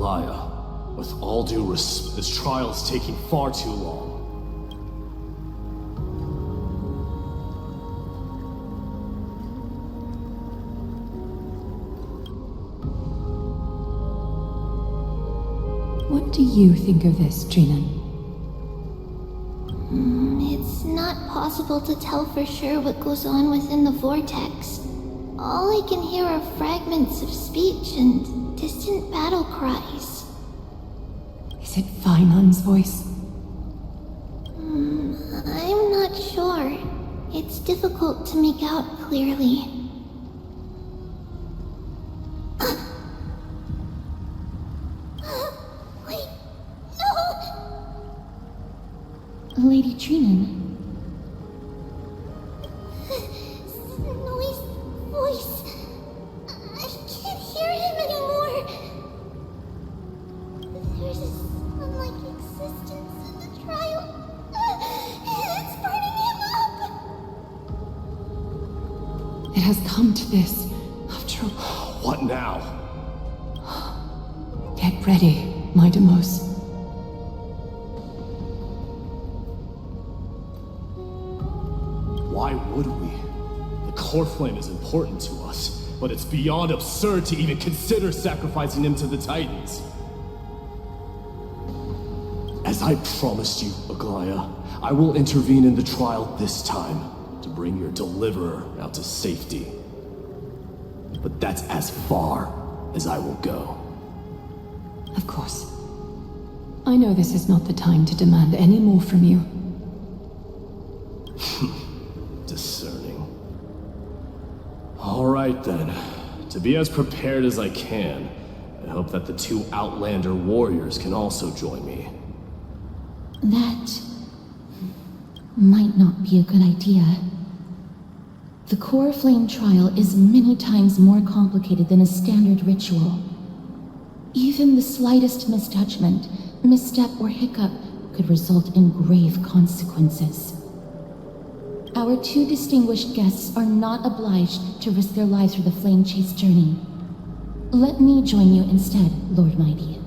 Aglaya, with all due respect, this trial is taking far too long. What do you think of this, Trinan? It's not possible to tell for sure what goes on within the vortex. All I can hear are fragments of speech and distant battle cries. Is it Feinland's voice? I'm not sure. It's difficult to make out clearly. Wait, no! Lady Trinan. Voice. I can't hear him anymore. There's a sun-like existence in the trial. It's burning him up. It has come to this, after all. What now? Get ready, my Demos. Why would we? The core flame is important to us, but it's beyond absurd to even consider sacrificing him to the Titans. As I promised you, Aglaya, I will intervene in the trial this time to bring your deliverer out to safety. But that's as far as I will go. Of course. I know this is not the time to demand any more from you. Discerning. All right then. To be as prepared as I can, I hope that the two Outlander warriors can also join me. That might not be a good idea. The core flame trial is many times more complicated than a standard ritual. Even the slightest misjudgment, misstep, or hiccup could result in grave consequences. Our two distinguished guests are not obliged to risk their lives for the flame chase journey. Let me join you instead, Lord Mighty.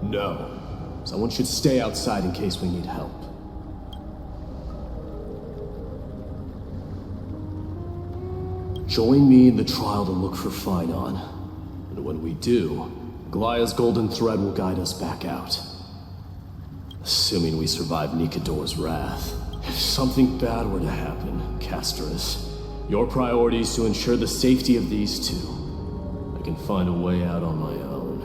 No. Someone should stay outside in case we need help. Join me in the trial to look for Finon. And when we do, Aglaya's golden thread will guide us back out. Assuming we survive Nikador's wrath. If something bad were to happen, Casterus, your priority is to ensure the safety of these two. I can find a way out on my own.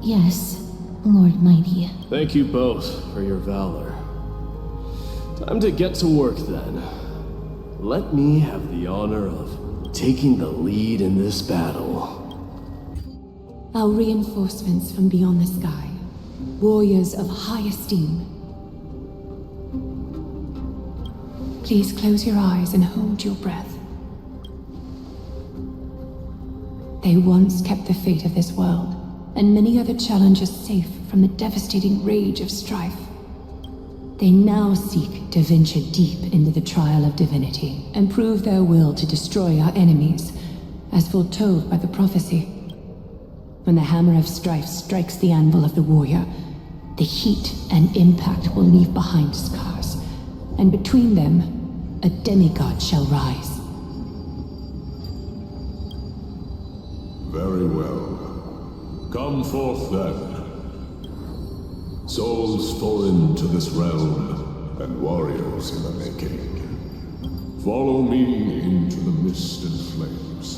Yes, Lord Mighty. Thank you both for your valor. Time to get to work then. Let me have the honor of taking the lead in this battle. Our reinforcements from beyond the sky. Warriors of high esteem. Please close your eyes and hold your breath. They once kept the fate of this world, and many other challengers safe from the devastating rage of strife. They now seek to venture deep into the trial of divinity and prove their will to destroy our enemies, as foretold by the prophecy. When the hammer of strife strikes the anvil of the warrior, the heat and impact will leave behind scars, and between them, a demigod shall rise. Very well. Come forth then. Souls foreign to this realm, and warriors in the making. Follow me into the mist and flames,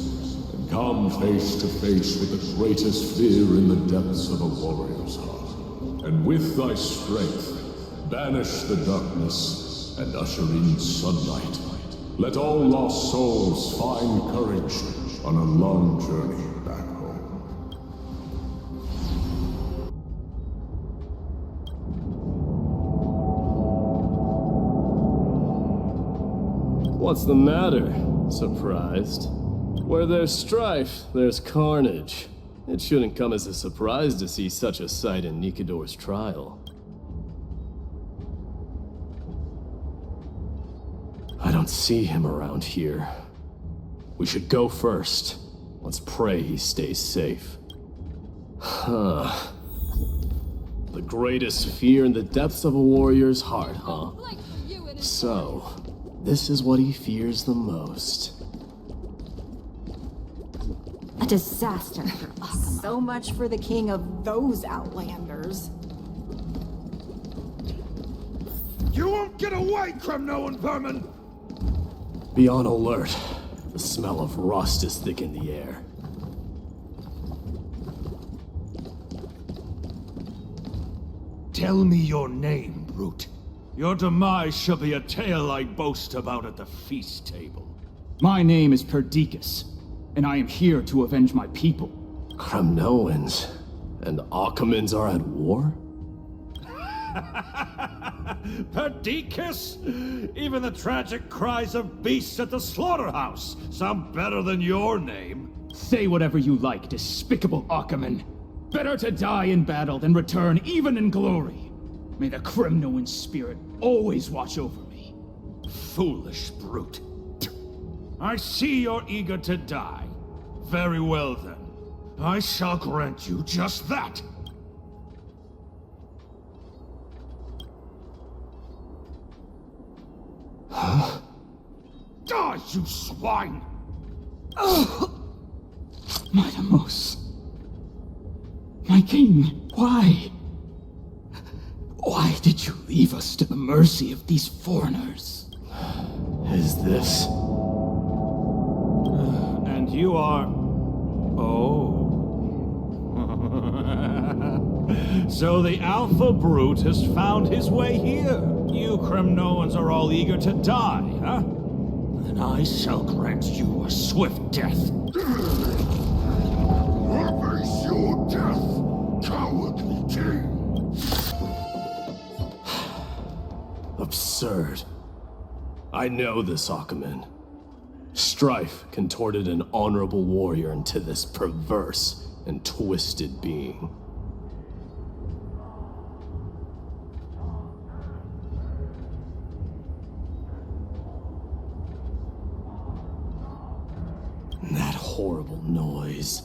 and come face to face with the greatest fear in the depths of a warrior's heart. And with thy strength, banish the darkness and usher in sunlight. Let all lost souls find courage on a long journey back home. What's the matter? Surprised? Where there's strife, there's carnage. It shouldn't come as a surprise to see such a sight in Nikador's trial. I don't see him around here. We should go first. Let's pray he stays safe. Huh. The greatest fear in the depths of a warrior's heart, huh? So, this is what he fears the most. A disaster. So much for the king of those outlanders. You won't get away, Kremnoan vermin! Be on alert. The smell of rust is thick in the air. Tell me your name, brute. Your demise shall be a tale I boast about at the feast table. My name is Perdiccas, and I am here to avenge my people. Kremnoans and Achaemons are at war? Perdiccas? Even the tragic cries of beasts at the slaughterhouse sound better than your name. Say whatever you like, despicable Achaemon. Better to die in battle than return even in glory. May the Kremnoan spirit always watch over me. Foolish brute. I see you're eager to die. Very well then. I shall grant you just that. Huh? Die, you swine! Matamos. My king, why? Why did you leave us to the mercy of these foreigners? Is this... And you are... Oh. So the Alpha Brute has found his way here. You Kremnoans are all eager to die, huh? Then I shall grant you a swift death. Face your death, cowardly king! Absurd. I know this Achaemon. Strife contorted an honorable warrior into this perverse and twisted being. That horrible noise.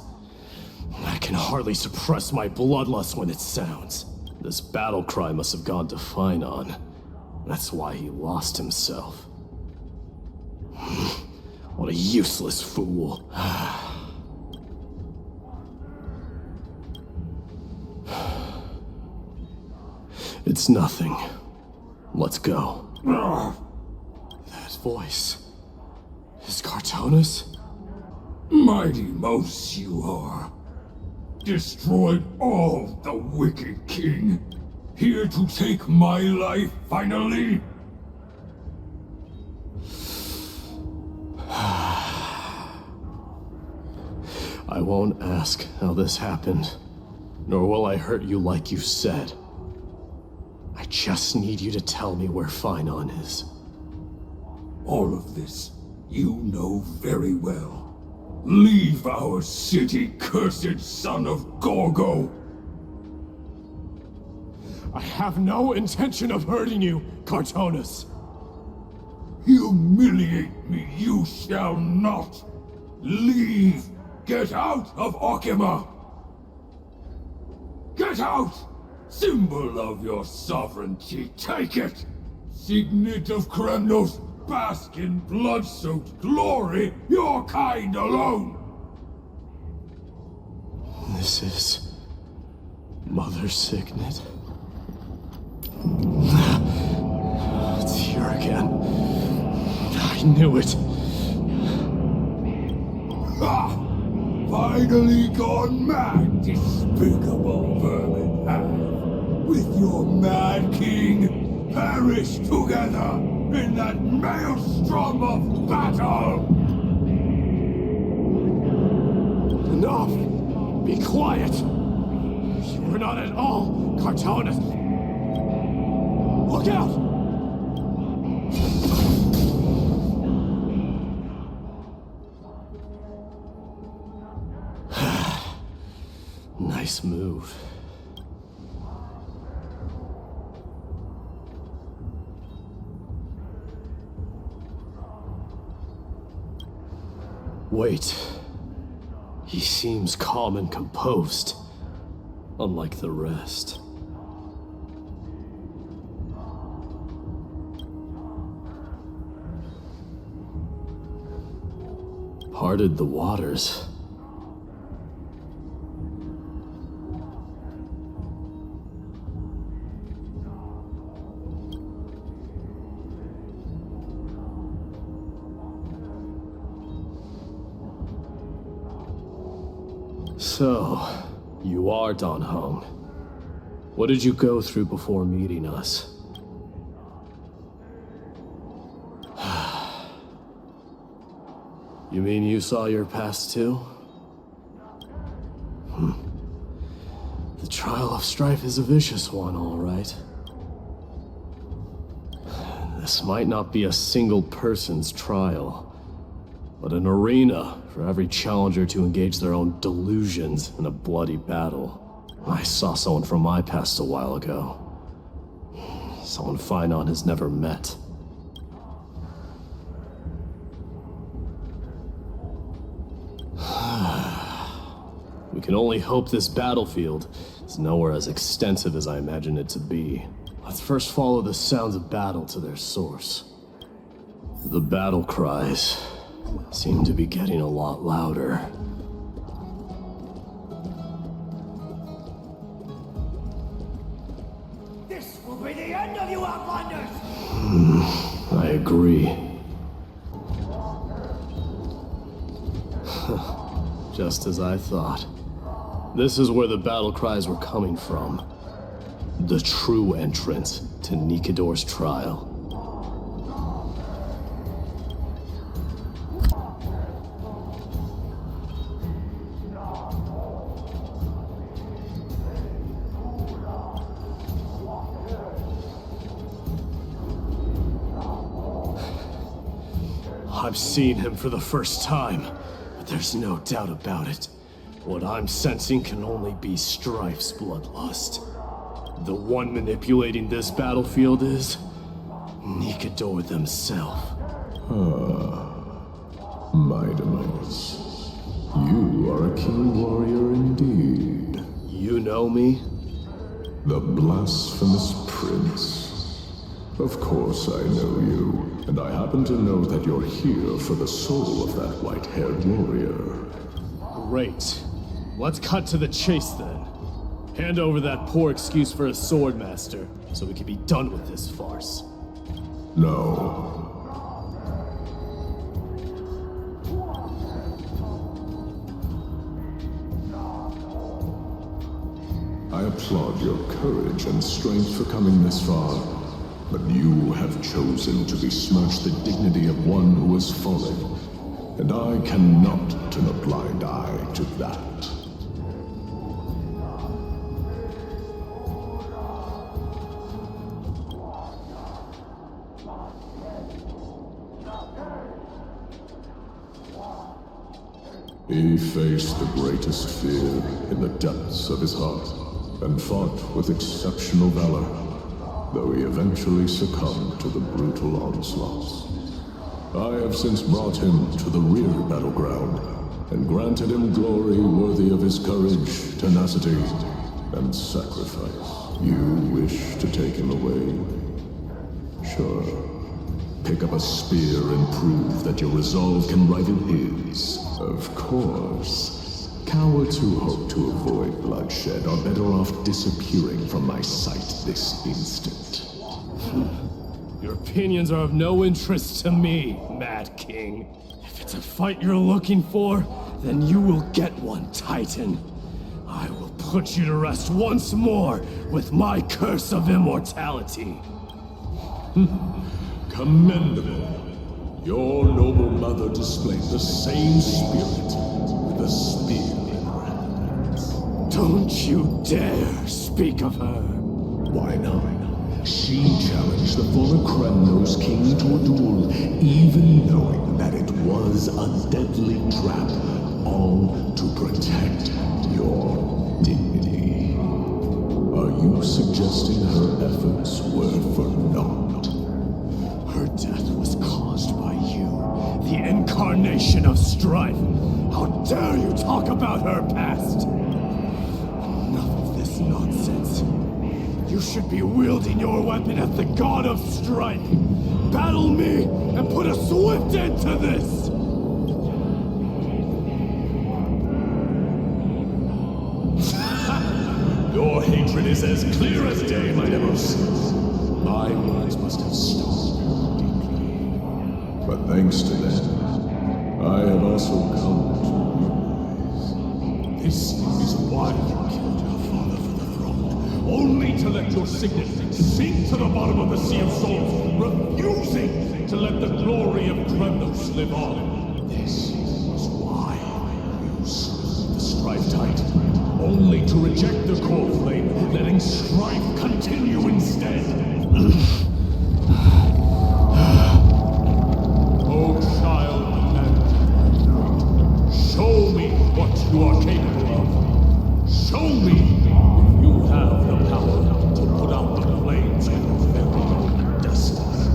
I can hardly suppress my bloodlust when it sounds. This battle cry must have gone to Finon. That's why he lost himself. What a useless fool. It's nothing. Let's go. That voice. Is Cartonis? Mighty mouse you are. Destroyed all the wicked king. Here to take my life finally? I won't ask how this happened, nor will I hurt you like you said. I just need you to tell me where Finon is. All of this you know very well. Leave our city, cursed son of Gorgo! I have no intention of hurting you, Cartonis. Humiliate me you shall not! Leave! Get out of Achaema! Get out! Symbol of your sovereignty, take it! Signet of Kremnos, bask in blood-soaked glory, your kind alone! This is... Mother Signet. It's here again. I knew it. Ha! Finally gone mad, despicable vermin have. With your mad king, perish together in that maelstrom of battle! Enough! Be quiet! You are not at all Cartonis! Look out! Nice move. Wait. He seems calm and composed, unlike the rest. Parted the waters. So, you are Don Hung. What did you go through before meeting us? You mean you saw your past too? The trial of Strife is a vicious one, all right. This might not be a single person's trial, but an arena for every challenger to engage their own delusions in a bloody battle. I saw someone from my past a while ago. Someone Phynon has never met. We can only hope this battlefield is nowhere as extensive as I imagine it to be. Let's first follow the sounds of battle to their source. The battle cries seem to be getting a lot louder. This will be the end of you Outlanders! I agree. Just as I thought. This is where the battle cries were coming from. The true entrance to Nikador's trial. I've seen him for the first time, but there's no doubt about it. What I'm sensing can only be Strife's bloodlust. The one manipulating this battlefield is Nikador themselves. Midamus. You are a king warrior indeed. You know me? The blasphemous prince. Of course I know you, and I happen to know that you're here for the soul of that white-haired warrior. Great. Let's cut to the chase then. Hand over that poor excuse for a sword master, so we can be done with this farce. No. I applaud your courage and strength for coming this far, but you have chosen to besmirch the dignity of one who has fallen, and I cannot turn a blind eye to that. He faced the greatest fear in the depths of his heart, and fought with exceptional valor, though he eventually succumbed to the brutal onslaughts. I have since brought him to the rear battleground, and granted him glory worthy of his courage, tenacity, and sacrifice. You wish to take him away? Sure. Pick up a spear and prove that your resolve can rival his. Of course. Cowards who hope to avoid bloodshed are better off disappearing from my sight this instant. Your opinions are of no interest to me, Mad King. If it's a fight you're looking for, then you will get one, Titan. I will put you to rest once more with my curse of immortality. Commendable. Your noble mother displayed the same spirit with a spear in her hand. Don't you dare speak of her. Why not? She challenged the former Kremnos king to a duel, even knowing that it was a deadly trap, all to protect your dignity. Are you suggesting her efforts were for naught? Her death was caused by you, the incarnation of Strife! How dare you talk about her past! Enough of this nonsense. You should be wielding your weapon at the god of Strife! Battle me and put a swift end to this! Your hatred is as clear as day, my Demos. My words must have stung you deeply. But thanks to them, I have also come to realize. This is why you killed your father for the throne. Only to let your signet sink to the bottom of the Sea of Souls, refusing to let the glory of Kremnos live on. This is why you slew the Strife Titan. Only to reject the core flame, letting Strife continue instead. Oh, child and show me what you are capable of. Show me if you have the power to put out the flames of your very own destiny.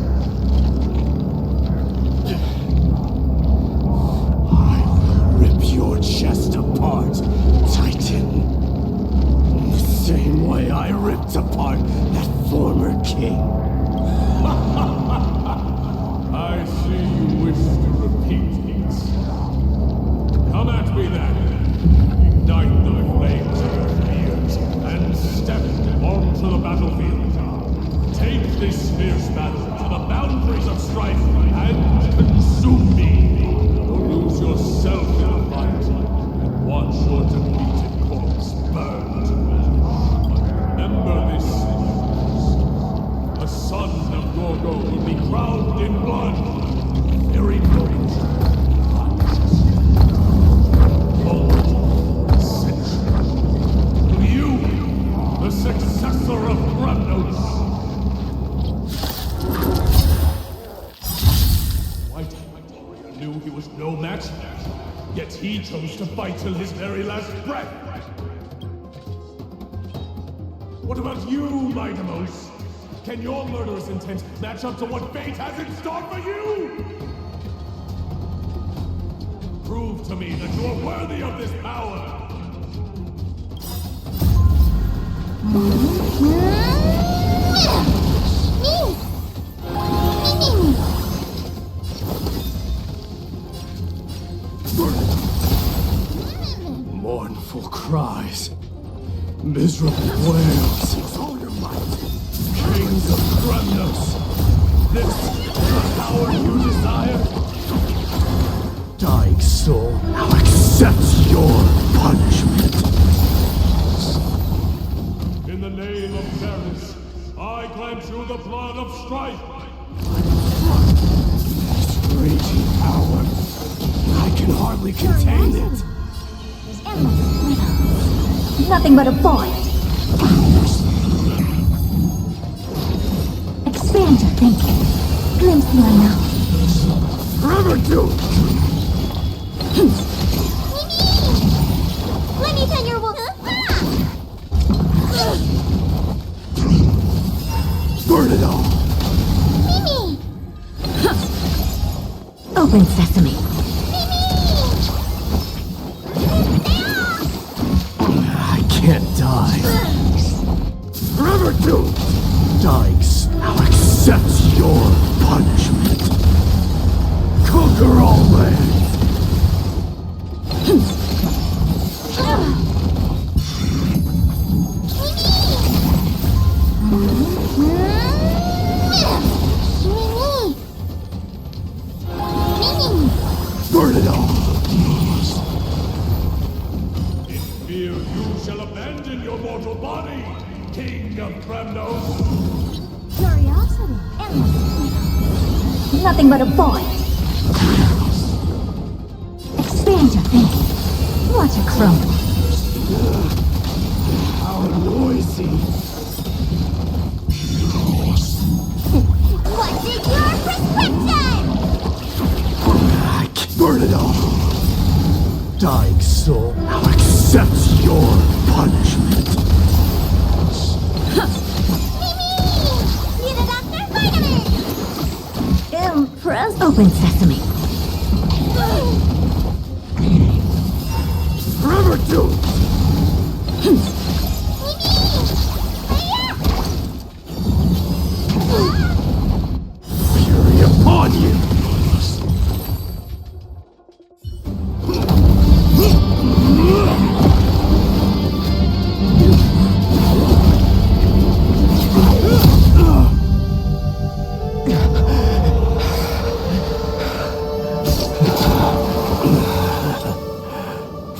I will rip your chest apart, Titan. The same way I ripped apart that former king. I see you wish to repeat this. Come at me then. Ignite the flames of your fears and step onto the battlefield. Take this fierce battle to the boundaries of Strife and consume me. Or lose yourself in the fight and watch your defeated corpse burn to ash. Remember this. The son of Gorgo will be crowned in blood. Very noble. To you, the successor of Kremnos. White Warrior knew he was no match, yet he chose to fight till his very last breath. What about you, my Demos? Can your murderous intent match up to what fate has in store for you? Prove to me that you are worthy of this power! Mournful cries. Miserable wails. Kings of Kremnos. This is the power you desire? Dying soul, now accept your punishment. In the name of fairness, I grant you the blood of Strife! This raging power. I can hardly contain it. Nothing but a void. Expand your thinking. Glimpse your knowledge. Forever do! Let me tell your wolf. Burn it all! Mimi! Open sesame. I can't die. Forever do! Dying, now accept your punishment. Conquer all lands. Burn it all. In fear you shall abandon your mortal body, King of Kremnos! Curiosity. Nothing but a void. Expand your thinking. Watch it crumble. How noisy. What's in your prescription? Burn it all. Dying soul, now accept your punishment. Impressed. Open sesame.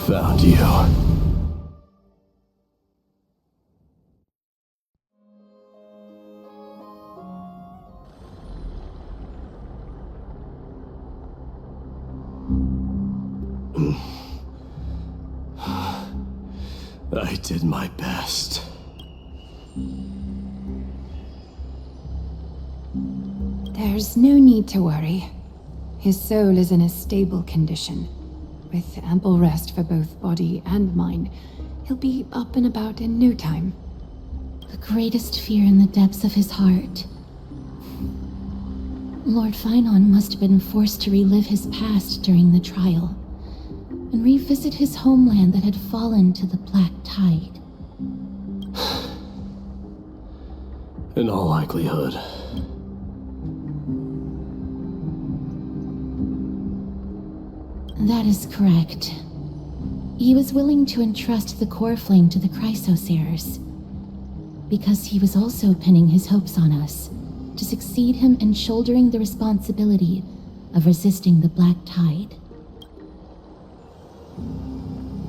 Found you. I did my best. There's no need to worry. His soul is in a stable condition. With ample rest for both body and mind, he'll be up and about in no time. The greatest fear in the depths of his heart. Lord Finon must have been forced to relive his past during the trial, and revisit his homeland that had fallen to the Black Tide. In all likelihood. That is correct. He was willing to entrust the core flame to the Chrysosayers, because he was also pinning his hopes on us to succeed him in shouldering the responsibility of resisting the Black Tide.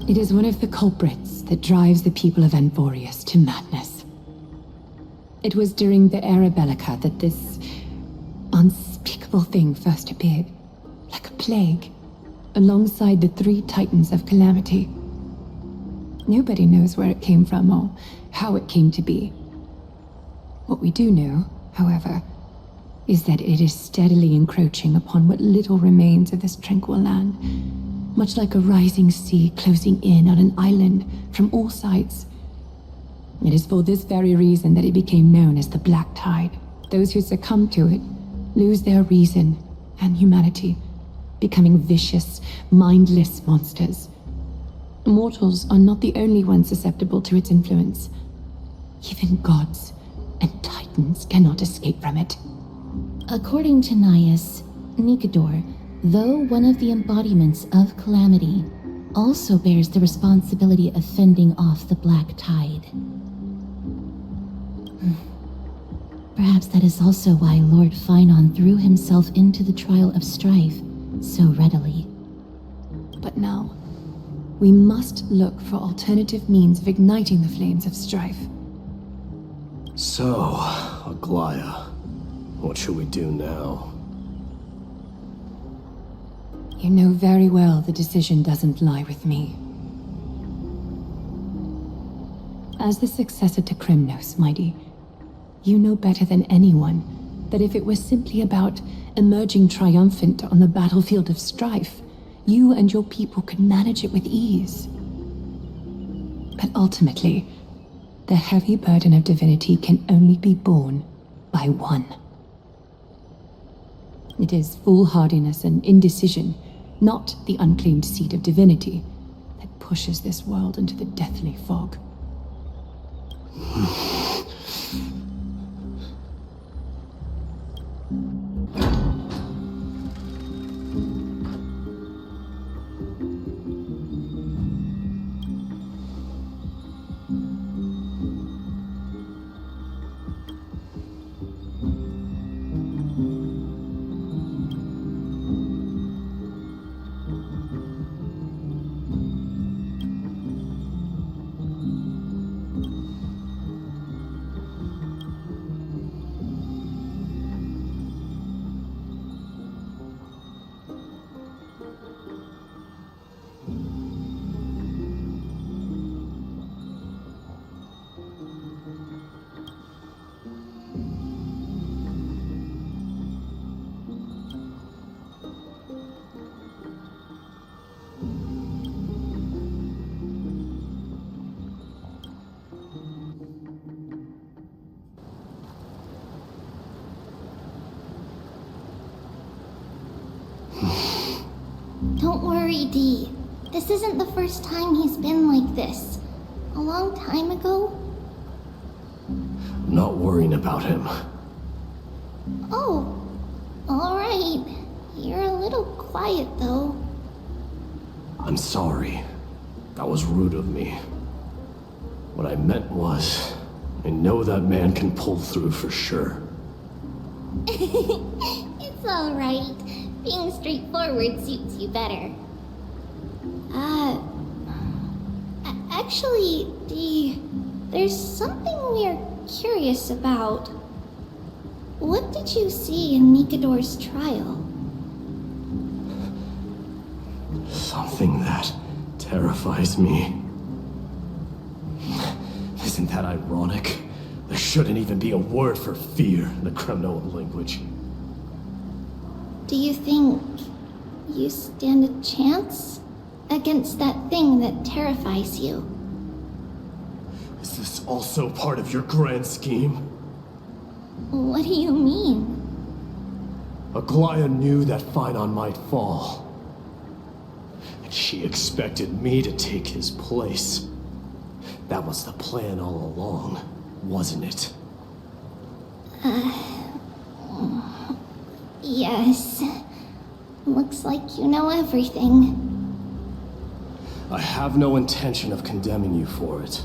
It is one of the culprits that drives the people of Amphorious to madness. It was during the Era Bellica that this unspeakable thing first appeared, like a plague, alongside the 3 Titans of Calamity. Nobody knows where it came from or how it came to be. What we do know, however, is that it is steadily encroaching upon what little remains of this tranquil land, much like a rising sea closing in on an island from all sides. It is for this very reason that it became known as the Black Tide. Those who succumb to it lose their reason and humanity, becoming vicious, mindless monsters. Mortals are not the only ones susceptible to its influence. Even gods and titans cannot escape from it. According to Nias, Nikador, though one of the embodiments of Calamity, also bears the responsibility of fending off the Black Tide. Perhaps that is also why Lord Finon threw himself into the trial of Strife so readily. But now, we must look for alternative means of igniting the flames of Strife. So, Aglaya, what should we do now? You know very well the decision doesn't lie with me. As the successor to Krymnos, Mighty, you know better than anyone that if it was simply about emerging triumphant on the battlefield of Strife, you and your people could manage it with ease. But ultimately, the heavy burden of divinity can only be borne by one. It is foolhardiness and indecision, not the unclaimed seed of divinity, that pushes this world into the deathly fog. Don't worry, Dee. This isn't the first time he's been like this. A long time ago? I'm not worrying about him. Oh, alright. You're a little quiet, though. I'm sorry. That was rude of me. What I meant was, I know that man can pull through for sure. It's alright. Being straightforward suits you better. Actually, there's something we're curious about. What did you see in Nikador's trial? Something that terrifies me. Isn't that ironic? There shouldn't even be a word for fear in the Kremnoan language. Do you think you stand a chance against that thing that terrifies you? Is this also part of your grand scheme? What do you mean? Aglaia knew that Phynon might fall. And she expected me to take his place. That was the plan all along, wasn't it? Yes. Looks like you know everything. I have no intention of condemning you for it.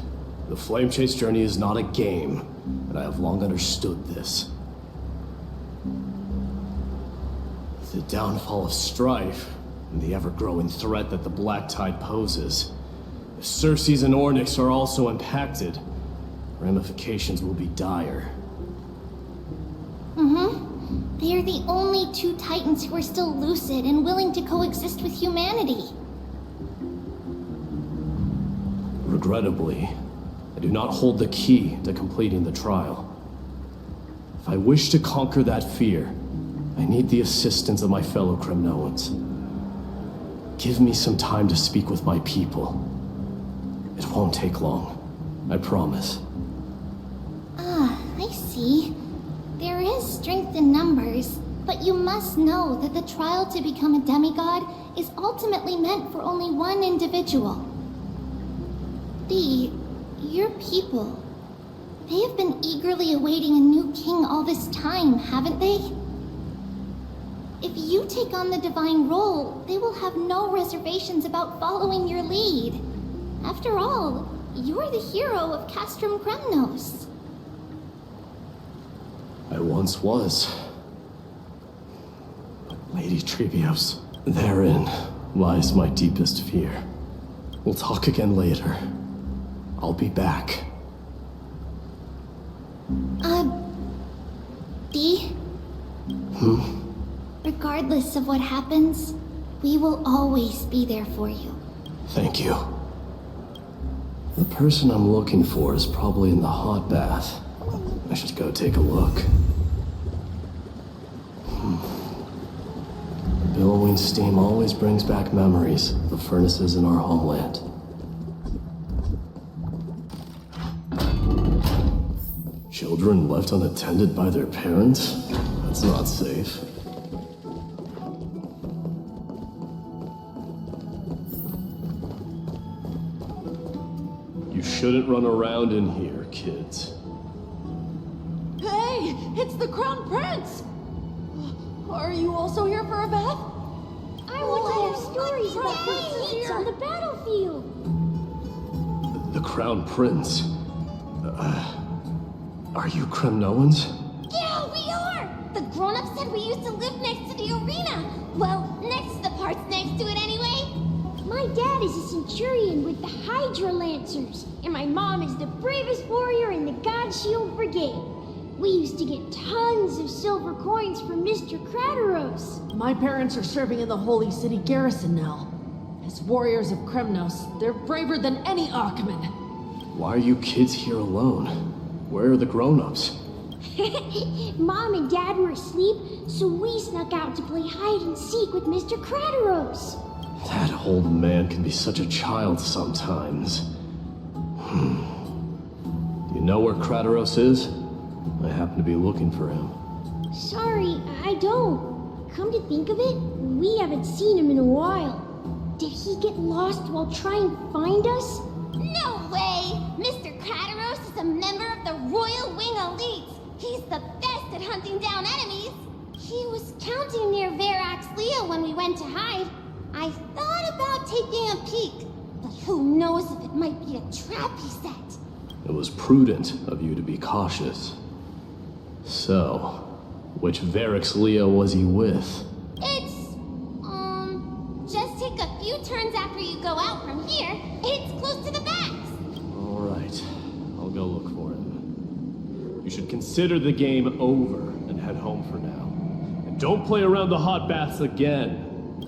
The Flame Chase journey is not a game, and I have long understood this. The downfall of Strife, and the ever-growing threat that the Black Tide poses. If Circes and Ornyx are also impacted, ramifications will be dire. They are the only two Titans who are still lucid and willing to coexist with humanity. Regrettably, I do not hold the key to completing the trial. If I wish to conquer that fear, I need the assistance of my fellow Kremnoans. Give me some time to speak with my people. It won't take long, I promise. I see. There is strength in numbers, but you must know that the trial to become a demigod is ultimately meant for only one individual. Your people, they have been eagerly awaiting a new king all this time, haven't they? If you take on the divine role, they will have no reservations about following your lead. After all, you're the hero of Castrum Kremnos. I once was. Lady Trebios, therein lies my deepest fear. We'll talk again later. I'll be back. Dee? Regardless of what happens, we will always be there for you. Thank you. The person I'm looking for is probably in the hot bath. I should go take a look. The billowing steam always brings back memories of the furnaces in our homeland. Children left unattended by their parents? That's not safe. You shouldn't run around in here, kids. Hey, it's the Crown Prince! Are you also here for a bath? I want to hear stories about princes on the battlefield. The Crown Prince? Are you Kremnoans? Yeah, we are! The grown-ups said we used to live next to the arena. Well, next to the parts next to it anyway. My dad is a centurion with the Hydra Lancers, and my mom is the bravest warrior in the God Shield Brigade. We used to get tons of silver coins from Mr. Krateros. My parents are serving in the Holy City garrison now. As warriors of Kremnos, they're braver than any Archman. Why are you kids here alone? Where are the grown-ups? Mom and Dad were asleep, so we snuck out to play hide and seek with Mr. Krateros. That old man can be such a child sometimes. Do you know where Krateros is? I happen to be looking for him. Sorry, I don't. Come to think of it, we haven't seen him in a while. Did he get lost while trying to find us? No way! Mr. Krateros is a member of the Royal Wing Elite. He's the best at hunting down enemies. He was counting near Verax Leo when we went to hide. I thought about taking a peek, but who knows if it might be a trap he set. It was prudent of you to be cautious. So, Which Varix Leo was he with? It's, just take a few turns after you go out from here. It's close to the backs. Alright, I'll go look for him. You should consider the game over and head home for now. And don't play around the hot baths again.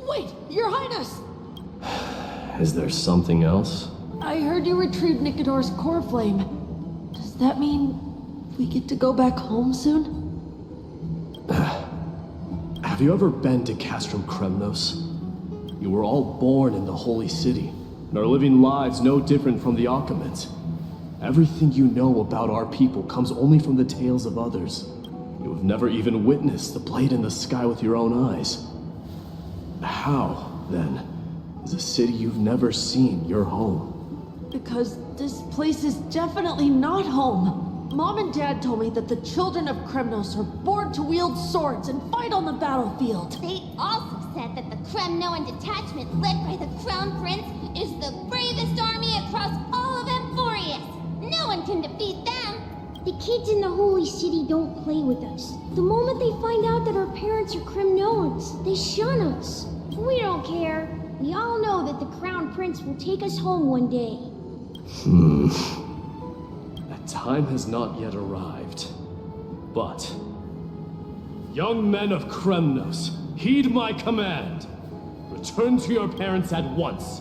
Wait, Your Highness! Is there something else? I heard you retrieved Nicodor's core flame. Does that mean we get to go back home soon? Have you ever been to Castrum Kremnos? You were all born in the Holy City, and are living lives no different from the Achaemins. Everything you know about our people comes only from the tales of others. You have never even witnessed the blade in the sky with your own eyes. How, then, is a city you've never seen your home? Because this place is definitely not home. Mom and Dad told me that the children of Kremnos are born to wield swords and fight on the battlefield. They also said that the Kremnoan detachment led by the Crown Prince is the bravest army across all of Amphorious. No one can defeat them. The kids in the Holy City don't play with us. The moment they find out that our parents are Kremnoans, they shun us. We don't care. We all know that the Crown Prince will take us home one day. That time has not yet arrived. But, young men of Kremnos, heed my command. Return to your parents at once.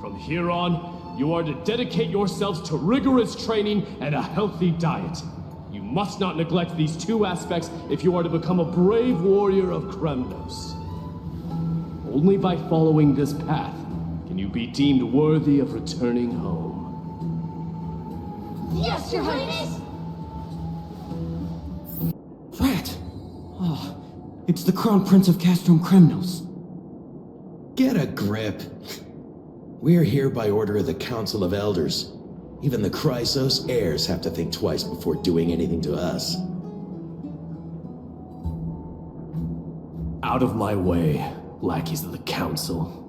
From here on, you are to dedicate yourselves to rigorous training and a healthy diet. You must not neglect these two aspects if you are to become a brave warrior of Kremnos. Only by following this path can you be deemed worthy of returning home. Yes, Your Highness! Rat! Oh, it's the Crown Prince of Castrum Kremnos. Get a grip. We're here by order of the Council of Elders. Even the Chrysos heirs have to think twice before doing anything to us. Out of my way, lackeys of the Council.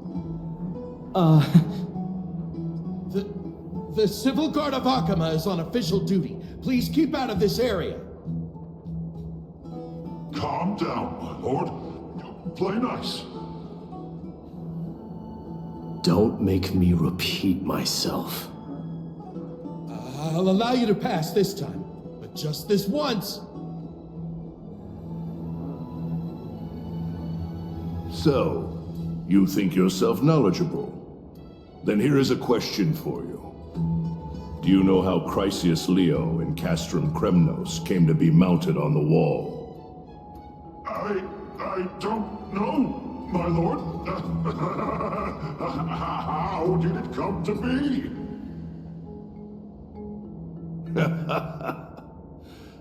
The Civil Guard of Achaema is on official duty. Please keep out of this area. Calm down, my lord. Play nice. Don't make me repeat myself. I'll allow you to pass this time, but just this once. So, you think yourself knowledgeable? Then here is a question for you. Do you know how Chrysius Leo in Castrum Kremnos came to be mounted on the wall? I don't know, my lord. How did it come to be?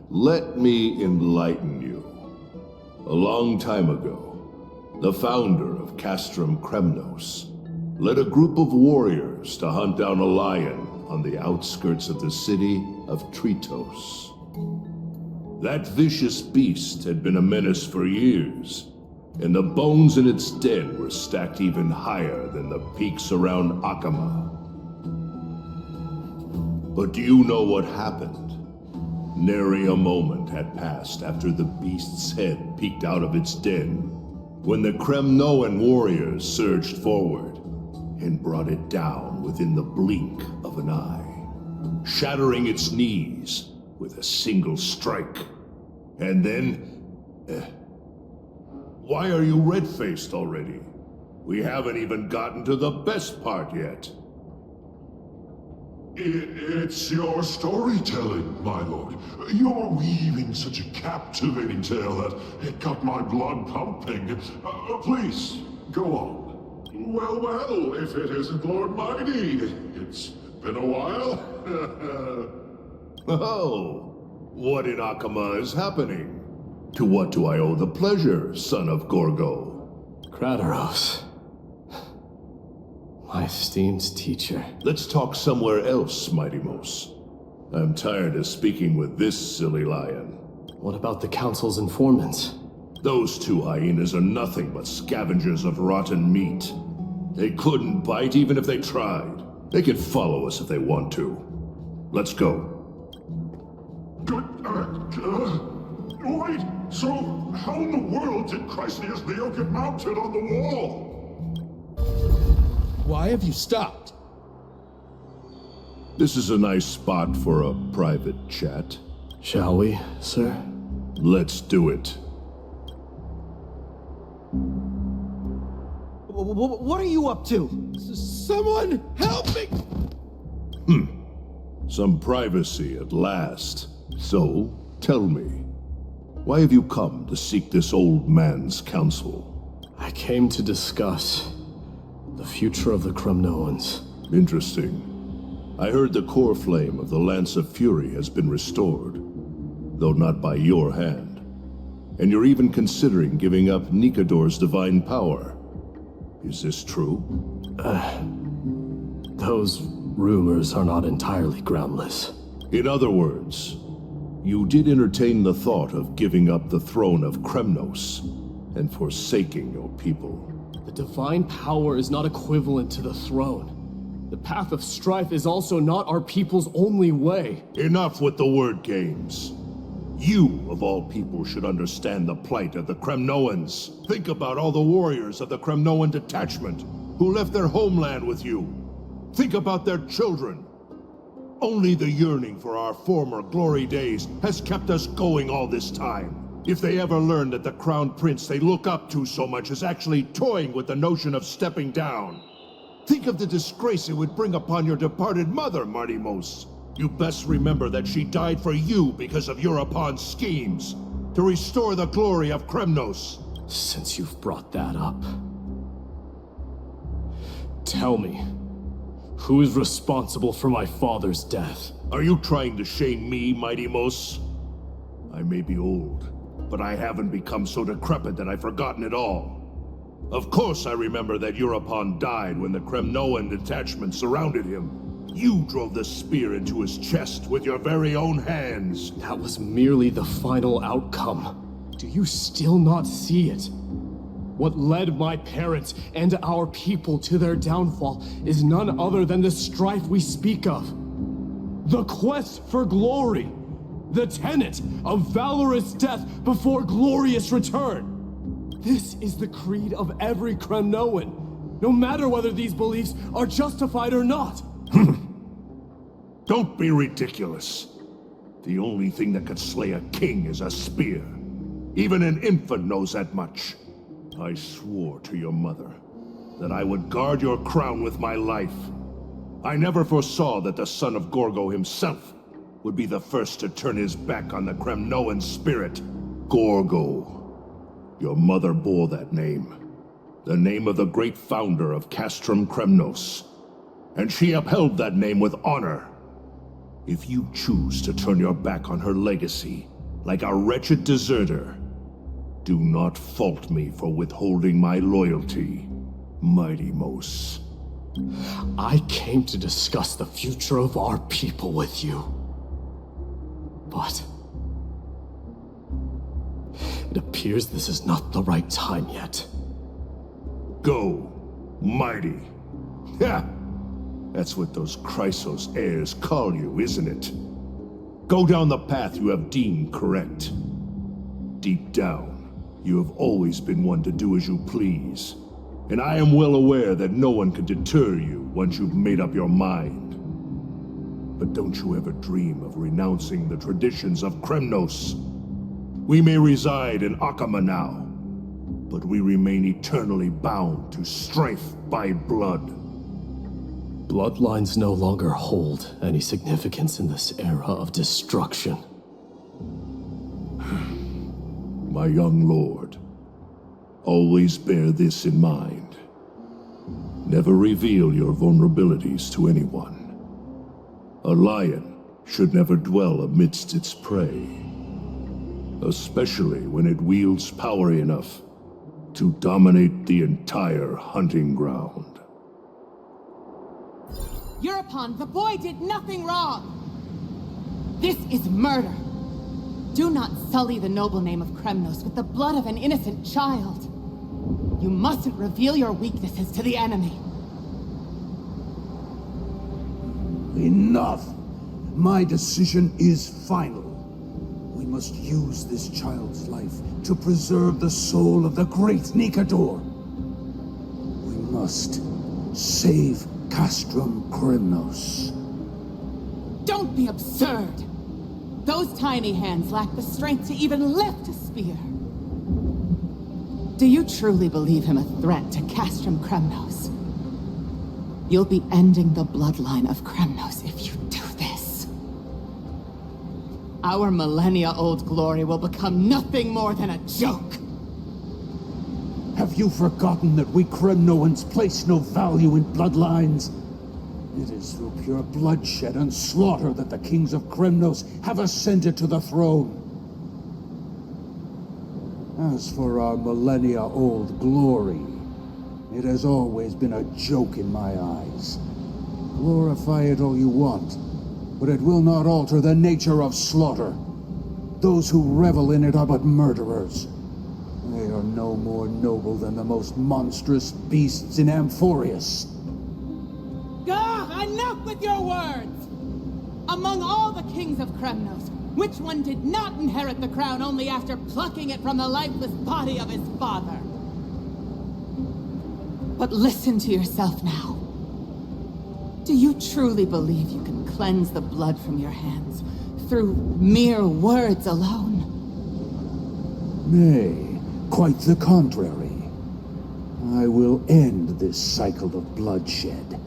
Let me enlighten you. A long time ago, the founder of Castrum Kremnos led a group of warriors to hunt down a lion on the outskirts of the city of Tritos. That vicious beast had been a menace for years, and the bones in its den were stacked even higher than the peaks around Achaema. But do you know what happened? Nary a moment had passed after the beast's head peeked out of its den, when the Kremnoan warriors surged forward and brought it down within the blink of an eye, shattering its knees with a single strike. And then... why are you red-faced already? We haven't even gotten to the best part yet. It's your storytelling, my lord. You're weaving such a captivating tale that it got my blood pumping. Please, go on. Well, if it isn't Lord Mighty. It's been a while. Oh, what in Achaema is happening? To what do I owe the pleasure, son of Gorgo? Krateros. My esteemed teacher. Let's talk somewhere else, Mighty Mos. I'm tired of speaking with this silly lion. What about the Council's informants? Those two hyenas are nothing but scavengers of rotten meat. They couldn't bite even if they tried. They can follow us if they want to. Let's go. Wait! So, how in the world did Chrysius Leo get mounted on the wall? Why have you stopped? This is a nice spot for a private chat. Shall we, sir? Let's do it. What are you up to? Someone help me! Some privacy at last. So, tell me, why have you come to seek this old man's counsel? I came to discuss the future of the Kremnoans. Interesting. I heard the core flame of the Lance of Fury has been restored, though not by your hand. And you're even considering giving up Nikador's divine power. Is this true? Those rumors are not entirely groundless. In other words, you did entertain the thought of giving up the throne of Kremnos and forsaking your people. The divine power is not equivalent to the throne. The path of strife is also not our people's only way. Enough with the word games. You, of all people, should understand the plight of the Kremnoans. Think about all the warriors of the Kremnoan detachment who left their homeland with you. Think about their children. Only the yearning for our former glory days has kept us going all this time. If they ever learn that the crown prince they look up to so much is actually toying with the notion of stepping down, think of the disgrace it would bring upon your departed mother, Martimos. You best remember that she died for you because of Europon's schemes, to restore the glory of Kremnos. Since you've brought that up, tell me, who is responsible for my father's death? Are you trying to shame me, Martimos? I may be old, but I haven't become so decrepit that I've forgotten it all. Of course I remember that Europon died when the Kremnoan detachment surrounded him. You drove the spear into his chest with your very own hands. That was merely the final outcome. Do you still not see it? What led my parents and our people to their downfall is none other than the strife we speak of. The quest for glory. The tenet of valorous death before glorious return. This is the creed of every Kremnoan, no matter whether these beliefs are justified or not. Don't be ridiculous. The only thing that could slay a king is a spear. Even an infant knows that much. I swore to your mother that I would guard your crown with my life. I never foresaw that the son of Gorgo himself would be the first to turn his back on the Kremnoan spirit. Gorgo. Your mother bore that name. The name of the great founder of Castrum Kremnos. And she upheld that name with honor. If you choose to turn your back on her legacy, like a wretched deserter, do not fault me for withholding my loyalty, Martimos. I came to discuss the future of our people with you. But it appears this is not the right time yet. Go, mighty. Ha! That's what those Chrysos heirs call you, isn't it? Go down the path you have deemed correct. Deep down, you have always been one to do as you please. And I am well aware that no one can deter you once you've made up your mind. But don't you ever dream of renouncing the traditions of Kremnos. We may reside in Akama now, but we remain eternally bound to strife by blood. Bloodlines no longer hold any significance in this era of destruction. My young lord, always bear this in mind. Never reveal your vulnerabilities to anyone. A lion should never dwell amidst its prey, especially when it wields power enough to dominate the entire hunting ground. Europon, the boy did nothing wrong! This is murder! Do not sully the noble name of Kremnos with the blood of an innocent child. You mustn't reveal your weaknesses to the enemy. Enough! My decision is final. We must use this child's life to preserve the soul of the great Nikador. We must save Castrum Krymnos. Don't be absurd! Those tiny hands lack the strength to even lift a spear. Do you truly believe him a threat to Castrum Krymnos? You'll be ending the bloodline of Krymnos if you do this. Our millennia-old glory will become nothing more than a joke. Have you forgotten that we Krymnoans place no value in bloodlines? It is through pure bloodshed and slaughter that the kings of Krymnos have ascended to the throne. As for our millennia-old glory, it has always been a joke in my eyes. Glorify it all you want, but it will not alter the nature of slaughter. Those who revel in it are but murderers. They are no more noble than the most monstrous beasts in Amphorious. Enough with your words! Among all the kings of Krymnos, which one did not inherit the crown only after plucking it from the lifeless body of his father? But listen to yourself now. Do you truly believe you can cleanse the blood from your hands through mere words alone? Nay, quite the contrary. I will end this cycle of bloodshed.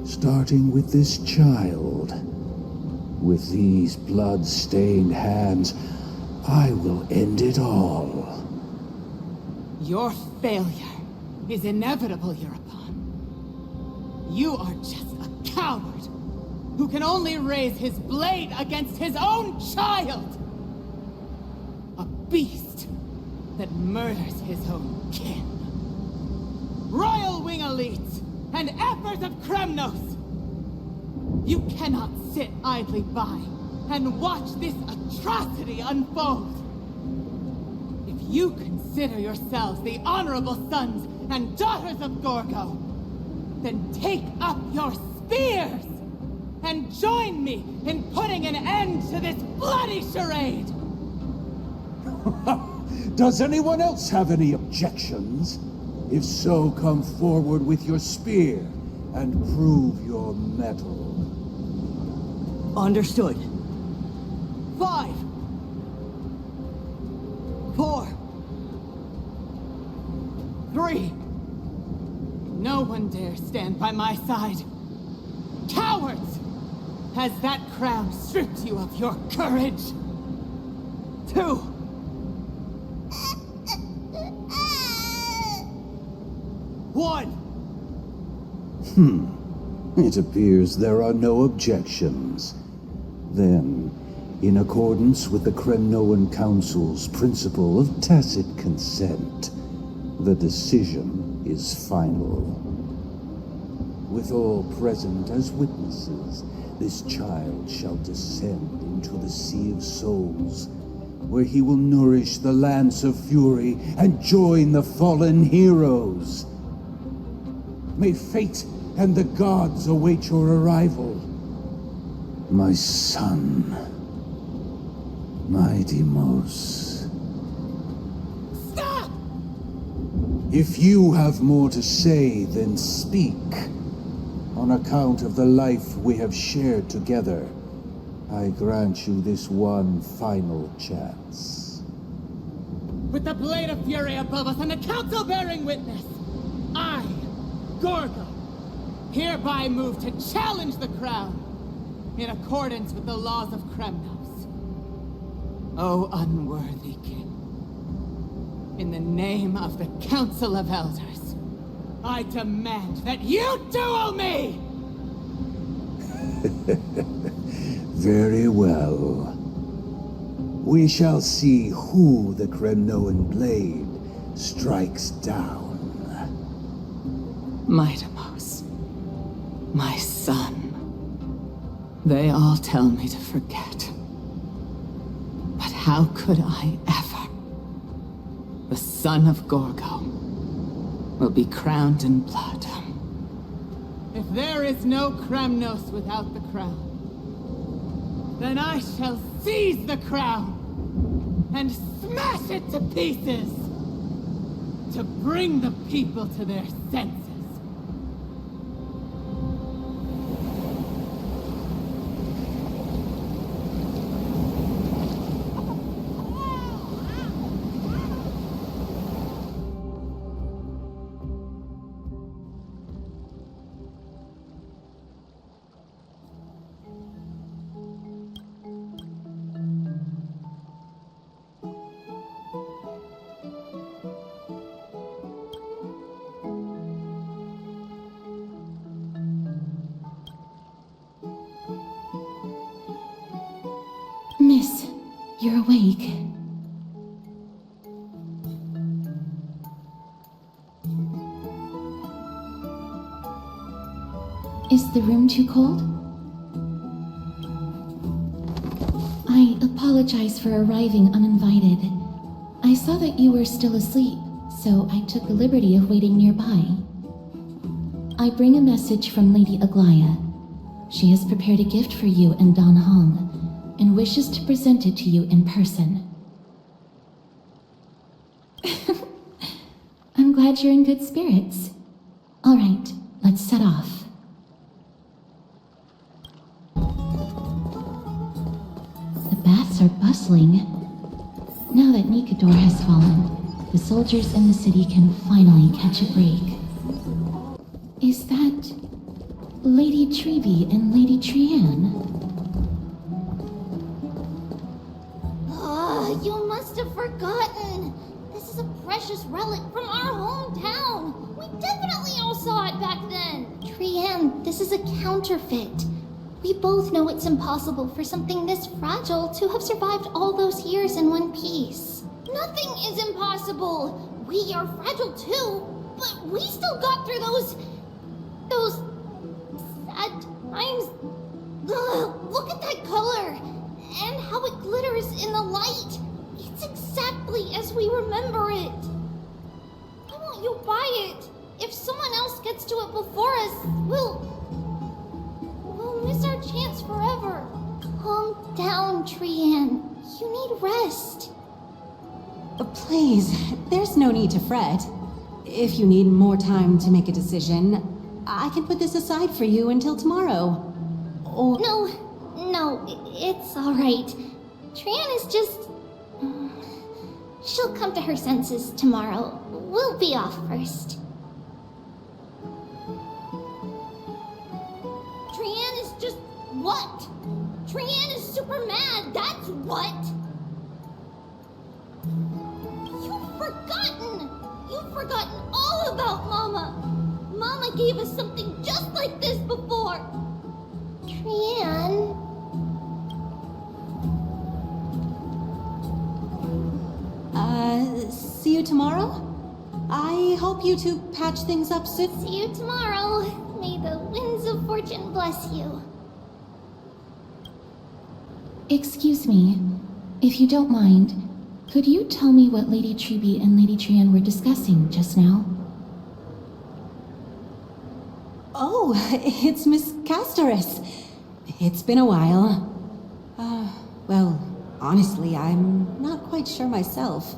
Starting with this child. With these blood-stained hands, I will end it all. Your failure is inevitable, European. You are just a coward who can only raise his blade against his own child. A beast that murders his own kin. Royal Wing Elites and Emperors of Krymnos! You cannot sit idly by and watch this atrocity unfold. If you consider yourselves the honorable sons and daughters of Gorgo, then take up your spears and join me in putting an end to this bloody charade! Does anyone else have any objections? If so, come forward with your spear and prove your mettle. Understood. 5, 4, 3. No one dare stand by my side. Cowards! Has that crown stripped you of your courage? 2. It appears there are no objections. Then, in accordance with the Kremnoan Council's principle of tacit consent, the decision is final. With all present as witnesses, this child shall descend into the Sea of Souls, where he will nourish the Lance of Fury and join the fallen heroes. May fate and the gods await your arrival. My son, my Deimos. Stop! If you have more to say, then speak. On account of the life we have shared together, I grant you this one final chance. With the Blade of Fury above us and the Council bearing witness, I, Gorgo, hereby move to challenge the crown in accordance with the laws of Krymnos. O unworthy king, in the name of the Council of Elders, I demand that you duel me! Very well. We shall see who the Kremnoan blade strikes down. My Deimos, my son. They all tell me to forget. But how could I ever? The son of Gorgo will be crowned in blood. If there is no Kremnos without the crown, then I shall seize the crown and smash it to pieces to bring the people to their senses. Miss, you're awake. Is the room too cold? I apologize for arriving uninvited. I saw that you were still asleep, so I took the liberty of waiting nearby. I bring a message from Lady Aglaya. She has prepared a gift for you and Don Hong, and wishes to present it to you in person. I'm glad you're in good spirits. All right, let's set off. The baths are bustling. Now that Nikador has fallen, the soldiers in the city can finally catch a break. Is that Lady Treby and Lady Trianne? You must have forgotten. This is a precious relic from our hometown. We definitely all saw it back then. Trianne, this is a counterfeit. We both know it's impossible for something this fragile to have survived all those years in one piece. Nothing is impossible. We are fragile too, but we still got through those sad times. Ugh, look at that color and how it glitters in the light. It's exactly as we remember it. Why won't you buy it? If someone else gets to it before us, we'll miss our chance forever. Calm down, Trianne. You need rest. Please, there's no need to fret. If you need more time to make a decision, I can put this aside for you until tomorrow. Or... No, it's all right. Trianne is just... She'll come to her senses tomorrow. We'll be off first. Trianne is just... what? Trianne is super mad, that's what! You've forgotten all about Mama! Mama gave us something just like this before! Trianne... See you tomorrow? I hope you two patch things up soon. See you tomorrow. May the winds of fortune bless you. Excuse me, if you don't mind, could you tell me what Lady Treby and Lady Trianne were discussing just now? Oh, it's Miss Castoris. It's been a while. Well, honestly, I'm not quite sure myself.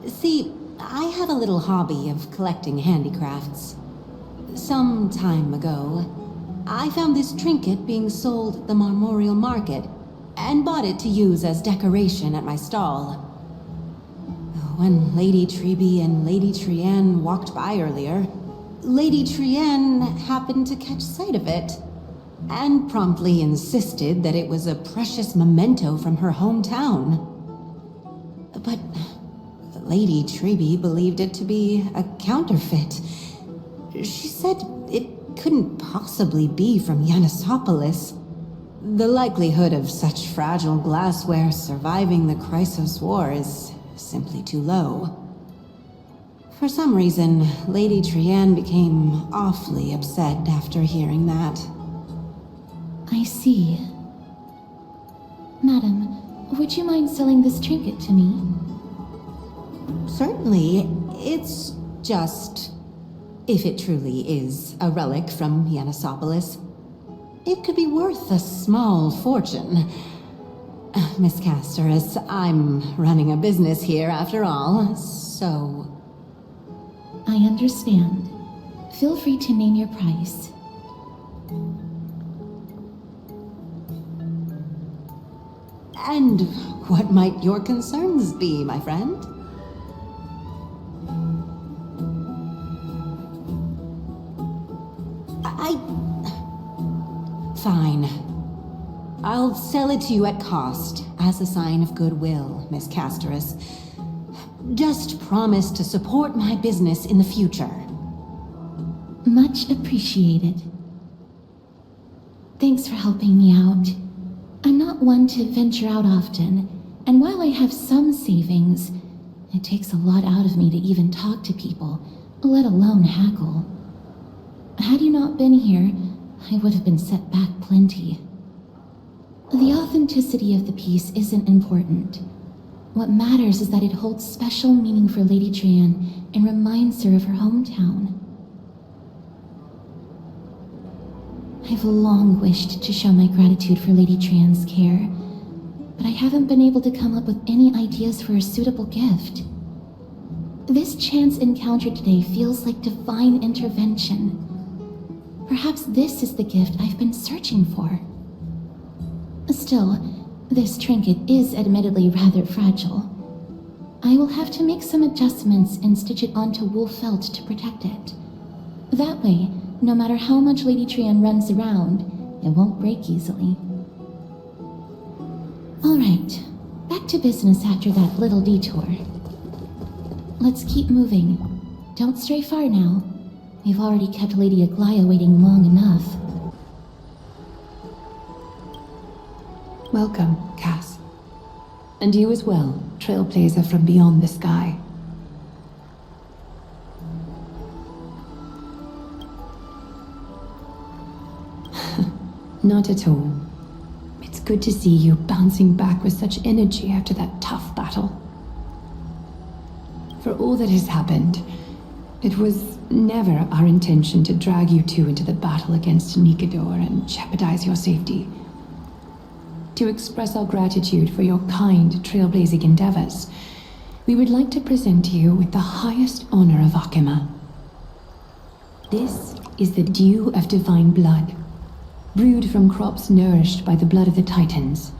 See, I have a little hobby of collecting handicrafts. Some time ago, I found this trinket being sold at the Memorial Market and bought it to use as decoration at my stall. When Lady Treby and Lady Trianne walked by earlier, Lady Trianne happened to catch sight of it and promptly insisted that it was a precious memento from her hometown. But Lady Treby believed it to be a counterfeit. She said it couldn't possibly be from Yanisopolis. The likelihood of such fragile glassware surviving the Chrysos War is simply too low. For some reason, Lady Trianne became awfully upset after hearing that. I see. Madam, would you mind selling this trinket to me? Certainly. It's just... if it truly is a relic from Yanisopolis, it could be worth a small fortune. Miss Casterus, I'm running a business here after all, so... I understand. Feel free to name your price. And what might your concerns be, my friend? Fine. I'll sell it to you at cost, as a sign of goodwill, Miss Casterus. Just promise to support my business in the future. Much appreciated. Thanks for helping me out. I'm not one to venture out often, and while I have some savings, it takes a lot out of me to even talk to people, let alone haggle. Had you not been here, I would have been set back plenty. The authenticity of the piece isn't important. What matters is that it holds special meaning for Lady Trian and reminds her of her hometown. I've long wished to show my gratitude for Lady Trian's care, but I haven't been able to come up with any ideas for a suitable gift. This chance encounter today feels like divine intervention. Perhaps this is the gift I've been searching for. Still, this trinket is admittedly rather fragile. I will have to make some adjustments and stitch it onto wool felt to protect it. That way, no matter how much Lady Trian runs around, it won't break easily. Alright, back to business after that little detour. Let's keep moving. Don't stray far now. We've already kept Lady Aglaia waiting long enough. Welcome, Cass. And you as well, Trailblazer from beyond the sky. Not at all. It's good to see you bouncing back with such energy after that tough battle. For all that has happened, it was never our intention to drag you two into the battle against Nikador and jeopardize your safety. To express our gratitude for your kind trailblazing endeavors, we would like to present you with the highest honor of Akima. This is the Dew of Divine Blood, brewed from crops nourished by the blood of the Titans.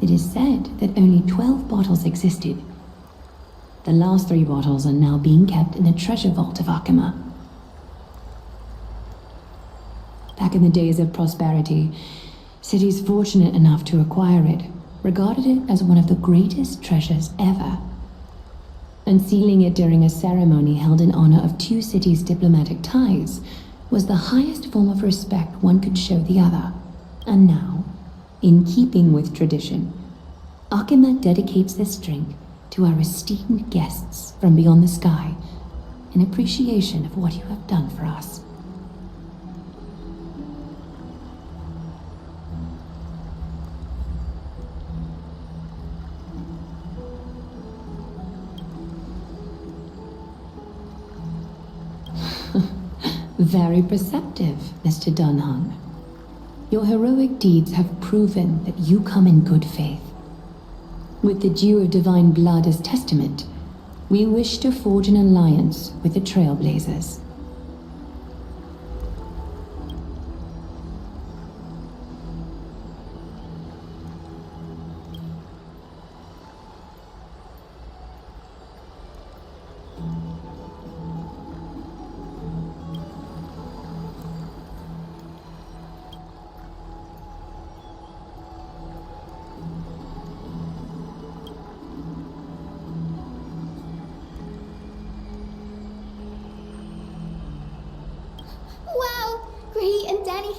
It is said that only 12 bottles existed. The last 3 bottles are now being kept in the treasure vault of Akima. Back in the days of prosperity, cities fortunate enough to acquire it regarded it as one of the greatest treasures ever. Unsealing it during a ceremony held in honor of 2 cities' diplomatic ties was the highest form of respect one could show the other. And now, in keeping with tradition, Akima dedicates this drink to our esteemed guests from beyond the sky in appreciation of what you have done for us. Very perceptive, Mr. Dunhung. Your heroic deeds have proven that you come in good faith. With the Dew of Divine Blood as testament, we wish to forge an alliance with the Trailblazers.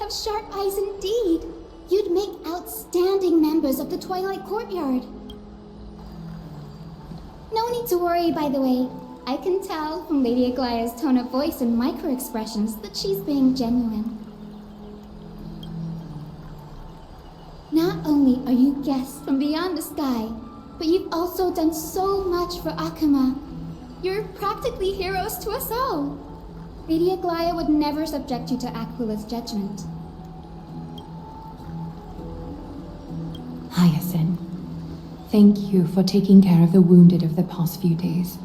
Have sharp eyes indeed. You'd make outstanding members of the Twilight Courtyard. No need to worry, by the way. I can tell from Lady Aglaia's tone of voice and micro-expressions that she's being genuine. Not only are you guests from beyond the sky, but you've also done so much for Akima. You're practically heroes to us all. Lady Aglaia would never subject you to Aquila's judgment. Hyacinth, thank you for taking care of the wounded of the past few days.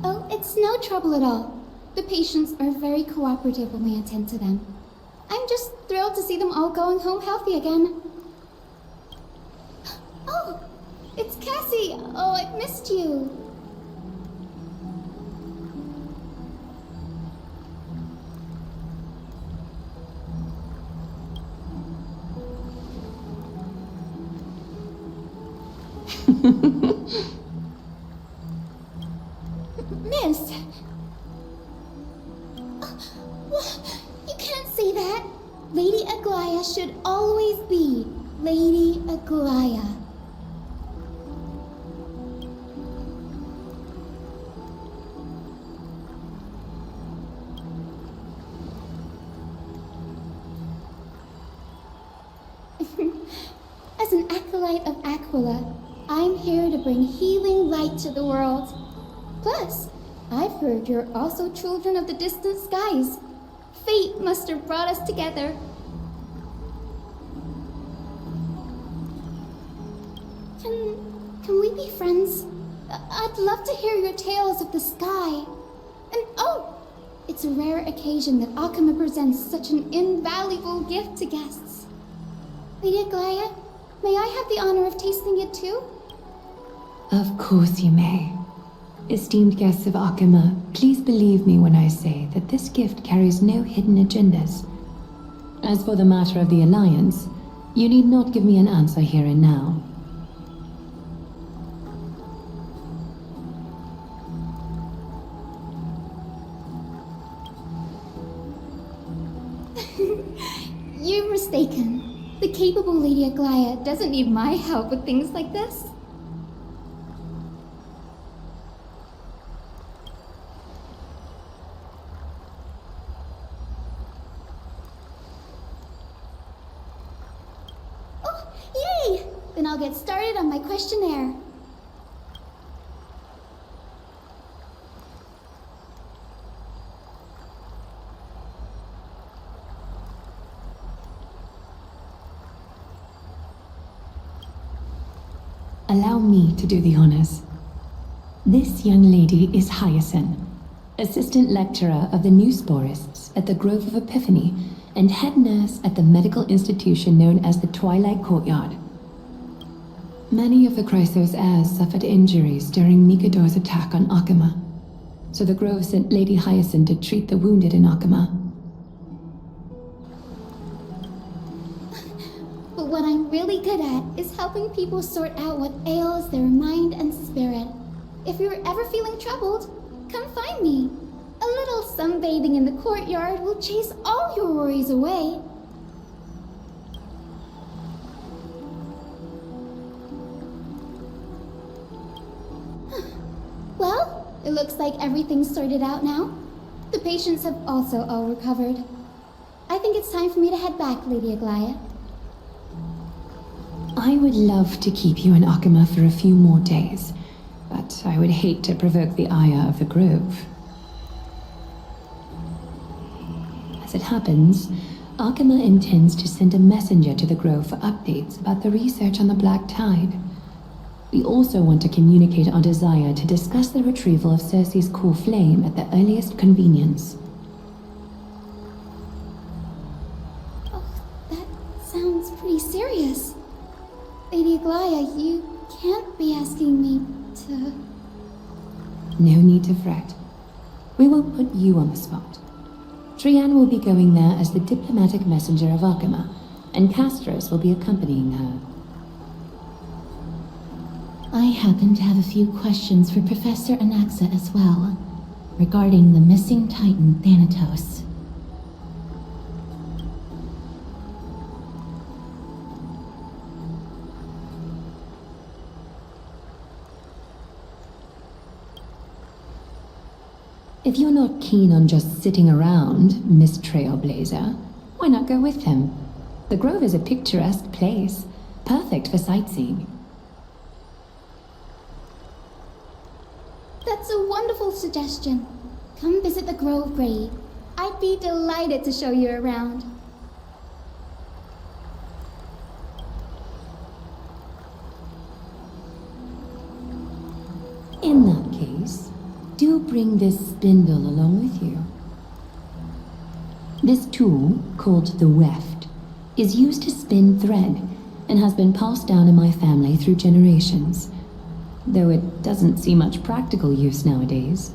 Oh, it's no trouble at all. The patients are very cooperative when we attend to them. I'm just thrilled to see them all going home healthy again. Oh, it's Cassie. Oh, I've missed you. Miss. You can't say that. Lady Aglaya should always be Lady Aglaya. As an acolyte of Aquila, I'm here to bring healing light to the world. Plus, I've heard you're also children of the distant skies. Fate must have brought us together. Can we be friends? I'd love to hear your tales of the sky. And oh, it's a rare occasion that Akama presents such an invaluable gift to guests. Lady Aglaya, may I have the honor of tasting it too? Of course you may. Esteemed guests of Akama, please believe me when I say that this gift carries no hidden agendas. As for the matter of the Alliance, you need not give me an answer here and now. You're mistaken. The capable Lady Aglaya doesn't need my help with things like this. Oh, yay! Then I'll get started on my questionnaire. Allow me to do the honors. This young lady is Hyacinth, assistant lecturer of the new sporists at the Grove of Epiphany and head nurse at the medical institution known as the Twilight Courtyard. Many of the Chrysos heirs suffered injuries during Mikador's attack on Akama, so the Grove sent Lady Hyacinth to treat the wounded in Akama. But what I'm really good at is helping people sort out what ails their mind and spirit. If you're ever feeling troubled, come find me. A little sunbathing in the courtyard will chase all your worries away. Well, it looks like everything's sorted out now. The patients have also all recovered. I think it's time for me to head back, Lady Aglaya. I would love to keep you in Akama for a few more days, but I would hate to provoke the ire of the Grove. As it happens, Akama intends to send a messenger to the Grove for updates about the research on the Black Tide. We also want to communicate our desire to discuss the retrieval of Circe's core flame at the earliest convenience. Oh, that sounds pretty serious. Lady Aglaya, you can't be asking me to... No need to fret. We won't put you on the spot. Trianne will be going there as the diplomatic messenger of Akama, and Castros will be accompanying her. I happen to have a few questions for Professor Anaxa as well, regarding the missing Titan Thanatos. If you're not keen on just sitting around, Miss Trailblazer, why not go with him? The Grove is a picturesque place, perfect for sightseeing. That's a wonderful suggestion. Come visit the Grove Grave. I'd be delighted to show you around. In that case, do bring this spindle along with you. This tool, called the weft, is used to spin thread and has been passed down in my family through generations. Though it doesn't see much practical use nowadays,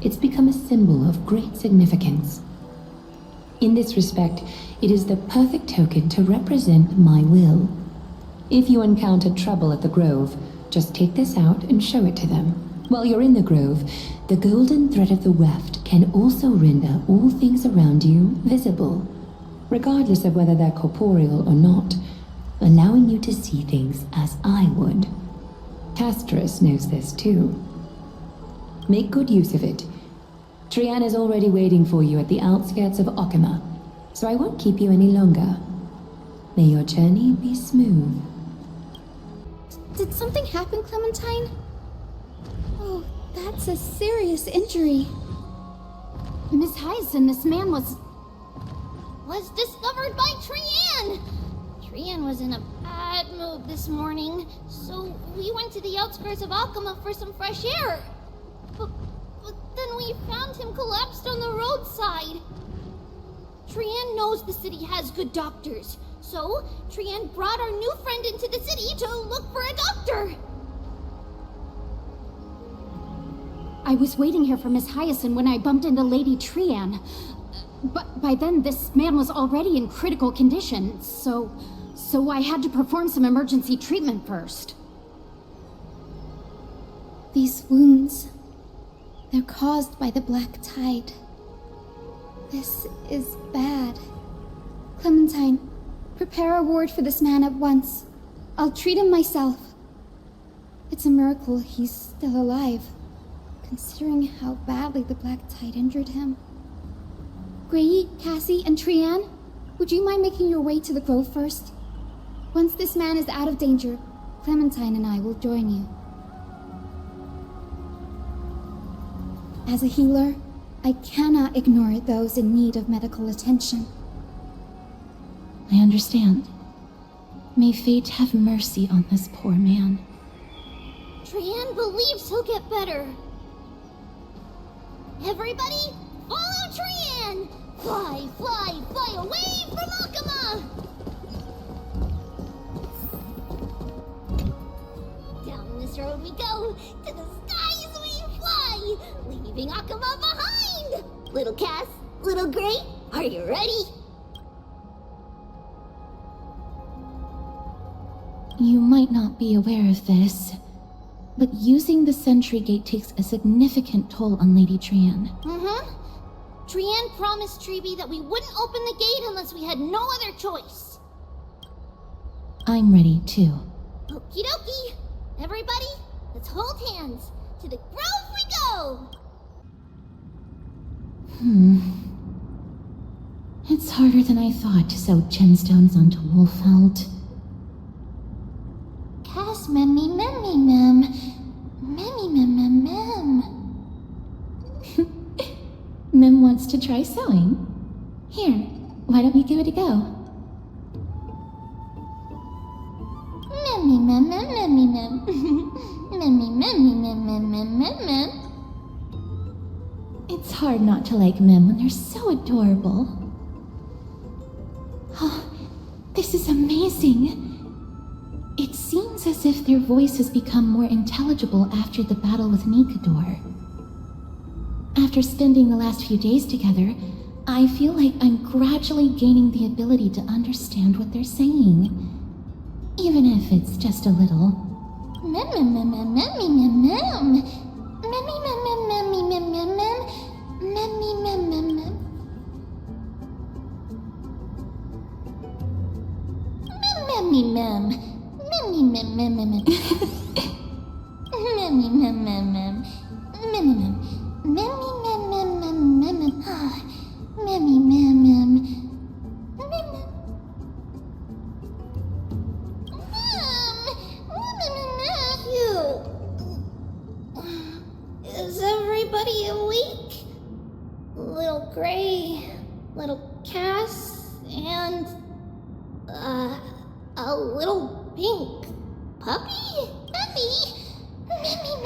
it's become a symbol of great significance. In this respect, it is the perfect token to represent my will. If you encounter trouble at the Grove, just take this out and show it to them. While you're in the Grove, the golden thread of the weft can also render all things around you visible, regardless of whether they're corporeal or not, allowing you to see things as I would. Castorus knows this too. Make good use of it. Trian is already waiting for you at the outskirts of Okima, so I won't keep you any longer. May your journey be smooth. Did something happen, Clementine? Oh, that's a serious injury. Miss Hyacinth, this man was discovered by Trian! Trian was in a bad mood this morning, so we went to the outskirts of Okima for some fresh air. But then we found him collapsed on the roadside. Trian knows the city has good doctors, so Trian brought our new friend into the city to look for a doctor. I was waiting here for Miss Hyacinth when I bumped into Lady Trian. But by then, this man was already in critical condition, so I had to perform some emergency treatment first. These wounds, they're caused by the black tide. This is bad. Clementine, prepare a ward for this man at once. I'll treat him myself. It's a miracle he's still alive, considering how badly the black tide injured him. Grey, Cassie, and Trian, would you mind making your way to the grove first? Once this man is out of danger, Clementine and I will join you. As a healer, I cannot ignore those in need of medical attention. I understand. May fate have mercy on this poor man. Trian believes he'll get better. Everybody, follow Trian! Fly, fly, fly away from Okima! Down this road we go, to the skies we fly, leaving Okima behind! Little Cass, little Grey, are you ready? You might not be aware of this, but using the sentry gate takes a significant toll on Lady Trian. Mm-hmm. Trian promised Treeby that we wouldn't open the gate unless we had no other choice. I'm ready, too. Okie dokie. Everybody, let's hold hands. To the grove we go! It's harder than I thought to sew gemstones onto Wolfeld. Cass, memmy, memmy, mem. Memmy, mem, mem, mem. Mem wants to try sewing. Here, why don't you give it a go? Memmy, mem, mem, memmy, mem. Memmy, memmy, mem, mem, mem, mem, mem. It's hard not to like Mem when they're so adorable. Oh, this is amazing. It seems as if their voice has become more intelligible after the battle with Nikador. After spending the last few days together, I feel like I'm gradually gaining the ability to understand what they're saying. Even if it's just a little. Mem, mem, mem, mem, memmy, mem, mem. Memmy, mem, mem, memmy, mem, mem, mem. Memmy, mem, mem, mem. Memmy, mem. Memmy, mem, mem, mem, mem. Memmy, mem, mem, mem. Memmy, mem. Memmy, mem, mem, mem, mem, mem. Memmy, mem, mem. Mem. Is everybody awake? Little Grey, little Cass, and a little pink puppy? Puppy? Memmy,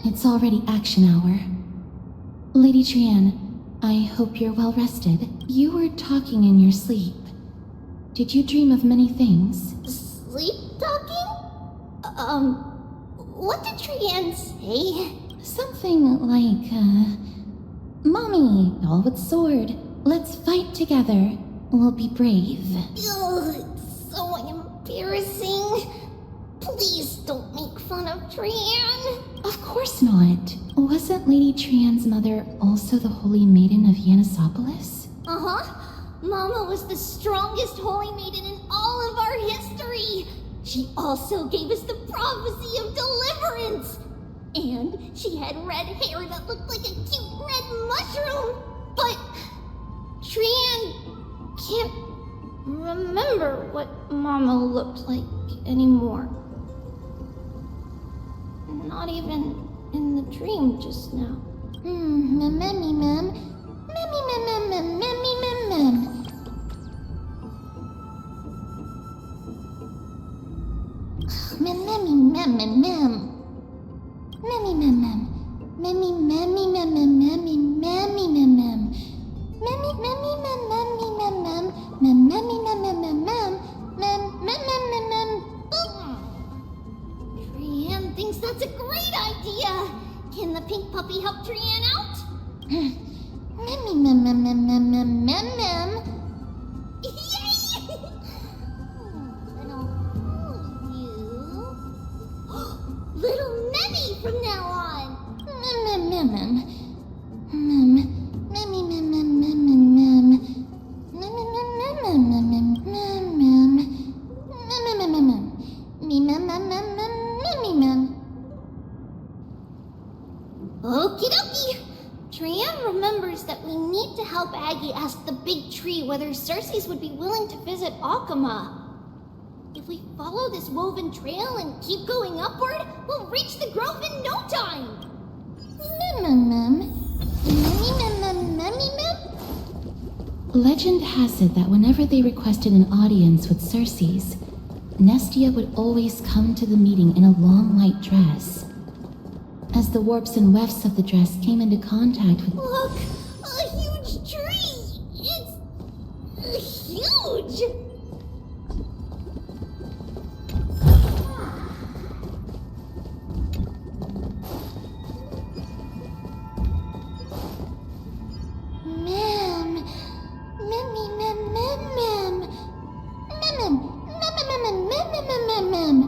It's already action hour. Lady Trianne, I hope you're well rested. You were talking in your sleep. Did you dream of many things? Sleep talking? What did Trianne say? Something like, Mommy, all with sword. Let's fight together. We'll be brave. Ugh, it's so embarrassing. Please don't make fun of Trianne. Of course not. Wasn't Lady Trianne's mother also the Holy Maiden of Yanisopolis? Uh-huh. Mama was the strongest holy maiden in all of our history. She also gave us the prophecy of deliverance. And she had red hair that looked like a cute red mushroom. But Trianne can't remember what Mama looked like anymore. Not even in the dream just now. Mammy mem. Mammy mem mem mem mammy mem mem. Mammy mem mem mem. Mammy mem mem. Mammy mammy mem mem mammy mammy mem mem. Mammy mammy mem mammy mem mem. Mem mammy mem mem mem mem. Mem mem mem mem mem. Trianne thinks that's a great idea. Can the pink puppy help Trianne out? Mammy mem mem mem mem mem mem mem. Yay! Little Memmy from now on. Mem mem mem mem. Mem. Memmy mem mem mem mem mem. Mem mem mem mem mem mem mem mem. Mem mem mem mem. Me mem mem mem mem memmy mem. Okie dokie. Trianne remembers that we need to help Aggie ask the big tree whether Cersei's would be willing to visit Alkema. If we follow this woven trail and keep going upward, we'll reach the grove in no time. Mem mem mem. Memmy mem mem memmy mem. Legend has it that whenever they requested an audience with Cersei's, Nestia would always come to the meeting in a long white dress. As the warps and wefts of the dress came into contact with— Look! A huge tree! It's huge! Mem! Memmy mem mem mem! Mem mem! Mem mem mem mem mem mem mem!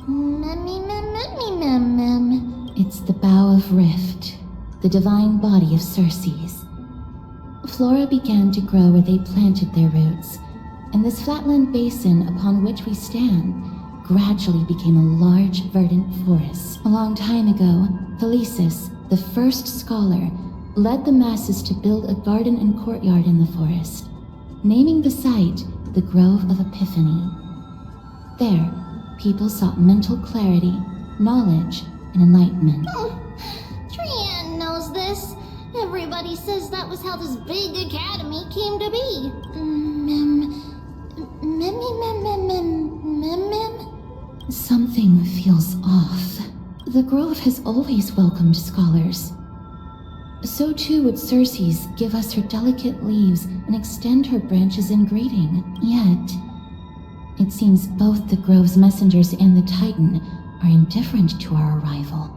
Memmy mem memmy mem mem. It's the Bough of Rift, the divine body of Cersei's. Flora began to grow where they planted their roots, and this flatland basin upon which we stand gradually became a large, verdant forest. A long time ago, Thelesis, the first scholar, led the masses to build a garden and courtyard in the forest, naming the site the Grove of Epiphany. There, people sought mental clarity, knowledge, and enlightenment. Trianne knows this. Everybody says that was how this big academy came to be. Something feels off. The Grove has always welcomed scholars. So too would Cersei's give us her delicate leaves and extend her branches in greeting. Yet, it seems both the Grove's messengers and the Titan are indifferent to our arrival.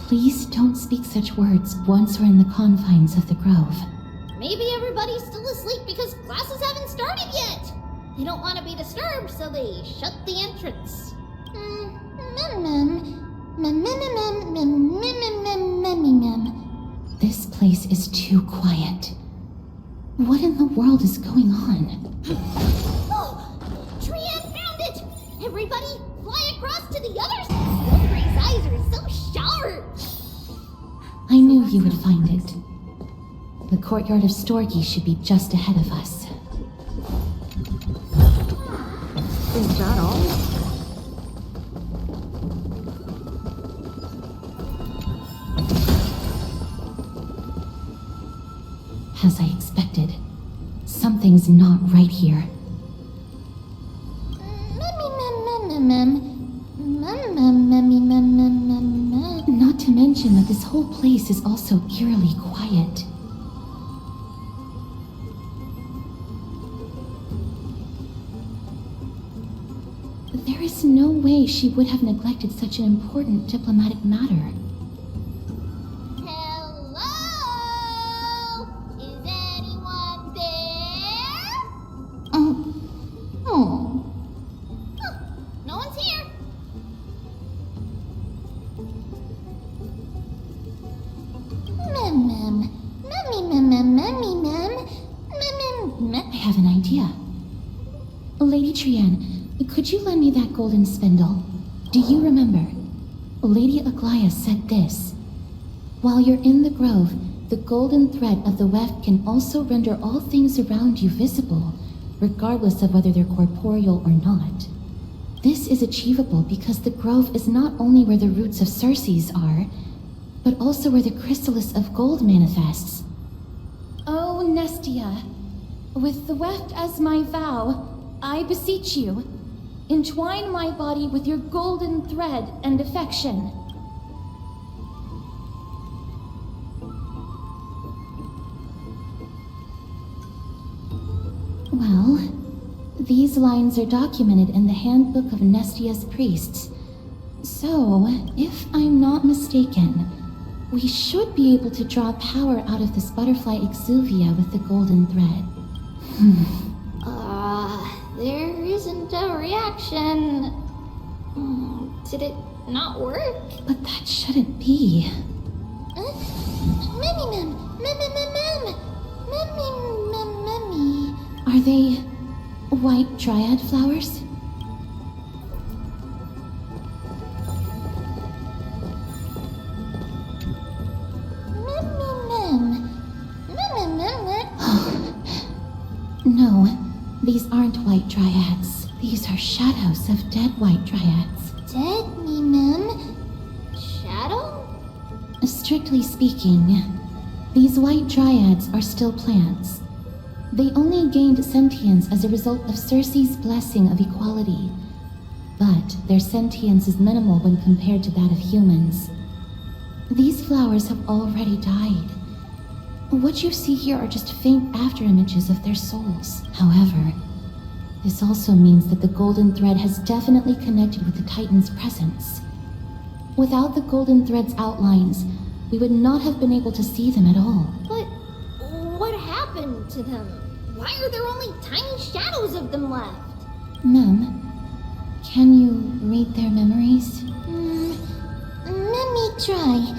Please don't speak such words once we're in the confines of the Grove. Maybe everybody's still asleep because classes haven't started yet. They don't want to be disturbed, so they shut the entrance. This place is too quiet. What in the world is going on? Oh! Trianne found it! Everybody, fly across to the other side! Grey's eyes are so sharp! I knew you would find it. The courtyard of Storgi should be just ahead of us. Is that all? As I expected, something's not right here. Not to mention that this whole place is also eerily quiet. There is no way she would have neglected such an important diplomatic matter. Hello? Is anyone there? Huh, no one's here. I have an idea. Lady Trienne, could you lend me that golden spindle? Do you remember? Lady Aglaia said this. While you're in the grove, the golden thread of the weft can also render all things around you visible, regardless of whether they're corporeal or not. This is achievable because the grove is not only where the roots of Circes are, but also where the chrysalis of gold manifests. Oh, Nestia, with the weft as my vow, I beseech you, entwine my body with your golden thread and affection. Well, these lines are documented in the Handbook of Nestia's priests. So, if I'm not mistaken, we should be able to draw power out of this butterfly exuvia with the golden thread. There isn't a reaction. Did it not work? But that shouldn't be. Are they white dryad flowers? No, these aren't white dryads. These are shadows of dead white dryads. Dead me, mem. Shadow? Strictly speaking, these white dryads are still plants. They only gained sentience as a result of Circe's blessing of equality. But their sentience is minimal when compared to that of humans. These flowers have already died. What you see here are just faint afterimages of their souls. However, this also means that the golden thread has definitely connected with the Titan's presence. Without the golden thread's outlines, we would not have been able to see them at all. But what happened to them? Why are there only tiny shadows of them left? Mem, can you read their memories? Let me try.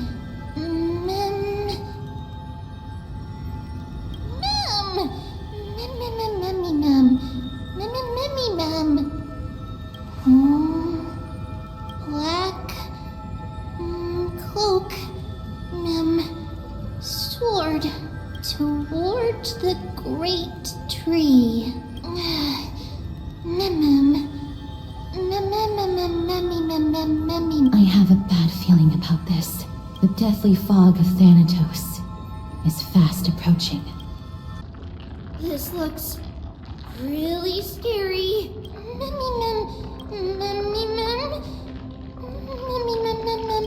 Black cloak, sword toward the great tree. I have a bad feeling about this. The deathly fog of Thanatos is fast approaching. This looks really scary.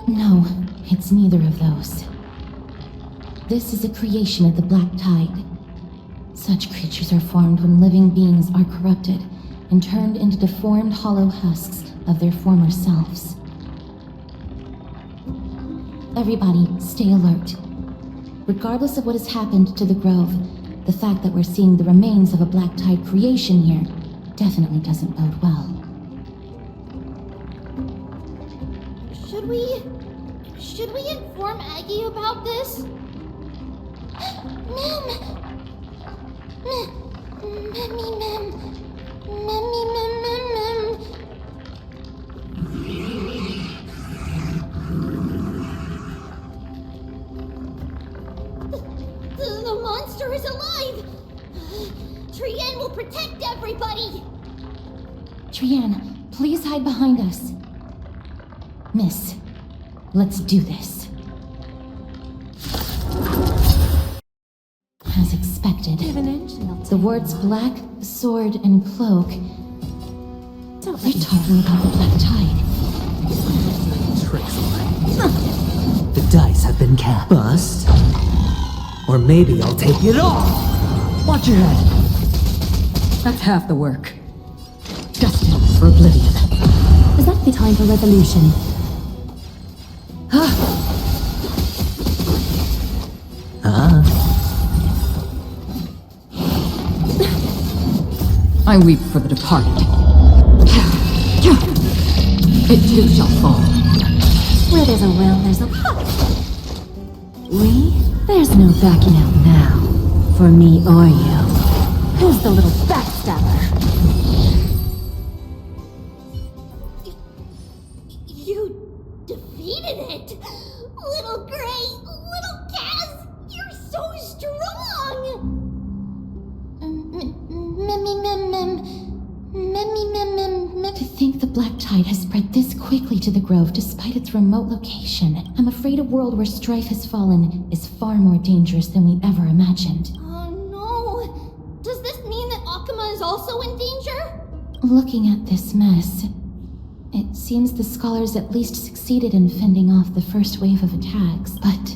No, it's neither of those. This is a creation of the Black Tide. Such creatures are formed when living beings are corrupted and turned into deformed hollow husks of their former selves. Everybody, stay alert. Regardless of what has happened to the Grove, the fact that we're seeing the remains of a Black Tide creation here definitely doesn't bode well. Should we inform Aggie about this? monster is alive! Trienne will protect everybody! Trienne, please hide behind us. Miss, let's do this. As expected, the words black, sword, and cloak. They're talking about the black tide. The dice have been cast. Bust? Or maybe I'll take it off! Watch your head! That's half the work. Destined for oblivion. Is that the time for resolution? I weep for the departed. It too shall fall. Where there's a will, there's a... We? There's no backing out now. For me or you. Who's the little backstabber? You defeated it! Little Gray, little Kaz, you're so strong! To think the black tide has spread this quickly to the Grove despite its remote location. I'm afraid a world where Strife has fallen is far more dangerous than we ever imagined. Oh no! Does this mean that Akuma is also in danger? Looking at this mess, it seems the scholars at least succeeded in fending off the first wave of attacks, but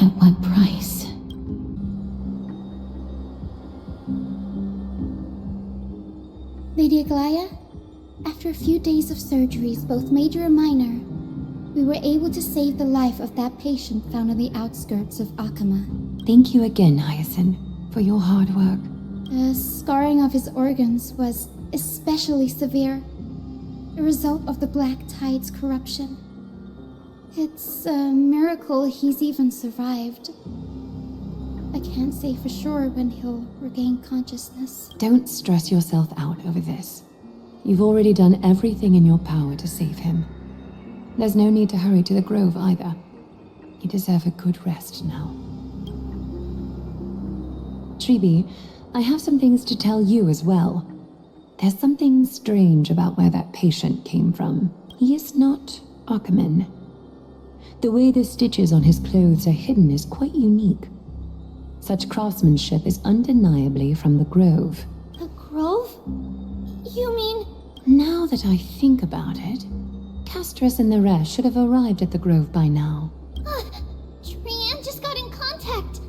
at what price? Lady Aglaya, after a few days of surgeries, both major and minor, we were able to save the life of that patient found on the outskirts of Akuma. Thank you again, Hyacinth, for your hard work. The scarring of his organs was especially severe, a result of the Black Tide's corruption. It's a miracle he's even survived. I can't say for sure when he'll regain consciousness. Don't stress yourself out over this. You've already done everything in your power to save him. There's no need to hurry to the Grove either. You deserve a good rest now. Tribi, I have some things to tell you as well. There's something strange about where that patient came from. He is not Akuman. The way the stitches on his clothes are hidden is quite unique. Such craftsmanship is undeniably from the Grove. The Grove? You mean... Now that I think about it, Castress and the rest should have arrived at the Grove by now. Trienne just got in contact.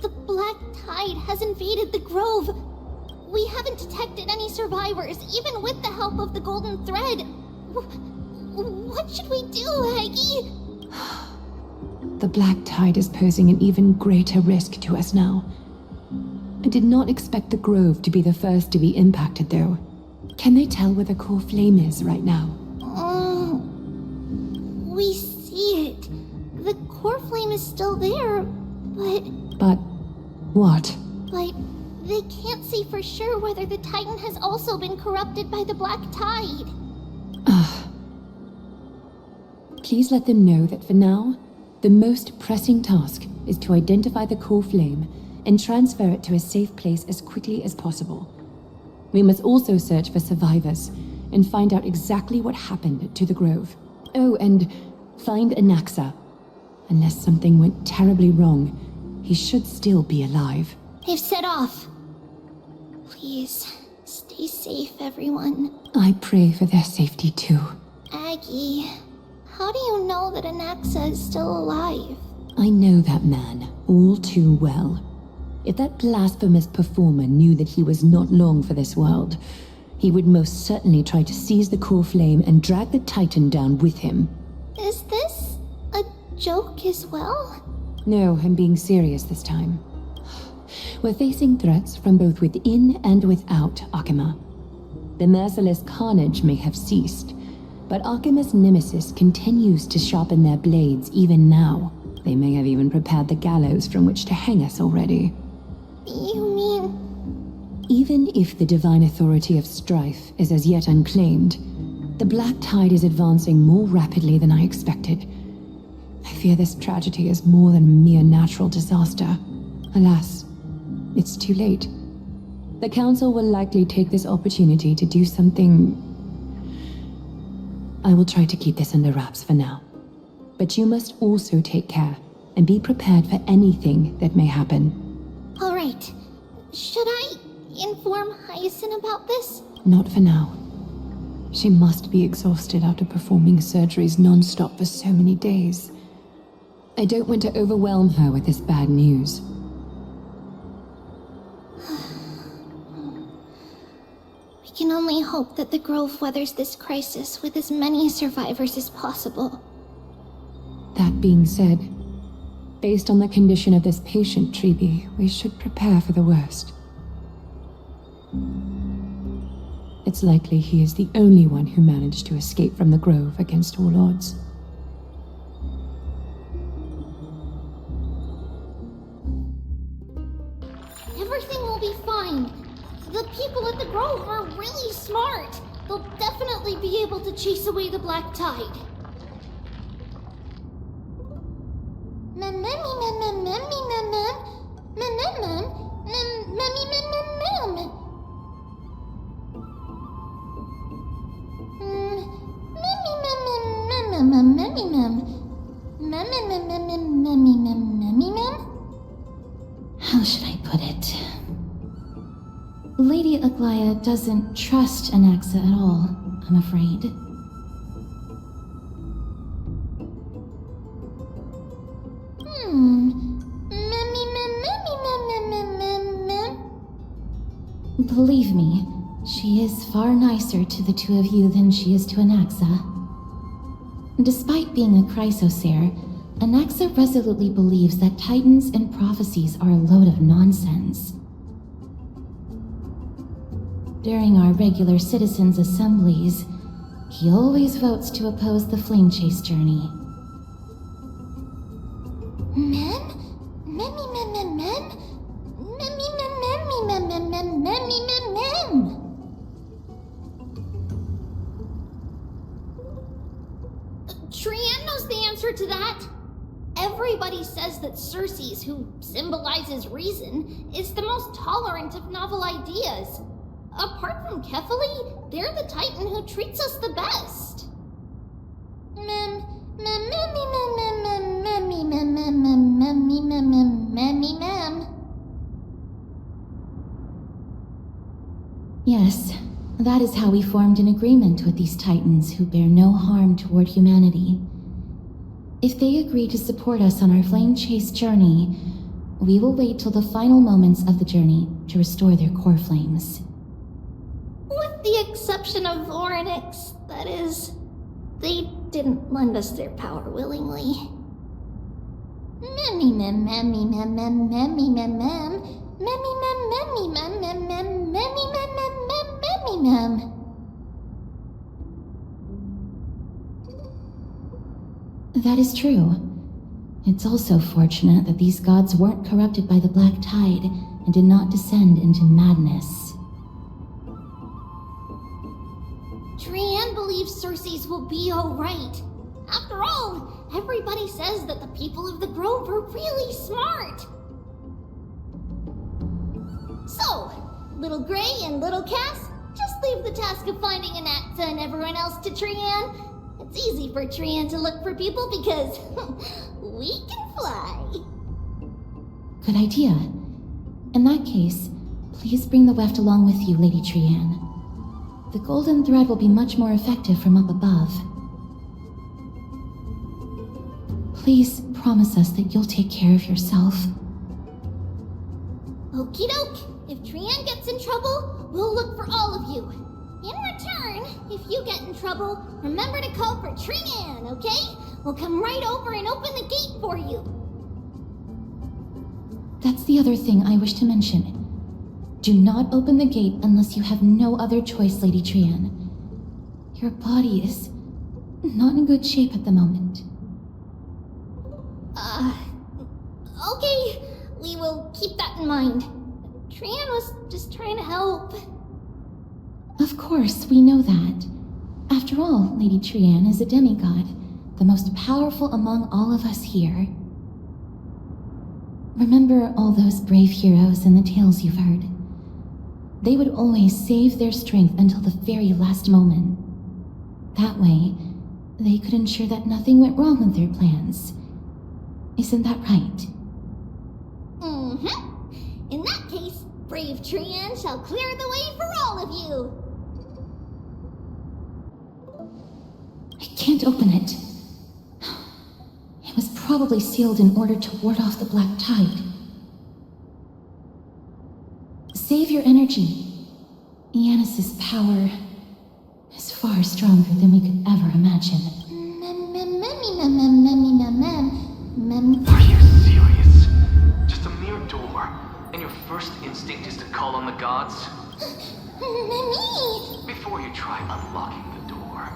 The Black Tide has invaded the Grove. We haven't detected any survivors, even with the help of the Golden Thread. What should we do, Aggie? The Black Tide is posing an even greater risk to us now. I did not expect the Grove to be the first to be impacted, though. Can they tell where the core flame is right now? We see it. The core flame is still there, but... But what? But they can't say for sure whether the Titan has also been corrupted by the Black Tide. Please let them know that for now, the most pressing task is to identify the core flame and transfer it to a safe place as quickly as possible. We must also search for survivors and find out exactly what happened to the Grove. Oh, and find Anaxa. Unless something went terribly wrong, he should still be alive. They've set off. Please, stay safe, everyone. I pray for their safety too. Aggie, how do you know that Anaxa is still alive? I know that man all too well. If that blasphemous performer knew that he was not long for this world, he would most certainly try to seize the core flame and drag the Titan down with him. Is this a joke as well? No, I'm being serious this time. We're facing threats from both within and without Akuma. The merciless carnage may have ceased, but Akuma's nemesis continues to sharpen their blades even now. They may have even prepared the gallows from which to hang us already. You mean... Even if the divine authority of Strife is as yet unclaimed, the Black Tide is advancing more rapidly than I expected. I fear this tragedy is more than a mere natural disaster. Alas, it's too late. The Council will likely take this opportunity to do something... I will try to keep this under wraps for now. But you must also take care, and be prepared for anything that may happen. All right. Should I inform Hyacinth about this? Not for now. She must be exhausted after performing surgeries non-stop for so many days. I don't want to overwhelm her with this bad news. We can only hope that the Grove weathers this crisis with as many survivors as possible. That being said, based on the condition of this patient, Treeby, we should prepare for the worst. It's likely he is the only one who managed to escape from the Grove against all odds. Everything will be fine. The people at the Grove are really smart. They'll definitely be able to chase away the Black Tide. How should I put it? Lady Aglaya doesn't trust Anaxa at all, I'm afraid. Believe me, she is far nicer to the two of you than she is to Anaxa. Despite being a Chrysosaur, Anaxa resolutely believes that Titans and prophecies are a load of nonsense. During our regular citizens' assemblies, he always votes to oppose the Flame Chase journey. Trian knows the answer to that. Everybody says that Circes, who symbolizes reason, is the most tolerant of novel ideas. Apart from Kefali, they're the Titan who treats us the best. Yes, that is how we formed an agreement with these Titans who bear no harm toward humanity. If they agree to support us on our Flame Chase journey, we will wait till the final moments of the journey to restore their core flames. With the exception of Voronix, that is, they didn't lend us their power willingly. That is true. It's also fortunate that these gods weren't corrupted by the Black Tide and did not descend into madness. Trian believes Circes will be alright. After all, everybody says that the people of the Grove are really smart. So, Little Gray and Little Cass, just leave the task of finding Anaxa and everyone else to Trian. It's easy for Trian to look for people because we can fly. Good idea. In that case, please bring the weft along with you, Lady Trian. The golden thread will be much more effective from up above. Please promise us that you'll take care of yourself. Okie doke. If Trian gets in trouble, we'll look for all of you. In return, if you get in trouble, remember to call for Trian, okay? We'll come right over and open the gate for you. That's the other thing I wish to mention. Do not open the gate unless you have no other choice, Lady Trian. Your body is not in good shape at the moment. Okay. We will keep that in mind. Trian was just trying to help. Of course, we know that. After all, Lady Trian is a demigod. the most powerful among all of us here. Remember all those brave heroes in the tales you've heard? They would always save their strength until the very last moment. That way, they could ensure that nothing went wrong with their plans. Isn't that right? Mm-hmm. In that case, brave Trian shall clear the way for all of you. I can't open it. It was probably sealed in order to ward off the black tide. Save your energy. Yanis's power is far stronger than we could ever imagine. Are you serious? Just a mere door, and your first instinct is to call on the gods? Before you try unlocking the door,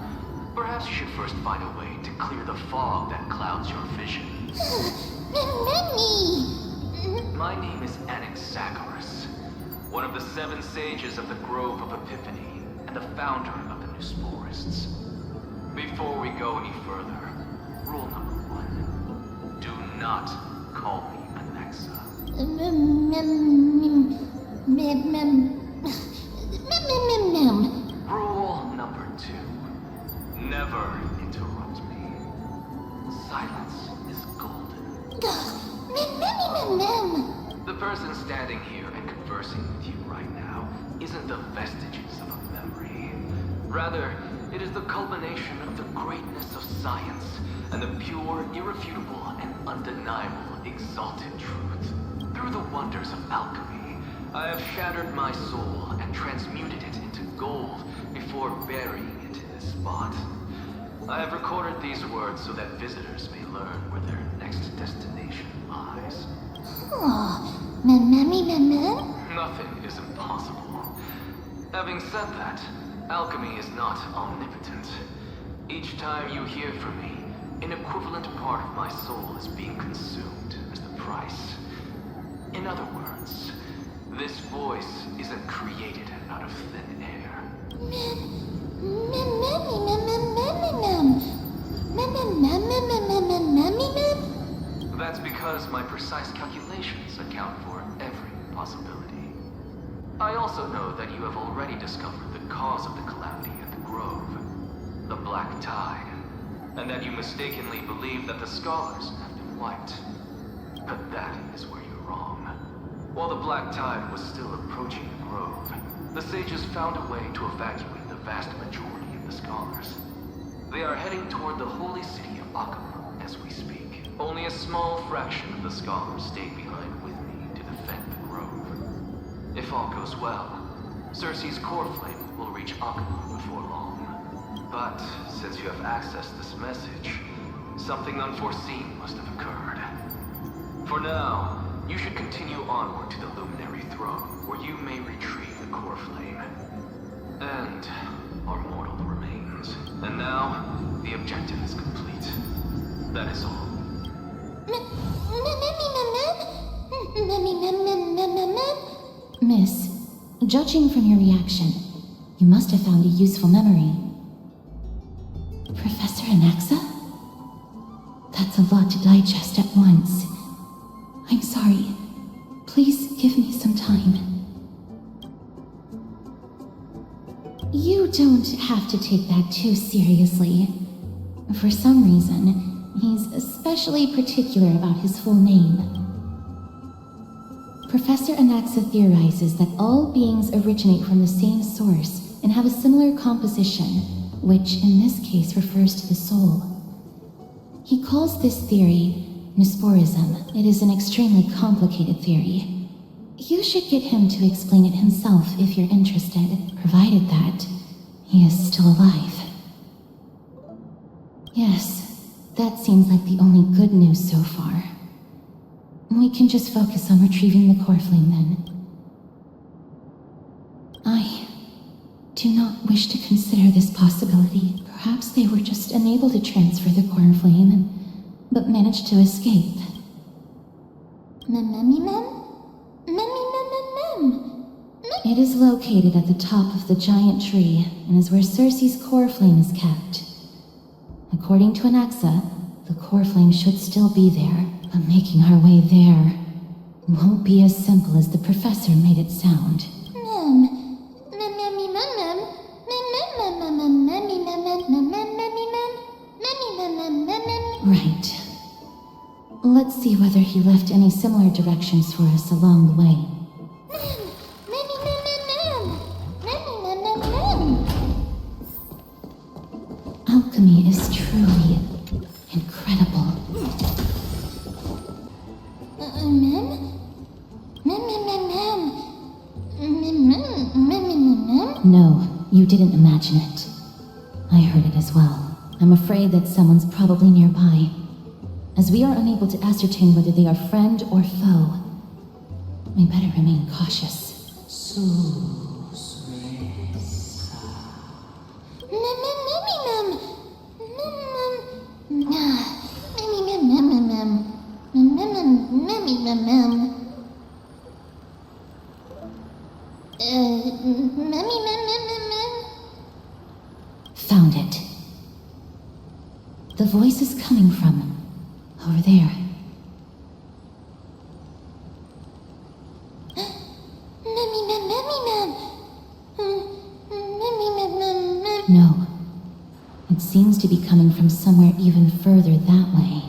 perhaps you should first find a way to clear the fog that clouds your vision. My name is Anaxagoras, one of the 7 sages of the Grove of Epiphany, and the founder of the Nusporists. Before we go any further, rule number 1. Do not call me Anaxa. Rule number 2. Never interrupt me. Silence is golden. The person standing here and conversing with you right now isn't the vestiges of a memory. Rather, it is the culmination of the greatness of science and the pure, irrefutable, and undeniable exalted truth. Through the wonders of alchemy, I have shattered my soul and transmuted it into gold before burying it in this spot. I have recorded these words so that visitors may learn where their next destination lies. Nothing is impossible. Having said that, alchemy is not omnipotent. Each time you hear from me, an equivalent part of my soul is being consumed as the price. In other words, this voice isn't created out of thin air. That's because my precise calculations account for every possibility. I also know that you have already discovered the cause of the calamity at the Grove, the Black Tide, and that you mistakenly believe that the Scholars have been wiped. But that is where you're wrong. While the Black Tide was still approaching the Grove, the sages found a way to evacuate the vast majority of the Scholars. They are heading toward the holy city of Akama as we speak. Only a small fraction of the Scholars stayed behind with me to defend the Grove. If all goes well, Circe's core flame will reach Akama before long. But since you have accessed this message, something unforeseen must have occurred. For now, you should continue onward to the Luminary Throne, where you may retrieve the core flame. And our mortal remains. And now, the objective is complete. That is all. Miss, judging from your reaction, you must have found a useful memory. Professor Anaxa? That's a lot to digest at once. I'm sorry. Please give me some time. You don't have to take that too seriously. For some reason, he's especially particular about his full name. Professor Anaxa theorizes that all beings originate from the same source and have a similar composition, which in this case refers to the soul. He calls this theory Nusporism. It is an extremely complicated theory. You should get him to explain it himself if you're interested, provided that he is still alive. Yes, that seems like the only good news so far. We can just focus on retrieving the core flame then. I do not wish to consider this possibility. Perhaps they were just unable to transfer the core flame, but managed to escape. It is located at the top of the giant tree and is where Circe's core flame is kept. According to Anaxa, the core flame should still be there, but making our way there won't be as simple as the professor made it sound. Right. Let's see whether he left any similar directions for us along the way. Alchemy is truly incredible. No, you didn't imagine it. I heard it as well. I'm afraid that someone's probably nearby. As we are unable to ascertain whether they are friend or foe, we better remain cautious. Found it. The voice is coming from over there. No. It seems to be coming from somewhere even further that way.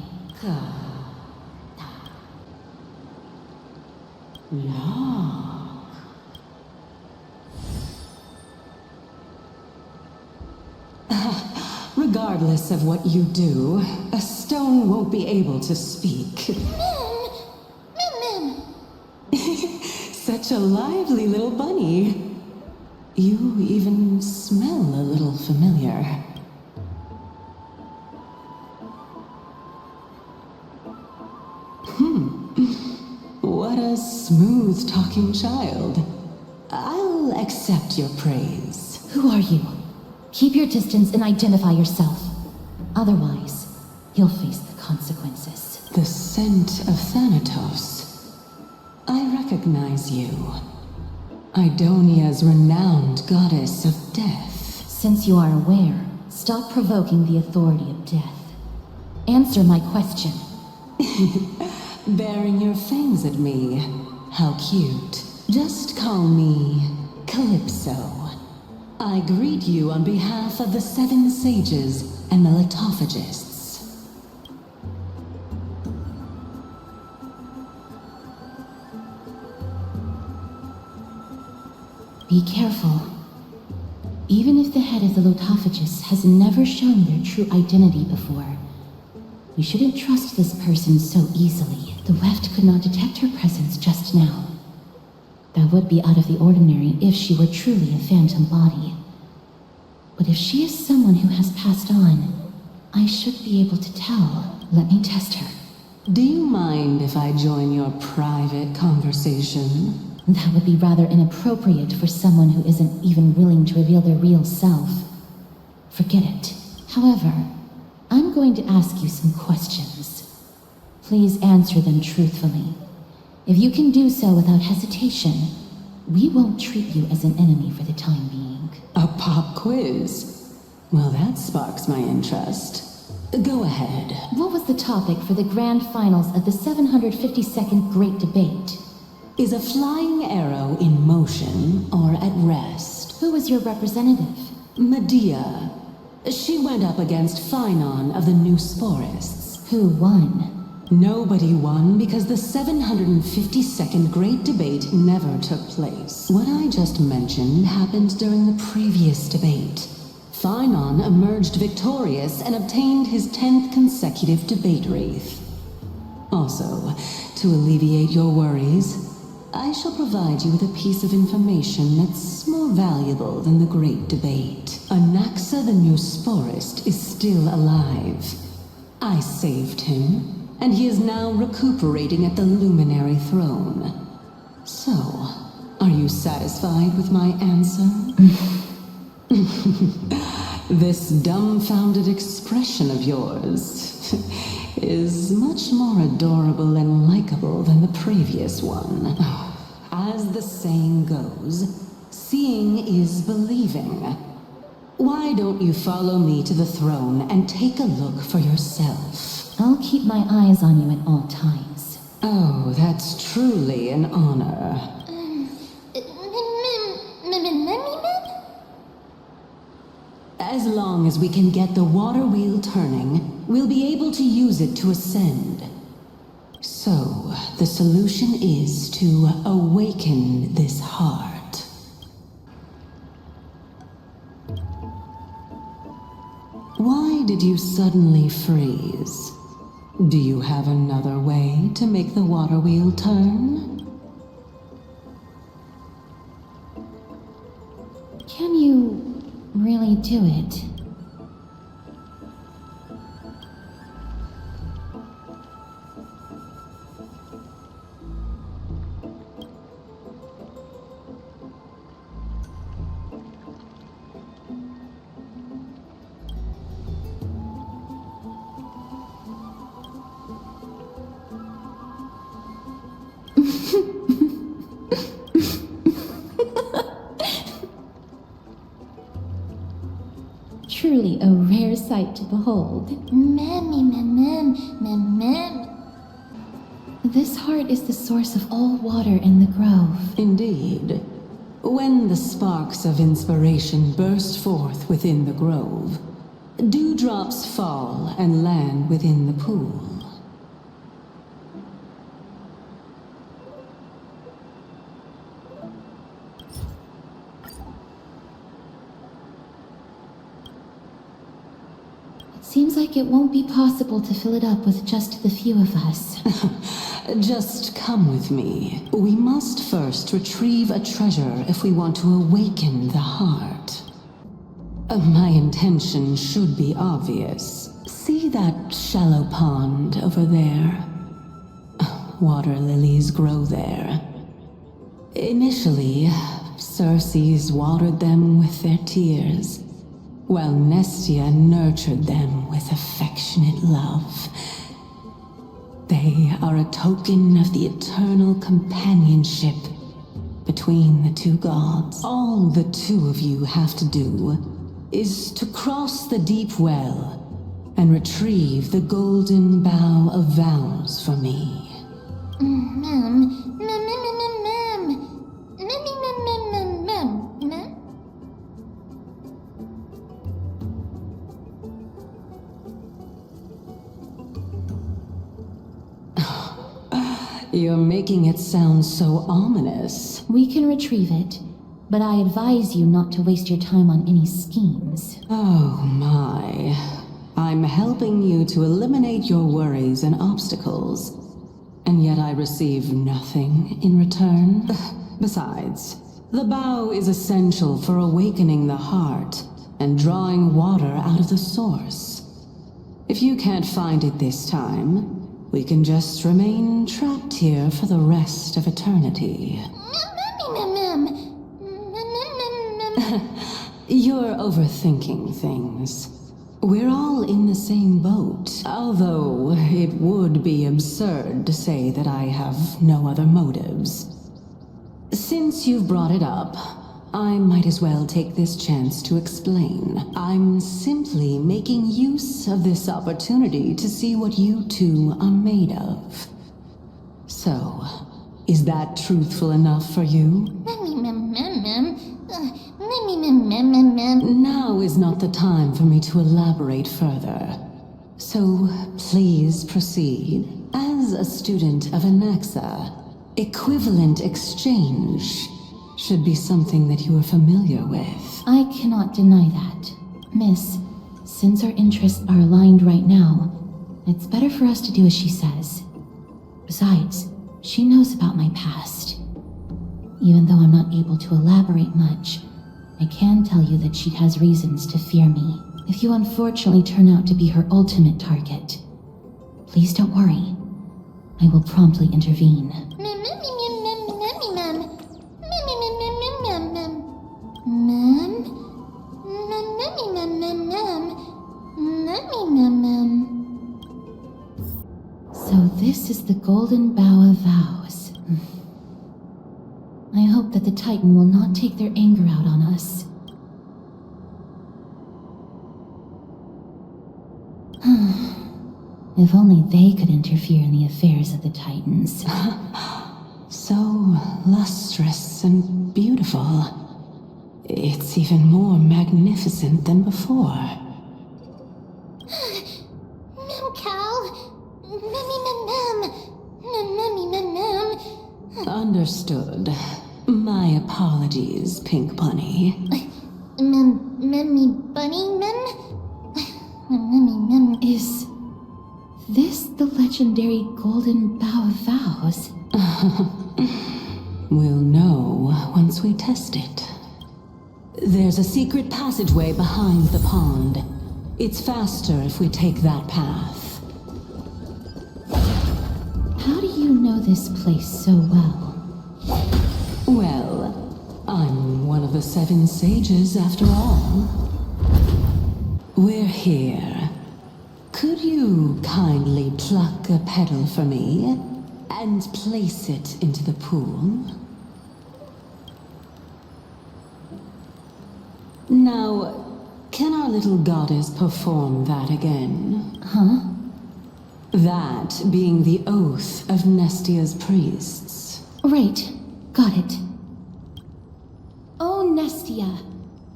Regardless of what you do, a stone won't be able to speak. Such a lively little bunny. You even smell a little familiar. What a smooth-talking child. I'll accept your praise. Who are you? Keep your distance and identify yourself. Otherwise, you'll face the consequences. The scent of Thanatos. I recognize you. Idonia's renowned goddess of death. Since you are aware, stop provoking the authority of death. Answer my question. Baring your fangs at me. How cute. Just call me Calypso. I greet you on behalf of the 7 sages and the litophagists. Be careful. Even if the head of the litophagists has never shown their true identity before, we shouldn't trust this person so easily. The Weft could not detect her presence just now. That would be out of the ordinary if she were truly a phantom body. But if she is someone who has passed on, I should be able to tell. Let me test her. Do you mind if I join your private conversation? That would be rather inappropriate for someone who isn't even willing to reveal their real self. Forget it. However, I'm going to ask you some questions. Please answer them truthfully. If you can do so without hesitation, we won't treat you as an enemy for the time being. A pop quiz? Well, that sparks my interest. Go ahead. What was the topic for the grand finals of the 752nd Great Debate? Is a flying arrow in motion or at rest? Who was your representative? Medea. She went up against Phynon of the New Sporists. Who won? Nobody won because the 752nd Great Debate never took place. What I just mentioned happened during the previous debate. Phynon emerged victorious and obtained his 10th consecutive debate wreath. Also, to alleviate your worries, I shall provide you with a piece of information that's more valuable than the Great Debate. Anaxa the New Sporist is still alive. I saved him, and he is now recuperating at the Luminary Throne. So, are you satisfied with my answer? This dumbfounded expression of yours is much more adorable and likable than the previous one. As the saying goes, seeing is believing. Why don't you follow me to the throne and take a look for yourself? I'll keep my eyes on you at all times. Oh, that's truly an honor. As long as we can get the water wheel turning, we'll be able to use it to ascend. So, the solution is to awaken this heart. Why did you suddenly freeze? Do you have another way to make the water wheel turn? Can you really do it? Truly a rare sight to behold. This heart is the source of all water in the grove. Indeed. When the sparks of inspiration burst forth within the grove, dewdrops fall and land within the pool. Seems like it won't be possible to fill it up with just the few of us. Just come with me. We must first retrieve a treasure if we want to awaken the heart. My intention should be obvious. See that shallow pond over there? Water lilies grow there. Initially, Circes watered them with their tears, while Nestia nurtured them with affectionate love. They are a token of the eternal companionship between the two gods. All the two of you have to do is to cross the deep well and retrieve the golden bough of vows for me. You're making it sound so ominous. We can retrieve it, but I advise you not to waste your time on any schemes. Oh my. I'm helping you to eliminate your worries and obstacles, and yet I receive nothing in return. Besides, the bow is essential for awakening the heart and drawing water out of the source. If you can't find it this time, we can just remain trapped here for the rest of eternity. You're overthinking things. We're all in the same boat, although it would be absurd to say that I have no other motives. Since you've brought it up, I might as well take this chance to explain. I'm simply making use of this opportunity to see what you two are made of. So, is that truthful enough for you? Now is not the time for me to elaborate further. So, please proceed. As a student of Anaxa, equivalent exchange should be something that you are familiar with. I cannot deny that. Miss, since our interests are aligned right now, it's better for us to do as she says. Besides, she knows about my past. Even though I'm not able to elaborate much, I can tell you that she has reasons to fear me. If you unfortunately turn out to be her ultimate target, please don't worry. I will promptly intervene. So this is the Golden Bough of Vows. I hope that the Titan will not take their anger out on us. If only they could interfere in the affairs of the Titans. So lustrous and beautiful. It's even more magnificent than before. Cal. Mem. Understood. My apologies, Pink Bunny. Memmy Bunny Mem? Is this the legendary Golden Bough of Vows? We'll know once we test it. There's a secret passageway behind the pond. It's faster if we take that path. How do you know this place so well? Well, I'm one of the 7 sages after all. We're here. Could you kindly pluck a petal for me and place it into the pool? Now, can our little goddess perform that again? Huh? That being the oath of Nestia's priests. Right. Got it. O Nestia,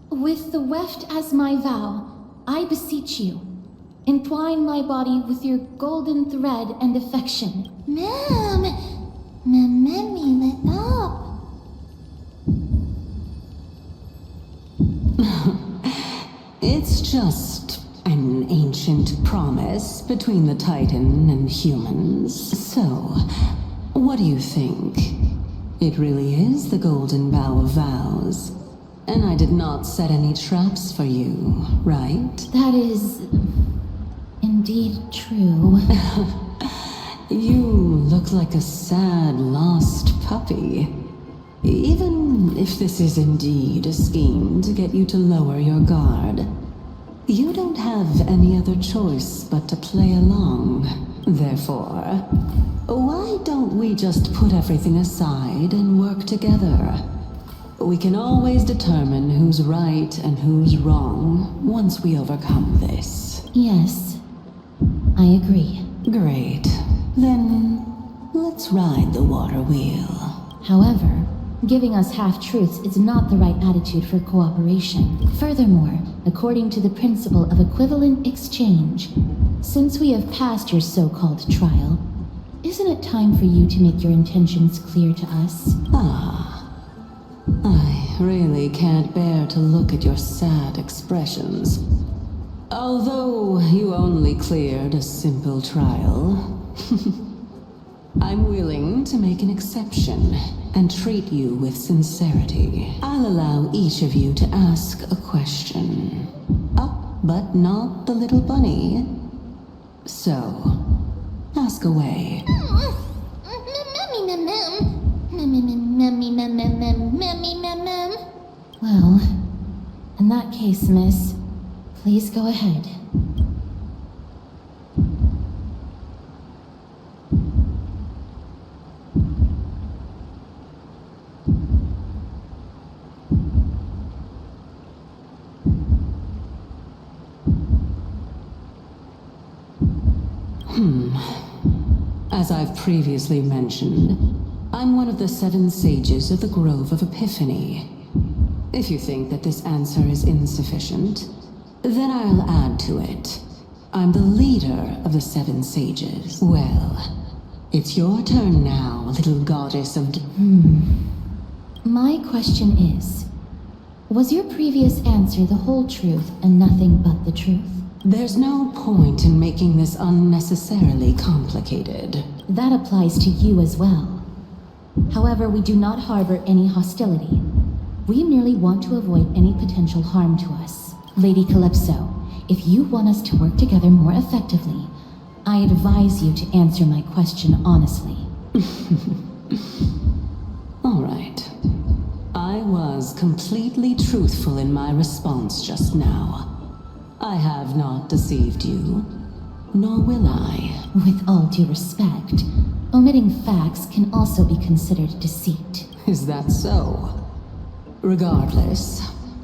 with the weft as my vow, I beseech you, entwine my body with your golden thread and affection. Memmy lit up. It's just an ancient promise between the Titan and humans. So, what do you think? It really is the Golden Bough of Vows. And I did not set any traps for you, right? That is indeed true. You look like a sad, lost puppy. Even if this is indeed a scheme to get you to lower your guard, you don't have any other choice but to play along. Therefore, why don't we just put everything aside and work together? We can always determine who's right and who's wrong once we overcome this. Yes, I agree. Great. Then, let's ride the water wheel. However, giving us half-truths is not the right attitude for cooperation. Furthermore, according to the principle of equivalent exchange, since we have passed your so-called trial, isn't it time for you to make your intentions clear to us? I really can't bear to look at your sad expressions. Although you only cleared a simple trial, I'm willing to make an exception and treat you with sincerity. I'll allow each of you to ask a question. But not the little bunny. So, ask away. Well, in that case, miss, please go ahead. As I've previously mentioned, I'm one of the 7 sages of the Grove of Epiphany. If you think that this answer is insufficient, then I'll add to it. I'm the leader of the 7 sages. Well, it's your turn now, little goddess of... My question is, was your previous answer the whole truth and nothing but the truth? There's no point in making this unnecessarily complicated. That applies to you as well. However, we do not harbor any hostility. We merely want to avoid any potential harm to us. Lady Calypso, if you want us to work together more effectively, I advise you to answer my question honestly. All right. I was completely truthful in my response just now. I have not deceived you, nor will I. With all due respect, omitting facts can also be considered deceit. Is that so? Regardless,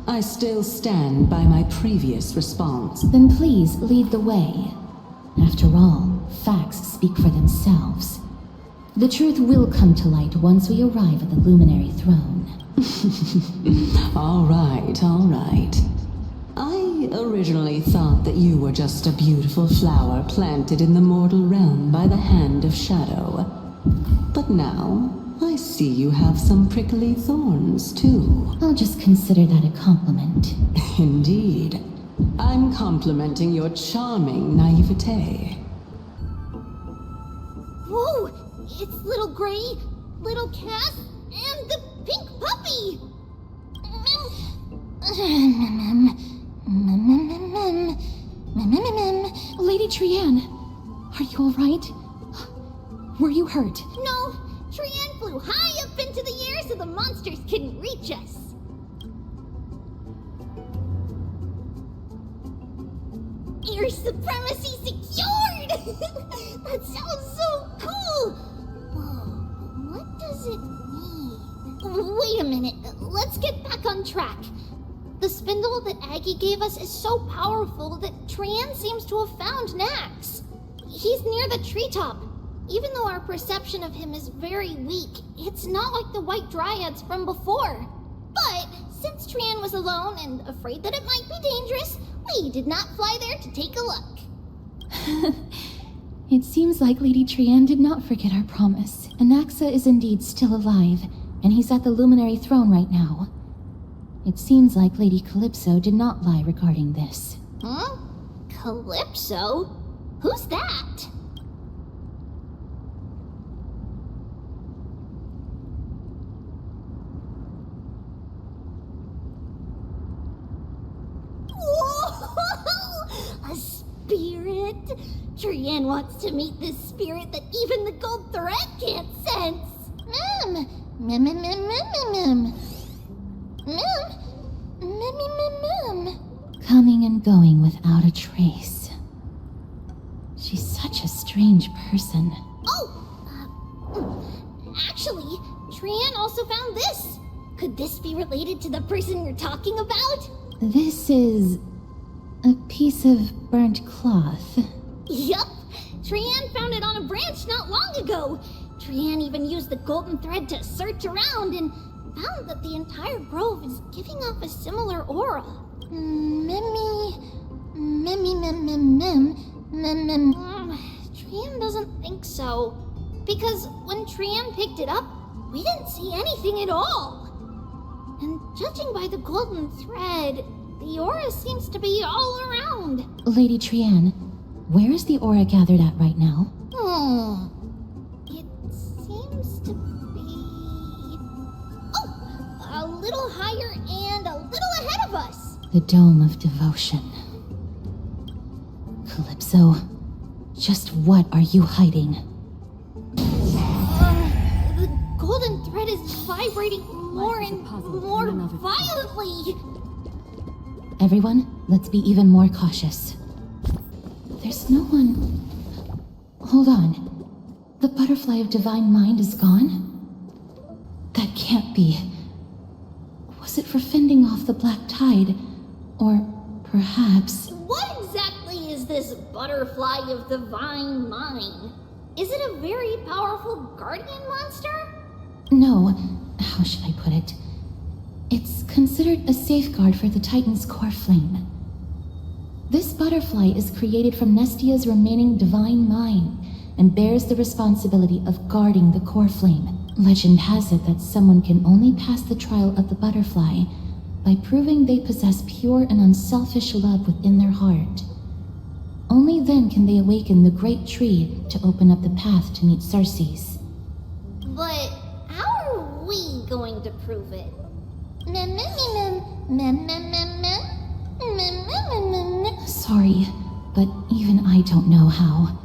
I still stand by my previous response. Then please lead the way. After all, speak for themselves. The truth will come to light once we arrive at the Luminary Throne. All right. I originally thought that you were just a beautiful flower planted in the mortal realm by the hand of Shadow. But now, I see you have some prickly thorns, too. I'll just consider that a compliment. Indeed. I'm complimenting your charming naivete. Whoa! It's Little Gray, Little Cass, and the pink puppy! Lady Trianne, are you alright? Were you hurt? No, Trianne flew high up into the air so the monsters couldn't reach us. Air supremacy secured! That sounds so cool! Whoa, what does it mean? Wait a minute, let's get back on track. The spindle that Aggie gave us is so powerful that Trianne seems to have found Nax. He's near the treetop. Even though our perception of him is very weak, it's not like the White Dryads from before. But since Trianne was alone and afraid that it might be dangerous, we did not fly there to take a look. It seems like Lady Trianne did not forget our promise. Anaxa is indeed still alive, and he's at the Luminary Throne right now. It seems like Lady Calypso did not lie regarding this. Huh? Calypso? Who's that? Whoa! A spirit? Trianne wants to meet this spirit that even the gold thread can't sense. Coming and going without a trace. She's such a strange person. Actually, Trianne also found this. Could this be related to the person you're talking about? This is a piece of burnt cloth. Yup! Trianne found it on a branch not long ago. Trianne even used the golden thread to search around and found that the entire grove is giving off a similar aura. Trianne doesn't think so. Because when Trianne picked it up, we didn't see anything at all. And judging by the golden thread, the aura seems to be all around. Lady Trianne, where is the aura gathered at right now? It seems to be... a little higher and a little ahead of us. The Dome of Devotion. Calypso, just what are you hiding? The golden thread is vibrating more and more violently. Everyone, let's be even more cautious. There's no one... Hold on. The butterfly of divine mind is gone? That can't be. Was it for fending off the black tide? Or perhaps... What exactly is this butterfly of divine mind? Is it a very powerful guardian monster? No, how should I put it? It's considered a safeguard for the Titan's core flame. This butterfly is created from Nestia's remaining divine mind and bears the responsibility of guarding the core flame. Legend has it that someone can only pass the trial of the butterfly by proving they possess pure and unselfish love within their heart. Only then can they awaken the great tree to open up the path to meet Circes. But how are we going to prove it? Sorry, but even I don't know how.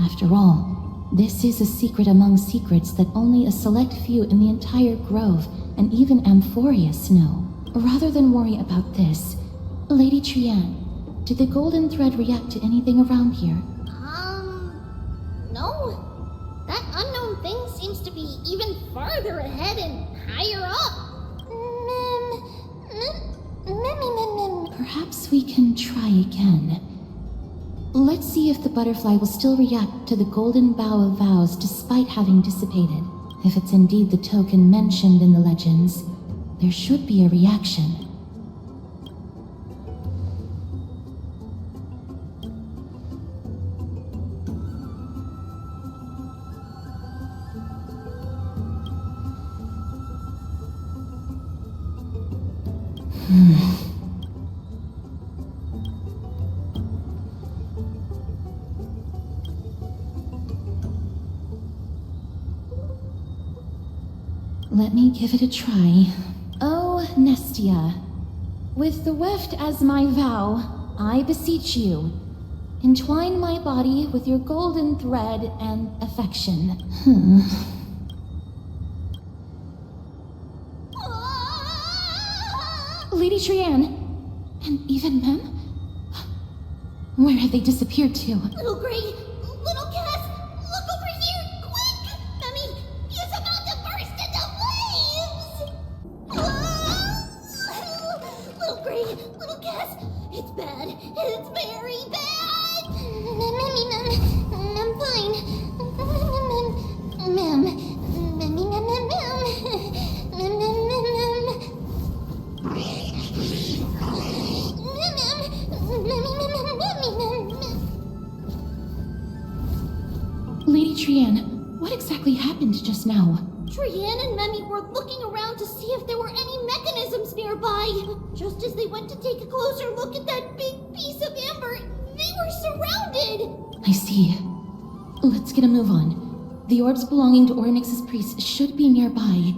After all, this is a secret among secrets that only a select few in the entire grove and even Amphorious know. Rather than worry about this, Lady Trianne, did the golden thread react to anything around here? No. That unknown thing seems to be even farther ahead and higher up. Perhaps we can try again. Let's see if the butterfly will still react to the golden bough of vows despite having dissipated. If it's indeed the token mentioned in the legends, there should be a reaction. Let me give it a try. Oh, Nestia, with the weft as my vow, I beseech you, entwine my body with your golden thread and affection. Lady Trianne, and even Mem? Where have they disappeared to? Little Gray, little Cass, look over here, quick! Mummy, he is about to burst into flames! Little Gray, little Cass, it's bad. It's very bad! Mummy, I'm fine. Mum, Mummy, Mum. Lady Trianne, what exactly happened just now? Trianne and Memmy were looking around to see if there were any mechanisms nearby. Just as they went to take a closer look at that big piece of amber, they were surrounded. I see. Let's get a move on. The orbs belonging to Ornyx's priests should be nearby.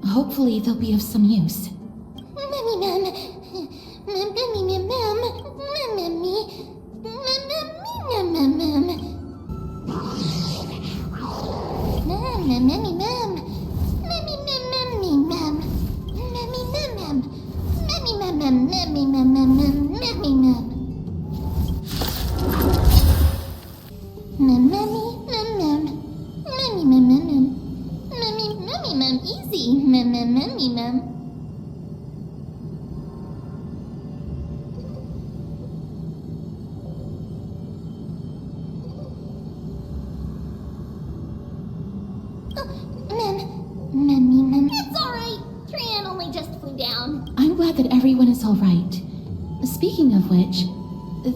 Hopefully they'll be of some use. Memmy, Mem. Memmy, Mem. Memmy. Memmy, Mem. Easy. Memmy, Mem. Mem. It's alright. Trianne only just flew down. I'm glad that everyone is alright. Speaking of which,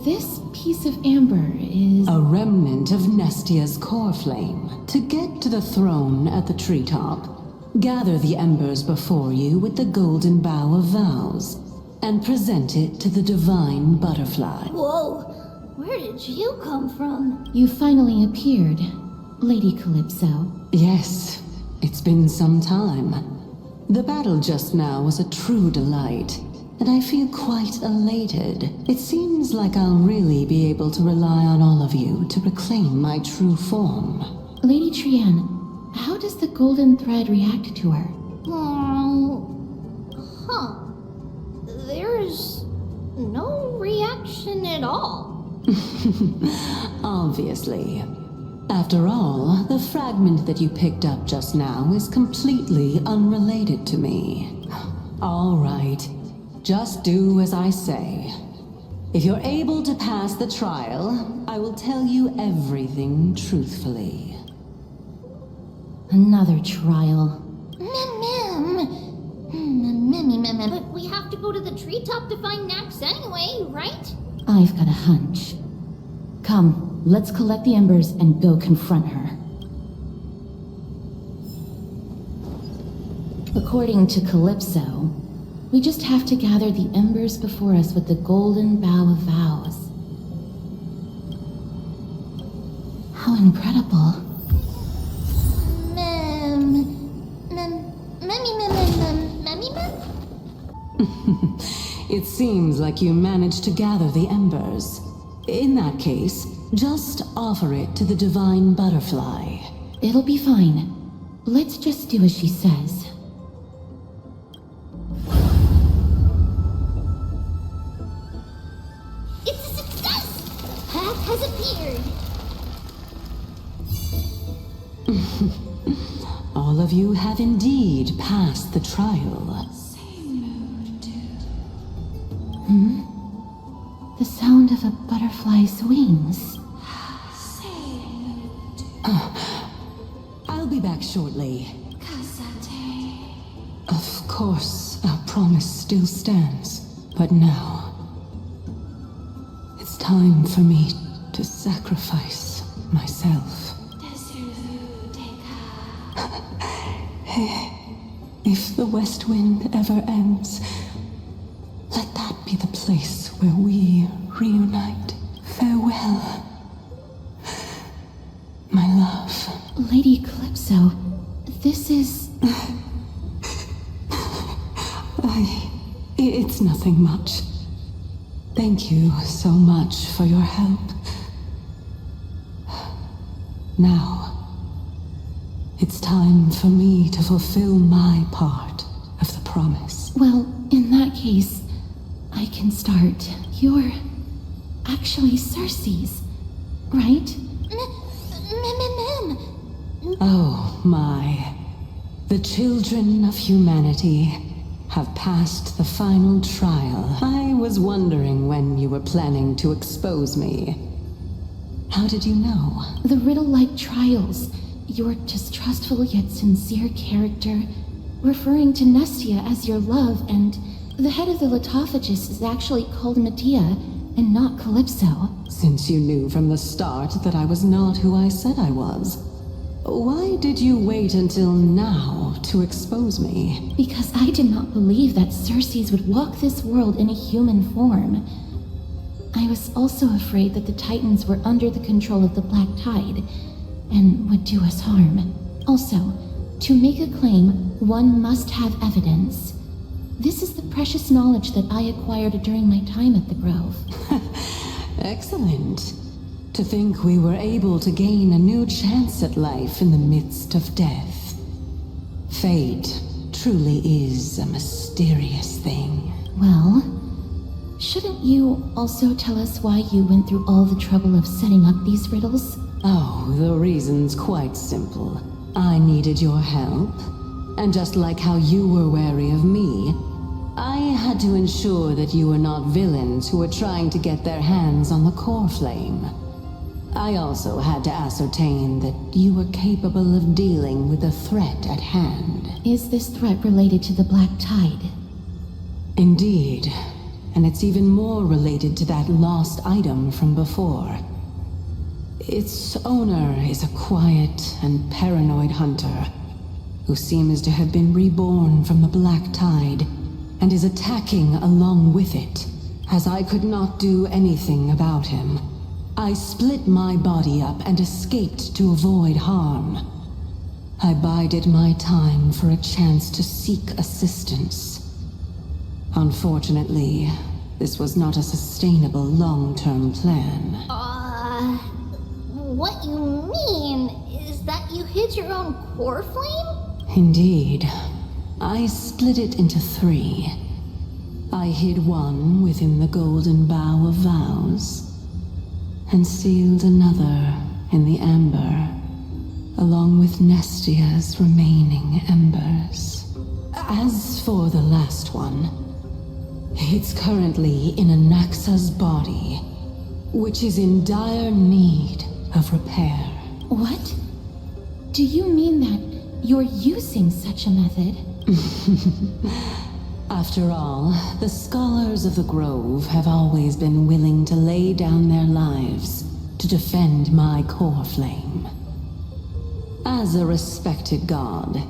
this piece of amber is... a remnant of Nestia's core flame. To get to the throne at the treetop, gather the embers before you with the golden bough of vows, and present it to the divine butterfly. Whoa! Where did you come from? You finally appeared, Lady Calypso. Yes, it's been some time. The battle just now was a true delight, and I feel quite elated. It seems like I'll really be able to rely on all of you to reclaim my true form. Lady Trianne, how does the golden thread react to her? There's no reaction at all. Obviously. After all, the fragment that you picked up just now is completely unrelated to me. All right, just do as I say. If you're able to pass the trial, I will tell you everything truthfully. Another trial. Mem. But we have to go to the treetop to find Nax anyway, right? I've got a hunch. Come, let's collect the embers and go confront her. According to Calypso, we just have to gather the embers before us with the golden bough of vows. How incredible. It seems like you managed to gather the embers. In that case, just offer it to the divine butterfly. It'll be fine. Let's just do as she says. It's a success! Path has appeared. All of you have indeed passed the trial. The sound of a butterfly firefly's wings. I'll be back shortly. Of course, our promise still stands. But now, it's time for me to sacrifice myself. If the West Wind ever ends, let that be the place where we reunite. Farewell, my love. Lady Calypso, this is... It's nothing much. Thank you so much for your help. Now, it's time for me to fulfill my part of the promise. Well, in that case, I can start. You're actually Cersei's, right? Oh my. The children of humanity have passed the final trial. I was wondering when you were planning to expose me. How did you know? The riddle-like trials. Your distrustful yet sincere character, referring to Nestia as your love, and the head of the Litophagus is actually called Medea and not Calypso. Since you knew from the start that I was not who I said I was, why did you wait until now to expose me? Because I did not believe that Cersei's would walk this world in a human form. I was also afraid that the Titans were under the control of the Black Tide and would do us harm. Also, to make a claim, one must have evidence. This is the precious knowledge that I acquired during my time at the Grove. Excellent. To think we were able to gain a new chance at life in the midst of death. Fate truly is a mysterious thing. Well, shouldn't you also tell us why you went through all the trouble of setting up these riddles? Oh, the reason's quite simple. I needed your help, and just like how you were wary of me, I had to ensure that you were not villains who were trying to get their hands on the core flame. I also had to ascertain that you were capable of dealing with the threat at hand. Is this threat related to the Black Tide? Indeed, and it's even more related to that lost item from before. Its owner is a quiet and paranoid hunter who seems to have been reborn from the Black Tide and is attacking along with it. As I could not do anything about him, I split my body up and escaped to avoid harm. I bided my time for a chance to seek assistance. Unfortunately, this was not a sustainable long-term plan. What you mean is that you hid your own core flame? Indeed. I split it into 3. I hid one within the Golden Bough of Vows, and sealed another in the amber, along with Nestia's remaining embers. As for the last one, it's currently in Anaxa's body, which is in dire need of repair. What? Do you mean that you're using such a method? After all, the scholars of the Grove have always been willing to lay down their lives to defend my core flame. As a respected god,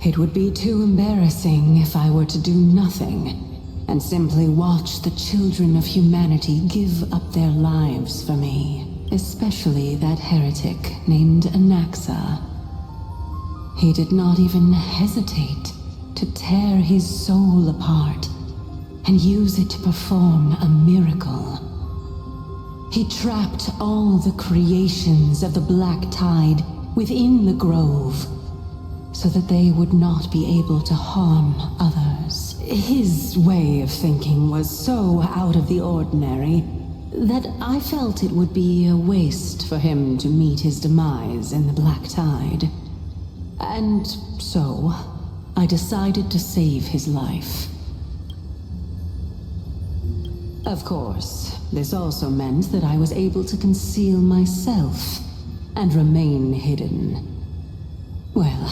it would be too embarrassing if I were to do nothing and simply watch the children of humanity give up their lives for me, especially that heretic named Anaxa. He did not even hesitate to tear his soul apart and use it to perform a miracle. He trapped all the creations of the Black Tide within the Grove so that they would not be able to harm others. His way of thinking was so out of the ordinary that I felt it would be a waste for him to meet his demise in the Black Tide. And so, I decided to save his life. Of course, this also meant that I was able to conceal myself and remain hidden. Well,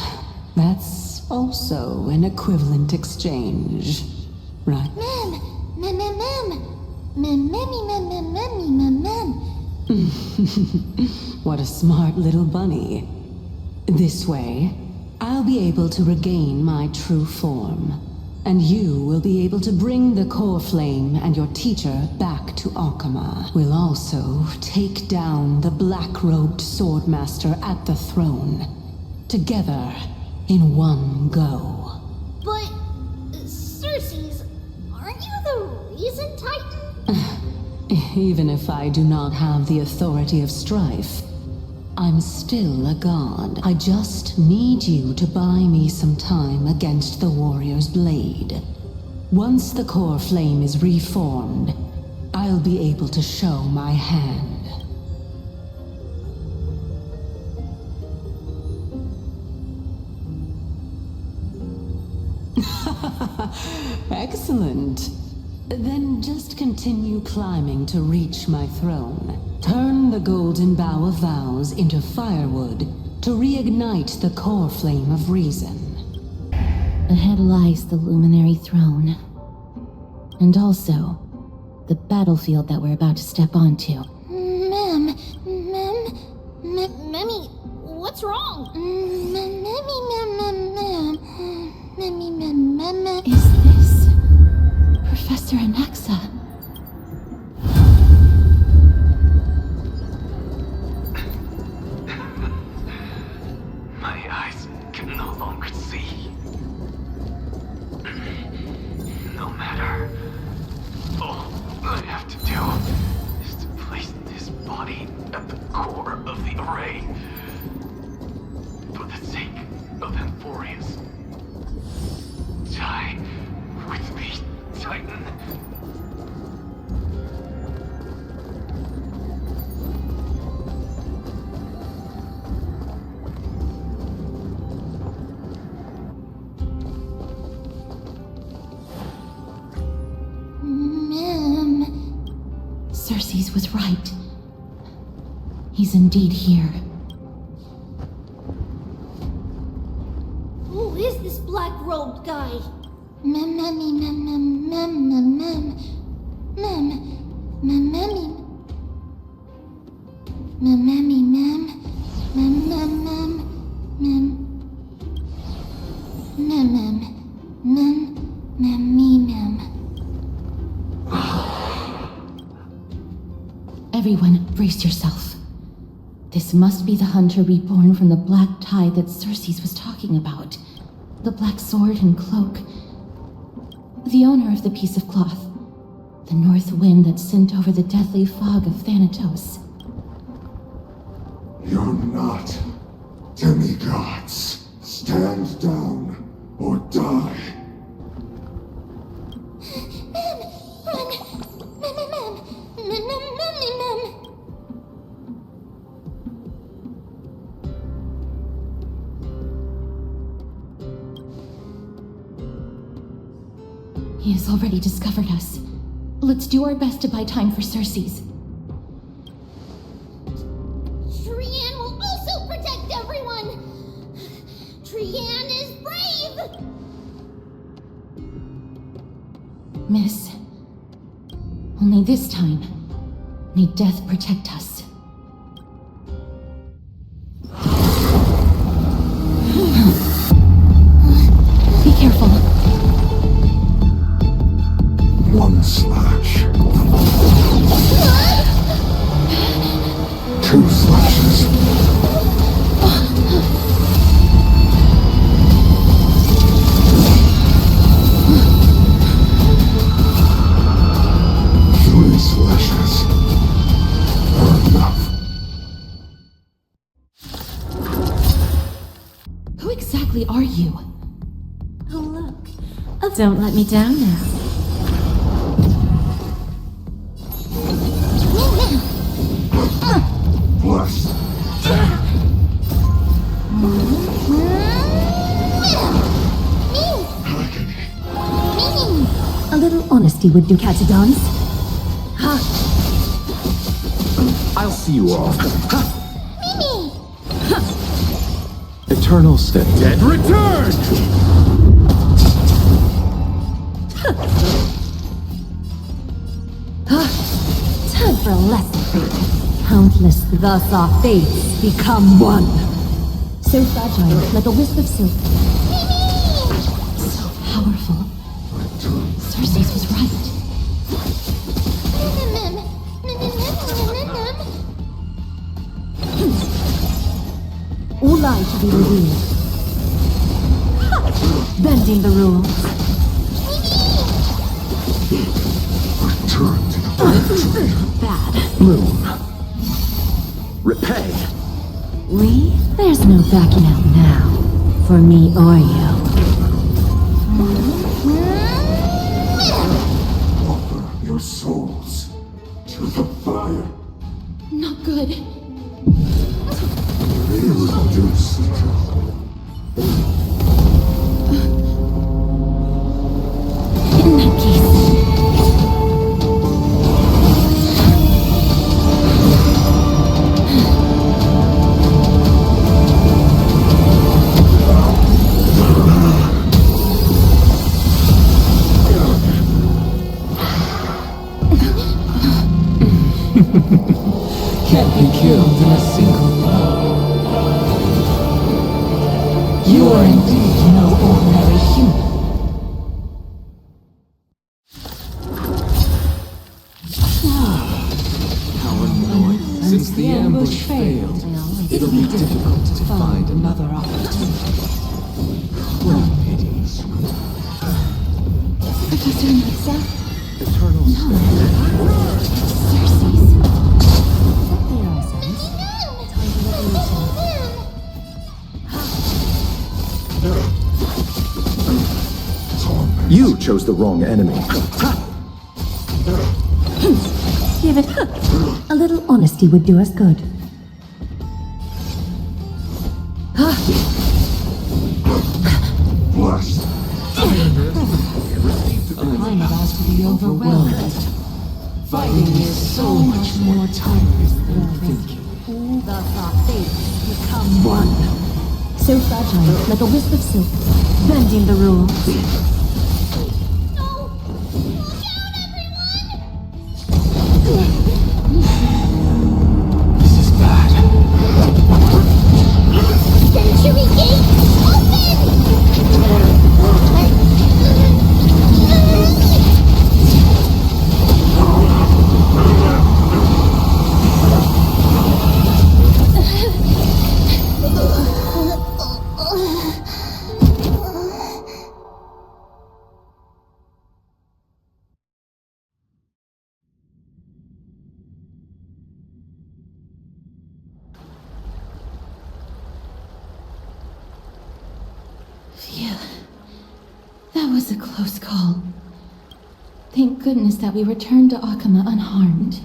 that's also an equivalent exchange, right? What a smart little bunny. This way, I'll be able to regain my true form, and you will be able to bring the core flame and your teacher back to Akama. We'll also take down the black-robed swordmaster at the throne, together in one go. But, Circes, aren't you the reason Titan? Even if I do not have the authority of Strife, I'm still a god. I just need you to buy me some time against the warrior's blade. Once the core flame is reformed, I'll be able to show my hand. Excellent. Then just continue climbing to reach my throne. Turn the golden bough of vows into firewood to reignite the core flame of reason. Ahead lies the luminary throne. And also, the battlefield that we're about to step onto. Memmy, what's wrong? Is this Professor Anaxa? My eyes can no longer see. No matter. All I have to do is to place this body at the core of the array. For the sake of Amphorious. Die with me, Titan. Circes was right. He's indeed here. Who is this black-robed guy? Everyone, brace yourself. This must be the hunter reborn from the black tide that Circes was talking about. The black sword and cloak. The owner of the piece of cloth. The north wind that sent over the deathly fog of Thanatos. You're not demigods. Stand down or die. He has already discovered us. Let's do our best to buy time for Circes. Trian will also protect everyone! Trian is brave! Miss, only this time, may death protect us. Be careful. One slash. Two slashes. Three slashes are enough. Who exactly are you? Oh, look. Oh, don't let me down now. Plus. A little honesty would do, Catadons. Ha! I'll see you off. Mimi! Eternal Step Dead return! Time for a lesson. Countless thus our fates become one. So fragile, like a wisp of silk. So powerful. Cersei's was right. All lies to be revealed. Bending the rules. Bad. Moon. Repay. There's no backing out now. For me or you. Offer your souls to the fire. Not good. Introduced. In that case. Can't be killed in a single blow. You are indeed no ordinary human. How annoying. Since the ambush failed, it'll be difficult to find another opportunity. What a pity. Professor Nexa? Eternal Cersei's. You chose the wrong enemy. Give it a little honesty would do us good. I'm about to be overwhelmed. Fighting is so much more tiring than thinking. Thus our fates become one. So fragile, like a wisp of silk. Bending the rules. Century Gate, Phew. That was a close call. Thank goodness that we returned to Akama unharmed.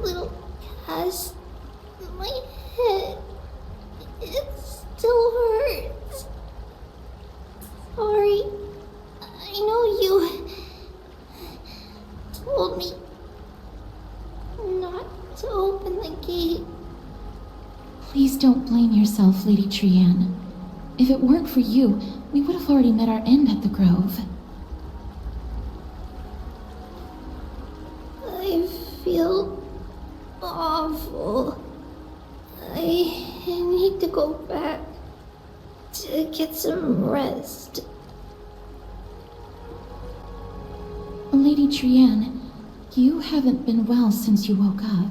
little Cass, my head, it still hurts. Sorry, I know you told me not to open the gate. Please don't blame yourself, Lady Trianne. If it weren't for you, we would have already met our end at the Grove. I feel awful. I need to go back to get some rest. Lady Trianne, you haven't been well since you woke up.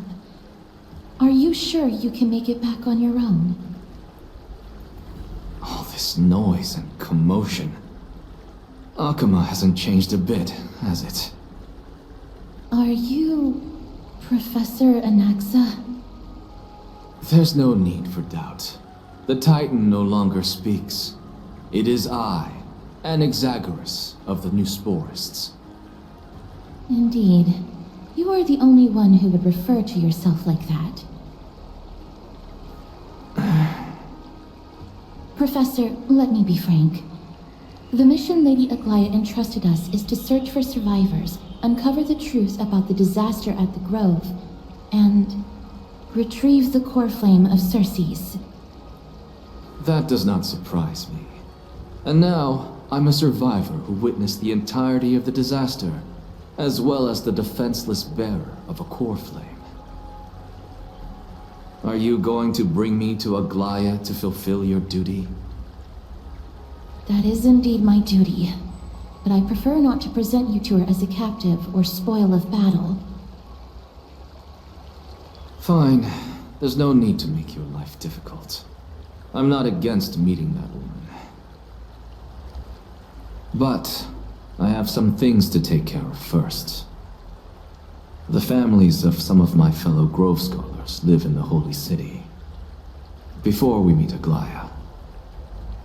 Are you sure you can make it back on your own? All this noise and commotion. Akama hasn't changed a bit, has it? Are you Professor Anaxa? There's no need for doubt. The Titan no longer speaks. It is I, Anaxagoras of the New Sporists. Indeed. You are the only one who would refer to yourself like that. Professor, let me be frank. The mission Lady Aglaya entrusted us is to search for survivors, uncover the truth about the disaster at the Grove, and retrieve the core flame of Circe's. That does not surprise me. And now, I'm a survivor who witnessed the entirety of the disaster, as well as the defenseless bearer of a core flame. Are you going to bring me to Aglaya to fulfill your duty? That is indeed my duty, but I prefer not to present you to her as a captive or spoil of battle. Fine. There's no need to make your life difficult. I'm not against meeting that woman. But I have some things to take care of first. The families of some of my fellow Grove Scholars live in the Holy City. Before we meet Aglaya,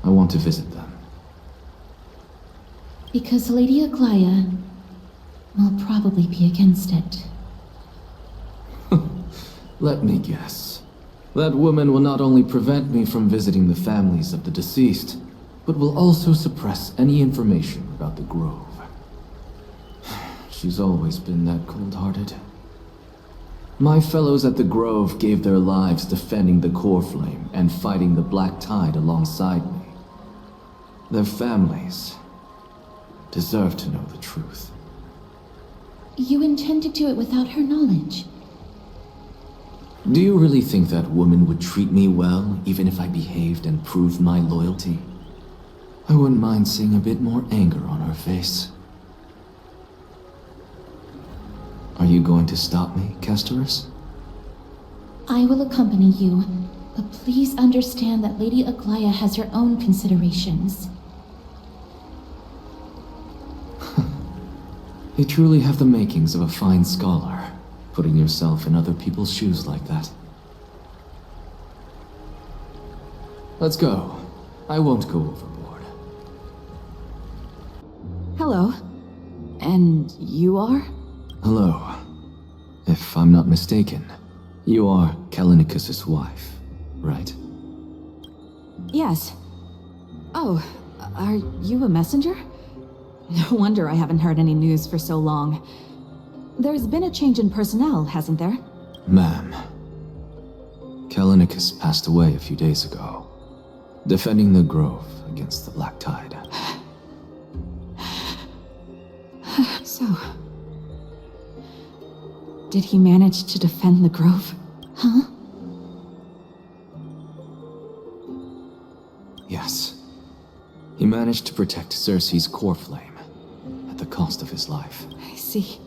I want to visit them. Because Lady Aglaya will probably be against it. Let me guess. That woman will not only prevent me from visiting the families of the deceased, but will also suppress any information about the Grove. She's always been that cold-hearted. My fellows at the Grove gave their lives defending the core flame and fighting the Black Tide alongside me. Their families deserve to know the truth. You intend to do it without her knowledge? Do you really think that woman would treat me well, even if I behaved and proved my loyalty? I wouldn't mind seeing a bit more anger on her face. Are you going to stop me, Castorus? I will accompany you, but please understand that Lady Aglaya has her own considerations. You truly have the makings of a fine scholar, putting yourself in other people's shoes like that. Let's go. I won't go overboard. Hello. And you are? Hello. If I'm not mistaken, you are Callinicus's wife, right? Yes. Oh, are you a messenger? No wonder I haven't heard any news for so long. There's been a change in personnel, hasn't there? Ma'am, Callinicus passed away a few days ago, defending the Grove against the Black Tide. So, did he manage to defend the Grove? Huh? Yes. He managed to protect Circe's core flame, at the cost of his life. I see.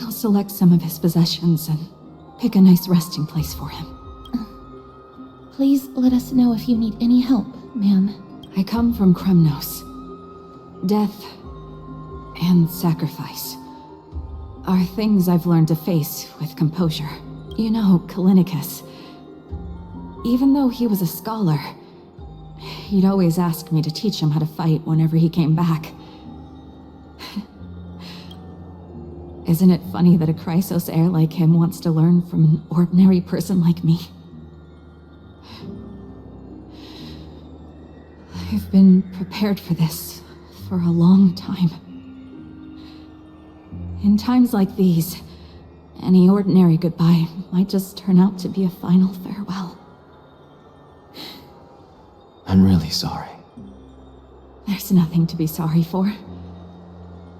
I'll select some of his possessions and pick a nice resting place for him. Please let us know if you need any help, ma'am. I come from Kremnos. Death and sacrifice are things I've learned to face with composure. You know, Callinicus, even though he was a scholar, he'd always ask me to teach him how to fight whenever he came back. Isn't it funny that a Chrysos heir like him wants to learn from an ordinary person like me? I've been prepared for this for a long time. In times like these, any ordinary goodbye might just turn out to be a final farewell. I'm really sorry. There's nothing to be sorry for.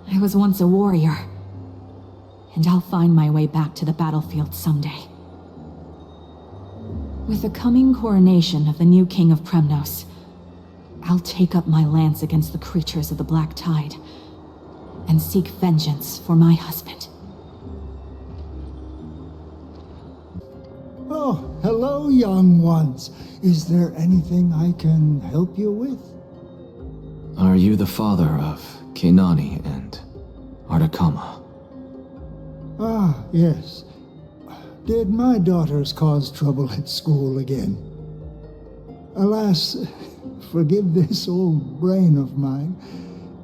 I was once a warrior, and I'll find my way back to the battlefield someday. With the coming coronation of the new king of Kremnos, I'll take up my lance against the creatures of the Black Tide and seek vengeance for my husband. Oh, hello, young ones. Is there anything I can help you with? Are you the father of Kenani and Ardakama? Ah, yes. Did my daughters cause trouble at school again? Alas, forgive this old brain of mine.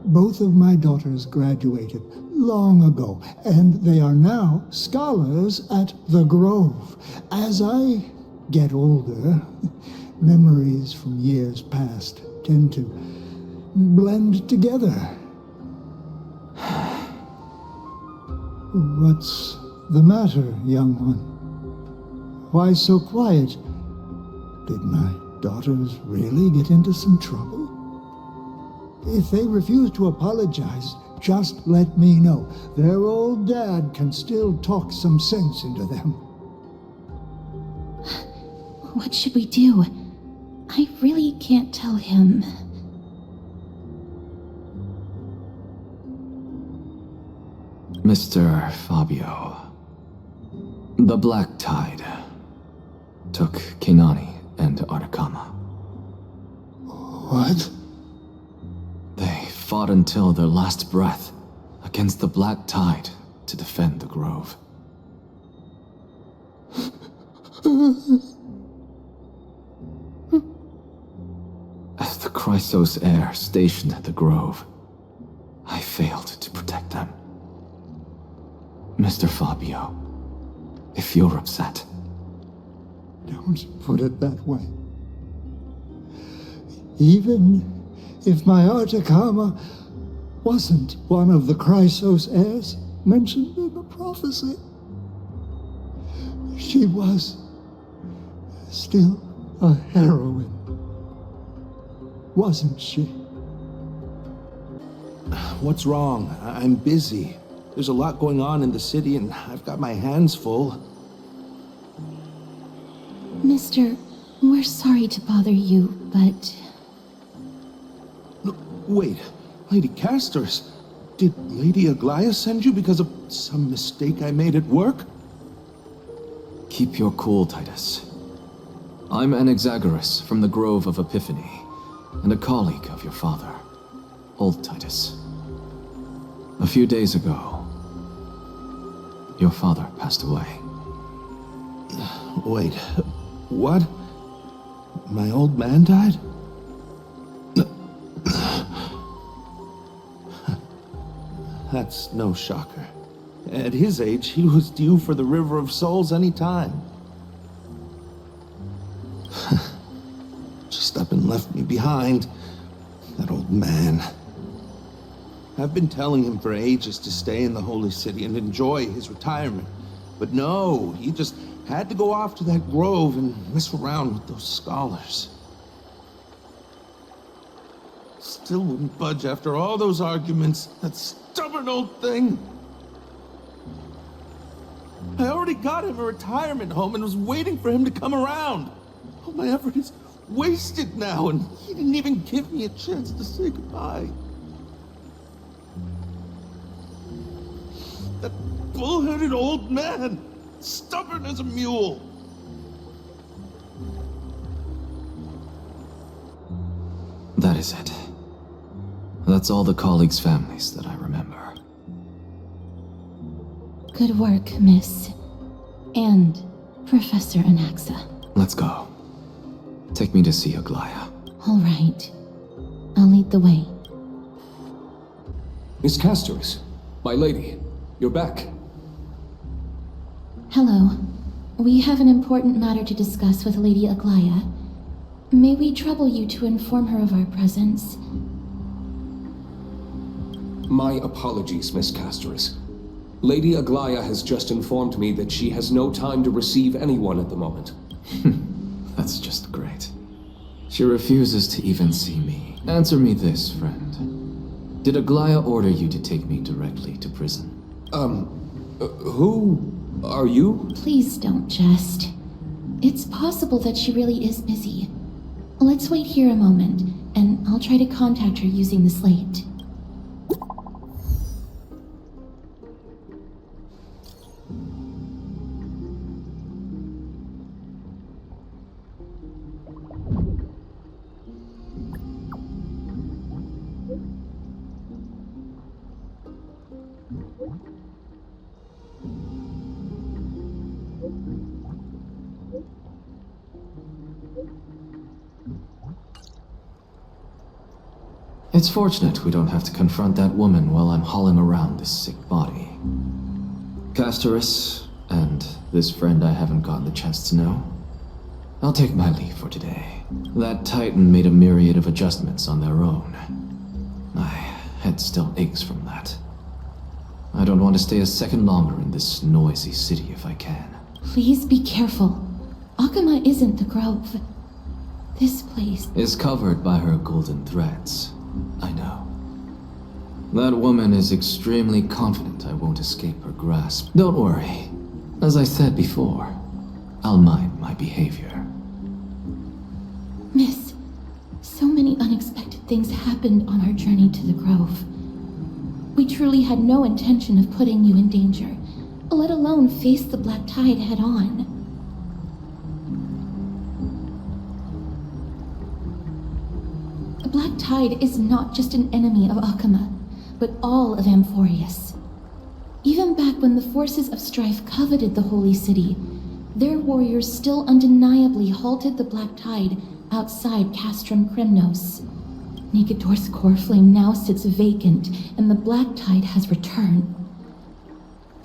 Both of my daughters graduated. long ago, and they are now scholars at the Grove. As I get older, memories from years past tend to blend together. What's the matter, young one? Why so quiet? Did my daughters really get into some trouble? If they refuse to apologize, just let me know. Their old dad can still talk some sense into them. What should we do? I really can't tell him. Mr. Fabio, the Black Tide took Kinani and Artakama. What? They fought until their last breath against the Black Tide to defend the Grove. As the Chrysos heir stationed at the Grove, I failed to protect them. Mr. Fabio, if you're upset... Don't put it that way. Even if my Artakama wasn't one of the Chrysos heirs mentioned in the prophecy, she was still a heroine, wasn't she? What's wrong? I'm busy. There's a lot going on in the city, and I've got my hands full. Mister, we're sorry to bother you, but... No, wait, Lady Castorus, did Lady Aglaia send you because of some mistake I made at work? Keep your cool, Titus. I'm Anaxagoras from the Grove of Epiphany, and a colleague of your father, Old Titus. A few days ago, your father passed away. Wait, what? My old man died? That's no shocker. At his age, he was due for the River of Souls any time. Just up and left me behind. That old man. I've been telling him for ages to stay in the Holy City and enjoy his retirement. But no, he just had to go off to that grove and mess around with those scholars. Still wouldn't budge after all those arguments. That stubborn old thing. I already got him a retirement home and was waiting for him to come around. All my effort is wasted now, and he didn't even give me a chance to say goodbye. That bull-headed old man, stubborn as a mule. That is it. That's all the colleagues' families that I remember. Good work, Miss. And Professor Anaxa. Let's go. Take me to see Aglaia. All right. I'll lead the way. Miss Castorus, my lady, you're back. Hello. We have an important matter to discuss with Lady Aglaia. May we trouble you to inform her of our presence? My apologies, Miss Castorus. Lady Aglaia has just informed me that she has no time to receive anyone at the moment. That's just great. She refuses to even see me. Answer me this, friend. Did Aglaia order you to take me directly to prison? Who are you? Please don't jest. It's possible that she really is busy. Let's wait here a moment, and I'll try to contact her using the slate. It's fortunate we don't have to confront that woman while I'm hauling around this sick body. Castorus, and this friend I haven't gotten the chance to know, I'll take my leave for today. That Titan made a myriad of adjustments on their own. My head still aches from that. I don't want to stay a second longer in this noisy city if I can. Please be careful. Akama isn't the Grove. This place is covered by her golden threads. I know. That woman is extremely confident I won't escape her grasp. Don't worry. As I said before, I'll mind my behavior. Miss, so many unexpected things happened on our journey to the Grove. We truly had no intention of putting you in danger, let alone face the Black Tide head-on. The Black Tide is not just an enemy of Akama, but all of Amphorious. Even back when the forces of Strife coveted the Holy City, their warriors still undeniably halted the Black Tide outside Castrum Kremnos. Nikedor's core flame now sits vacant, and the Black Tide has returned.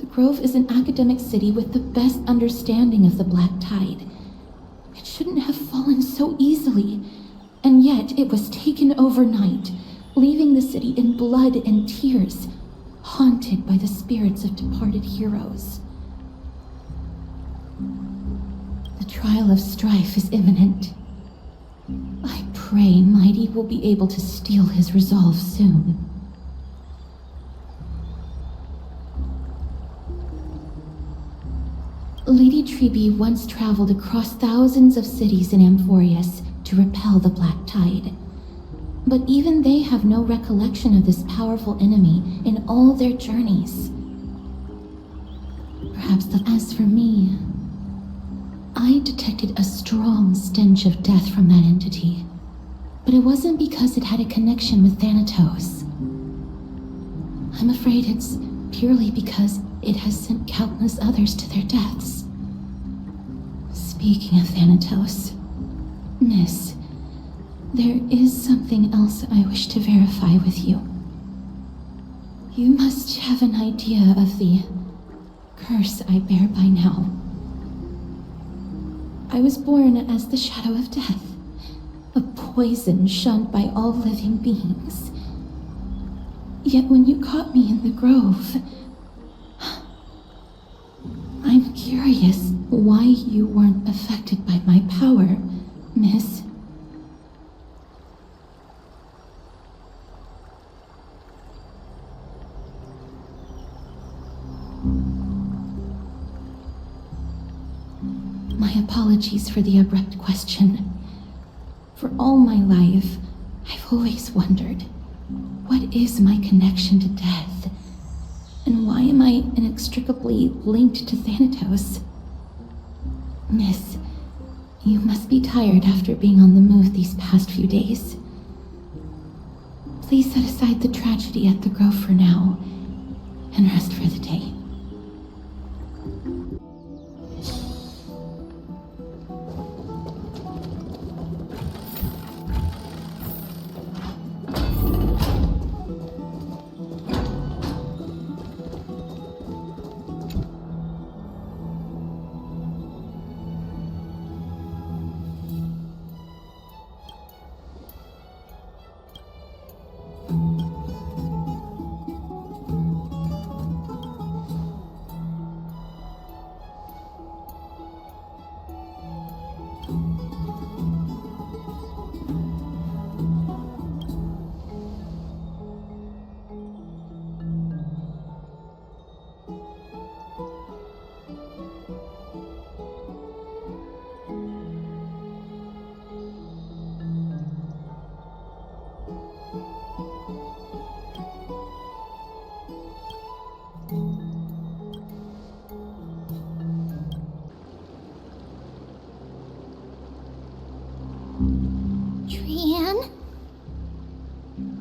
The Grove is an academic city with the best understanding of the Black Tide. It shouldn't have fallen so easily, and yet it was taken overnight, leaving the city in blood and tears, haunted by the spirits of departed heroes. The trial of Strife is imminent. I pray Mighty will be able to steel his resolve soon. Lady Trebe once traveled across thousands of cities in Amphorious to repel the Black Tide. But even they have no recollection of this powerful enemy in all their journeys. Perhaps as for me, I detected a strong stench of death from that entity. But it wasn't because it had a connection with Thanatos. I'm afraid it's purely because it has sent countless others to their deaths. Speaking of Thanatos, Miss, there is something else I wish to verify with you. You must have an idea of the curse I bear by now. I was born as the shadow of death, a poison shunned by all living beings. Yet when you caught me in the Grove, I'm curious why you weren't affected by my power, Miss. My apologies for the abrupt question. For all my life, I've always wondered, what is my connection to death? And why am I inextricably linked to Thanatos? Miss, you must be tired after being on the move these past few days. Please set aside the tragedy at the Grove for now, and rest for the day.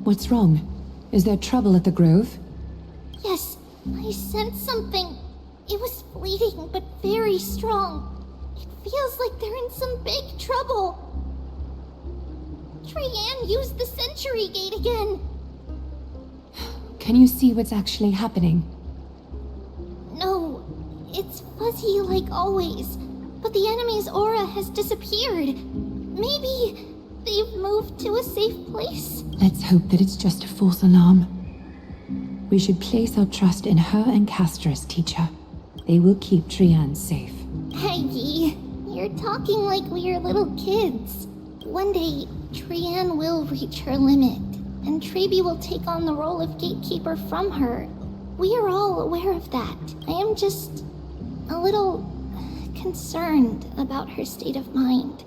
What's wrong? Is there trouble at the Grove? Yes, I sensed something. It was fleeting, but very strong. It feels like they're in some big trouble. Trayanne used the Century Gate again! Can you see what's actually happening? No, it's fuzzy like always, but the enemy's aura has disappeared. Maybe they've moved to a safe place? Let's hope that it's just a false alarm. We should place our trust in her and Castorus, teacher. They will keep Trayanne safe. Aggie, you're talking like we're little kids. One day, Trayanne will reach her limit, and Traby will take on the role of gatekeeper from her. We are all aware of that. I am just a little concerned about her state of mind.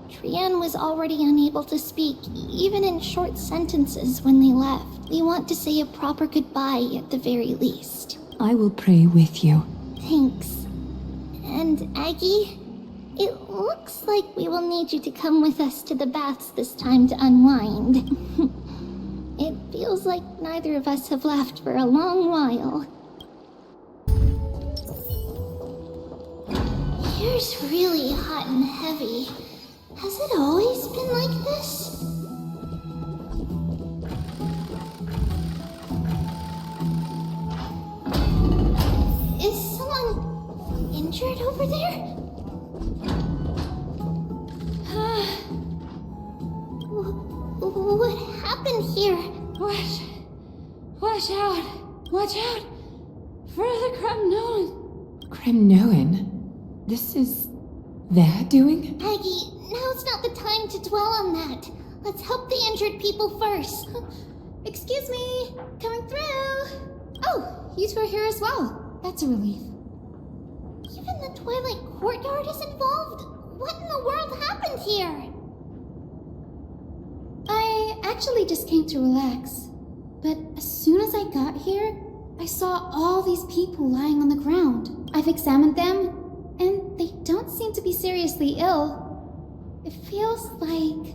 Trayanne was already unable to speak, even in short sentences when they left. We want to say a proper goodbye at the very least. I will pray with you. Thanks. And Aggie, it looks like we will need you to come with us to the baths this time to unwind. It feels like neither of us have laughed for a long while. Here's really hot and heavy. Has it always been like this? Is someone injured over there? What happened here? Watch out! Watch out! For the Kremnoan! Kremnoan? This is their doing? Aggie, now's not the time to dwell on that. Let's help the injured people first. Excuse me! Coming through! Oh, you two are here as well. That's a relief. Even the Twilight Courtyard is involved? What in the world happened here? I actually just came to relax. But as soon as I got here, I saw all these people lying on the ground. I've examined them, and they don't seem to be seriously ill. It feels like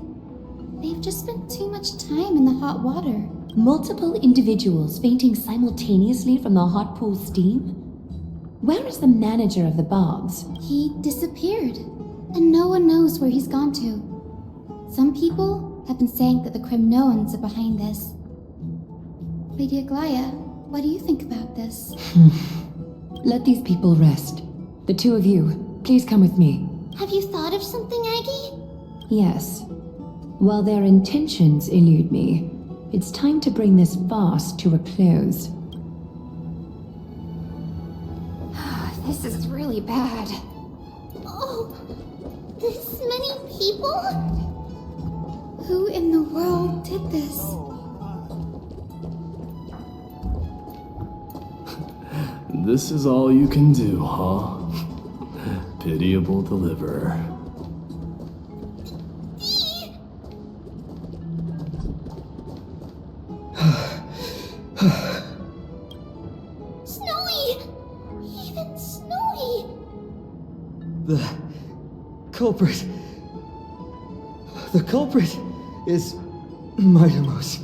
they've just spent too much time in the hot water. Multiple individuals fainting simultaneously from the hot pool steam? Where is the manager of the baths? He disappeared, and no one knows where he's gone to. Some people have been saying that the Kremnoans are behind this. Lady Aglaya, what do you think about this? Let these people rest. The two of you, please come with me. Have you thought of something, Aggie? Yes. While their intentions elude me, it's time to bring this farce to a close. This is really bad. Oh, this many people? Who in the world did this? This is all you can do, huh? Pitiable deliverer. Snowy! Even Snowy! The culprit is Mightimos.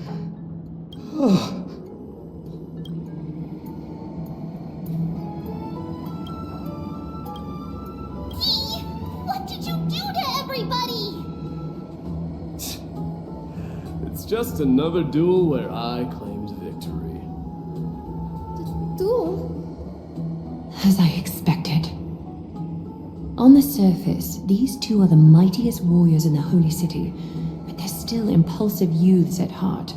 Oh. What did you do to everybody? It's just another duel where I claimed victory. Duel? As I expected. On the surface, these two are the mightiest warriors in the Holy City, but they're still impulsive youths at heart.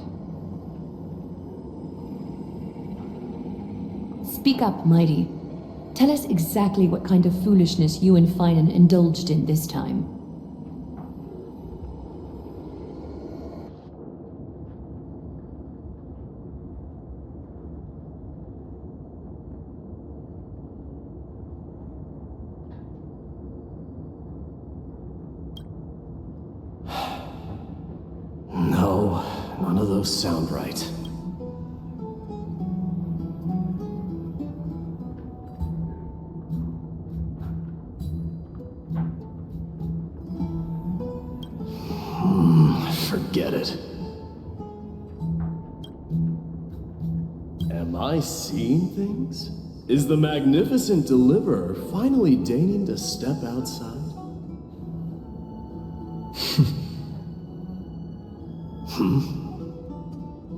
Speak up, Mighty. Tell us exactly what kind of foolishness you and Finan indulged in this time. No, none of those sound right. Forget it. Am I seeing things? Is the magnificent deliverer finally deigning to step outside?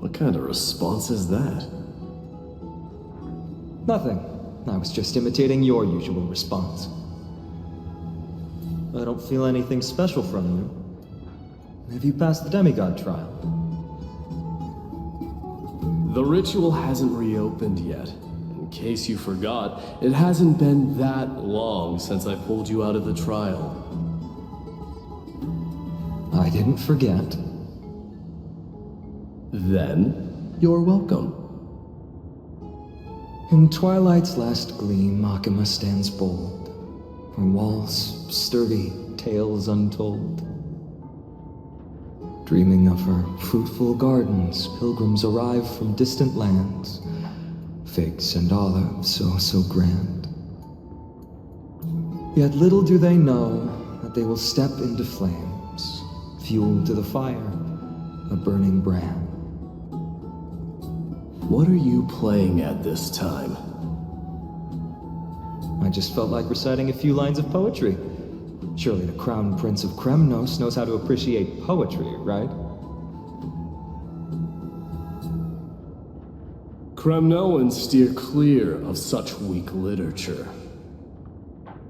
What kind of response is that? Nothing. I was just imitating your usual response. I don't feel anything special from you. Have you passed the demigod trial? The ritual hasn't reopened yet. In case you forgot, it hasn't been that long since I pulled you out of the trial. I didn't forget. Then, you're welcome. In twilight's last gleam, Makima stands bold. Her walls sturdy, tales untold. Dreaming of her fruitful gardens, pilgrims arrive from distant lands. Figs and olives, so grand. Yet little do they know that they will step into flames, fuel to the fire, a burning brand. What are you playing at this time? I just felt like reciting a few lines of poetry. Surely the Crown Prince of Kremnos knows how to appreciate poetry, right? Kremnoans steer clear of such weak literature.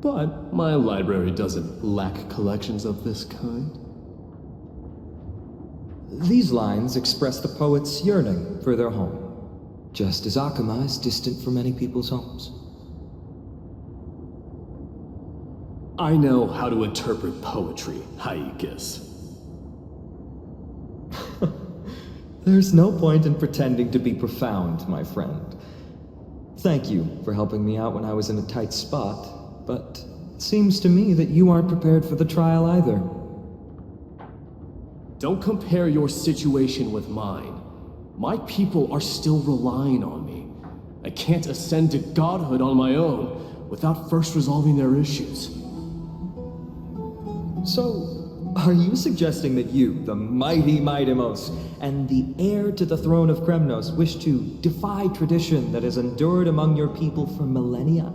But my library doesn't lack collections of this kind. These lines express the poet's yearning for their home, just as Akama is distant from many people's homes. I know how to interpret poetry, Haikis. There's no point in pretending to be profound, my friend. Thank you for helping me out when I was in a tight spot, but it seems to me that you aren't prepared for the trial either. Don't compare your situation with mine. My people are still relying on me. I can't ascend to godhood on my own without first resolving their issues. So, are you suggesting that you, the mighty Mightimos, and the heir to the throne of Kremnos, wish to defy tradition that has endured among your people for millennia?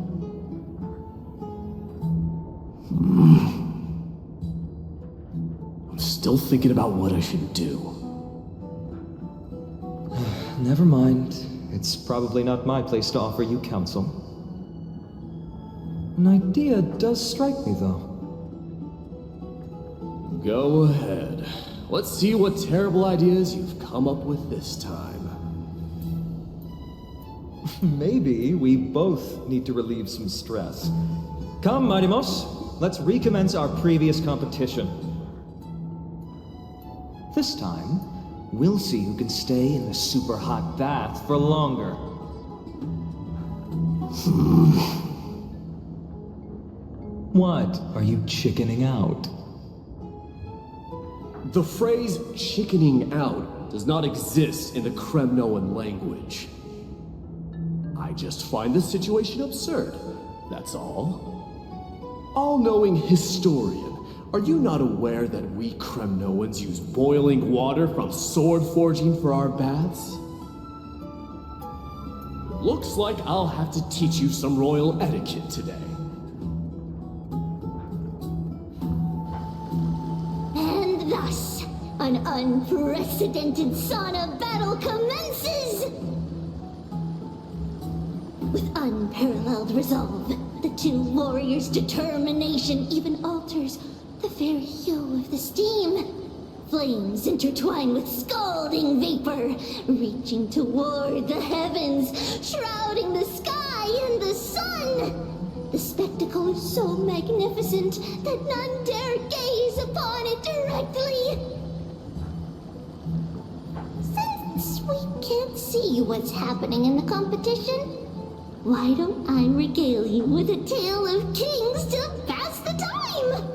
I'm still thinking about what I should do. Never mind. It's probably not my place to offer you counsel. An idea does strike me, though. Go ahead. Let's see what terrible ideas you've come up with this time. Maybe we both need to relieve some stress. Come, Mightimos, let's recommence our previous competition. This time, we'll see who can stay in the super hot bath for longer. What? Are you chickening out? The phrase chickening out does not exist in the Kremnoan language. I just find the situation absurd, that's all. All-knowing historian, are you not aware that we Kremnoans use boiling water from sword forging for our baths? Looks like I'll have to teach you some royal etiquette today. And thus, an unprecedented sauna battle commences! With unparalleled resolve, the two warriors' determination even alters the very hue of the steam. Flames intertwine with scalding vapor, reaching toward the heavens, shrouding the sky and the sun. The spectacle is so magnificent that none dare gaze upon it directly. Since we can't see what's happening in the competition, why don't I regale you with a tale of kings to pass the time?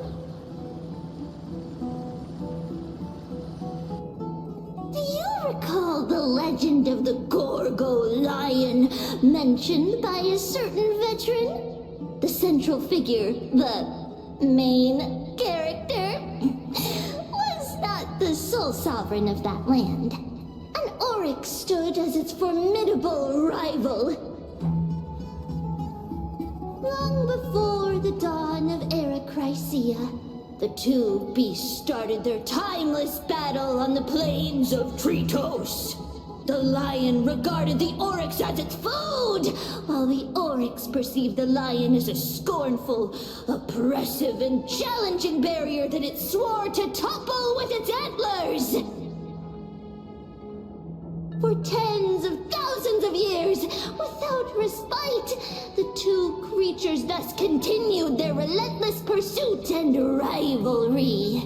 Do you recall the legend of the Gorgo lion mentioned by a certain veteran? The central figure, the main character, was not the sole sovereign of that land. An Oryx stood as its formidable rival. Long before the dawn of Era Chrysia, the two beasts started their timeless battle on the plains of Tritos. The lion regarded the oryx as its food, while the oryx perceived the lion as a scornful, oppressive, and challenging barrier that it swore to topple with its antlers. For tens of thousands of years, without respite, the two creatures thus continued their relentless pursuit and rivalry.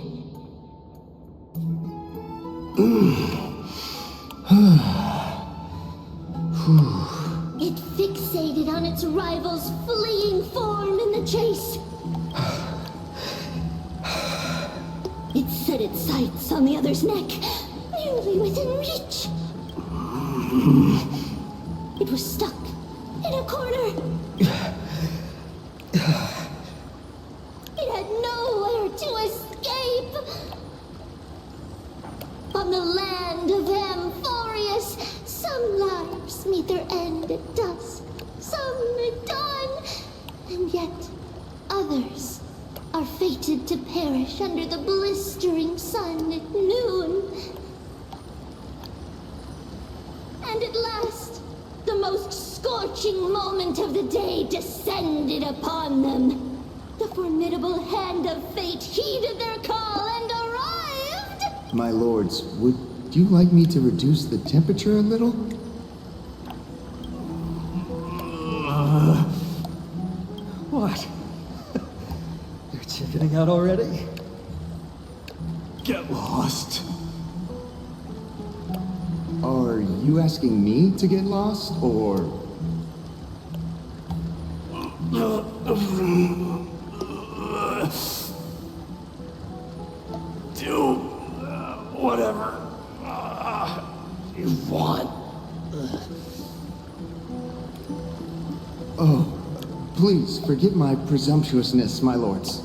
It fixated on its rival's fleeing form in the chase. It set its sights on the other's neck, nearly within reach. It was stuck in a corner. It had nowhere to escape. On the land of Amphorious, some lives meet their end at dusk, some at dawn, and yet others are fated to perish under the blistering sun at noon. And at last, the most scorching moment of the day descended upon them. The formidable hand of fate heeded their call and arrived! My lords, would you like me to reduce the temperature a little? What? You're chickening out already? Get lost. Are you asking me to get lost, or...? Do whatever you want. Oh, please forgive my presumptuousness, my lords.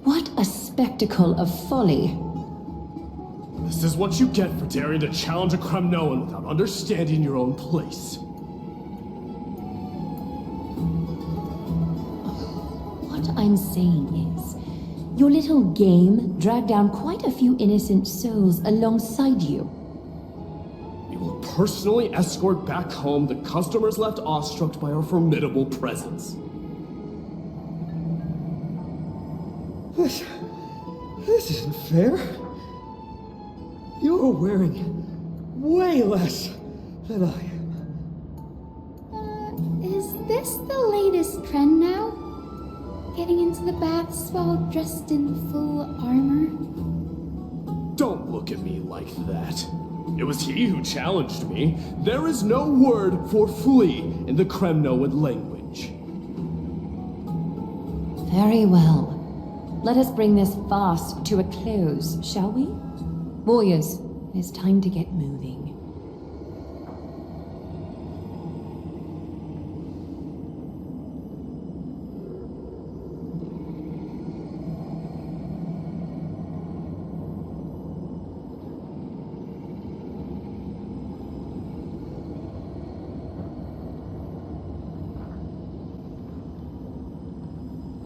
What a spectacle of folly. This is what you get for daring to challenge a Kremnoan without understanding your own place. What I'm saying is, your little game dragged down quite a few innocent souls alongside you. We will personally escort back home the customers left awestruck by our formidable presence. This isn't fair. You're wearing way less than I am. Is this the latest trend now? Getting into the baths while dressed in full armor? Don't look at me like that. It was he who challenged me. There is no word for flee in the Kremnoan language. Very well. Let us bring this farce to a close, shall we? Warriors, it is time to get moving.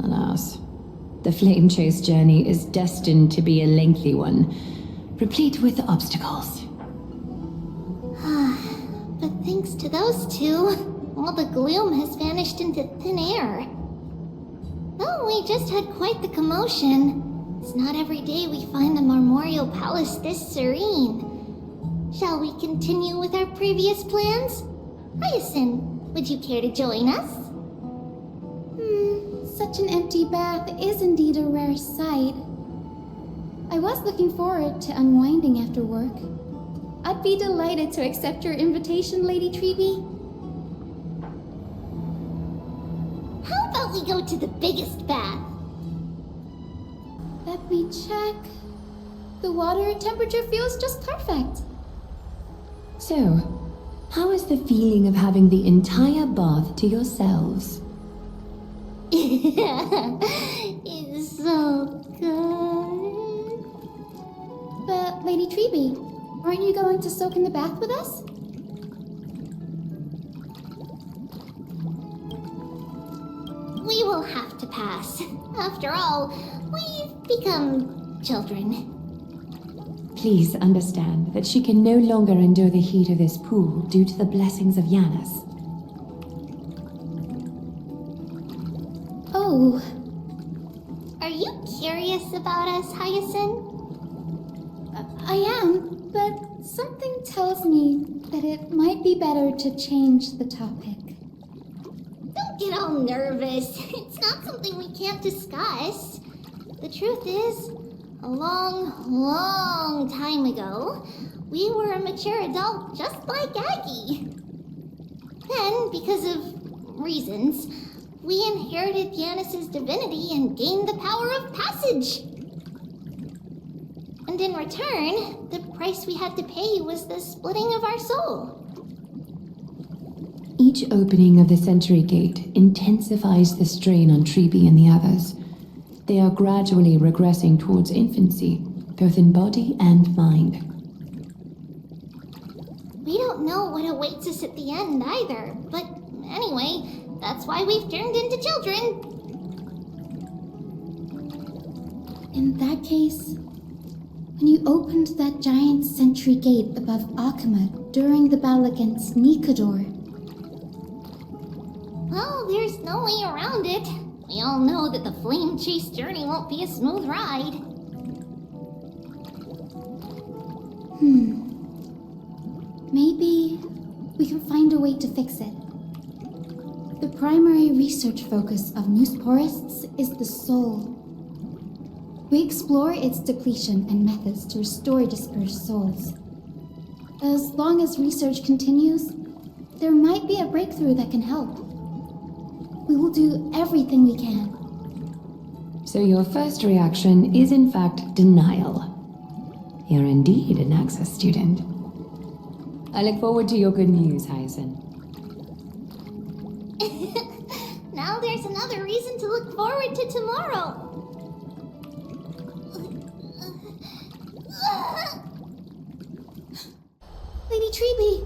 Alas, the flame chase journey is destined to be a lengthy one, replete with obstacles. But thanks to those two, all the gloom has vanished into thin air. Well, we just had quite the commotion. It's not every day we find the Marmorial Palace this serene. Shall we continue with our previous plans? Hyacinth, would you care to join us? Such an empty bath is indeed a rare sight. I was looking forward to unwinding after work. I'd be delighted to accept your invitation, Lady Treeby. How about we go to the biggest bath? Let me check. The water temperature feels just perfect. So, how is the feeling of having the entire bath to yourselves? It's so good. But, Lady Treeby, aren't you going to soak in the bath with us? We will have to pass. After all, we've become children. Please understand that she can no longer endure the heat of this pool due to the blessings of Janus. Oh. Are you curious about us, Hyacinth? I am, but something tells me that it might be better to change the topic. Don't get all nervous. It's not something we can't discuss. The truth is, a long time ago, we were a mature adult just like Aggie. Then, because of reasons, we inherited Janus's divinity and gained the power of passage. And in return, the price we had to pay was the splitting of our soul. Each opening of the Century Gate intensifies the strain on Treeby and the others. They are gradually regressing towards infancy, both in body and mind. We don't know what awaits us at the end either, but anyway, that's why we've turned into children. In that case, when you opened that giant sentry gate above Akama during the battle against Nikador. Well, there's no way around it. We all know that the flame chase journey won't be a smooth ride. Maybe we can find a way to fix it. The primary research focus of Neusporists is the soul. We explore its depletion and methods to restore dispersed souls. As long as research continues, there might be a breakthrough that can help. We will do everything we can. So your first reaction is in fact denial. You're indeed an Access student. I look forward to your good news, Hyacinth. Now there's another reason to look forward to tomorrow. Lady Treeby,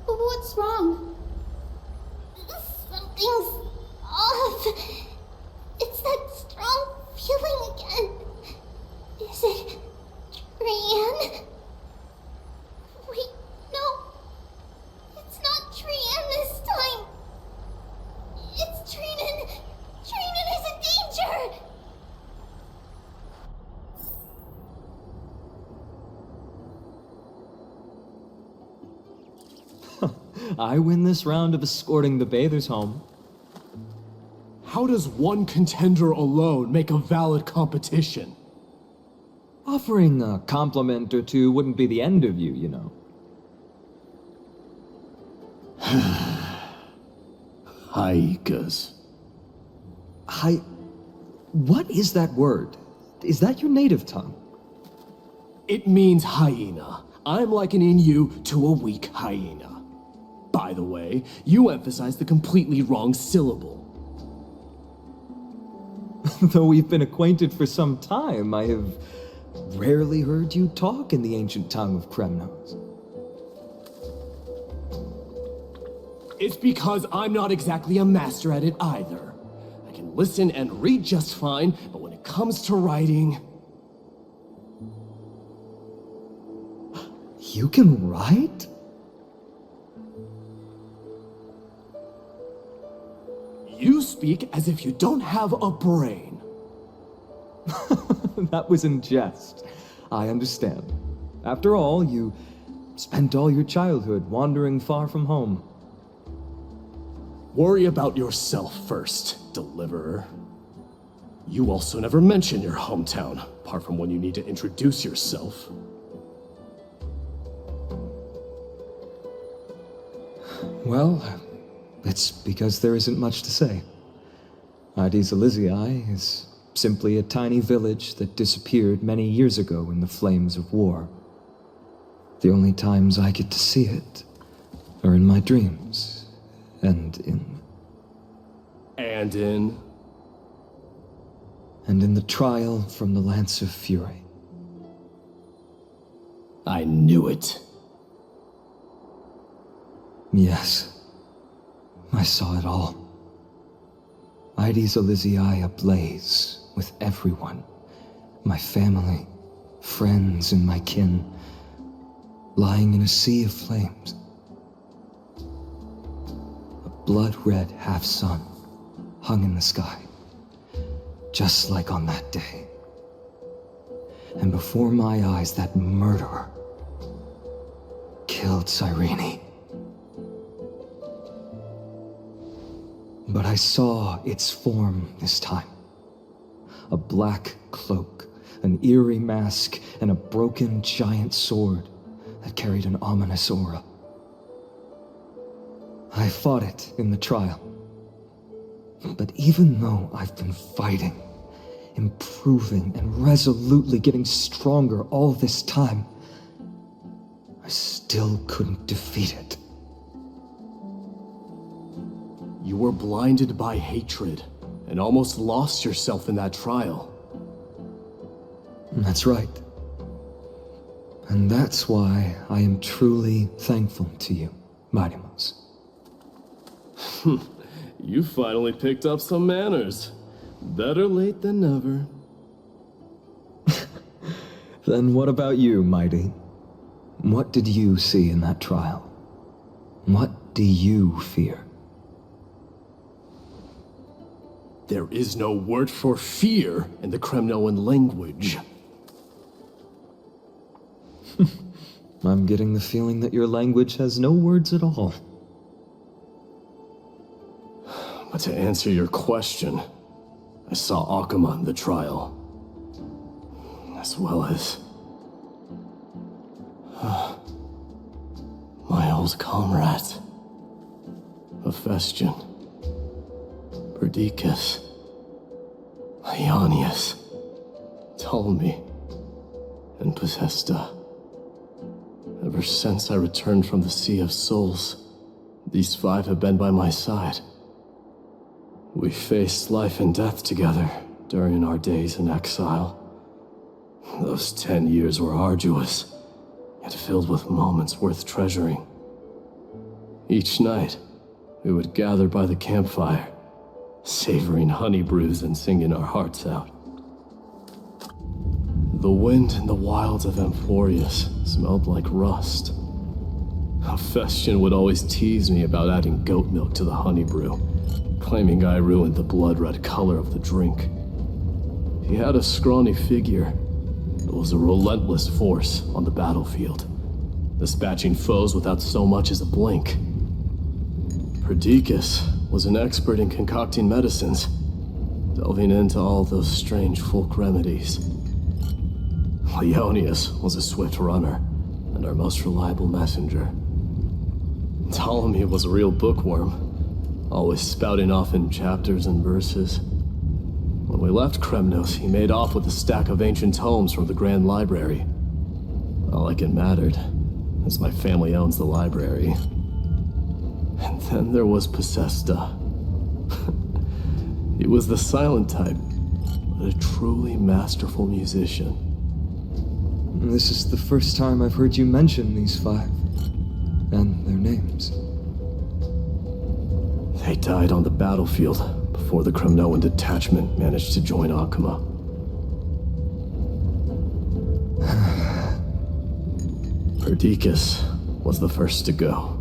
what's wrong? Something's off. It's that strong feeling again. Is it Trian? Wait, no. It's not Trian this time. It's Trinan. Trinan is in danger. I win this round of escorting the bathers home. How does one contender alone make a valid competition? Offering a compliment or two wouldn't be the end of you, you know. Haikas. What is that word? Is that your native tongue? It means hyena. I'm likening you to a weak hyena. By the way, you emphasize the completely wrong syllable. Though we've been acquainted for some time, I have rarely heard you talk in the ancient tongue of Kremnos. It's because I'm not exactly a master at it either. I can listen and read just fine, but when it comes to writing... You can write? You speak as if you don't have a brain. That was in jest. I understand. After all, you spent all your childhood wandering far from home. Worry about yourself first, Deliverer. You also never mention your hometown, apart from when you need to introduce yourself. Well, it's because there isn't much to say. Addis Elysiae is simply a tiny village that disappeared many years ago in the flames of war. The only times I get to see it are in my dreams, and in the trial from the Lance of Fury. I knew it. Yes, I saw it all. Ides Elysiae ablaze with everyone. My family, friends, and my kin, lying in a sea of flames. A blood-red half-sun hung in the sky, just like on that day. And before my eyes, that murderer killed Cyrene. But I saw its form this time. A black cloak, an eerie mask, and a broken giant sword that carried an ominous aura. I fought it in the trial. But even though I've been fighting, improving, and resolutely getting stronger all this time, I still couldn't defeat it. You were blinded by hatred and almost lost yourself in that trial. That's right. And that's why I am truly thankful to you, Mightymouse. You finally picked up some manners. Better late than never. Then what about you, Mighty? What did you see in that trial? What do you fear? There is no word for fear in the Kremnoan language. I'm getting the feeling that your language has no words at all. But to answer your question, I saw Akuma in the trial. As well as... my old comrades. Hephaestion. Perdiccas. Ionius. Ptolemy. And Possesta. Ever since I returned from the Sea of Souls, these 5 have been by my side. We faced life and death together during our days in exile. Those 10 years were arduous, yet filled with moments worth treasuring. Each night, we would gather by the campfire, savoring honey brews and singing our hearts out. The wind in the wilds of Amphorious smelled like rust. Hephaestion would always tease me about adding goat milk to the honey brew, claiming I ruined the blood-red color of the drink. He had a scrawny figure, but was a relentless force on the battlefield, dispatching foes without so much as a blink. Perdiccas was an expert in concocting medicines, delving into all those strange folk remedies. Ionius was a swift runner, and our most reliable messenger. Ptolemy was a real bookworm, always spouting off in chapters and verses. When we left Kremnos, he made off with a stack of ancient tomes from the Grand Library. Not like it mattered, as my family owns the library. And then there was Possesta. He was the silent type, but a truly masterful musician. This is the first time I've heard you mention these 5, and their names. They died on the battlefield before the Kremnoan detachment managed to join Akuma. Perdiccas was the first to go.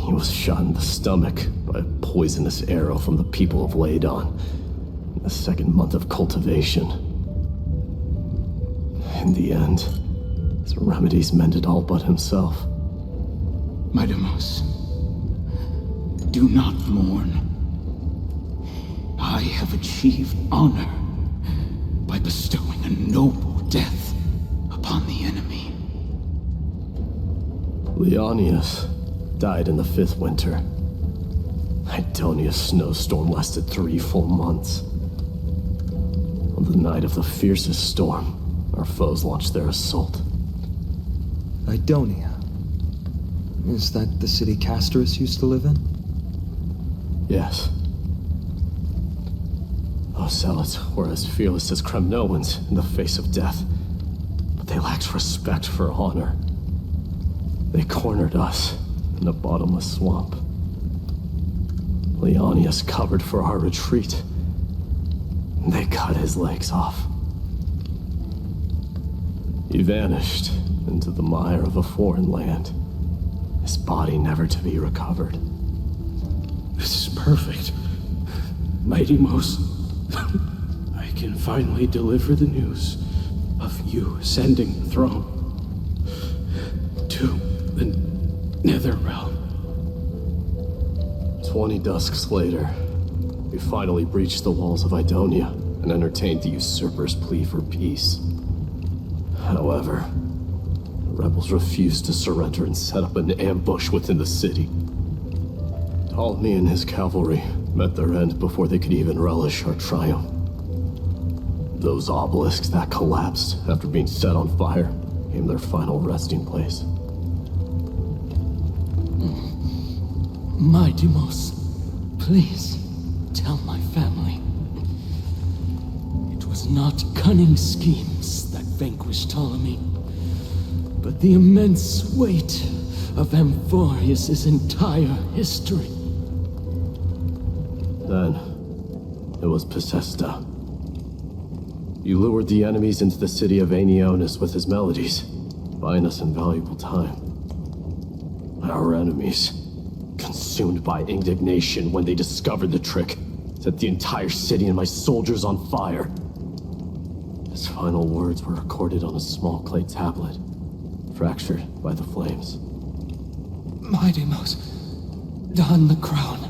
He was shot in the stomach by a poisonous arrow from the people of Ladon in the 2nd month of cultivation. In the end, his remedies mended all but himself. Mightymouse, do not mourn. I have achieved honor by bestowing a noble death upon the enemy. Leonius died in the 5th winter. Idonia's snowstorm lasted 3 full months. On the night of the fiercest storm, our foes launched their assault. Idonia. Is that the city Castorus used to live in? Yes. Those zealots were as fearless as Kremnoans in the face of death, but they lacked respect for honor. They cornered us in a bottomless swamp. Leonius covered for our retreat. They cut his legs off. He vanished into the mire of a foreign land, his body never to be recovered. This is perfect. Mighty Mos, I can finally deliver the news of you ascending the throne to the Nether Realm. 20 dusks later, we finally breached the walls of Idonia and entertained the usurper's plea for peace. However, the rebels refused to surrender and set up an ambush within the city. Ptolemy and his cavalry met their end before they could even relish our triumph. Those obelisks that collapsed after being set on fire became their final resting place. Mighty Mos, please tell my family. It was not cunning schemes that vanquished Ptolemy, but the immense weight of Amphorious' entire history. Then, it was Pacesta. You lured the enemies into the city of Aeneonis with his melodies, buying us invaluable time. Our enemies, consumed by indignation when they discovered the trick, set the entire city and my soldiers on fire. His final words were recorded on a small clay tablet, fractured by the flames. Mighty Mos, don the crown.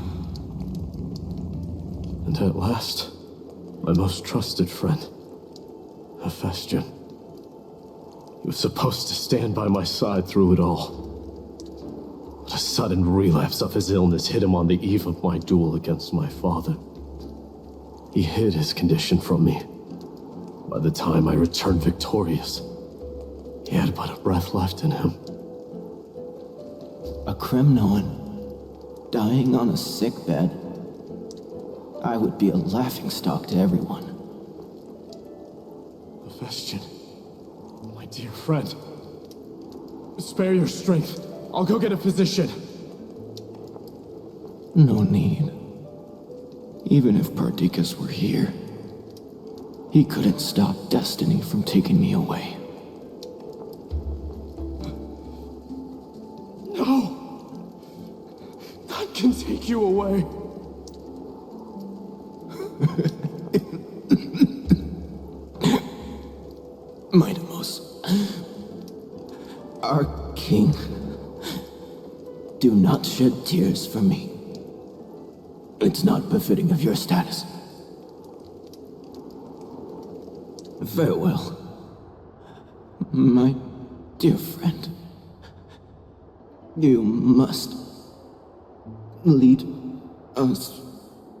And at last, my most trusted friend, Hephaestion. He was supposed to stand by my side through it all. But a sudden relapse of his illness hit him on the eve of my duel against my father. He hid his condition from me. By the time I returned victorious, he had but a breath left in him. A Kremnoan, dying on a sickbed. I would be a laughingstock to everyone. Hephaestion, my dear friend. Spare your strength. I'll go get a physician. No need. Even if Perdiccas were here, he couldn't stop destiny from taking me away. No! None can take you away. Mighty Mos, our king, do not shed tears for me. It's not befitting of your status. Farewell, my dear friend. You must lead us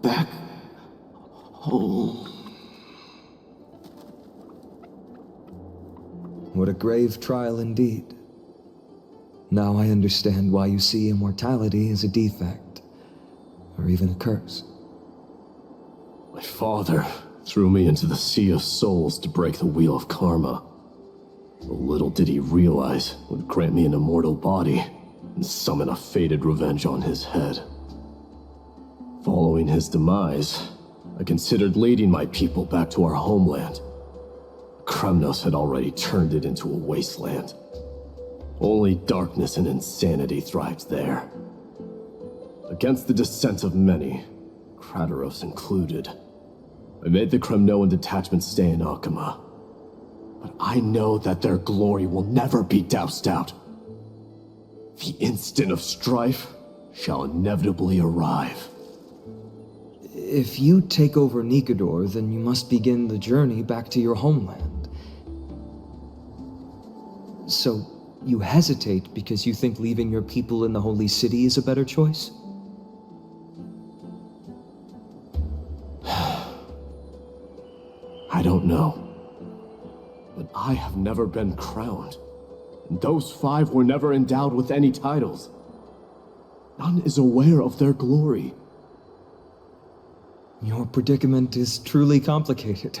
back home. What a grave trial indeed. Now I understand why you see immortality as a defect, or even a curse. My father threw me into the sea of souls to break the wheel of karma. But little did he realize it would grant me an immortal body and summon a fated revenge on his head. Following his demise, I considered leading my people back to our homeland. Kremnos had already turned it into a wasteland. Only darkness and insanity thrived there. Against the dissent of many, Krateros included, I made the Kremnoan detachment stay in Akama. But I know that their glory will never be doused out. The instant of strife shall inevitably arrive. If you take over Nikedor, then you must begin the journey back to your homeland. So, you hesitate because you think leaving your people in the Holy City is a better choice? I don't know. But I have never been crowned. And those 5 were never endowed with any titles. None is aware of their glory. Your predicament is truly complicated.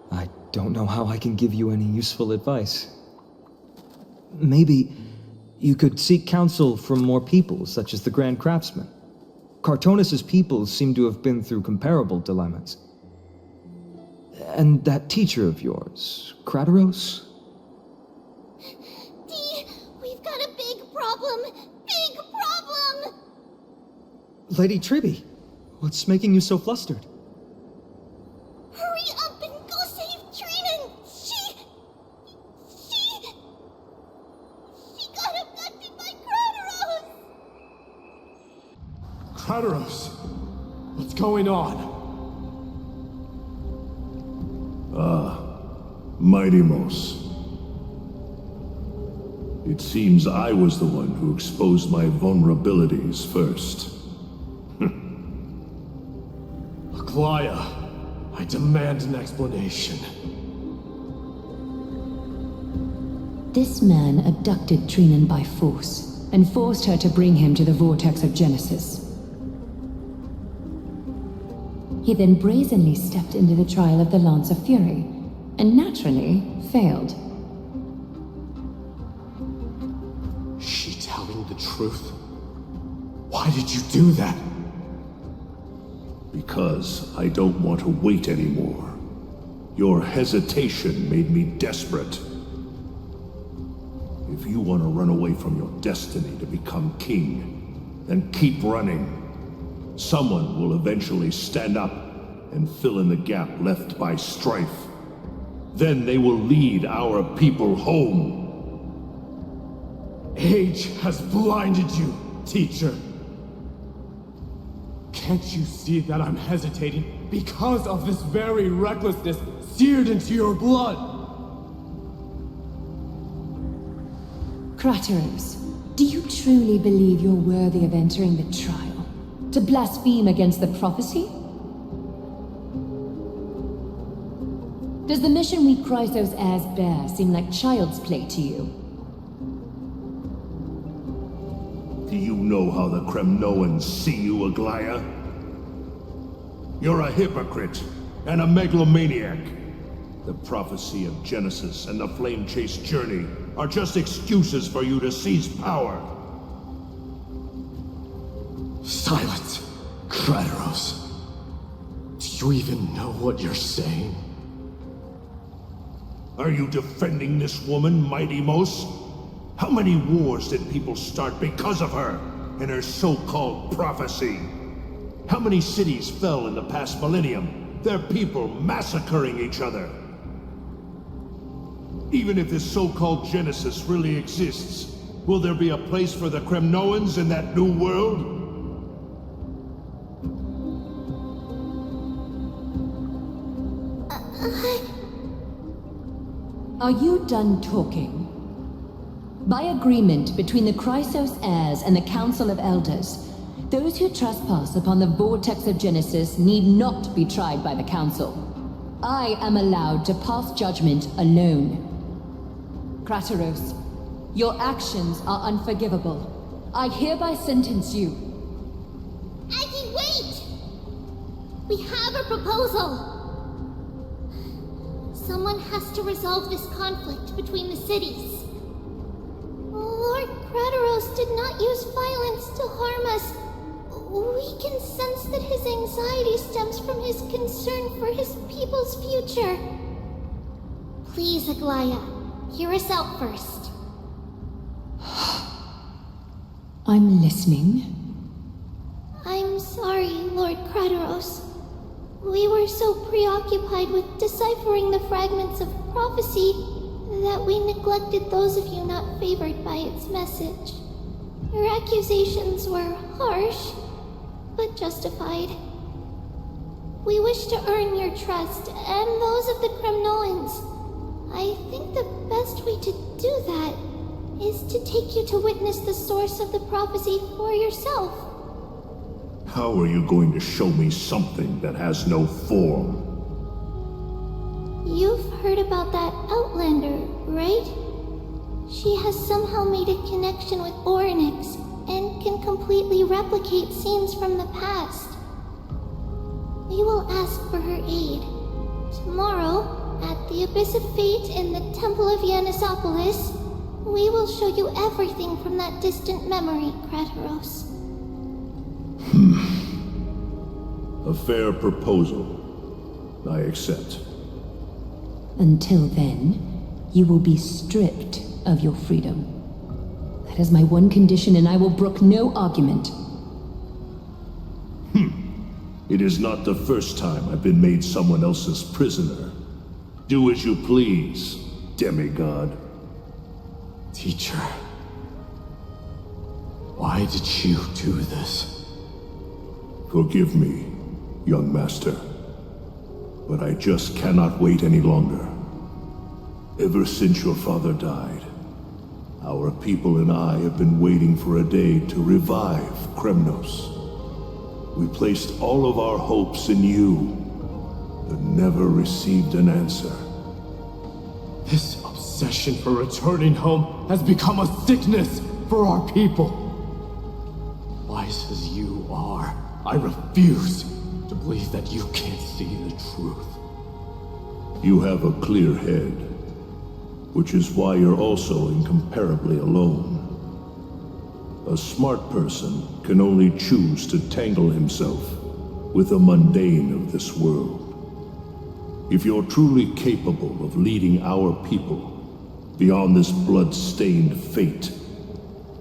I don't know how I can give you any useful advice. Maybe you could seek counsel from more people, such as the Grand Craftsman. Cartonis' people seem to have been through comparable dilemmas. And that teacher of yours, Krateros? Dee, we've got a big problem! Big problem! Lady Tribby, what's making you so flustered? Hurry up and go save Trinan! She got abducted by Krateros! Krateros! What's going on? Mighty-Mos. It seems I was the one who exposed my vulnerabilities first. Aglaya, I demand an explanation. This man abducted Trinan by force, and forced her to bring him to the vortex of Genesis. He then brazenly stepped into the trial of the Lance of Fury, and naturally failed. She telling the truth? Why did you do that? Because I don't want to wait anymore. Your hesitation made me desperate. If you want to run away from your destiny to become king, then keep running. Someone will eventually stand up and fill in the gap left by Strife. Then they will lead our people home. Age has blinded you, teacher. Can't you see that I'm hesitating because of this very recklessness seared into your blood? Krateros, do you truly believe you're worthy of entering the trial? To blaspheme against the prophecy? Does the mission we Chrysos heirs bear seem like child's play to you? Do you know how the Kremnoans see you, Aglaya? You're a hypocrite and a megalomaniac. The prophecy of Genesis and the Flame Chase journey are just excuses for you to seize power. Silence, Krateros. Do you even know what you're saying? Are you defending this woman, Mighty-Mos? How many wars did people start because of her and her so-called prophecy? How many cities fell in the past millennium, their people massacring each other? Even if this so-called Genesis really exists, will there be a place for the Kremnoans in that new world? Are you done talking? By agreement between the Chrysos heirs and the Council of Elders, those who trespass upon the vortex of Genesis need not be tried by the Council. I am allowed to pass judgment alone. Krateros, your actions are unforgivable. I hereby sentence you. Aggie, wait! We have a proposal! Someone has to resolve this conflict between the cities. Lord Krateros did not use violence to harm us. We can sense that his anxiety stems from his concern for his people's future. Please, Aglaya, hear us out first. I'm listening. I'm sorry, Lord Krateros. We were so preoccupied with deciphering the fragments of prophecy that we neglected those of you not favored by its message. Your accusations were harsh, but justified. We wish to earn your trust and those of the Kremnoans. I think the best way to do that is to take you to witness the source of the prophecy for yourself. How are you going to show me something that has no form? You've heard about that Outlander, right? She has somehow made a connection with Orynyx and can completely replicate scenes from the past. We will ask for her aid. Tomorrow, at the Abyss of Fate in the Temple of Yanisopolis, we will show you everything from that distant memory, Krateros. A fair proposal. I accept. Until then, you will be stripped of your freedom. That is my one condition, and I will brook no argument. It is not the first time I've been made someone else's prisoner. Do as you please, demigod. Teacher, why did you do this? Forgive me, young master. But I just cannot wait any longer. Ever since your father died, our people and I have been waiting for a day to revive Kremnos. We placed all of our hopes in you, but never received an answer. This obsession for returning home has become a sickness for our people. Wise as you are, I refuse to believe that you can't see the truth. You have a clear head, which is why you're also incomparably alone. A smart person can only choose to tangle himself with the mundane of this world. If you're truly capable of leading our people beyond this blood-stained fate,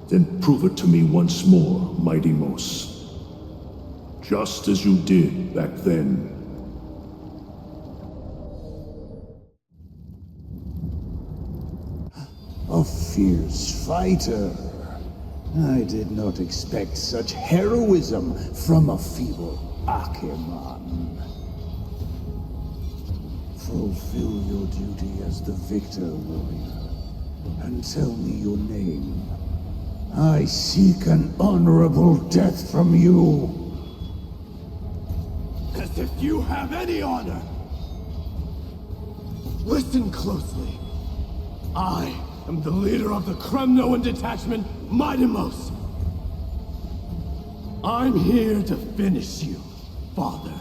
then prove it to me once more, Mighty Mos. Just as you did back then. A fierce fighter. I did not expect such heroism from a feeble Acheman. Fulfill your duty as the victor, warrior, and tell me your name. I seek an honorable death from you. As if you have any honor! Listen closely. I am the leader of the Kremnoan detachment, Mighty Mos. I'm here to finish you, Father.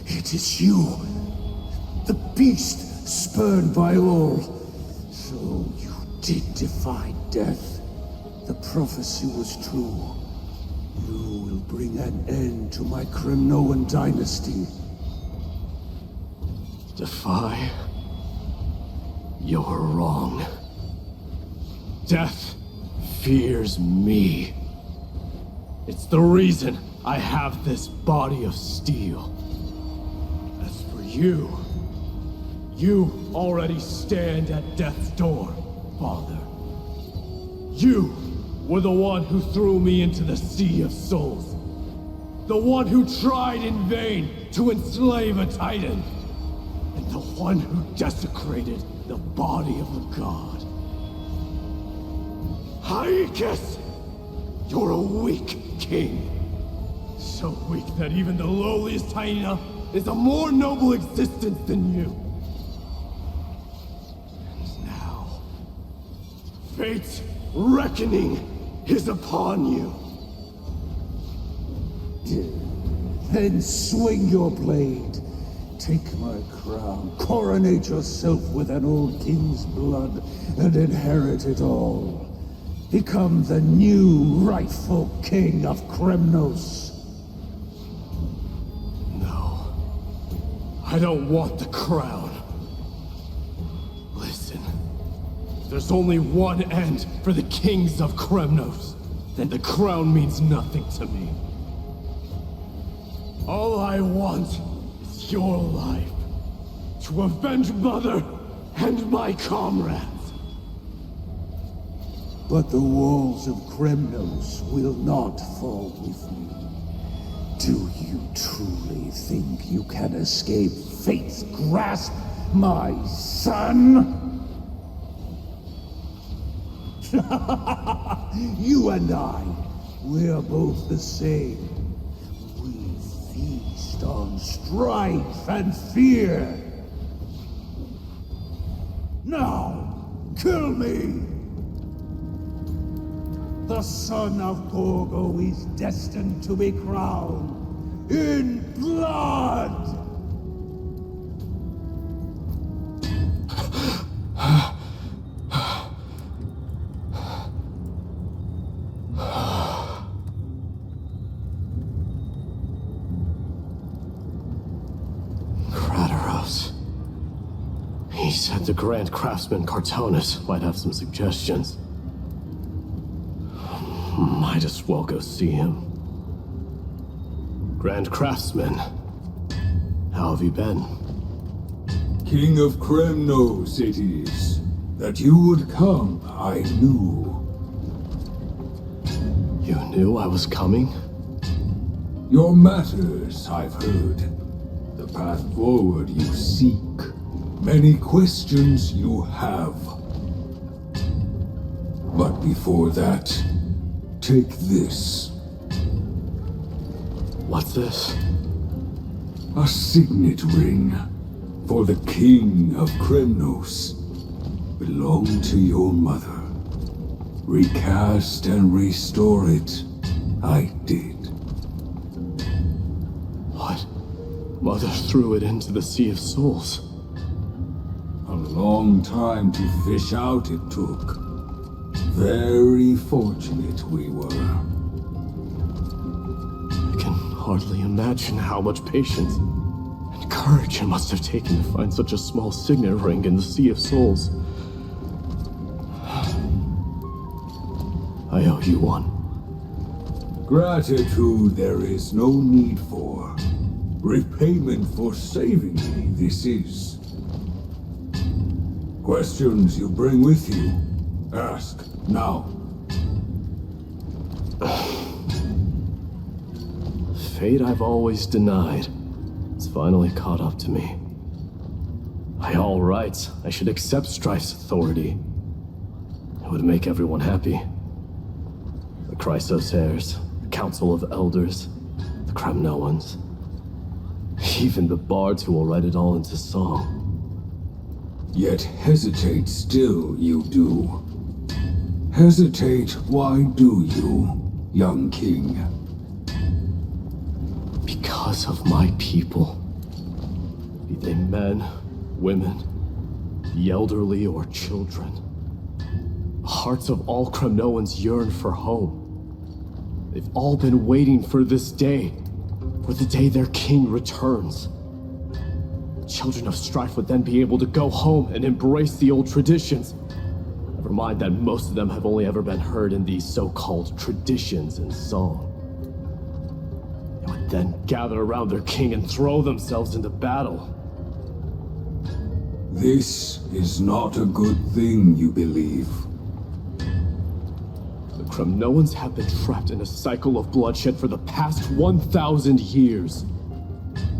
It is you, the beast spurned by all. So you did defy death. The prophecy was true. You will bring an end to my Kremnoan dynasty. Defy? You're wrong. Death fears me. It's the reason I have this body of steel. As for you, you already stand at death's door, Father. You were the one who threw me into the Sea of Souls. The one who tried in vain to enslave a Titan. And the one who desecrated the body of a god. Hyakis! You're a weak king. So weak that even the lowliest hyena is a more noble existence than you. And now, fate's reckoning is upon you. Then swing your blade. Take my crown, coronate yourself with an old king's blood, and inherit it all. Become the new rightful king of Kremnos. No. I don't want the crown. Listen. There's only one end for the kings of Kremnos. Then the crown means nothing to me. All I want is your life. To avenge Mother and my comrades. But the walls of Kremnos will not fall with me. Do you truly think you can escape fate's grasp, my son? You and I, we're both the same. We feast on strife and fear. Now, kill me! The son of Gorgo is destined to be crowned in blood! He said the Grand Craftsman Cartonus might have some suggestions. Might as well go see him. Grand Craftsman, how have you been? King of Kremnos it is. That you would come, I knew. You knew I was coming? Your matters, I've heard. The path forward you seek. Many questions you have. But before that, take this. What's this? A signet ring for the King of Kremnos. Belonged to your mother. Recast and restore it, I did. What? Mother threw it into the Sea of Souls. A long time to fish out it took. Very fortunate we were. I can hardly imagine how much patience and courage it must have taken to find such a small signet ring in the Sea of Souls. I owe you one. Gratitude there is no need for. Repayment for saving me, this is. Questions you bring with you? Ask, now. Fate I've always denied. It's finally caught up to me. By all rights, I should accept Strife's authority. It would make everyone happy. The Chrysos heirs, the Council of Elders, the Kremnoans. Even the bards who will write it all into song. Yet hesitate still you do. Hesitate, why do you, young king? Because of my people. Be they men, women, the elderly or children. The hearts of all Kremnoans yearn for home. They've all been waiting for this day. For the day their king returns. Children of Strife would then be able to go home and embrace the old traditions. Never mind that most of them have only ever been heard in these so-called traditions and song. They would then gather around their king and throw themselves into battle. This is not a good thing, you believe. The Kremnoans have been trapped in a cycle of bloodshed for the past 1,000 years.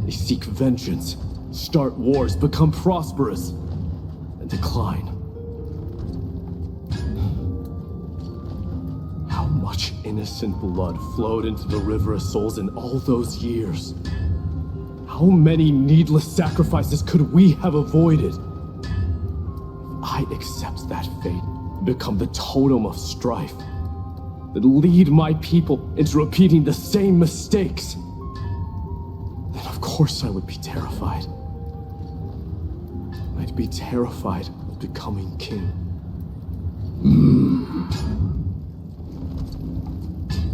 They seek vengeance, start wars, become prosperous, and decline. How much innocent blood flowed into the River of Souls in all those years? How many needless sacrifices could we have avoided? If I accept that fate and become the totem of strife, that lead my people into repeating the same mistakes, then of course I would be terrified. I'd be terrified of becoming king.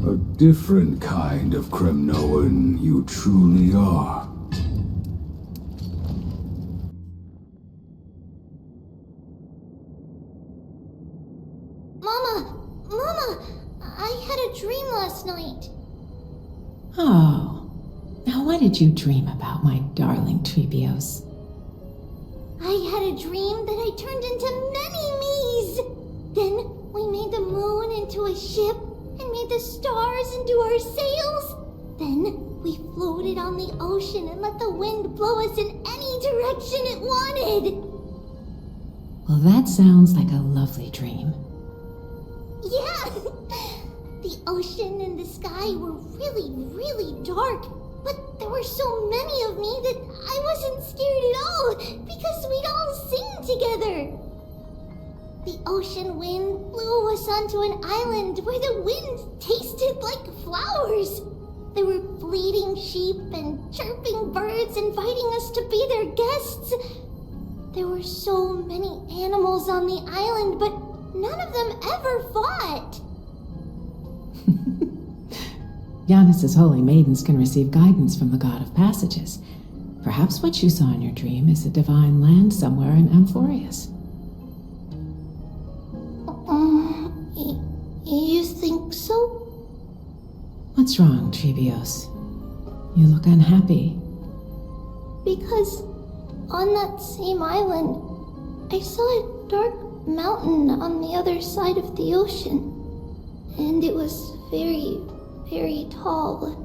A different kind of Kremnoan you truly are. Mama! I had a dream last night. Oh. Now what did you dream about, my darling Trebios? I had a dream that I turned into many me's. Then we made the moon into a ship and made the stars into our sails. Then we floated on the ocean and let the wind blow us in any direction it wanted. Well, that sounds like a lovely dream. Yeah! The ocean and the sky were really, really dark, but there were so many of me that I wasn't scared at all because we'd all sing together. The ocean wind blew us onto an island where the wind tasted like flowers. There were bleating sheep and chirping birds inviting us to be their guests. There were so many animals on the island, but none of them ever fought. Giannis's holy maidens can receive guidance from the god of passages, Perhaps what you saw in your dream is a divine land somewhere in Amphorious. You think so? What's wrong, Trebios? You look unhappy. Because on that same island, I saw a dark mountain on the other side of the ocean. And it was very, very tall.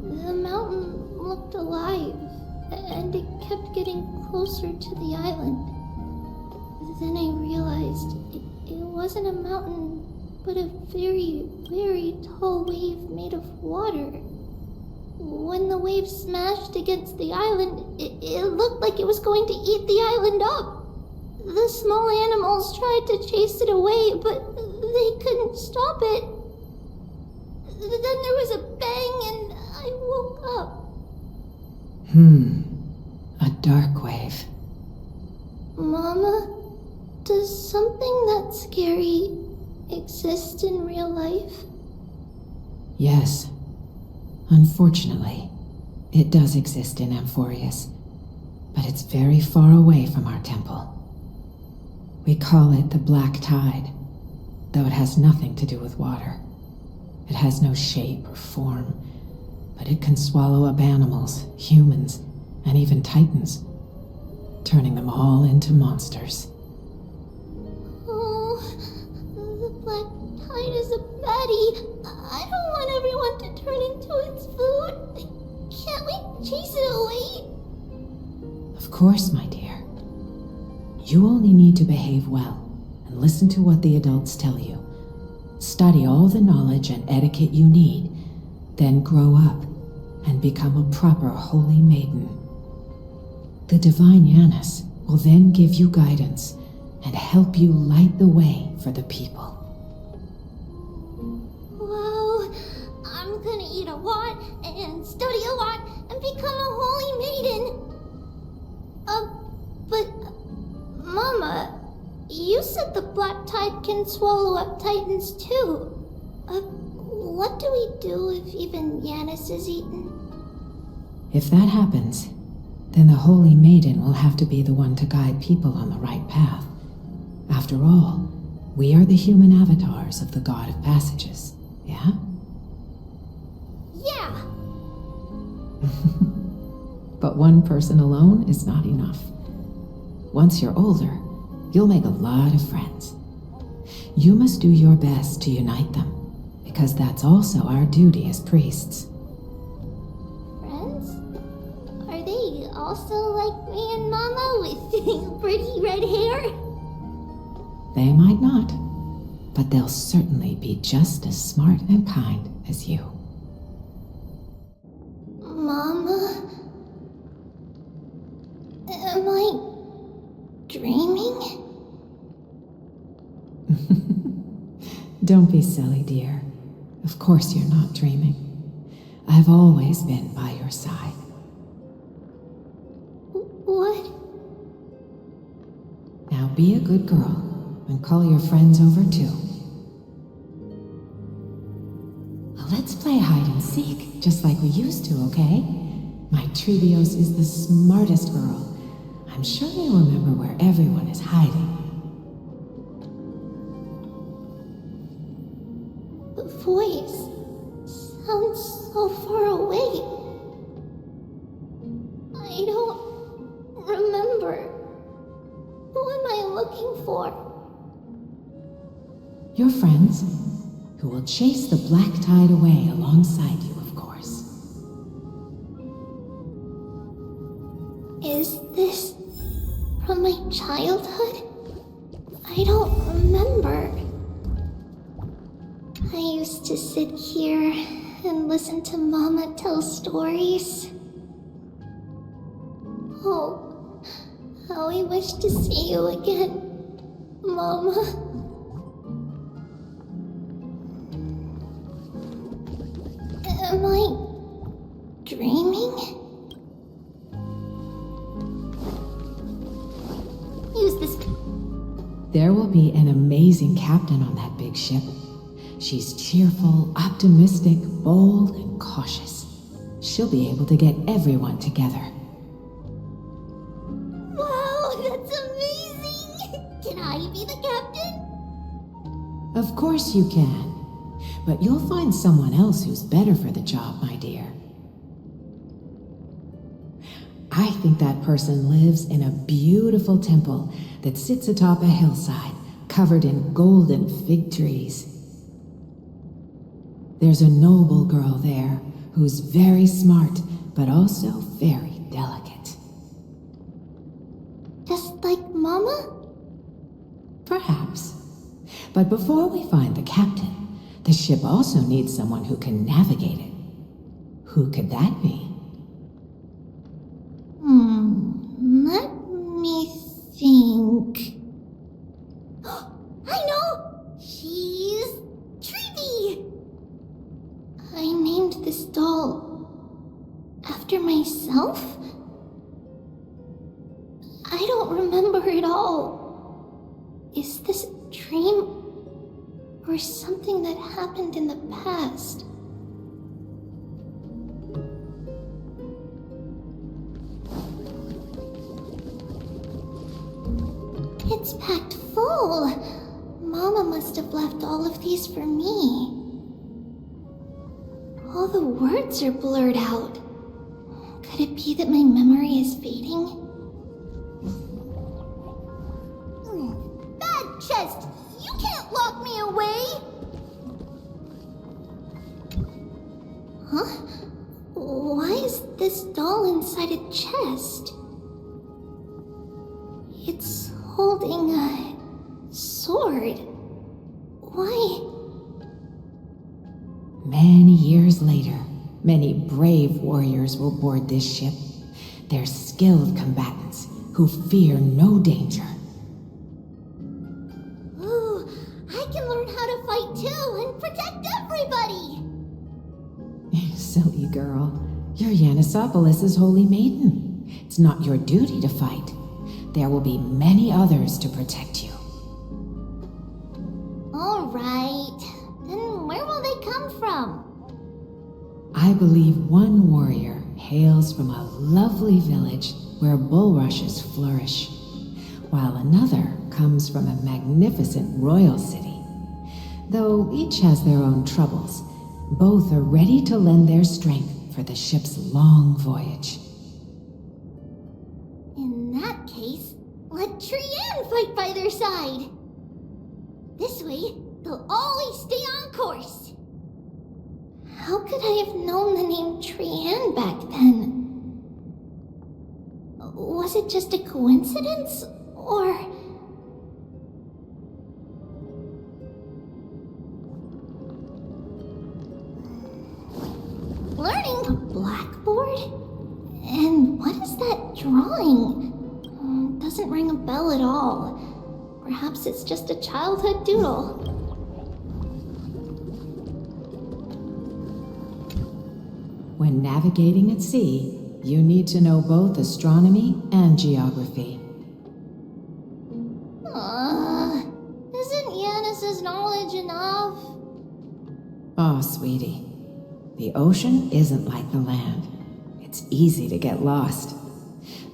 The mountain looked alive, and it kept getting closer to the island. Then I realized it wasn't a mountain, but a very, very tall wave made of water. When the wave smashed against the island, it looked like it was going to eat the island up. The small animals tried to chase it away, but they couldn't stop it. Then there was a bang and I woke up. A dark wave. Mama, does something that scary exist in real life? Yes. Unfortunately, it does exist in Amphorious, but it's very far away from our temple. We call it the Black Tide, though it has nothing to do with water. It has no shape or form, but it can swallow up animals, humans, and even titans, turning them all into monsters. Oh, the Black Tide is a baddie. I don't want everyone to turn into its food. Can't we chase it away? Of course, my dear. You only need to behave well and listen to what the adults tell you. Study all the knowledge and etiquette you need, then grow up and become a proper holy maiden. The divine Yanis will then give you guidance and help you light the way for the people. Wow, I'm gonna eat a lot and study a lot and become a holy maiden. But Mama, you said the Black Tide can swallow up titans too. What do we do if even Yanis is eaten? If that happens, then the Holy Maiden will have to be the one to guide people on the right path. After all, we are the human avatars of the God of Passages, yeah? Yeah! But one person alone is not enough. Once you're older, you'll make a lot of friends. You must do your best to unite them, because that's also our duty as priests. Friends? Are they also like me and Mama with pretty red hair? They might not, but they'll certainly be just as smart and kind as you. Mama? Am I dreaming? Don't be silly, dear. Of course you're not dreaming. I've always been by your side. What? Now be a good girl and call your friends over too. Well, let's play hide and seek, just like we used to, okay? My Trebios is the smartest girl. I'm sure they remember where everyone is hiding. The voice sounds so far away. I don't remember. Who am I looking for? Your friends, who will chase the Black Tide away alongside you, of course. Is this from my childhood? I don't remember. I used to sit here and listen to Mama tell stories. Oh, how I wish to see you again, Mama. Am I dreaming? Use this. There will be an amazing captain on that big ship. She's cheerful, optimistic, bold, and cautious. she'll be able to get everyone together. Wow, that's amazing! Can I be the captain? Of course you can. But you'll find someone else who's better for the job, my dear. I think that person lives in a beautiful temple that sits atop a hillside covered in golden fig trees. There's a noble girl there who's very smart, but also very delicate. Just like Mama? Perhaps. But before we find the captain, the ship also needs someone who can navigate it. Who could that be? Let me think. I know! She's Treevee! I named this doll after myself? I don't remember it all. Is this a dream or something that happened in the past? It's packed full. Mama must have left all of these for me. All the words are blurred out. Could it be that my memory is fading? Bad chest! You can't lock me away! Huh? Why is this doll inside a chest? It's holding a sword. Why? Many years later, many brave warriors will board this ship. They're skilled combatants who fear no danger. Ooh, I can learn how to fight too and protect everybody! Silly girl. You're Yanisopoulos' holy maiden. It's not your duty to fight. There will be many others to protect you. Alright. Then where will they come from? I believe one warrior hails from a lovely village where bulrushes flourish, while another comes from a magnificent royal city. Though each has their own troubles, both are ready to lend their strength for the ship's long voyage. In that case, let Trianne fight by their side. This way, they'll always stay on course. How could I have known the name Trianne back then? Was it just a coincidence, or... Learning a blackboard? And what is that drawing? Doesn't ring a bell at all. Perhaps it's just a childhood doodle. When navigating at sea, you need to know both astronomy and geography. Isn't Yanis's knowledge enough? Oh, sweetie. The ocean isn't like the land. It's easy to get lost.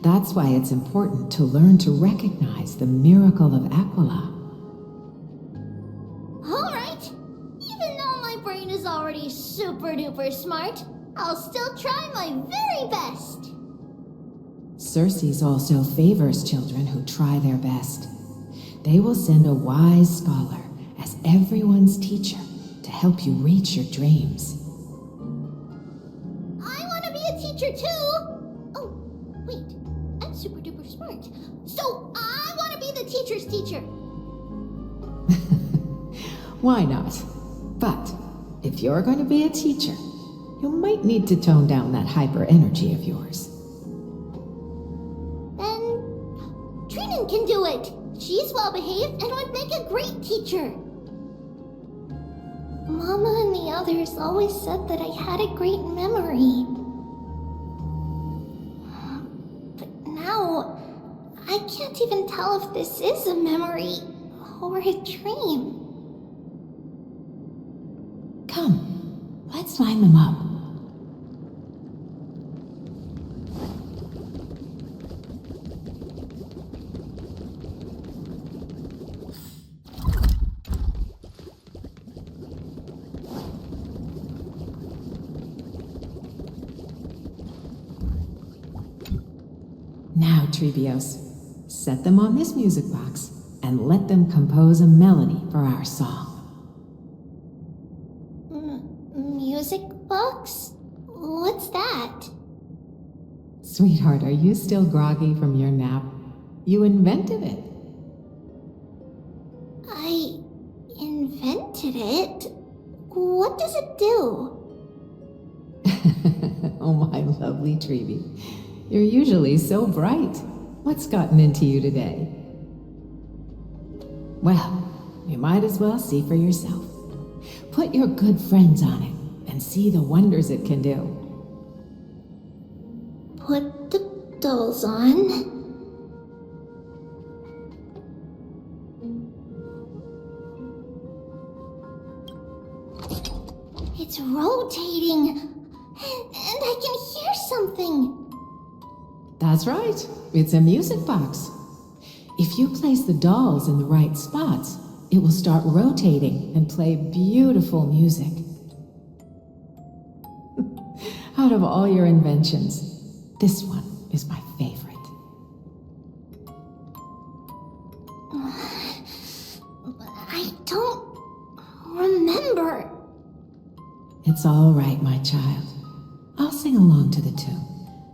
That's why it's important to learn to recognize the miracle of Aquila. Alright. Even though my brain is already super duper smart, I'll still try my very best. Circe also favors children who try their best. They will send a wise scholar as everyone's teacher to help you reach your dreams. I want to be a teacher too! Oh, wait. I'm super duper smart. So I want to be the teacher's teacher. Why not? But if you're going to be a teacher, you might need to tone down that hyper energy of yours. Then Trinan can do it. She's well behaved and would make a great teacher. Mama and the others always said that I had a great memory. But now, I can't even tell if this is a memory or a dream. Come, let's line them up. Now, Trebios, set them on this music box and let them compose a melody for our song. Music box? What's that? Sweetheart, are you still groggy from your nap? You invented it. I invented it? What does it do? Oh, my lovely Trebi. You're usually so bright. What's gotten into you today? Well, you might as well see for yourself. Put your good friends on it and see the wonders it can do. Put the dolls on. It's rotating, and I can hear something. That's right. It's a music box. If you place the dolls in the right spots, it will start rotating and play beautiful music. Out of all your inventions, this one is my favorite. I don't remember. It's all right, my child. I'll sing along to the tune,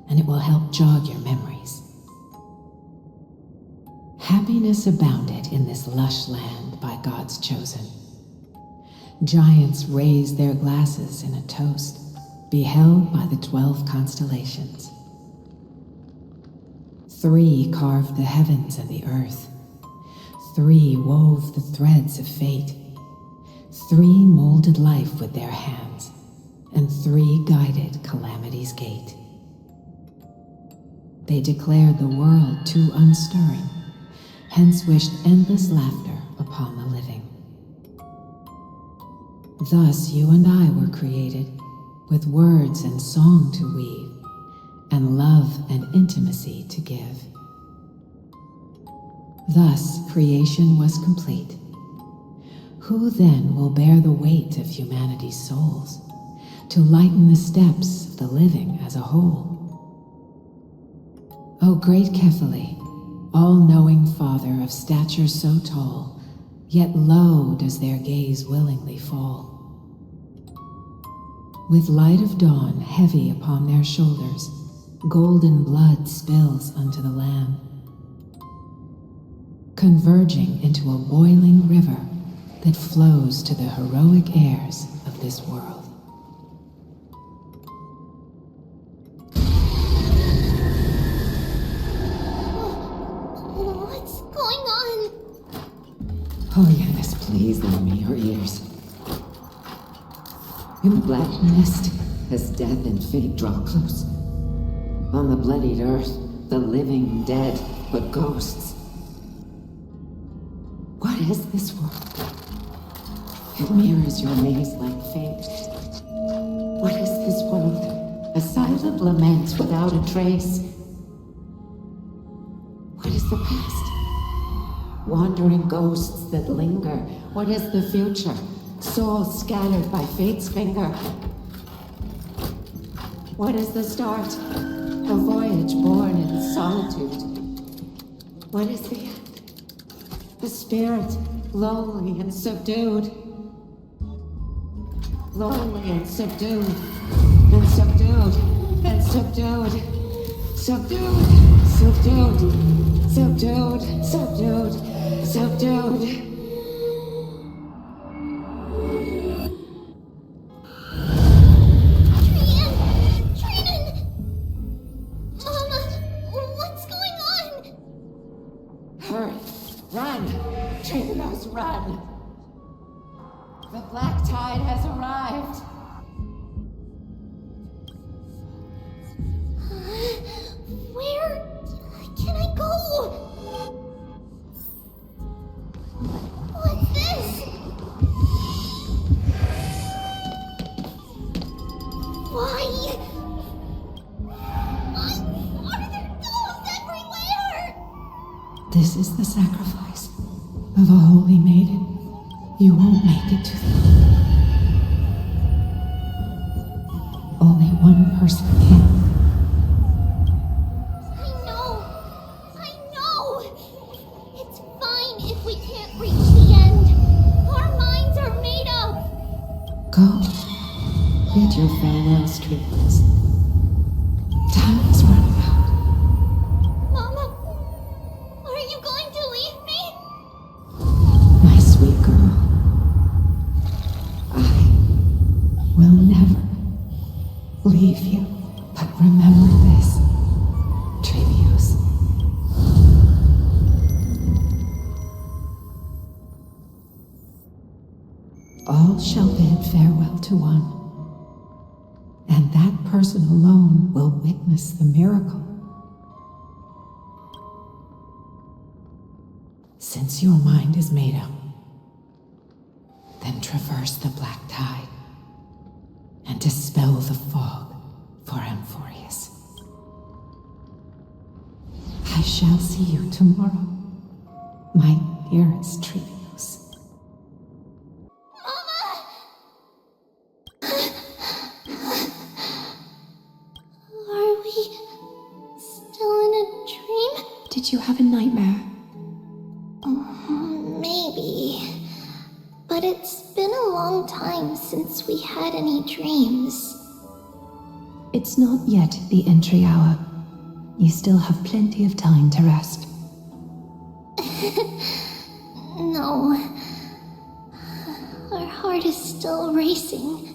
and it will help jog your memories. Happiness abounded in this lush land by God's chosen. Giants raised their glasses in a toast, beheld by the 12 constellations. 3 carved the heavens and the earth. 3 wove the threads of fate. 3 molded life with their hands, and 3 guided calamity's gate. They declared the world too unstirring, hence wished endless laughter upon the living. Thus you and I were created, with words and song to weave, and love and intimacy to give. Thus creation was complete. Who then will bear the weight of humanity's souls, to lighten the steps of the living as a whole? O great Kephale, all-knowing Father of stature so tall, yet low does their gaze willingly fall. With light of dawn heavy upon their shoulders, golden blood spills unto the land, converging into a boiling river that flows to the heroic heirs of this world. What's going on? Oh yes, please lend me your ears. In the black mist, as death and fate draw close, on the bloodied earth, the living dead, but ghosts. What is this world? It mirrors your maze-like fate. What is this world? A silent lament without a trace. What is the past? Wandering ghosts that linger. What is the future? Souls scattered by fate's finger. What is the start? A voyage born in solitude. What is the end? A spirit, lonely and subdued. Lonely and subdued. And subdued. And subdued. Subdued. Subdued. Subdued. Subdued. Subdued. Run! The black tide has arrived! Where can I go? What's this? Why? Why are there dolls everywhere? This is the sacrifice of a holy maiden. You won't make it to the only one person can. I know. Farewell, Strife. Time is running out. Mama, are you going to leave me? My sweet girl. I will never leave you. But remember this, Trevius. All shall bid farewell to one, and that person alone will witness the miracle. Since your mind is made up, then traverse the black tide and dispel the fog for Amphorious. I shall see you tomorrow, my dearest Trevius. Are we still in a dream? Did you have a nightmare? Maybe. But it's been a long time since we had any dreams. It's not yet the entry hour. You still have plenty of time to rest. No. Our heart is still racing.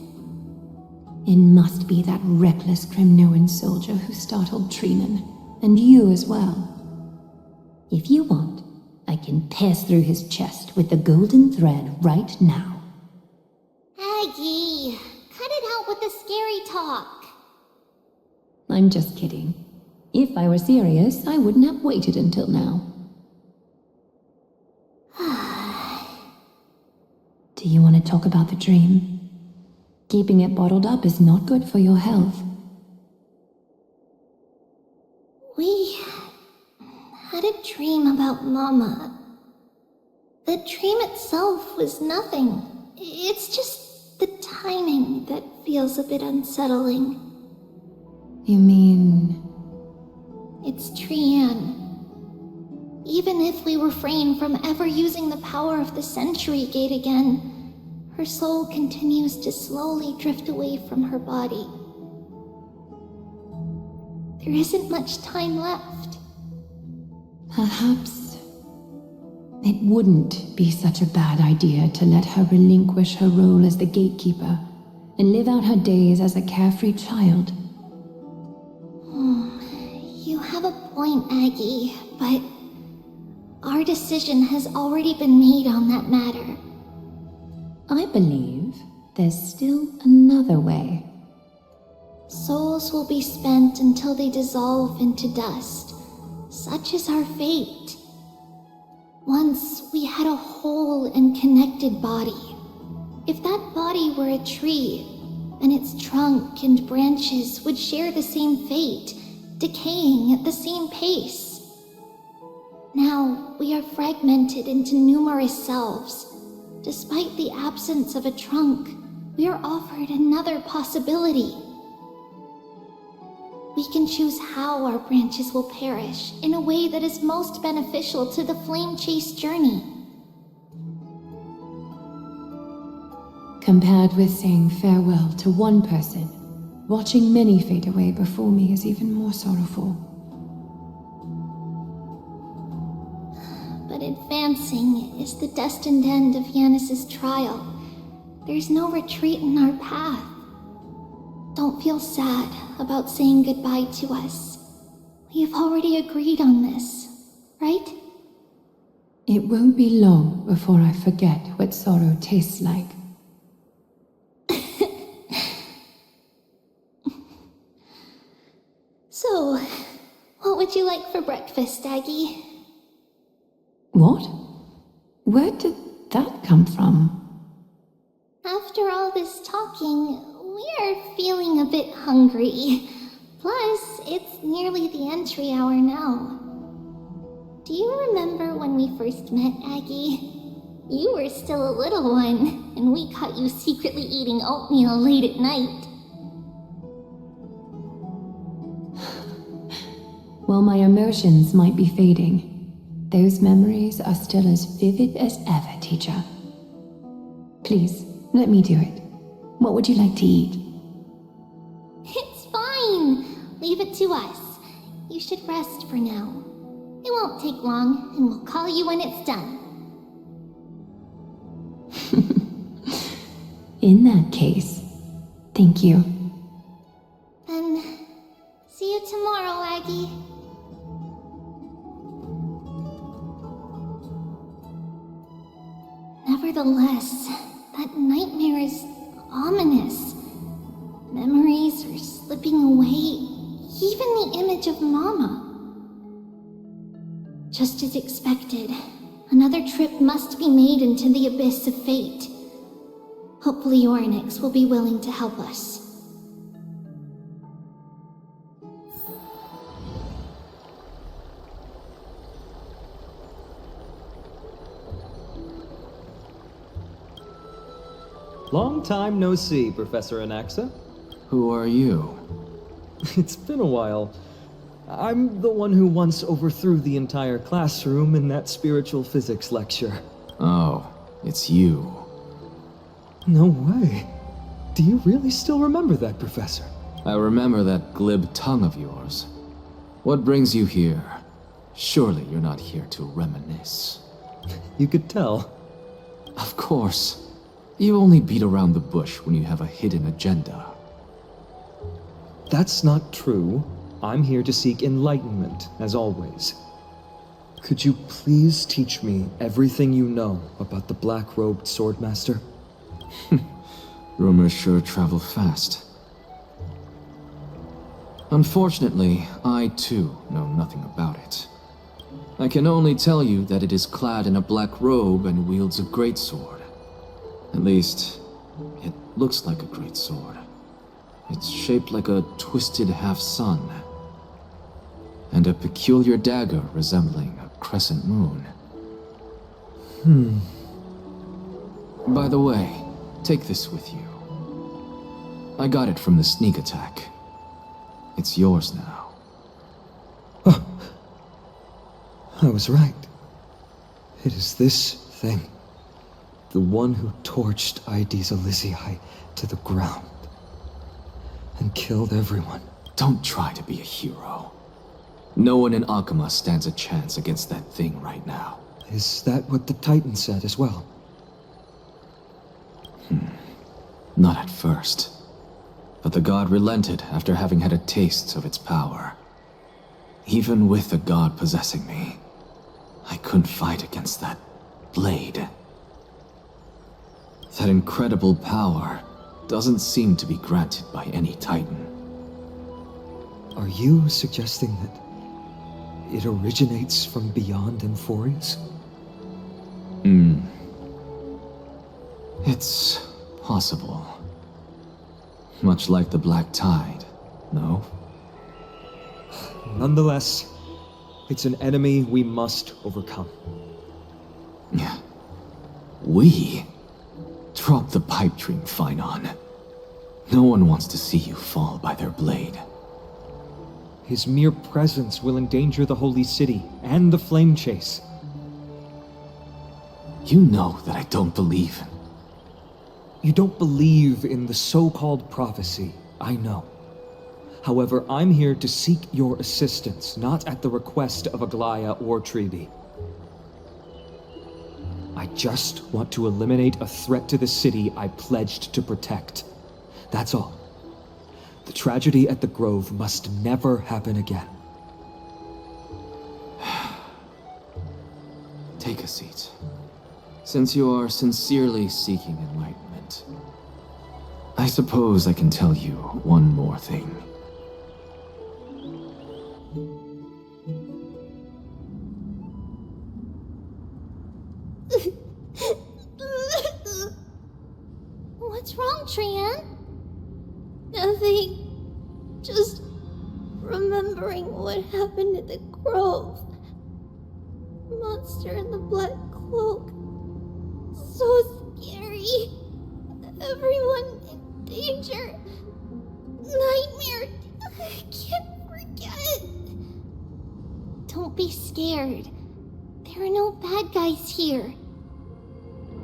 It must be that reckless Kremnoan soldier who startled Treenan, and you as well. If you want, I can pass through his chest with the golden thread right now. Aggie, cut it out with the scary talk. I'm just kidding. If I were serious, I wouldn't have waited until now. Do you want to talk about the dream? Keeping it bottled up is not good for your health. We had a dream about Mama. The dream itself was nothing. It's just the timing that feels a bit unsettling. You mean... It's Trianne. Even if we refrain from ever using the power of the Century Gate again, her soul continues to slowly drift away from her body. There isn't much time left. Perhaps it wouldn't be such a bad idea to let her relinquish her role as the gatekeeper and live out her days as a carefree child. You have a point, Aggie, but our decision has already been made on that matter. I believe there's still another way. Souls will be spent until they dissolve into dust. Such is our fate. Once we had a whole and connected body. If that body were a tree, then its trunk and branches would share the same fate, decaying at the same pace. Now we are fragmented into numerous selves. Despite the absence of a trunk, we are offered another possibility. We can choose how our branches will perish in a way that is most beneficial to the flame chase journey. Compared with saying farewell to one person, watching many fade away before me is even more sorrowful. But advancing is the destined end of Yanis's trial. There's no retreat in our path. Don't feel sad about saying goodbye to us. We have already agreed on this, right? It won't be long before I forget what sorrow tastes like. So, what would you like for breakfast, Aggie? What? Where did that come from? After all this talking, we are feeling a bit hungry. Plus, it's nearly the entry hour now. Do you remember when we first met, Aggie? You were still a little one, and we caught you secretly eating oatmeal late at night. While my emotions might be fading, those memories are still as vivid as ever, teacher. Please, let me do it. What would you like to eat? leave it to us. You should rest for now. It won't take long, and we'll call you when it's done. In that case, thank you. Then, see you tomorrow, Aggie. Nevertheless, that nightmare is ominous. Memories are slipping away, even the image of Mama. Just as expected, another trip must be made into the abyss of fate. Hopefully Orynyx will be willing to help us. Long time no see, Professor Anaxa. Who are you? It's been a while. I'm the one who once overthrew the entire classroom in that spiritual physics lecture. Oh, it's you. No way. Do you really still remember that, Professor? I remember that glib tongue of yours. What brings you here? Surely you're not here to reminisce. You could tell. Of course. You only beat around the bush when you have a hidden agenda. That's not true. I'm here to seek enlightenment, as always. Could you please teach me everything you know about the black-robed swordmaster? Rumors sure travel fast. Unfortunately, I too know nothing about it. I can only tell you that it is clad in a black robe and wields a greatsword. At least, it looks like a greatsword. It's shaped like a twisted half-sun, and a peculiar dagger resembling a crescent moon. By the way, take this with you. I got it from the sneak attack. It's yours now. Oh. I was right. It is this thing. The one who torched Aedes Elysiae to the ground. And killed everyone. Don't try to be a hero. No one in Akama stands a chance against that thing right now. Is that what the Titan said as well? Not at first. But the god relented after having had a taste of its power. Even with the god possessing me, I couldn't fight against that blade. That incredible power doesn't seem to be granted by any Titan. Are you suggesting that it originates from beyond Amphorious? It's possible. Much like the Black Tide, no? Nonetheless, it's an enemy we must overcome. Yeah. We? Drop the pipe dream, Phynon. No one wants to see you fall by their blade. His mere presence will endanger the Holy City and the Flame Chase. You know that I don't believe in... You don't believe in the so-called prophecy, I know. However, I'm here to seek your assistance, not at the request of Aglaya or Treeby. I just want to eliminate a threat to the city I pledged to protect. That's all. The tragedy at the Grove must never happen again. Take a seat. Since you are sincerely seeking enlightenment, I suppose I can tell you one more thing. What's wrong, Trian? Nothing. Just remembering what happened at the Grove. Monster in the black cloak. So scary. Everyone in danger. Nightmare. I can't forget. Don't be scared. There are no bad guys here.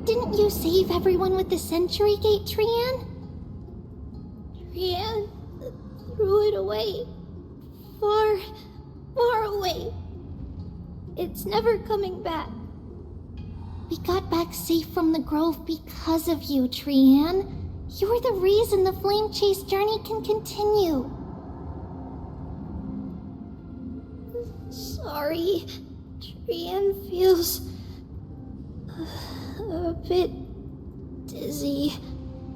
Didn't you save everyone with the Century Gate, Trian? Trian threw it away. far, far away. It's never coming back. We got back safe from the grove because of you, Trian. You're the reason the flame chase journey can continue. Sorry, Trian feels a bit dizzy.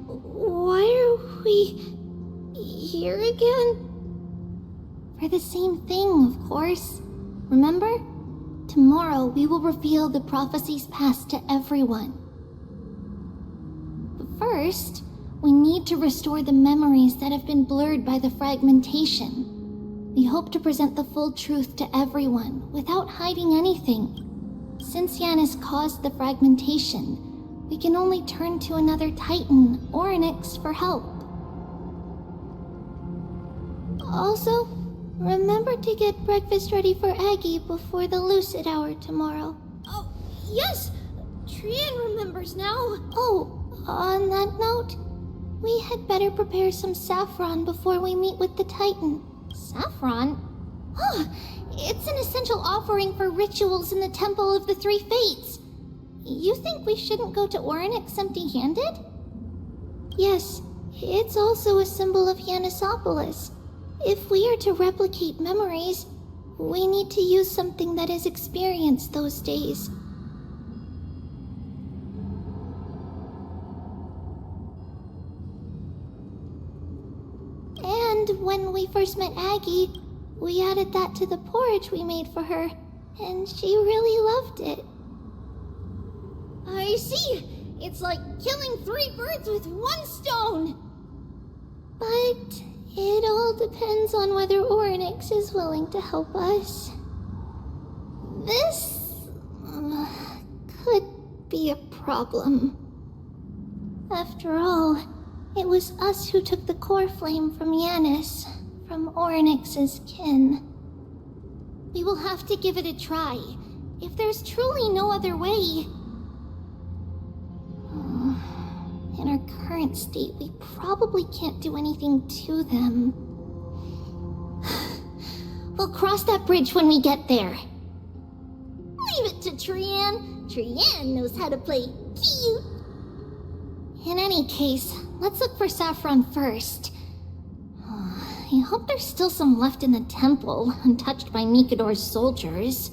Why are we here again? For the same thing, of course. Remember? Tomorrow we will reveal the prophecies past to everyone. But first, we need to restore the memories that have been blurred by the fragmentation. We hope to present the full truth to everyone without hiding anything. Since Yanis caused the fragmentation, we can only turn to another Titan, Orynyx, for help. Also, remember to get breakfast ready for Aggie before the lucid hour tomorrow. Oh, yes! Trian remembers now. Oh, on that note, we had better prepare some saffron before we meet with the Titan. Saffron? Oh, it's an essential offering for rituals in the Temple of the Three Fates. You think we shouldn't go to Orynyx empty-handed? Yes, it's also a symbol of Yanisopolis. If we are to replicate memories, we need to use something that is experienced those days. And when we first met Aggie, we added that to the porridge we made for her, and she really loved it. I see! It's like killing 3 birds with 1 stone! But it all depends on whether Orynyx is willing to help us. This could be a problem. After all, it was us who took the core flame from Yanis, from Orynyx's kin. We will have to give it a try, if there's truly no other way. In our current state, we probably can't do anything to them. We'll cross that bridge when we get there. Leave it to Trian. Trian knows how to play cute. In any case, let's look for saffron first. I hope there's still some left in the temple, untouched by Mikador's soldiers.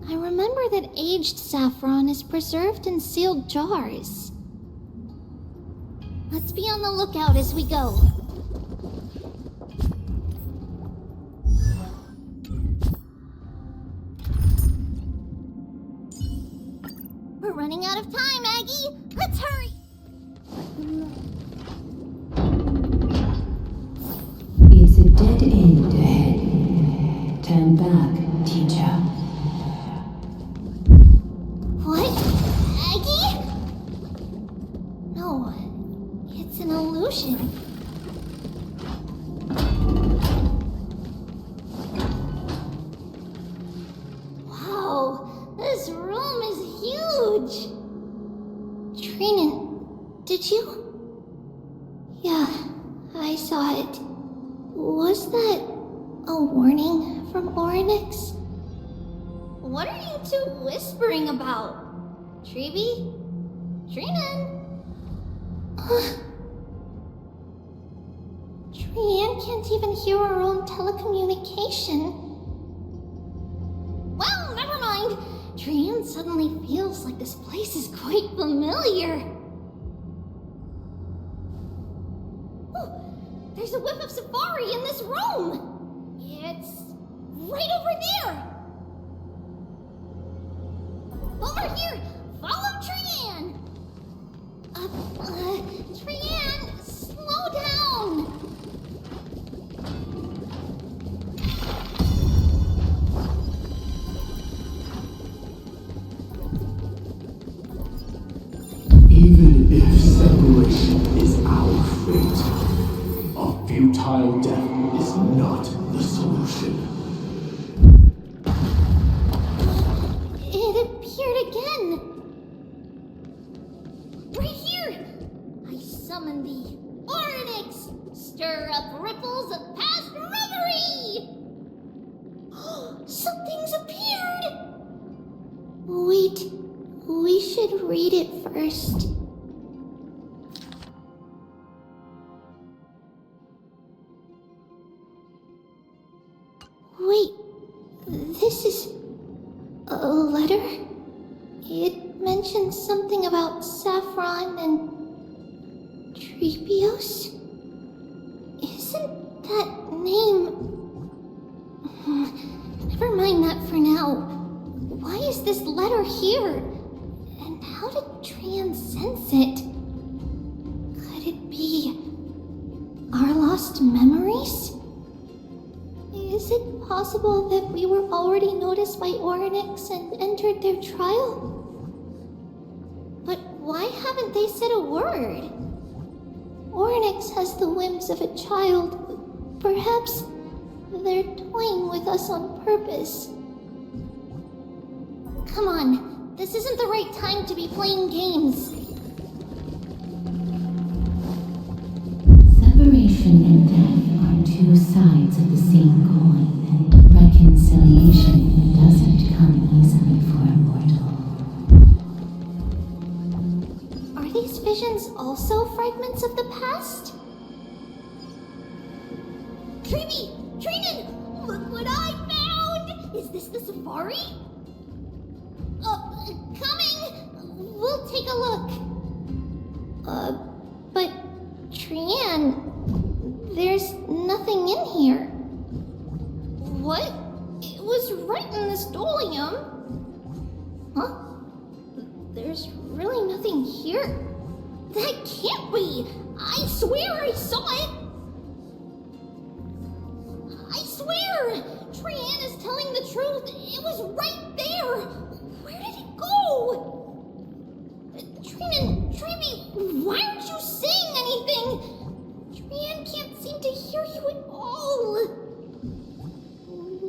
I remember that aged saffron is preserved in sealed jars. Let's be on the lookout as we go. We're running out of time, Aggie! Let's hurry! It's a dead end ahead. Turn back, teacher. What? Aggie? No, it's an illusion. Wow, this room is huge. Trinan, did you? Yeah, I saw it. Was that a warning from Orynyx? What are you two whispering about? Treeby? Trinan? Trian can't even hear our own telecommunication. Well, never mind. Trian suddenly feels like this place is quite familiar. Oh, there's a whiff of safari in this room. It's right over there. Over here! Follow Trian! Trian, slow down! Even if separation is our fate, a futile death is not the solution. It appeared again! Right here! I summon thee, Orynyx! Stir up ripples of past read it first. Wait, this is a letter? It mentions something about Saffron and Treebios? Isn't that name... Never mind that for now. Why is this letter here? And how did Tran sense it? Could it be our lost memories? Is it possible that we were already noticed by Oryx and entered their trial? But why haven't they said a word? Oryx has the whims of a child. Perhaps they're toying with us on purpose. Come on, this isn't the right time to be playing games. Separation and death are two sides of the same coin, and reconciliation doesn't come easily for a mortal. Are these visions also fragments of the past? Treeby! Trinan! Look what I found! Is this the safari? Coming! We'll take a look. But Trian, there's nothing in here. What? It was right in the stolium. Huh? There's really nothing here. That can't be! I swear I saw it! I swear! Trian is telling the truth. It was right there. Where did it go? Trinan, Treeby, why aren't you saying anything? Trian can't seem to hear you at all.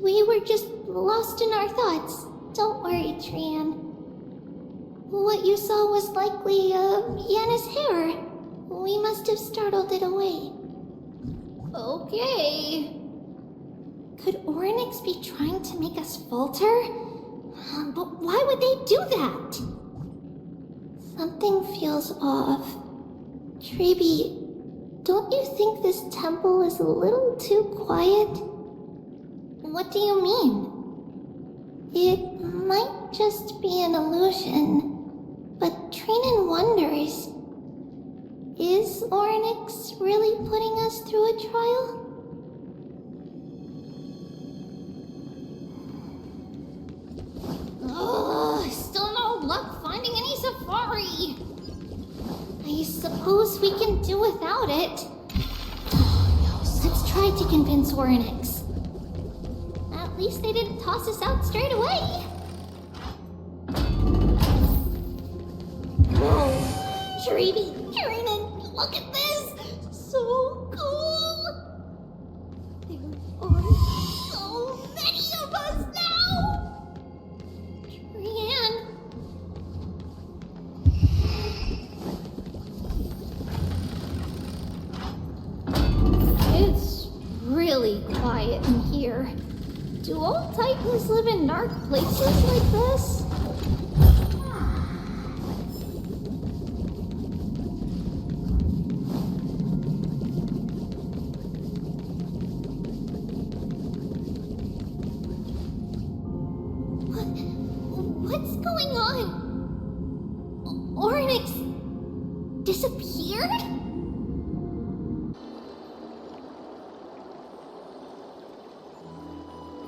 We were just lost in our thoughts. Don't worry, Trian. What you saw was likely, Yana's hair. We must have startled it away. Okay. Could Oryx be trying to make us falter? But why would they do that? Something feels off. Treeby, don't you think this temple is a little too quiet? What do you mean? It might just be an illusion, but Trinan wonders, is Oryx really putting us through a trial? Still no luck finding any safari. I suppose we can do without it. Let's try to convince Oryx. At least they didn't toss us out straight away. Whoa, Treeby, Trinan, look at this! So cool! There are so many of us now! Trian. It's really quiet in here. Do all Titans live in dark places like this? What's going on? Oryx disappeared?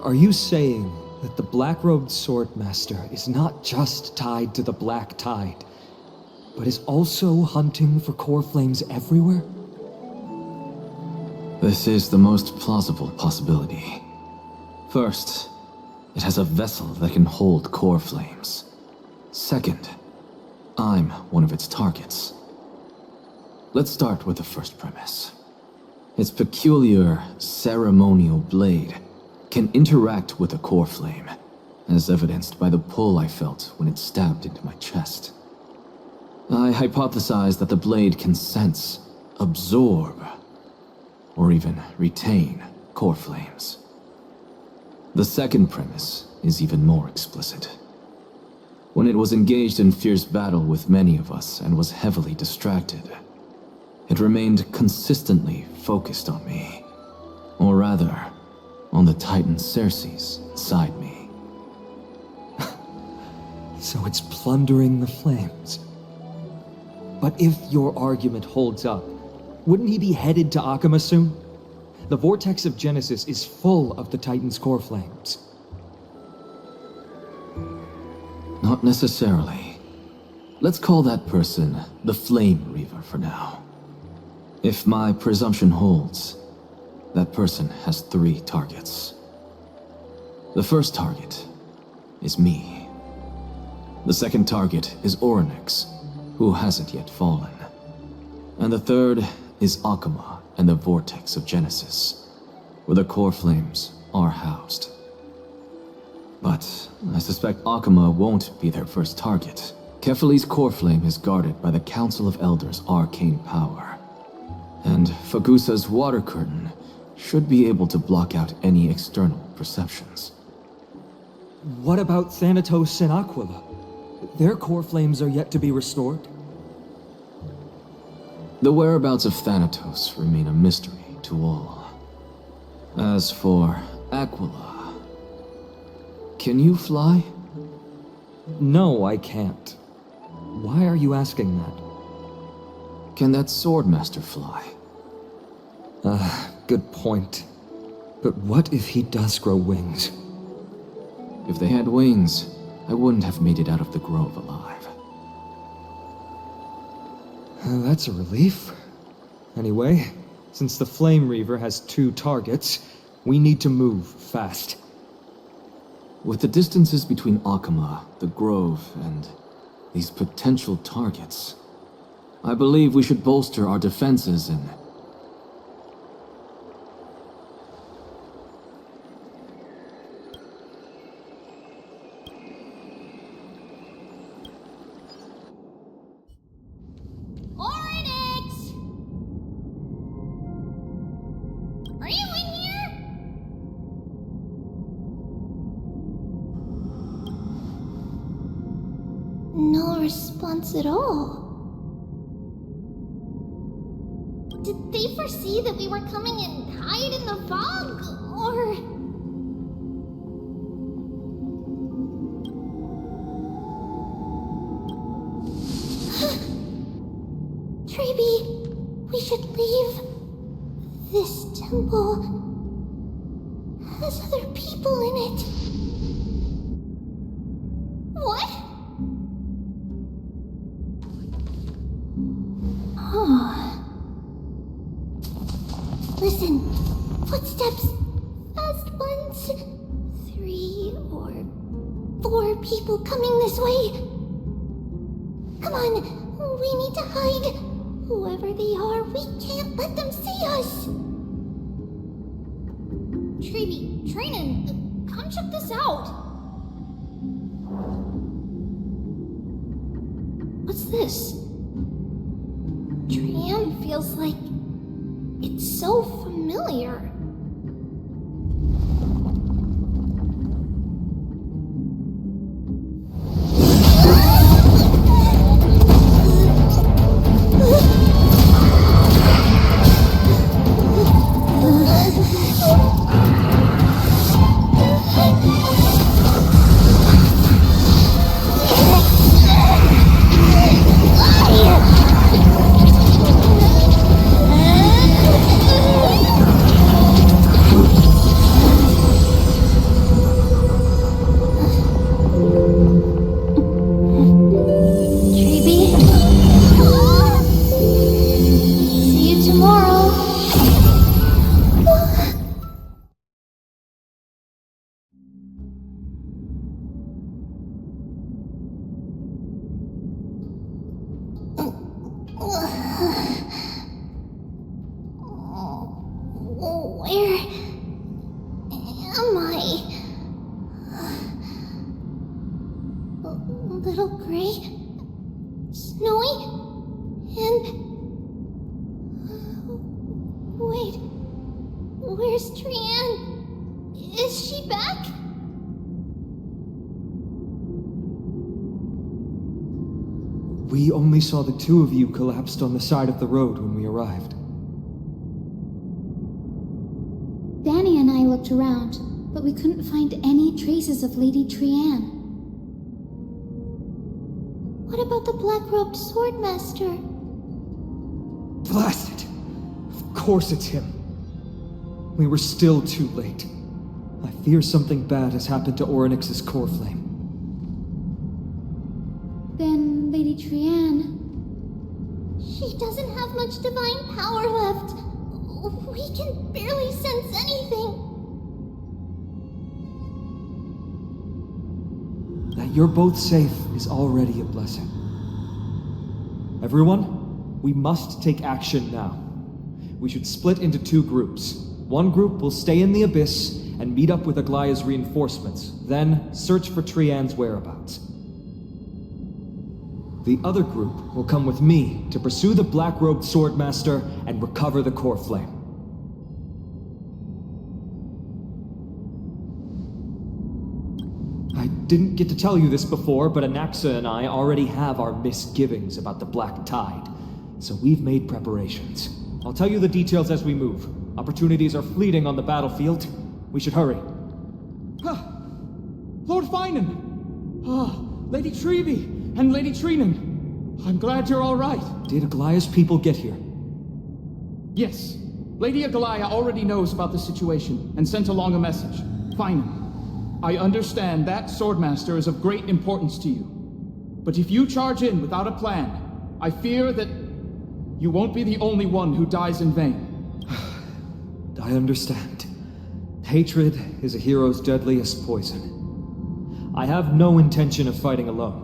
Are you saying that the black-robed swordmaster is not just tied to the Black Tide, but is also hunting for core flames everywhere? This is the most plausible possibility. First, it has a vessel that can hold core flames. Second, I'm one of its targets. Let's start with the first premise. Its peculiar ceremonial blade can interact with a core flame, as evidenced by the pull I felt when it stabbed into my chest. I hypothesized that the blade can sense, absorb, or even retain core flames. The second premise is even more explicit. when it was engaged in fierce battle with many of us and was heavily distracted. It remained consistently focused on me. Or rather, on the Titan Cersei's inside me. So it's plundering the flames. But if your argument holds up, wouldn't he be headed to Akama soon? The vortex of Genesis is full of the Titan's core flames. Not necessarily. Let's call that person the Flame Reaver for now. If my presumption holds, that person has 3 targets. The first target is me. The second target is Orynyx, who hasn't yet fallen. And the third is Akama and the Vortex of Genesis, where the core flames are housed. But I suspect Akama won't be their first target. Kefali's core flame is guarded by the Council of Elders' arcane power. And Fagusa's water curtain should be able to block out any external perceptions. What about Thanatos and Aquila? Their core flames are yet to be restored. The whereabouts of Thanatos remain a mystery to all. As for Aquila, can you fly? No, I can't. Why are you asking that? Can that Swordmaster fly? Good point. But what if he does grow wings? If they had wings, I wouldn't have made it out of the grove alive. That's a relief. Anyway, since the Flame Reaver has 2 targets, we need to move fast. With the distances between Akama, the grove, and these potential targets, I believe we should bolster our defenses and... Orynyx! Are you in here? No response at all. Did they foresee that we were coming and hide in the fog? Or... Treeby, we should leave. This temple has other people in it. What? Oh. Listen, footsteps. Fast ones. 3 or 4 people coming this way. Come on, we need to hide. Whoever they are, we can't let them see us! Treeby, Trainin, come check this out! What's this? Trian feels like... it's so familiar. Where am I? Little gray, snowy, and... wait, where's Trian? Is she back? We only saw the two of you collapsed on the side of the road when we arrived. Danny and I looked around, but we couldn't find any traces of Lady Trianne. What about the black-robed swordmaster? Blast it! Of course it's him. We were still too late. I fear something bad has happened to Orynyx's core flame. Then Lady Trianne... She doesn't have much divine power left. We can barely sense anything. That you're both safe is already a blessing. Everyone, we must take action now. We should split into two groups. One group will stay in the Abyss and meet up with Aglaya's reinforcements, then search for Trianne's whereabouts. The other group will come with me to pursue the black-robed swordmaster and recover the core flame. I didn't get to tell you this before, but Anaxa and I already have our misgivings about the Black Tide, so we've made preparations. I'll tell you the details as we move. Opportunities are fleeting on the battlefield. We should hurry. Lord Finan! Lady Treby and Lady Trinan. I'm glad you're all right. Did Aglaya's people get here? Yes. Lady Aglaya already knows about the situation and sent along a message. Finan, I understand that Swordmaster is of great importance to you. But if you charge in without a plan, I fear that you won't be the only one who dies in vain. I understand. Hatred is a hero's deadliest poison. I have no intention of fighting alone.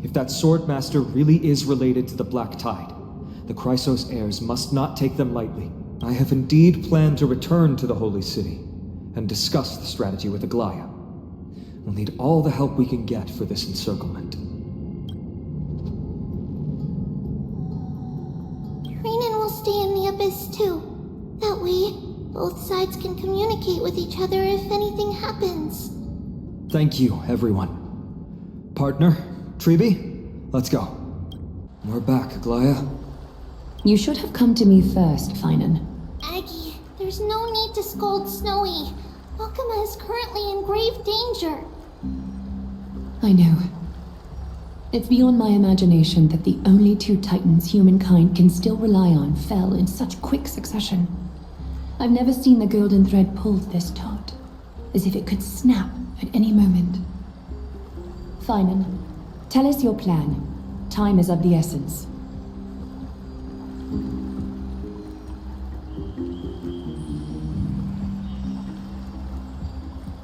If that Swordmaster really is related to the Black Tide, the Chrysos heirs must not take them lightly. I have indeed planned to return to the Holy City and discuss the strategy with Aglaya. We'll need all the help we can get for this encirclement. Trinan will stay in the Abyss too. That way, both sides can communicate with each other if anything happens. Thank you, everyone. Partner, Treby, let's go. We're back, Aglaya. You should have come to me first, Finan. Aggie, there's no need to scold Snowy. Alchema is currently in grave danger. I know. It's beyond my imagination that the only two titans humankind can still rely on fell in such quick succession. I've never seen the golden thread pulled this taut, as if it could snap at any moment. Finan, tell us your plan. Time is of the essence.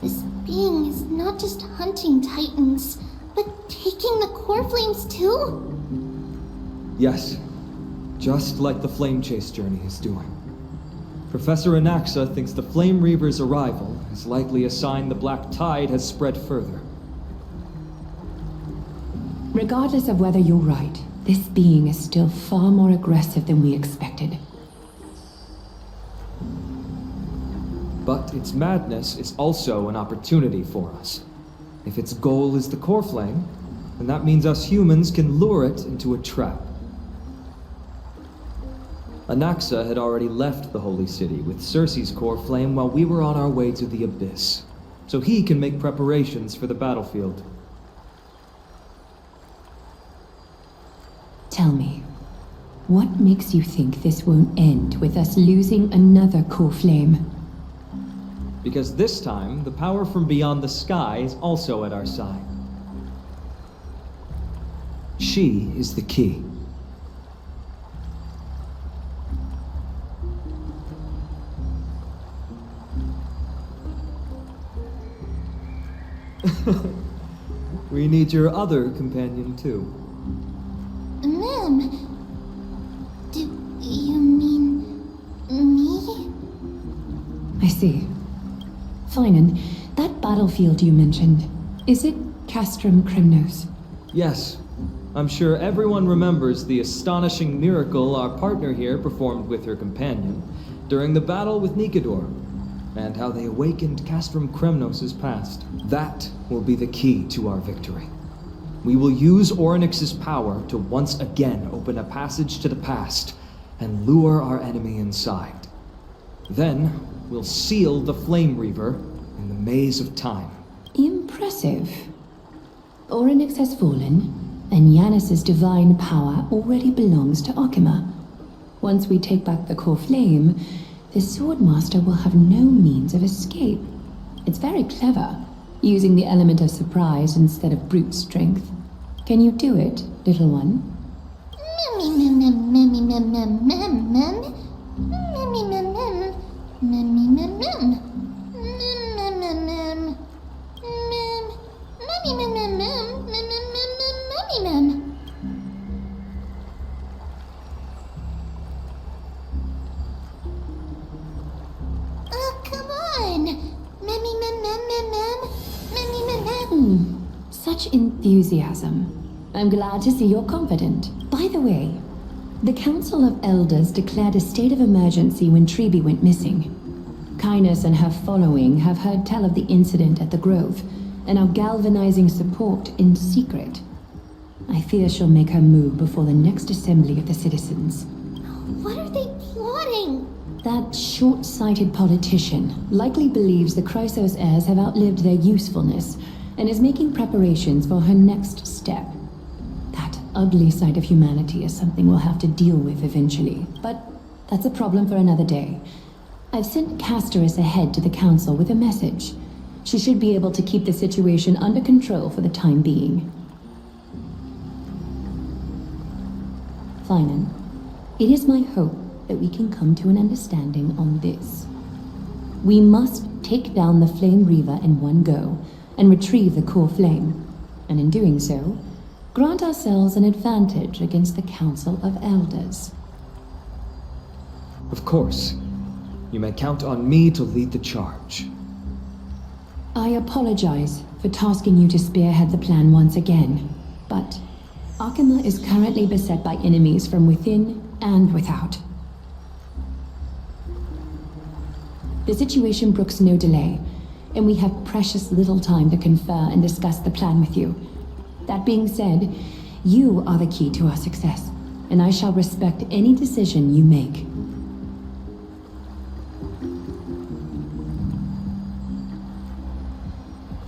This being is not just hunting titans, but taking the core flames too? Yes, just like the Flame Chase journey is doing. Professor Anaxa thinks the Flame Reaver's arrival is likely a sign the Black Tide has spread further. Regardless of whether you're right, this being is still far more aggressive than we expected. But its madness is also an opportunity for us. If its goal is the core flame, then that means us humans can lure it into a trap. Anaxa had already left the Holy City with Circe's core flame while we were on our way to the Abyss, so he can make preparations for the battlefield. Tell me, what makes you think this won't end with us losing another core flame? Because this time, the power from beyond the sky is also at our side. She is the key. We need your other companion, too. Ma'am, do you mean me? I see. Finan, that battlefield you mentioned, is it Castrum Krymnos? Yes. I'm sure everyone remembers the astonishing miracle our partner here performed with her companion during the battle with Nikador, and how they awakened Castrum Krymnos' past. That will be the key to our victory. We will use Orynyx's power to once again open a passage to the past and lure our enemy inside. Then, we'll seal the Flame Reaver in the maze of time. Impressive. Orynyx has fallen, and Yanis's divine power already belongs to Akima. Once we take back the core flame, the Swordmaster will have no means of escape. It's very clever, using the element of surprise instead of brute strength. Can you do it, little one? Such enthusiasm. I'm glad to see you're confident. By the way, the Council of Elders declared a state of emergency when Treeby went missing. Kynus and her following have heard tell of the incident at the Grove, and are galvanizing support in secret. I fear she'll make her move before the next assembly of the citizens. What are they plotting? That short-sighted politician likely believes the Chrysos heirs have outlived their usefulness, and is making preparations for her next step. That ugly side of humanity is something we'll have to deal with eventually, but that's a problem for another day. I've sent Castorus ahead to the council with a message. She should be able to keep the situation under control for the time being. Finan, it is my hope that we can come to an understanding on this. We must take down the Flame Reaver in one go, and retrieve the core flame, and in doing so, grant ourselves an advantage against the Council of Elders. Of course. You may count on me to lead the charge. I apologize for tasking you to spearhead the plan once again, but Akima is currently beset by enemies from within and without. The situation brooks no delay, and we have precious little time to confer and discuss the plan with you. That being said, you are the key to our success, and I shall respect any decision you make.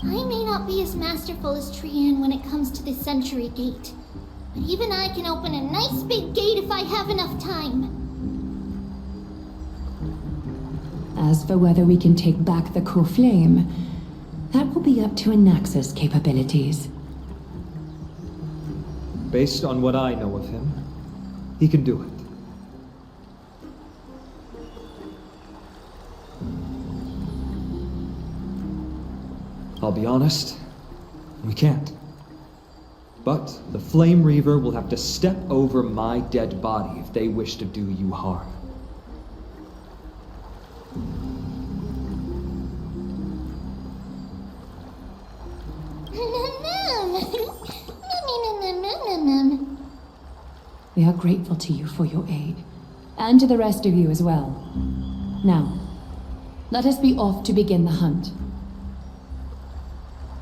I may not be as masterful as Trian when it comes to the Century Gate, but even I can open a nice big gate if I have enough time. As for whether we can take back the core flame, that will be up to Anaxa's capabilities. Based on what I know of him, he can do it. I'll be honest, we can't. But the Flame Reaver will have to step over my dead body if they wish to do you harm. We are grateful to you for your aid, and to the rest of you as well. Now, let us be off to begin the hunt.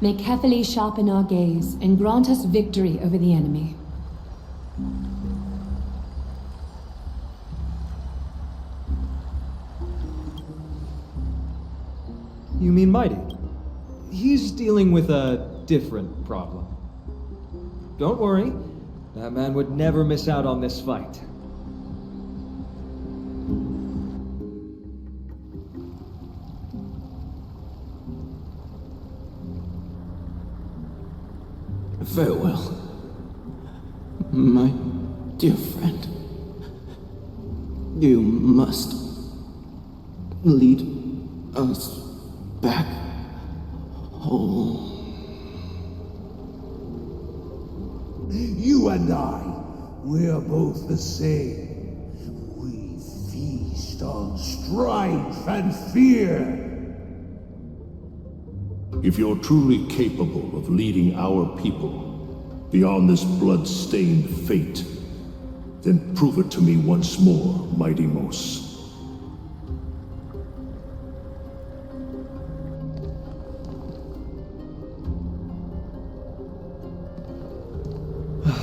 May Kethely sharpen our gaze and grant us victory over the enemy. You mean Mighty? He's dealing with a different problem. Don't worry, that man would never miss out on this fight. Farewell, my dear friend. You must lead us back home. You and I, we are both the same. We feast on strife and fear. If you're truly capable of leading our people beyond this blood-stained fate, then prove it to me once more, Mighty Mos.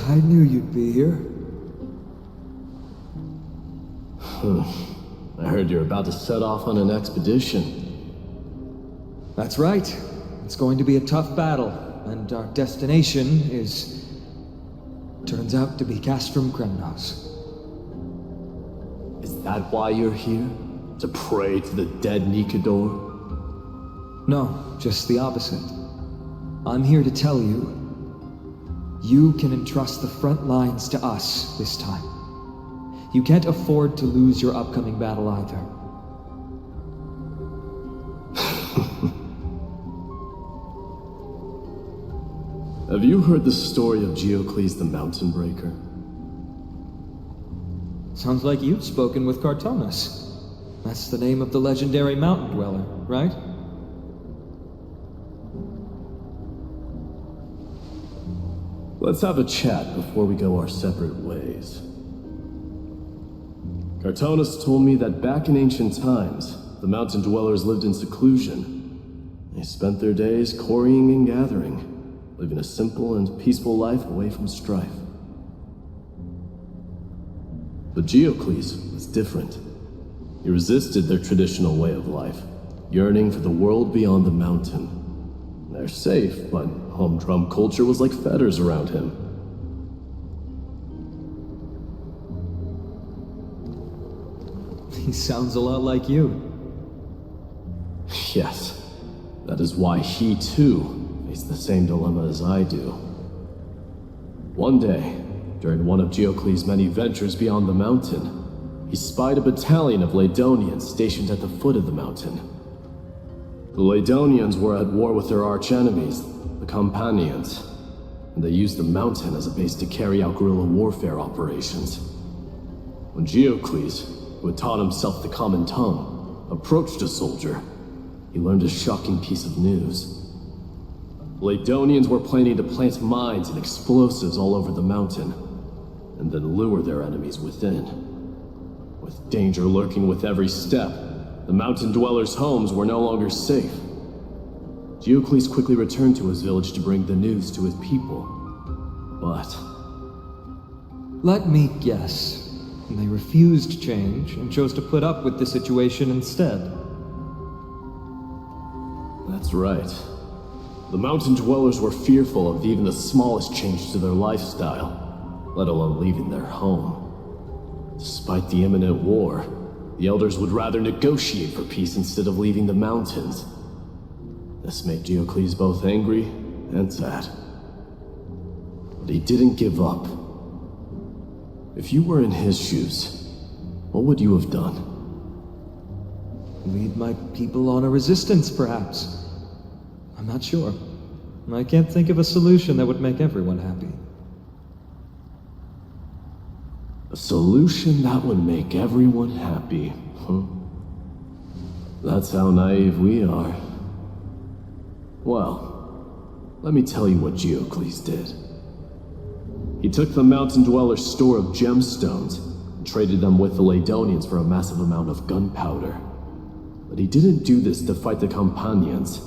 I knew you'd be here. I heard you're about to set off on an expedition. That's right. It's going to be a tough battle, and our destination turns out to be Castrum Kremnos. Is that why you're here? To pray to the dead Nikador? No, just the opposite. I'm here to tell you, you can entrust the front lines to us this time. You can't afford to lose your upcoming battle either. Have you heard the story of Geocles the Mountain Breaker? Sounds like you've spoken with Cartonus. That's the name of the legendary mountain dweller, right? Let's have a chat before we go our separate ways. Cartonus told me that back in ancient times, the mountain dwellers lived in seclusion. They spent their days quarrying and gathering, living a simple and peaceful life away from strife. But Geocles was different. He resisted their traditional way of life, yearning for the world beyond the mountain. They're safe, but humdrum culture was like fetters around him. He sounds a lot like you. Yes, that is why he too faced the same dilemma as I do. One day, during one of Geocles' many ventures beyond the mountain, he spied a battalion of Ladonians stationed at the foot of the mountain. The Ladonians were at war with their arch-enemies, the Companions, and they used the mountain as a base to carry out guerrilla warfare operations. When Geocles, who had taught himself the common tongue, approached a soldier, he learned a shocking piece of news. The Ladonians were planning to plant mines and explosives all over the mountain, and then lure their enemies within. With danger lurking with every step, the mountain dwellers' homes were no longer safe. Geocles quickly returned to his village to bring the news to his people. But... let me guess. They refused change and chose to put up with the situation instead. That's right. The mountain dwellers were fearful of even the smallest change to their lifestyle, let alone leaving their home. Despite the imminent war, the elders would rather negotiate for peace instead of leaving the mountains. This made Geocles both angry and sad. But he didn't give up. If you were in his shoes, what would you have done? Lead my people on a resistance, perhaps. I'm not sure. I can't think of a solution that would make everyone happy. A solution that would make everyone happy, huh? That's how naive we are. Well, let me tell you what Geocles did. He took the mountain dwellers' store of gemstones and traded them with the Ladonians for a massive amount of gunpowder. But he didn't do this to fight the Companions.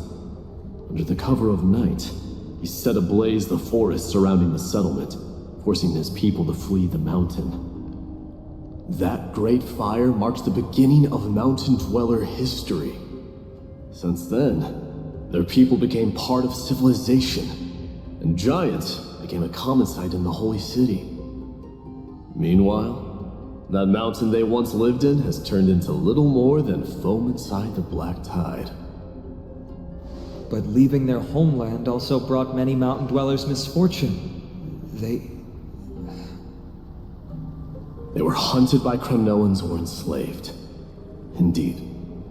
Under the cover of night, he set ablaze the forest surrounding the settlement, forcing his people to flee the mountain. That great fire marks the beginning of mountain dweller history. Since then, their people became part of civilization, and giants became a common sight in the holy city. Meanwhile, that mountain they once lived in has turned into little more than foam inside the black tide. But leaving their homeland also brought many mountain dwellers misfortune. They were hunted by Kremnoans or enslaved. Indeed,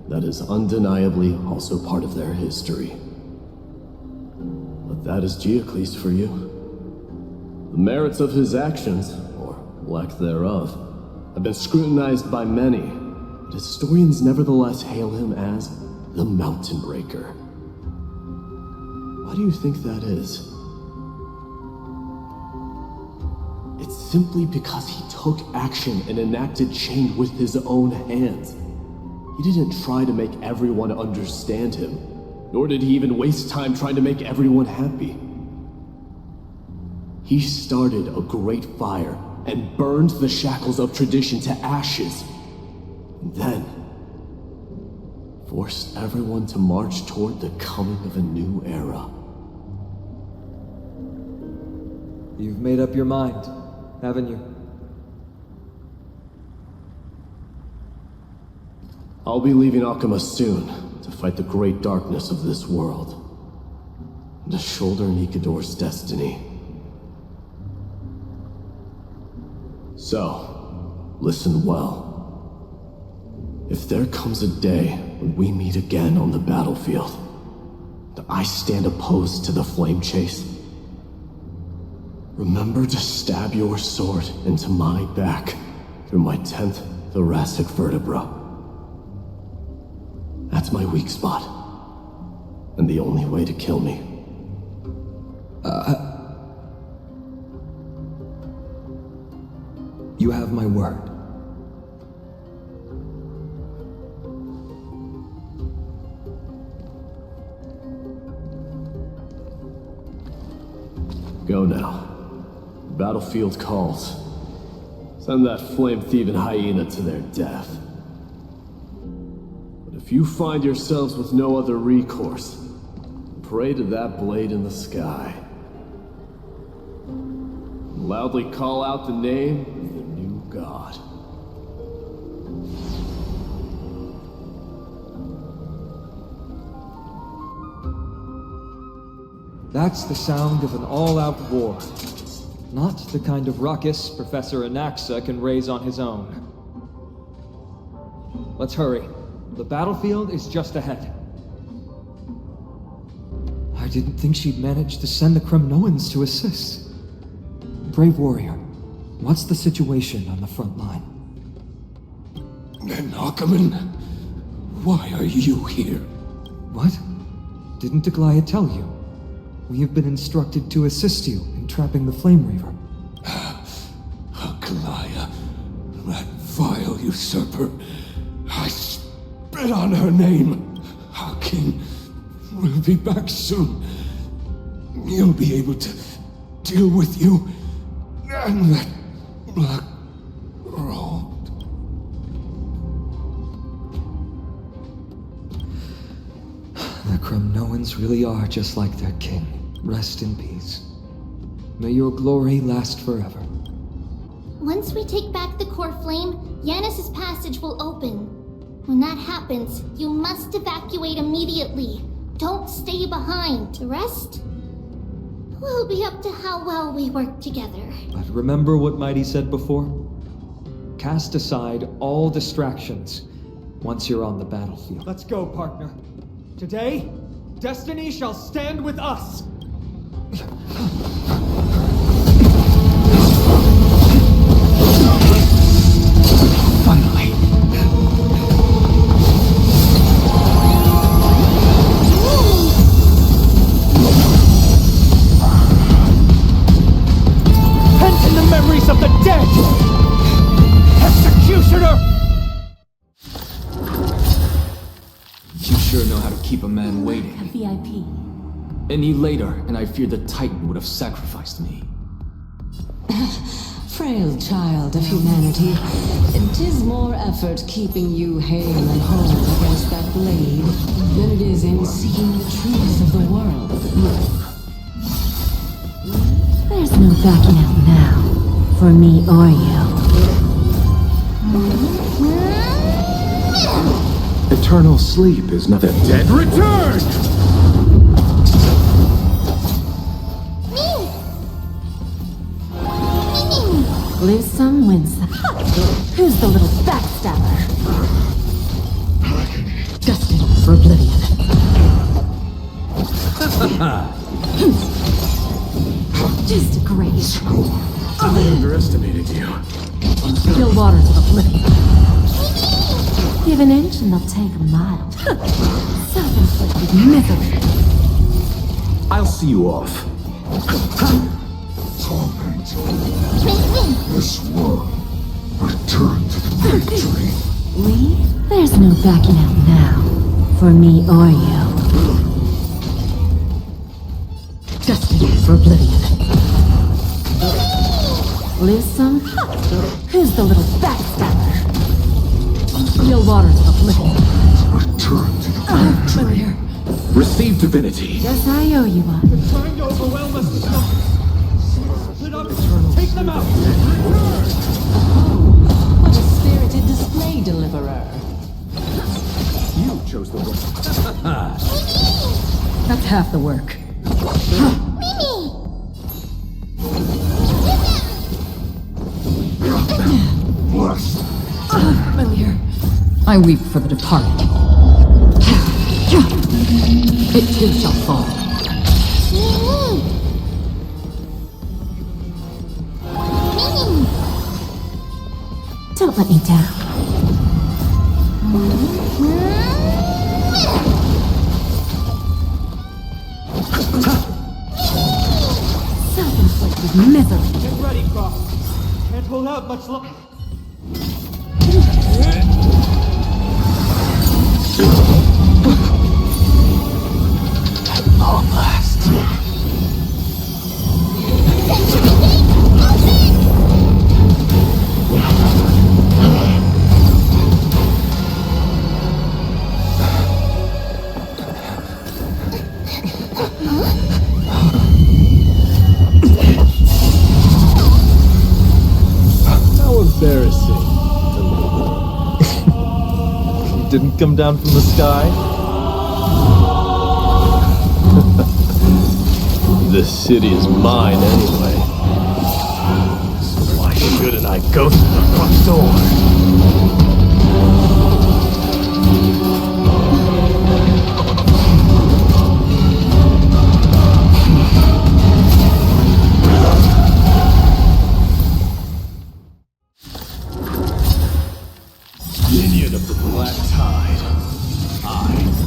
that is undeniably also part of their history. But that is Geocles for you. The merits of his actions, or lack thereof, have been scrutinized by many, but historians nevertheless hail him as the Mountain Breaker. Why do you think that is? It's simply because he took action and enacted change with his own hands. He didn't try to make everyone understand him, nor did he even waste time trying to make everyone happy. He started a great fire and burned the shackles of tradition to ashes. And then forced everyone to march toward the coming of a new era. You've made up your mind, haven't you? I'll be leaving Akama soon to fight the great darkness of this world, and to shoulder Nikador's destiny. So, listen well. If there comes a day when we meet again on the battlefield, that I stand opposed to the flame chase, remember to stab your sword into my back through my 10th thoracic vertebra. That's my weak spot, and the only way to kill me. You have my word. Go now. The battlefield calls. Send that flame-thieving hyena to their death. But if you find yourselves with no other recourse, pray to that blade in the sky. And loudly call out the name of the new god. That's the sound of an all-out war. Not the kind of ruckus Professor Anaxa can raise on his own. Let's hurry. The battlefield is just ahead. I didn't think she'd manage to send the Kremnoans to assist. Brave warrior, what's the situation on the front line? Nakaman, why are you here? What? Didn't Aglaya tell you? We have been instructed to assist you in trapping the Flame Reaver. Aglaya, that vile usurper. I spit on her name. Our king will be back soon. He'll be able to deal with you and that black robe. The Kremnoans really are just like their king. Rest in peace. May your glory last forever. Once we take back the core flame, Yanis's passage will open. When that happens, you must evacuate immediately. Don't stay behind. The rest will be up to how well we work together. But remember what Mighty said before? Cast aside all distractions once you're on the battlefield. Let's go, partner. Today, destiny shall stand with us! Finally. Pent in the memories of the dead! Executioner! You sure know how to keep a man waiting. A VIP. Any later, and I fear the Titan would have sacrificed me. Frail child of humanity, 'tis more effort keeping you hale and whole against that blade than it is in seeking the truth of the world. There's no backing out now, for me or you. Eternal sleep is nothing. Dead return! Lose some, win some. Who's the little backstabber? Destined for oblivion. Just a graze. I underestimated you. Still waters of oblivion. Give an inch and they'll take a mile. Self-inflicted misery. I'll see you off. This world return to the victory. Lee, there's no backing out now, for me or you. Destined for oblivion. Who's the little backstabber? Still waters of oblivion. Return to the Familiar. Receive divinity. Guess I owe you one. They're trying to overwhelm us with numbers. Split up. Take them out. What a spirited display, deliverer. You chose the wrong. That's half the work. Familiar. I weep for the departed. It too shall fall. Don't let me down. Self-inflicted misery. Get ready, Croft. Can't hold out much longer. At long last. How embarrassing. You didn't come down from the sky? This city is mine anyway. So why shouldn't I go through the front door? Minion of the Black Tide. I,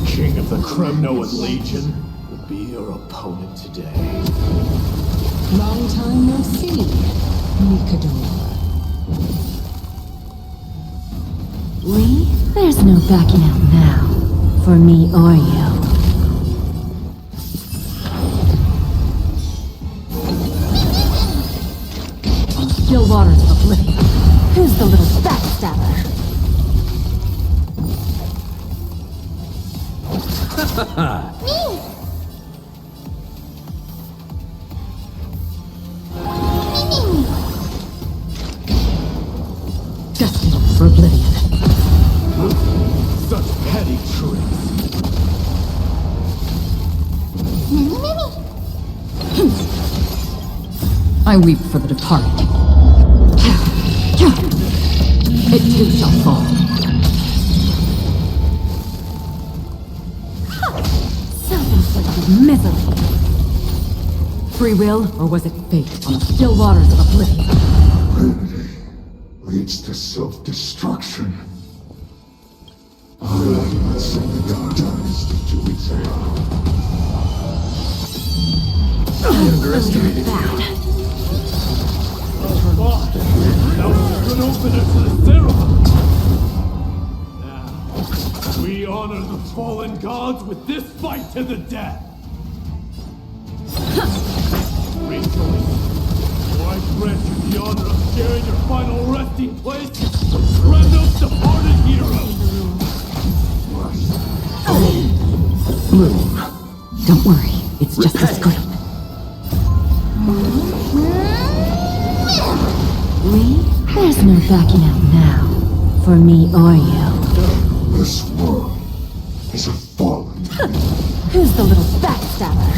King of the Kremnoan Legion, will be your opponent today. Long time no see, Nikador. Lee, there's no backing out now. For me or you. Still waters of oblivion. Who's the little backstabber? Destined for oblivion. Such petty tricks. I weep for the departed. It too shall fall. Self-inflicted misery. Free will, or was it fate on the still waters of oblivion? Vanity leads to self-destruction. Let's send the dynasty to its end. I underestimated you. That was a good opener to the ceremony. Now, we honor the fallen gods with this fight to the death. Rejoice, for I grant you the honor of sharing your final resting place with Kremno's departed hero. Bloom. Don't worry, it's just a scrape. Lee, there's no backing out now. For me or you. This world is a fallen. Who's the little backstabber?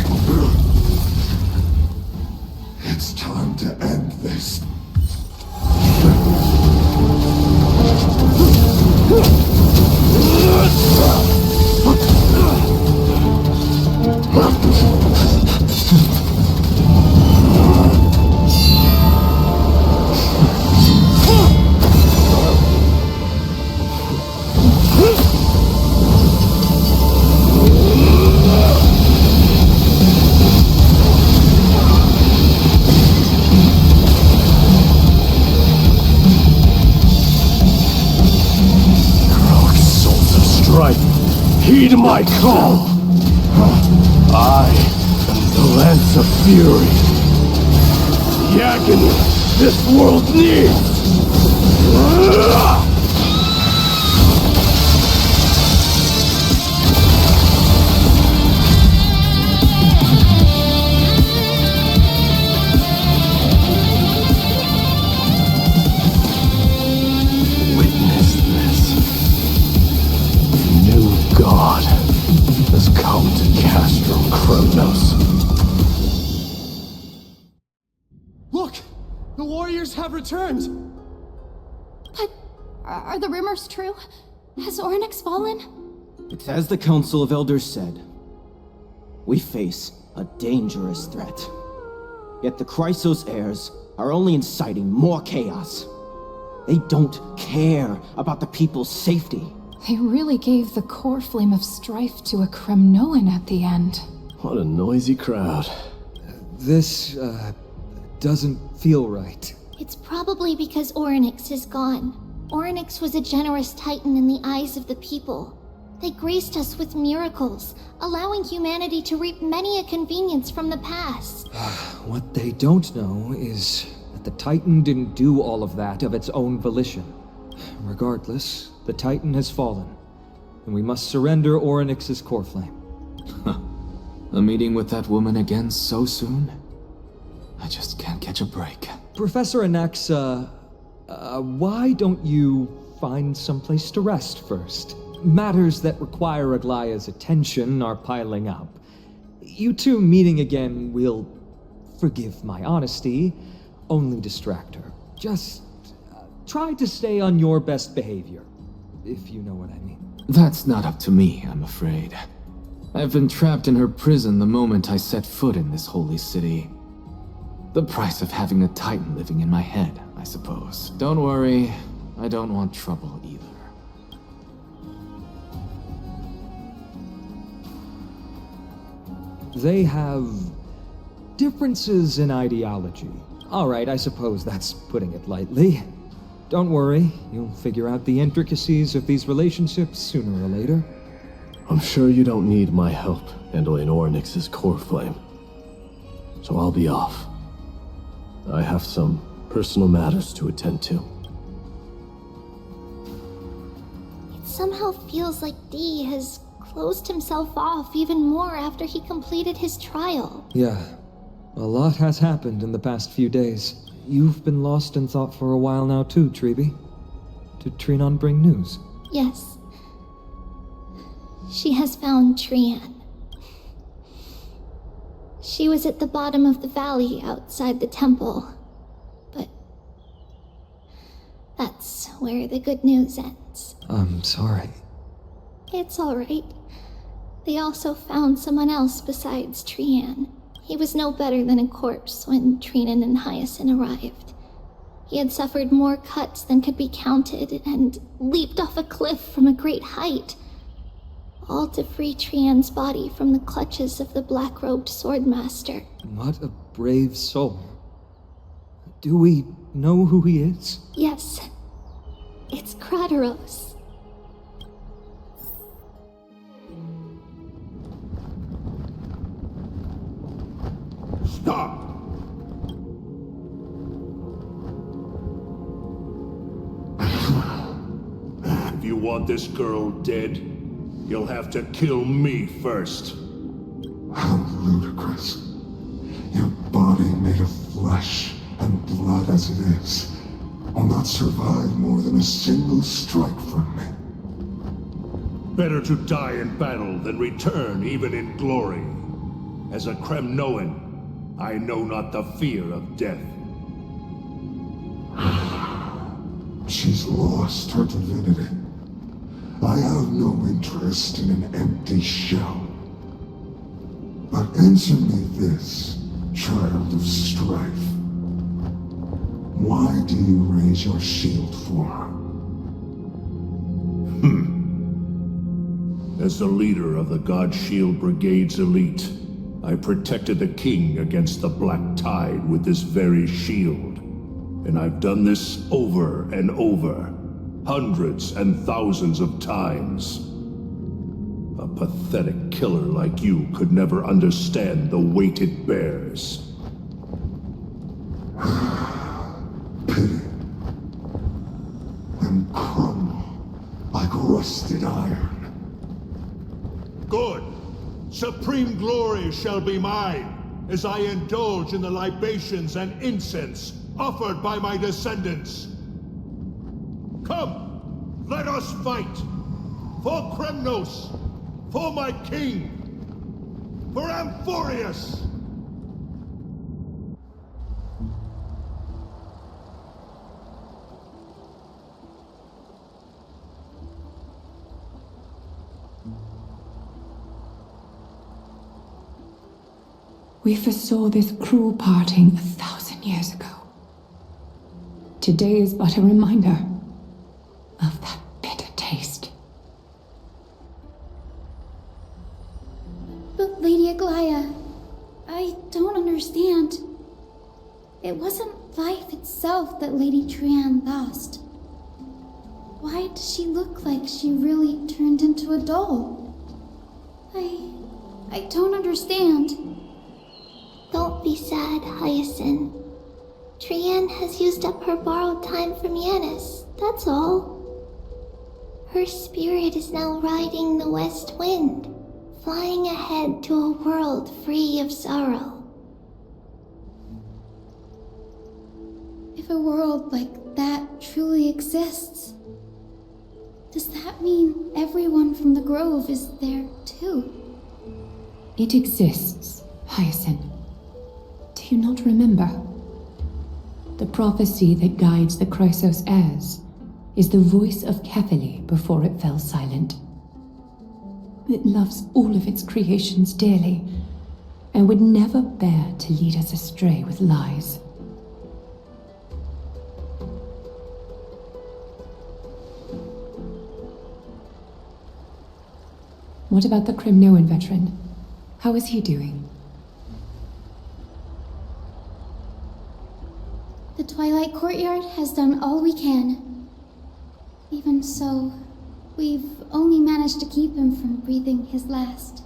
It's time to end this. Heed my call! I am the Lance of Fury. The agony this world needs! Witness this. New god has come to Castrum Kronos. Look! The warriors have returned! But are the rumors true? Has Oryx fallen? It's as the Council of Elders said. We face a dangerous threat. Yet the Chrysos heirs are only inciting more chaos. They don't care about the people's safety. They really gave the core flame of strife to a Kremnoan at the end. What a noisy crowd. This, doesn't feel right. It's probably because Oryx is gone. Oryx was a generous titan in the eyes of the people. They graced us with miracles, allowing humanity to reap many a convenience from the past. What they don't know is that the Titan didn't do all of that of its own volition. Regardless, the Titan has fallen, and we must surrender Oryx's core flame. A meeting with that woman again so soon? I just can't catch a break. Professor Anaxa, why don't you find someplace to rest first? Matters that require Aglaya's attention are piling up. You two meeting again will, forgive my honesty, only distract her. Just try to stay on your best behavior, if you know what I mean. That's not up to me, I'm afraid. I've been trapped in her prison the moment I set foot in this holy city. The price of having a Titan living in my head, I suppose. Don't worry, I don't want trouble either. They have differences in ideology. Alright, I suppose that's putting it lightly. Don't worry, you'll figure out the intricacies of these relationships sooner or later. I'm sure you don't need my help handling Oryx's core flame. So I'll be off. I have some personal matters to attend to. It somehow feels like D has closed himself off even more after he completed his trial. Yeah, a lot has happened in the past few days. You've been lost in thought for a while now too, Treeby. Did Trinon bring news? Yes. She has found Trian. She was at the bottom of the valley outside the temple. But that's where the good news ends. I'm sorry. It's alright. They also found someone else besides Trian. He was no better than a corpse when Trinan and Hyacinth arrived. He had suffered more cuts than could be counted and leaped off a cliff from a great height. All to free Trian's body from the clutches of the black-robed swordmaster. What a brave soul. Do we know who he is? Yes. It's Krateros. Stop! If you want this girl dead, you'll have to kill me first. How ludicrous. Your body made of flesh and blood as it is will not survive more than a single strike from me. Better to die in battle than return even in glory. As a Kremnoan, I know not the fear of death. She's lost her divinity. I have no interest in an empty shell. But answer me this, child of strife. Why do you raise your shield for her? As the leader of the God Shield Brigade's elite, I protected the king against the Black Tide with this very shield. And I've done this over and over, hundreds and thousands of times. A pathetic killer like you could never understand the weight it bears. Pity. Good. Supreme glory shall be mine, as I indulge in the libations and incense offered by my descendants. Come, let us fight! For Kremnos! For my king! For Amphorious! We foresaw this cruel parting 1,000 years ago. Today is but a reminder of that bitter taste. But Lady Aglaya, I don't understand. It wasn't life itself that Lady Trian lost. Why does she look like she really turned into a doll? I don't understand. Don't be sad, Hyacinth. Trian has used up her borrowed time from Yanis, that's all. Her spirit is now riding the west wind, flying ahead to a world free of sorrow. If a world like that truly exists, does that mean everyone from the Grove is there too? It exists, Hyacinth. Do you not remember? The prophecy that guides the Chrysos heirs is the voice of Kethely before it fell silent. It loves all of its creations dearly and would never bear to lead us astray with lies. What about the Crimnoan veteran? How is he doing? The Twilight Courtyard has done all we can. Even so, we've only managed to keep him from breathing his last.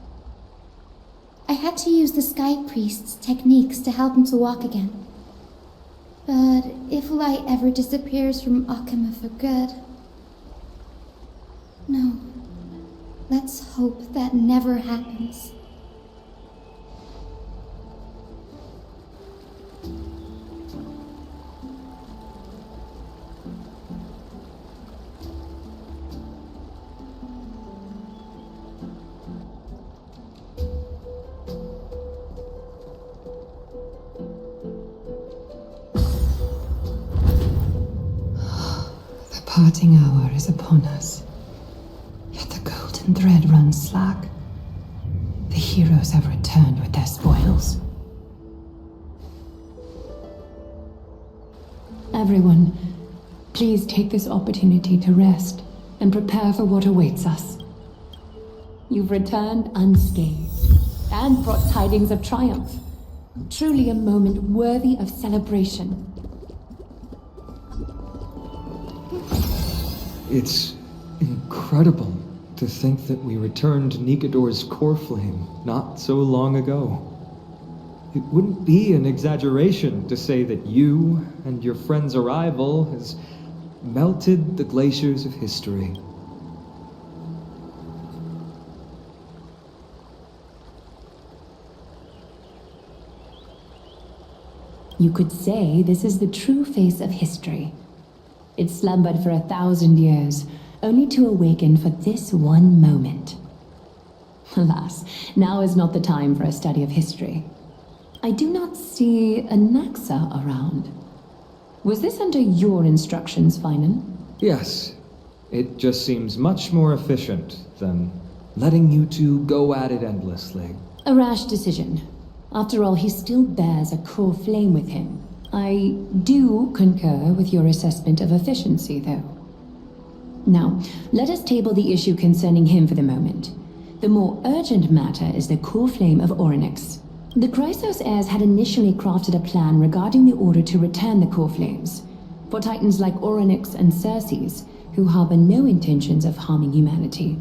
I had to use the Sky Priest's techniques to help him to walk again. But if light ever disappears from Akima for good... No. Let's hope that never happens. The parting hour is upon us. Yet the golden thread runs slack. The heroes have returned with their spoils. Everyone, please take this opportunity to rest and prepare for what awaits us. You've returned unscathed and brought tidings of triumph. Truly a moment worthy of celebration. It's incredible to think that we returned Nikador's core flame not so long ago. It wouldn't be an exaggeration to say that you and your friend's arrival has melted the glaciers of history. You could say this is the true face of history. It slumbered for 1,000 years, only to awaken for this one moment. Alas, now is not the time for a study of history. I do not see a Naxa around. Was this under your instructions, Finan? Yes. It just seems much more efficient than letting you two go at it endlessly. A rash decision. After all, he still bears a core flame with him. I do concur with your assessment of efficiency, though. Now, let us table the issue concerning him for the moment. The more urgent matter is the core flame of Orynyx. The Chrysos heirs had initially crafted a plan regarding the order to return the core flames. For titans like Orynyx and Circes, who harbor no intentions of harming humanity,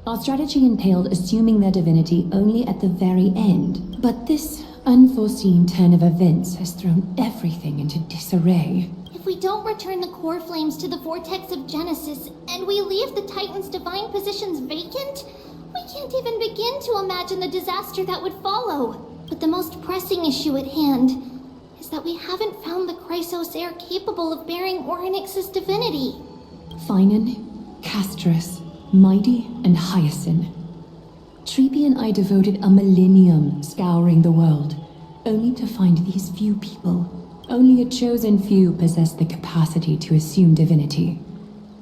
our strategy entailed assuming their divinity only at the very end. But this unforeseen turn of events has thrown everything into disarray. If we don't return the core flames to the vortex of Genesis, and we leave the Titan's divine positions vacant, We can't even begin to imagine the disaster that would follow. But the most pressing issue at hand is that we haven't found the Chrysos heir capable of bearing Orynyx's divinity. Finan, Castrus, Mighty, and Hyacinth. Treeby and I devoted a millennium scouring the world, only to find these few people. Only a chosen few possess the capacity to assume divinity.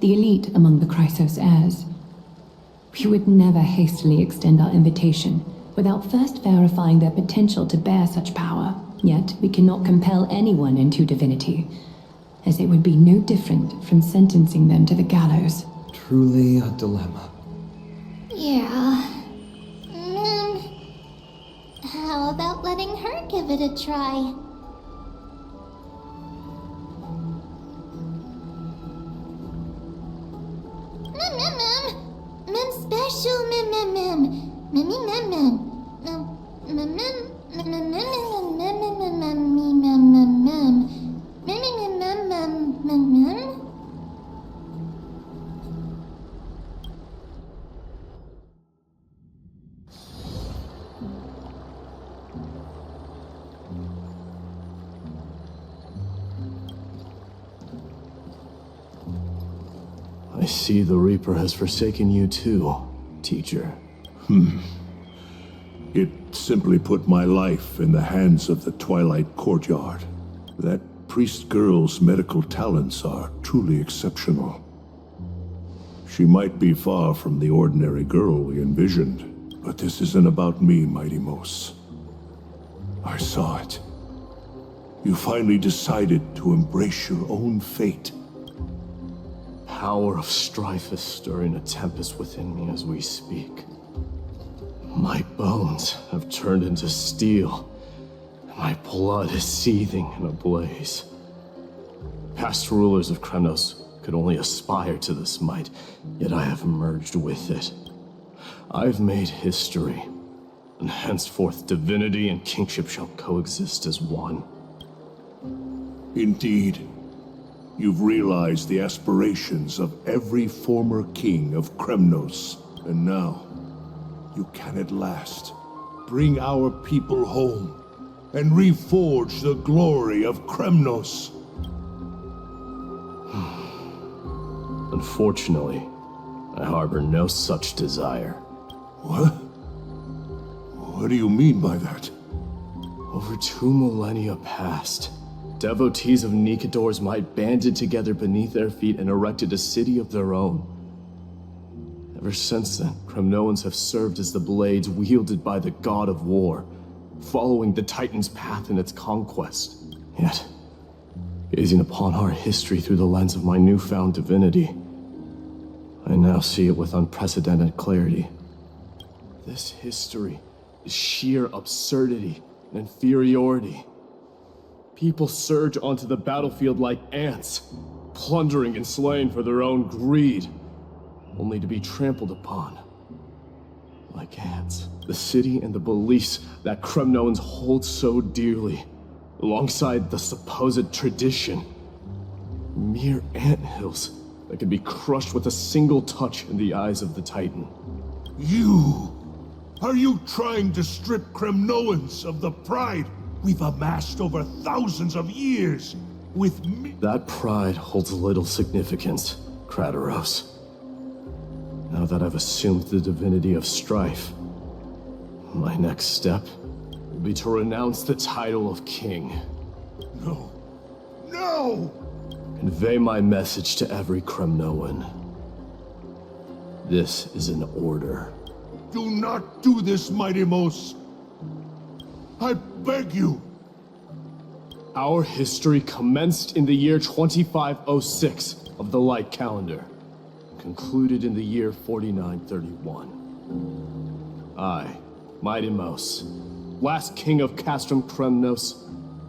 The elite among the Chrysos heirs. We would never hastily extend our invitation without first verifying their potential to bear such power. Yet we cannot compel anyone into divinity, as it would be no different from sentencing them to the gallows. Truly a dilemma. Yeah. How about letting her give it a try? Mem special I see the Reaper has forsaken you too, teacher. It simply put my life in the hands of the Twilight Courtyard. That priest girl's medical talents are truly exceptional. She might be far from the ordinary girl we envisioned, but this isn't about me, Mighty Mos. I saw it. You finally decided to embrace your own fate. Power of Strife is stirring a tempest within me as we speak. My bones have turned into steel, and my blood is seething in a blaze. Past rulers of Krenos could only aspire to this might, yet I have merged with it. I've made history, and henceforth divinity and kingship shall coexist as one. Indeed. You've realized the aspirations of every former king of Kremnos, and now you can at last bring our people home and reforge the glory of Kremnos. Unfortunately, I harbor no such desire. What? What do you mean by that? Over 2 millennia past, devotees of Nikador's might banded together beneath their feet and erected a city of their own. Ever since then, Kremnoans have served as the blades wielded by the god of war, following the Titan's path in its conquest. Yet, gazing upon our history through the lens of my newfound divinity, I now see it with unprecedented clarity. This history is sheer absurdity and inferiority. People surge onto the battlefield like ants, plundering and slaying for their own greed, only to be trampled upon. Like ants, the city and the beliefs that Kremnoans hold so dearly, alongside the supposed tradition, mere anthills that can be crushed with a single touch in the eyes of the Titan. Are you trying to strip Kremnoans of the pride we've amassed over thousands of years with me? That pride holds little significance, Kratoros. Now that I've assumed the divinity of Strife, my next step will be to renounce the title of king. No! No! Convey my message to every Kremnoan. This is an order. Do not do this, Mighty Mos. I beg you. Our history commenced in the year 2506 of the Light Calendar, concluded in the year 4931. I, Mighty Mos, last king of Castrum Kremnos,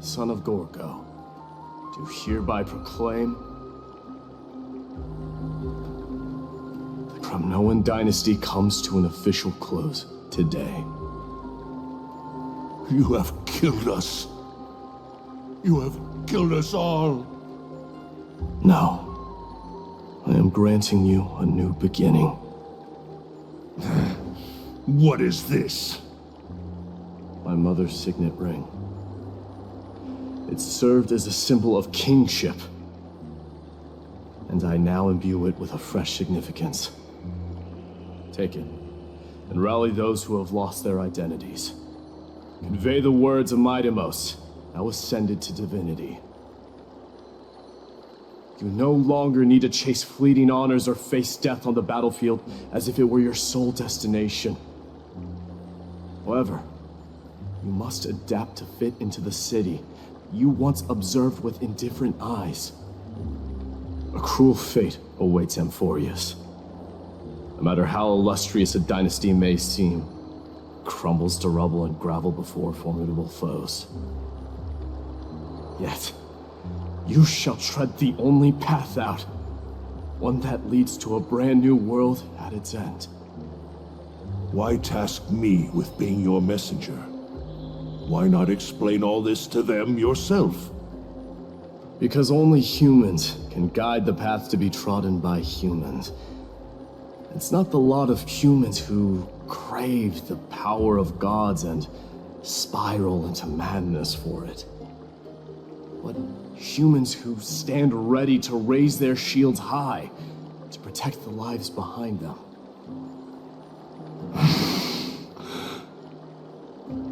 son of Gorgo, do hereby proclaim the Kremnoan dynasty comes to an official close today. You have killed us. You have killed us all. No. I am granting you a new beginning. What is this? My mother's signet ring. It served as a symbol of kingship. And I now imbue it with a fresh significance. Take it, and rally those who have lost their identities. Convey the words of Midamos, now ascended to divinity. You no longer need to chase fleeting honors or face death on the battlefield as if it were your sole destination. However, you must adapt to fit into the city you once observed with indifferent eyes. A cruel fate awaits Amphorious. No matter how illustrious a dynasty may seem, it crumbles to rubble and gravel before formidable foes. Yet, you shall tread the only path out, one that leads to a brand new world at its end. Why task me with being your messenger? Why not explain all this to them yourself? Because only humans can guide the path to be trodden by humans. It's not the lot of humans who crave the power of gods and spiral into madness for it, but humans who stand ready to raise their shields high to protect the lives behind them.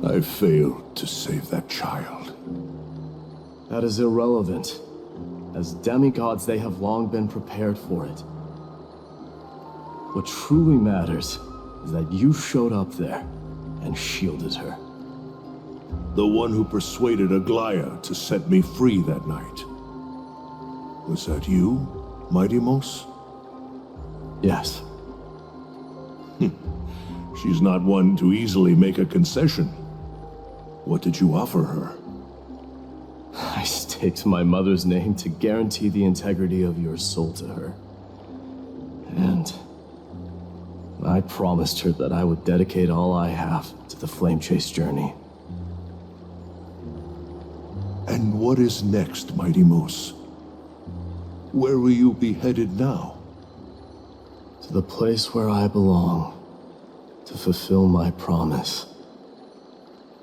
I failed to save that child. That is irrelevant. As demigods, they have long been prepared for it. What truly matters is that you showed up there and shielded her. The one who persuaded Aglaya to set me free that night. Was that you, Midamos? Yes. She's not one to easily make a concession. What did you offer her? I staked my mother's name to guarantee the integrity of your soul to her. And I promised her that I would dedicate all I have to the Flame Chase journey. And what is next, Midamos? Where will you be headed now? To the place where I belong, to fulfill my promise.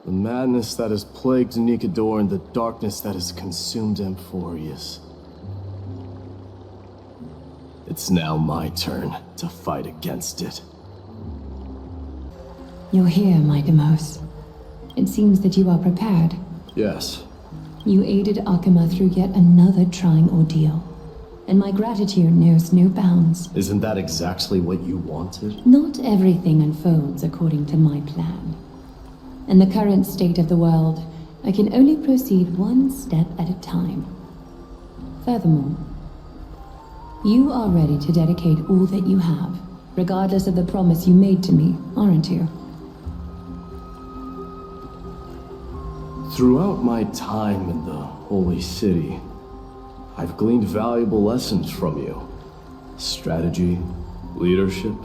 The madness that has plagued Nikador and the darkness that has consumed Amphorious. It's now my turn to fight against it. You're here, Midamos. It seems that you are prepared. Yes. You aided Akama through yet another trying ordeal, and my gratitude knows no bounds. Isn't that exactly what you wanted? Not everything unfolds according to my plan. In the current state of the world, I can only proceed one step at a time. Furthermore, you are ready to dedicate all that you have, regardless of the promise you made to me, aren't you? Throughout my time in the Holy City, I've gleaned valuable lessons from you. Strategy, leadership,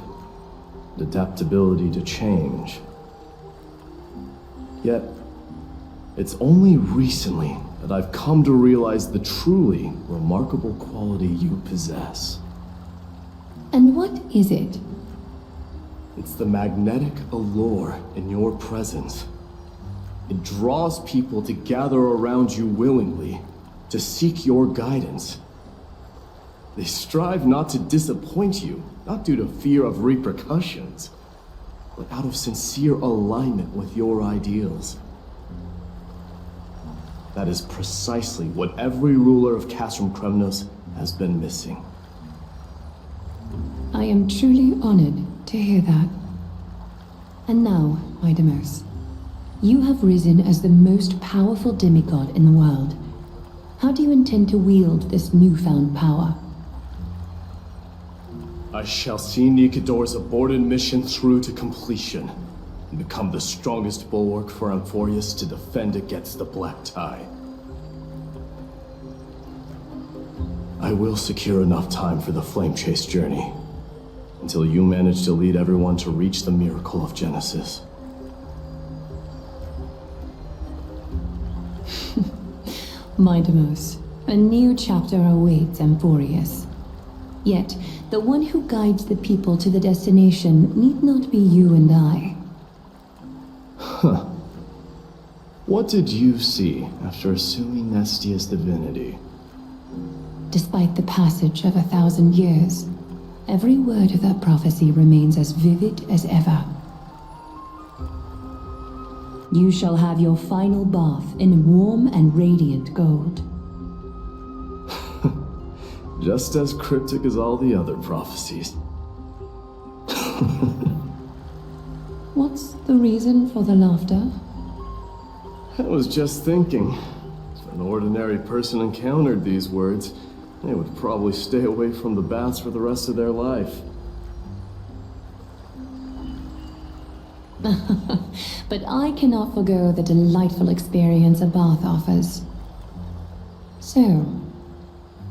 adaptability to change. Yet, it's only recently that I've come to realize the truly remarkable quality you possess. And what is it? It's the magnetic allure in your presence. It draws people to gather around you willingly, to seek your guidance. They strive not to disappoint you, not due to fear of repercussions, but out of sincere alignment with your ideals. That is precisely what every ruler of Castrum Kremnos has been missing. I am truly honored to hear that. And now, Midamos, you have risen as the most powerful demigod in the world. How do you intend to wield this newfound power? I shall see Nikador's aborted mission through to completion, and become the strongest bulwark for Amphorious to defend against the Black Tide. I will secure enough time for the Flame Chase journey, until you manage to lead everyone to reach the miracle of Genesis. Midamos, a new chapter awaits Amphorious. Yet, the one who guides the people to the destination need not be you and I. What did you see after assuming Nestia's divinity? Despite the passage of 1,000 years, every word of that prophecy remains as vivid as ever. You shall have your final bath in warm and radiant gold. Just as cryptic as all the other prophecies. What's the reason for the laughter? I was just thinking, if an ordinary person encountered these words, they would probably stay away from the baths for the rest of their life. But I cannot forgo the delightful experience a bath offers. So,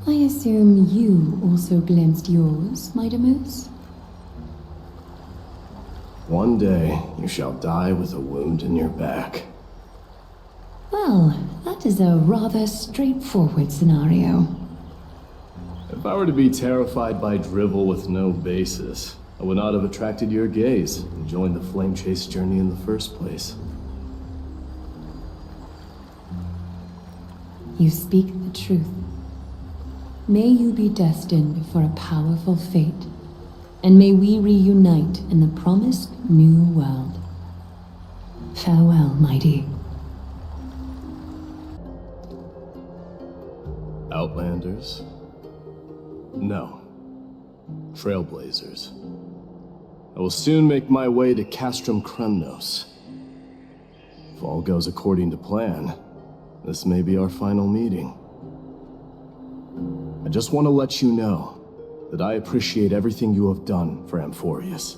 I assume you also glimpsed yours, Mighty Moose? One day, you shall die with a wound in your back. Well, that is a rather straightforward scenario. If I were to be terrified by drivel with no basis, I would not have attracted your gaze and joined the flame chase journey in the first place. You speak the truth. May you be destined for a powerful fate, and may we reunite in the promised new world. Farewell, mighty. Outlanders? No. Trailblazers. I will soon make my way to Castrum Kremnos. If all goes according to plan, this may be our final meeting. I just want to let you know that I appreciate everything you have done for Amphorious.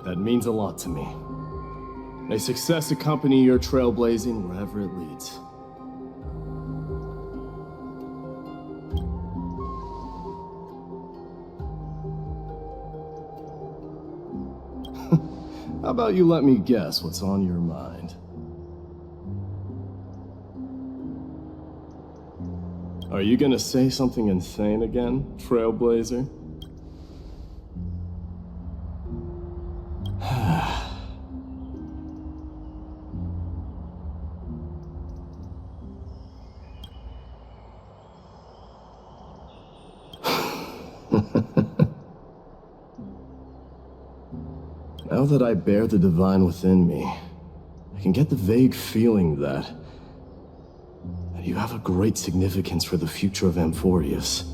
That means a lot to me. May success accompany your trailblazing wherever it leads. How about you let me guess what's on your mind? Are you gonna say something insane again, Trailblazer? Now that I bear the divine within me, I can get the vague feeling that you have a great significance for the future of Amphorious.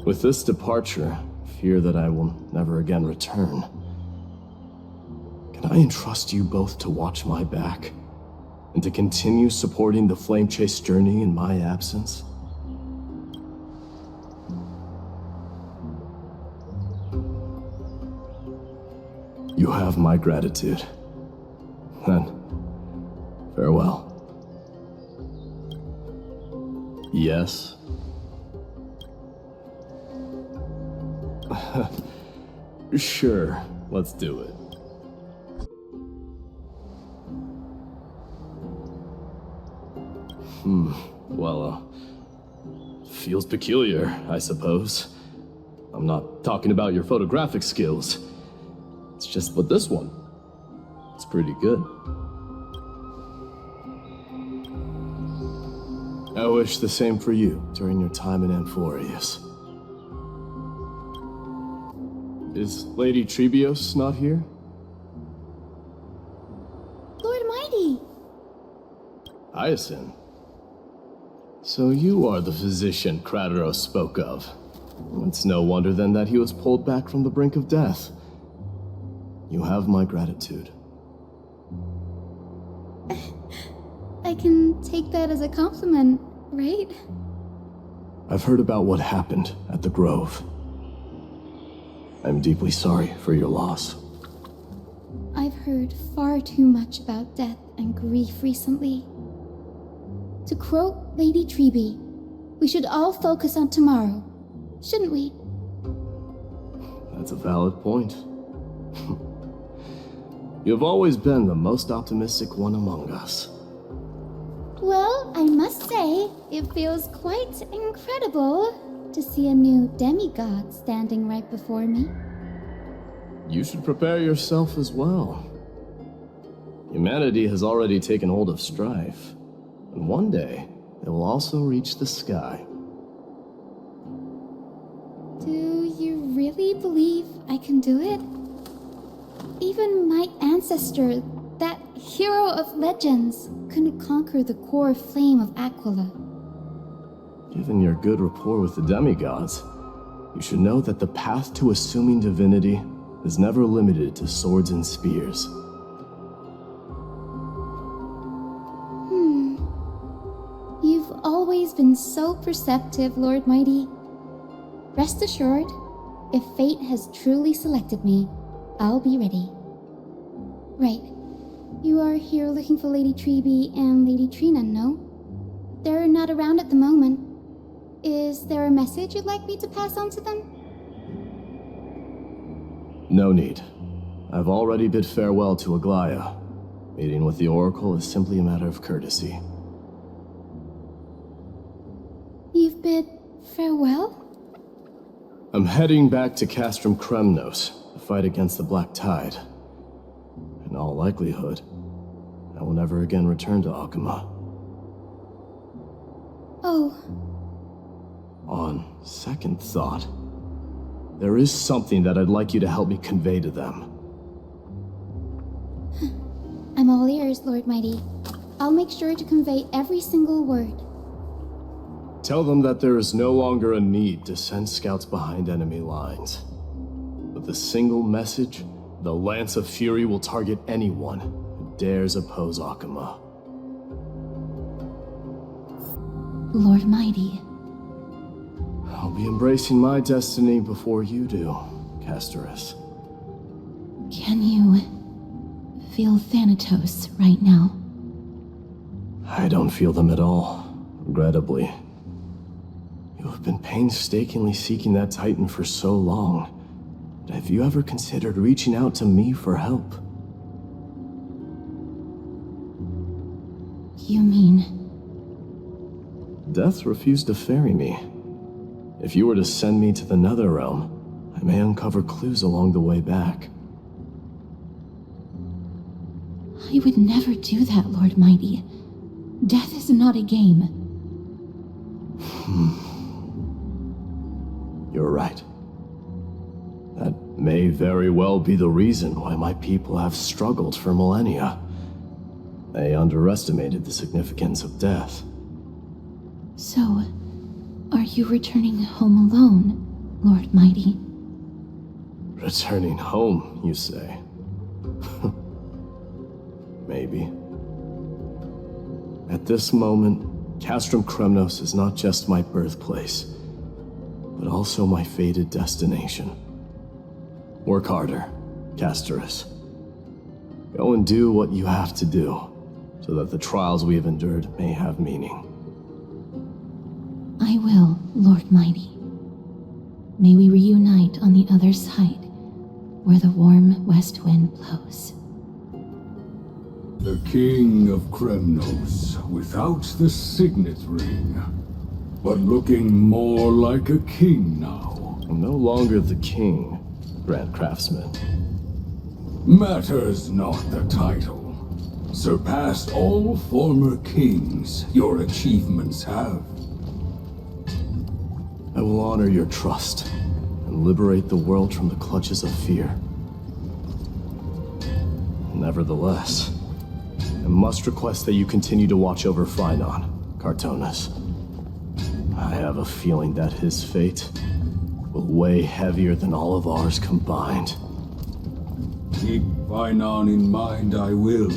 With this departure, I fear that I will never again return. Can I entrust you both to watch my back, and to continue supporting the Flame Chase journey in my absence? You have my gratitude. Then, farewell. Yes? Sure, let's do it. Well, feels peculiar, I suppose. I'm not talking about your photographic skills. It's just with this one. It's pretty good. I wish the same for you during your time in Amphorious. Is Lady Trebios not here? Lord Mighty! Hyacinth. So you are the physician Krateros spoke of. It's no wonder then that he was pulled back from the brink of death. You have my gratitude. I can take that as a compliment, right? I've heard about what happened at the Grove. I'm deeply sorry for your loss. I've heard far too much about death and grief recently. To quote Lady Treeby, we should all focus on tomorrow, shouldn't we? That's a valid point. You have always been the most optimistic one among us. Well, I must say, it feels quite incredible to see a new demigod standing right before me. You should prepare yourself as well. Humanity has already taken hold of Strife, and one day, it will also reach the sky. Do you really believe I can do it? Even my ancestor, that hero of legends, couldn't conquer the core flame of Aquila. Given your good rapport with the demigods, you should know that the path to assuming divinity is never limited to swords and spears. You've always been so perceptive, Lord Mighty. Rest assured, if fate has truly selected me, I'll be ready. Right. You are here looking for Lady Treeby and Lady Trina, no? They're not around at the moment. Is there a message you'd like me to pass on to them? No need. I've already bid farewell to Aglaya. Meeting with the Oracle is simply a matter of courtesy. You've bid farewell? I'm heading back to Castrum Kremnos to fight against the Black Tide. In all likelihood, I will never again return to Akuma. Oh. On second thought, there is something that I'd like you to help me convey to them. I'm all ears, Lord Mighty. I'll make sure to convey every single word. Tell them that there is no longer a need to send scouts behind enemy lines. With a single message, the Lance of Fury will target anyone who dares oppose Akuma. Lord Mighty. I'll be embracing my destiny before you do, Castoris. Can you feel Thanatos right now? I don't feel them at all, regrettably. You have been painstakingly seeking that Titan for so long. But have you ever considered reaching out to me for help? You mean? Death refused to ferry me. If you were to send me to the Netherrealm, I may uncover clues along the way back. I would never do that, Lord Mighty. Death is not a game. You're right. That may very well be the reason why my people have struggled for millennia. They underestimated the significance of death. So, are you returning home alone, Lord Mighty? Returning home, you say? Maybe. At this moment, Castrum Kremnos is not just my birthplace, but also my fated destination. Work harder, Castoris. Go and do what you have to do, so that the trials we have endured may have meaning. I will, Lord Mighty. May we reunite on the other side, where the warm west wind blows. The King of Kremnos, without the signet ring, but looking more like a king now. I'm no longer the king, Grand Craftsman. Matters not the title. Surpassed all former kings your achievements have. I will honor your trust and liberate the world from the clutches of fear. Nevertheless, I must request that you continue to watch over Phrynon, Cartonis. I have a feeling that his fate will weigh heavier than all of ours combined. Keep Phrynon in mind, I will.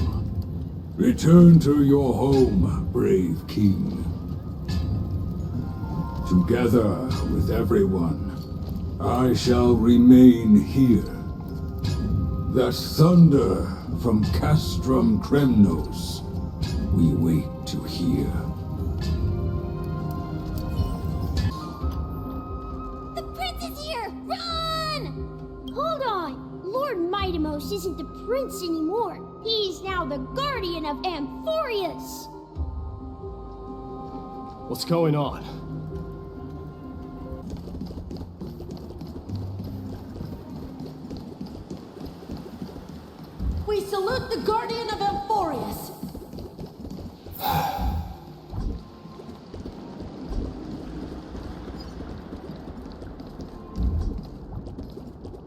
Return to your home, brave king. Together with everyone, I shall remain here. That thunder from Castrum Kremnos we wait to hear. The prince is here! Run! Hold on! Lord Mightimos isn't the prince anymore. He's now the guardian of Amphorious. What's going on? We salute the Guardian of Amphorious.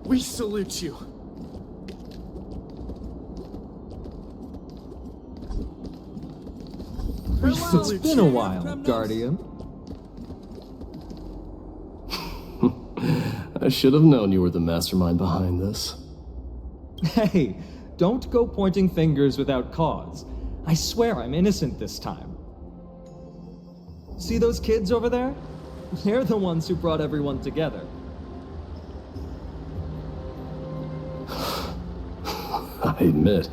We salute you. It's been a while, Guardian. I should have known you were the mastermind behind this. Hey, don't go pointing fingers without cause. I swear I'm innocent this time. See those kids over there? They're the ones who brought everyone together. I admit,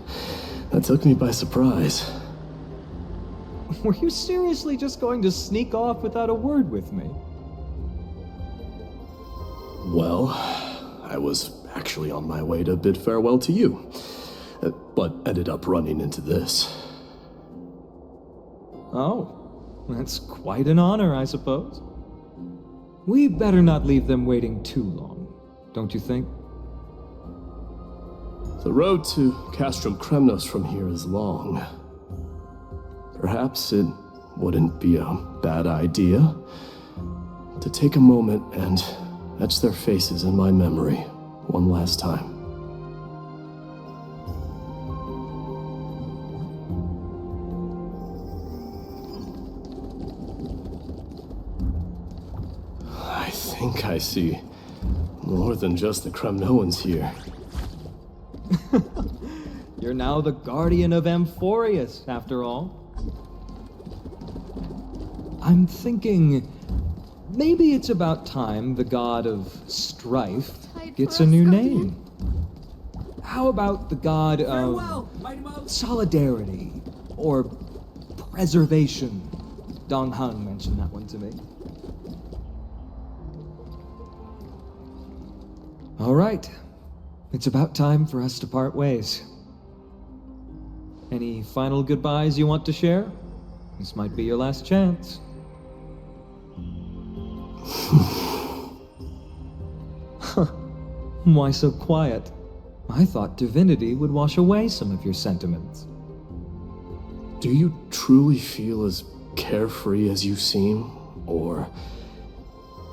that took me by surprise. Were you seriously just going to sneak off without a word with me? Well, I was actually on my way to bid farewell to you, but ended up running into this. Oh, that's quite an honor, I suppose. We better not leave them waiting too long, don't you think? The road to Castrum Kremnos from here is long. Perhaps it wouldn't be a bad idea to take a moment and etch their faces in my memory one last time. I think I see more than just the Kremnoans here. You're now the Guardian of Amphorious, after all. I'm thinking maybe it's about time the god of Strife gets a new name. How about the god of solidarity or preservation? Dong Hung mentioned that one to me. All right. It's about time for us to part ways. Any final goodbyes you want to share? This might be your last chance. Why so quiet? I thought divinity would wash away some of your sentiments. Do you truly feel as carefree as you seem? Or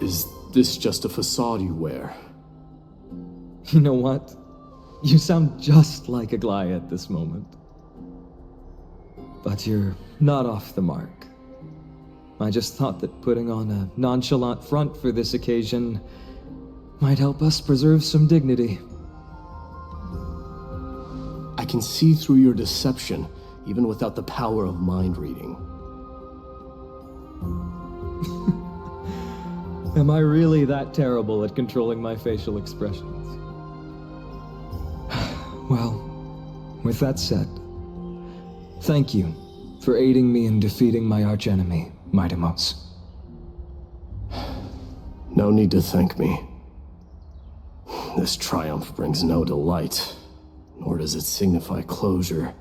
is this just a facade you wear? You know what? You sound just like a Glaya at this moment. But you're not off the mark. I just thought that putting on a nonchalant front for this occasion might help us preserve some dignity. I can see through your deception, even without the power of mind reading. Am I really that terrible at controlling my facial expressions? Well, with that said, thank you for aiding me in defeating my archenemy, Mightimos. No need to thank me. This triumph brings no delight, nor does it signify closure.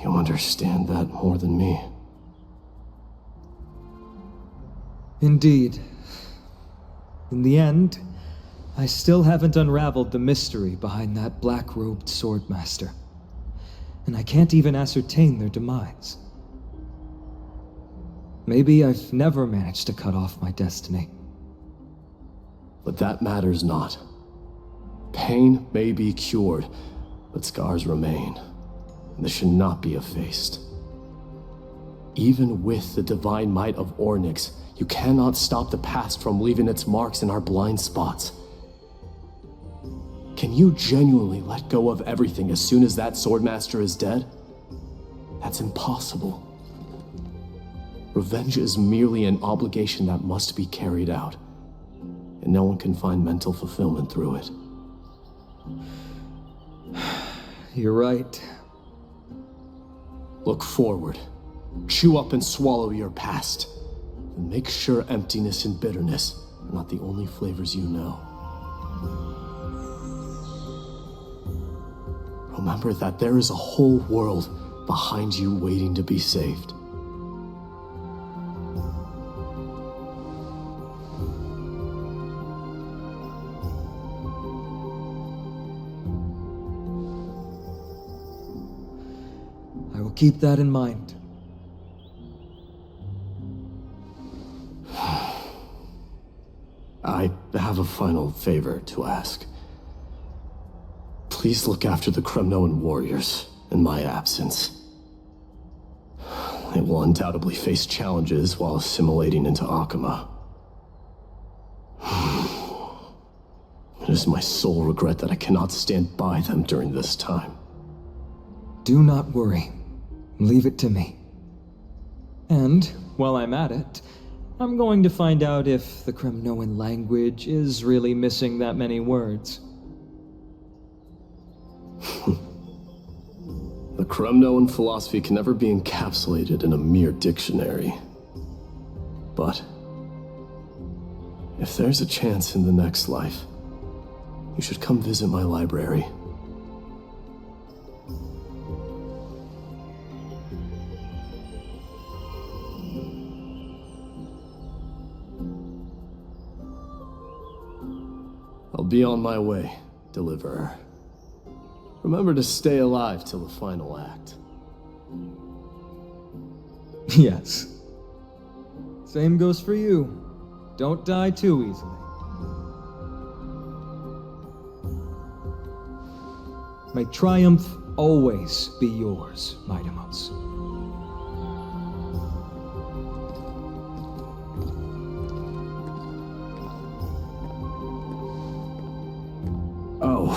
You understand that more than me. Indeed. In the end, I still haven't unraveled the mystery behind that black-robed swordmaster. And I can't even ascertain their demise. Maybe I've never managed to cut off my destiny. But that matters not. Pain may be cured, but scars remain. And this should not be effaced. Even with the divine might of Ornyx, you cannot stop the past from leaving its marks in our blind spots. Can you genuinely let go of everything as soon as that swordmaster is dead? That's impossible. Revenge is merely an obligation that must be carried out, and no one can find mental fulfillment through it. You're right. Look forward. Chew up and swallow your past. And make sure emptiness and bitterness are not the only flavors you know. Remember that there is a whole world behind you waiting to be saved. keep that in mind. I have a final favor to ask. Please look after the Kremnoan warriors in my absence. They will undoubtedly face challenges while assimilating into Akama. It is my sole regret that I cannot stand by them during this time. Do not worry. Leave it to me. And, while I'm at it, I'm going to find out if the Kremnoan language is really missing that many words. The Kremnoan philosophy can never be encapsulated in a mere dictionary. But if there's a chance in the next life, you should come visit my library. I'll be on my way, Deliverer. Remember to stay alive till the final act. Yes. Same goes for you. Don't die too easily. May triumph always be yours, Midamos. Oh,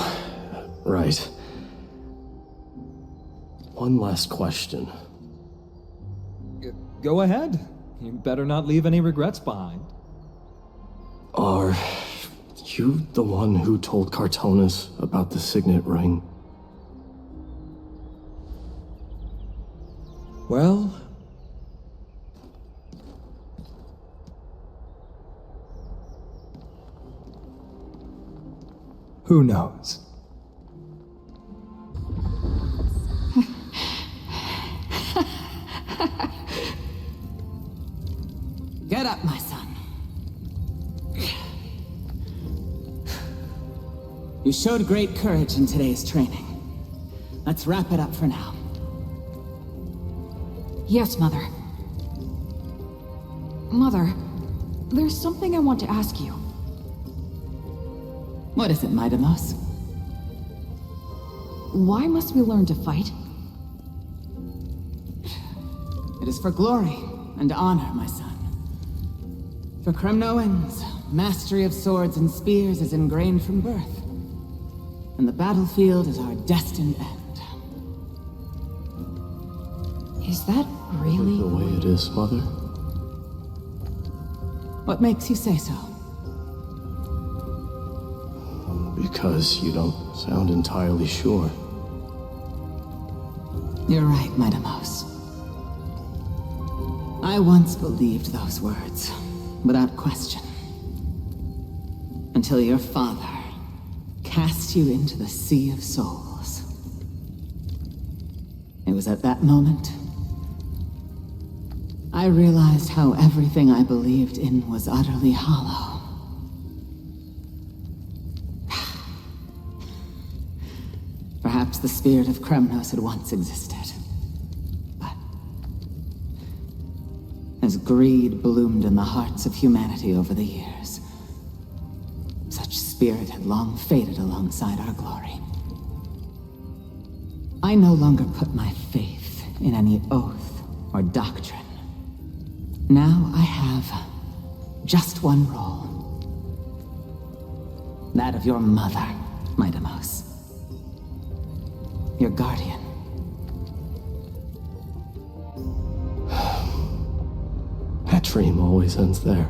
right. One last question. Go ahead. You better not leave any regrets behind. Are you the one who told Cartonis about the signet ring? Well... who knows? Get up, my son. You showed great courage in today's training. Let's wrap it up for now. Yes, Mother. Mother, there's something I want to ask you. What is it, Midamos? Why must we learn to fight? It is for glory and honor, my son. For Kremnoans, mastery of swords and spears is ingrained from birth, and the battlefield is our destined end. Is that really the way it is, Mother? What makes you say so? Because you don't sound entirely sure. You're right, Midamos. I once believed those words, without question. Until your father cast you into the Sea of Souls. It was at that moment I realized how everything I believed in was utterly hollow. Perhaps the spirit of Kremnos had once existed. But as greed bloomed in the hearts of humanity over the years, such spirit had long faded alongside our glory. I no longer put my faith in any oath or doctrine. Now I have just one role. That of your mother, Midamos. Your guardian. That dream always ends there.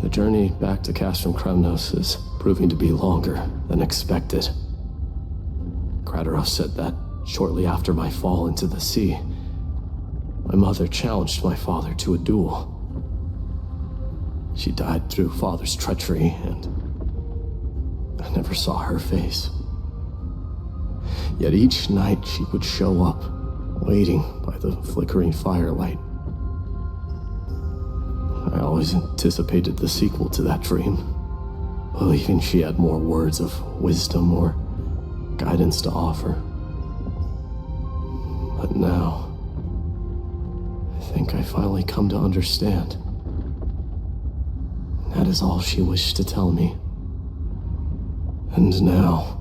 The journey back to Castrum Kremnos is proving to be longer than expected. Kratos said that shortly after my fall into the sea, my mother challenged my father to a duel. She died through father's treachery, and I never saw her face. Yet each night she would show up, waiting by the flickering firelight. I always anticipated the sequel to that dream, believing she had more words of wisdom or guidance to offer. now, I think I finally come to understand. That is all she wished to tell me. And now,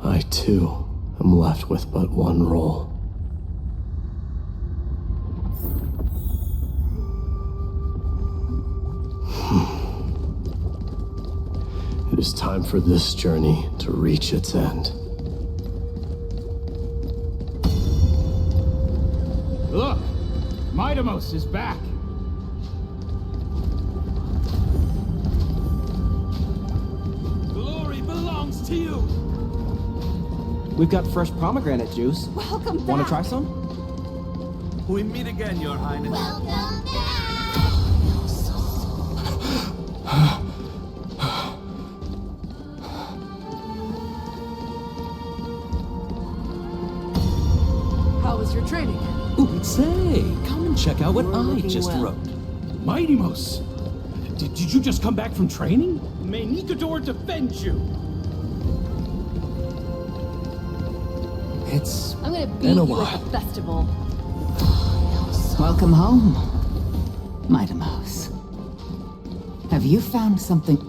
I too am left with but one role. It is time for this journey to reach its end. Look! Midamos is back! Glory belongs to you! We've got fresh pomegranate juice. Welcome back. Want to try some? We meet again, Your Highness. Welcome back! How was your training? Ooh, say, come and check out what I just well. wrote. Midamos, did you just come back from training? May Nikador defend you. It's I'm gonna beat been a you while. at the festival. Welcome home, Midamos. Have you found something?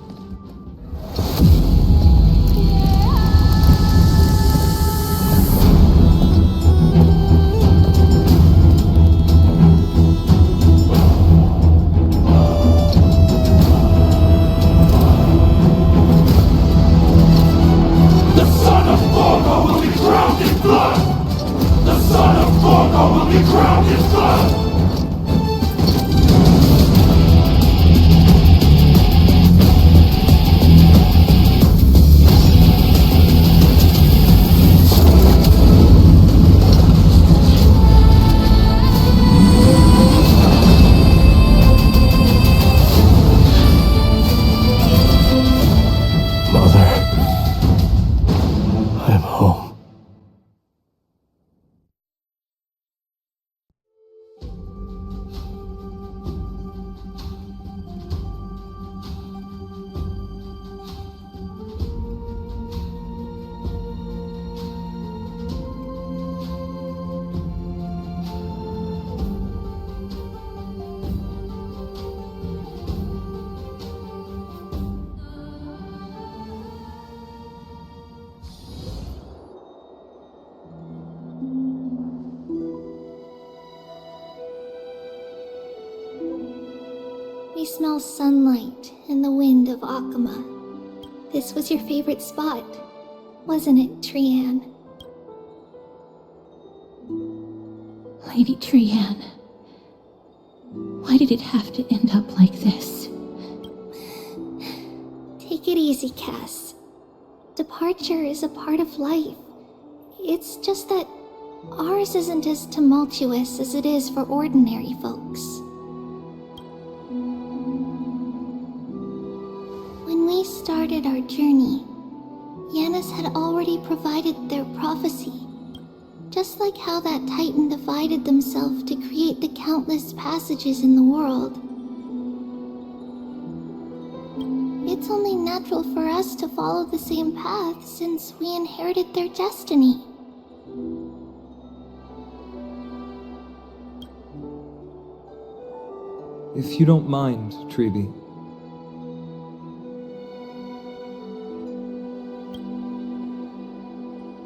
We smell sunlight and the wind of Akama. This was your favorite spot, wasn't it, Trianne? Lady Trianne, why did it have to end up like this? Take it easy, Cass. Departure is a part of life. It's just that ours isn't as tumultuous as it is for ordinary folks. When we started our journey, Yanis had already provided their prophecy. Just like how that Titan divided themselves to create the countless passages in the world. It's only natural for us to follow the same path since we inherited their destiny. If you don't mind, Treeby.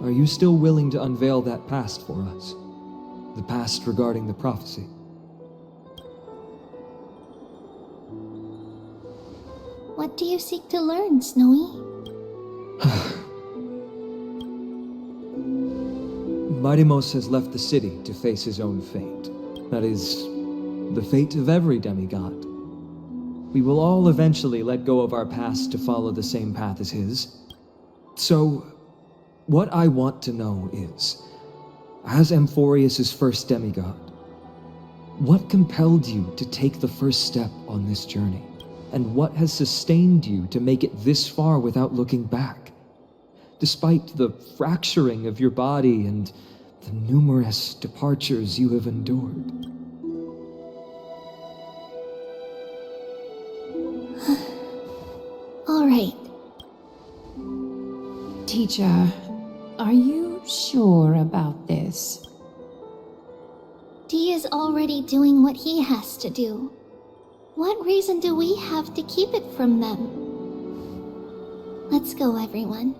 Are you still willing to unveil that past for us? The past regarding the prophecy? What do you seek to learn, Snowy? Midamos has left the city to face his own fate. That is, the fate of every demigod. We will all eventually let go of our past to follow the same path as his. So, what I want to know is, as Amphorious' first demigod, what compelled you to take the first step on this journey? And what has sustained you to make it this far without looking back? Despite the fracturing of your body and the numerous departures you have endured. All right. Teacher, are you sure about this? is already doing what he has to do. What reason do we have to keep it from them? Let's go, everyone.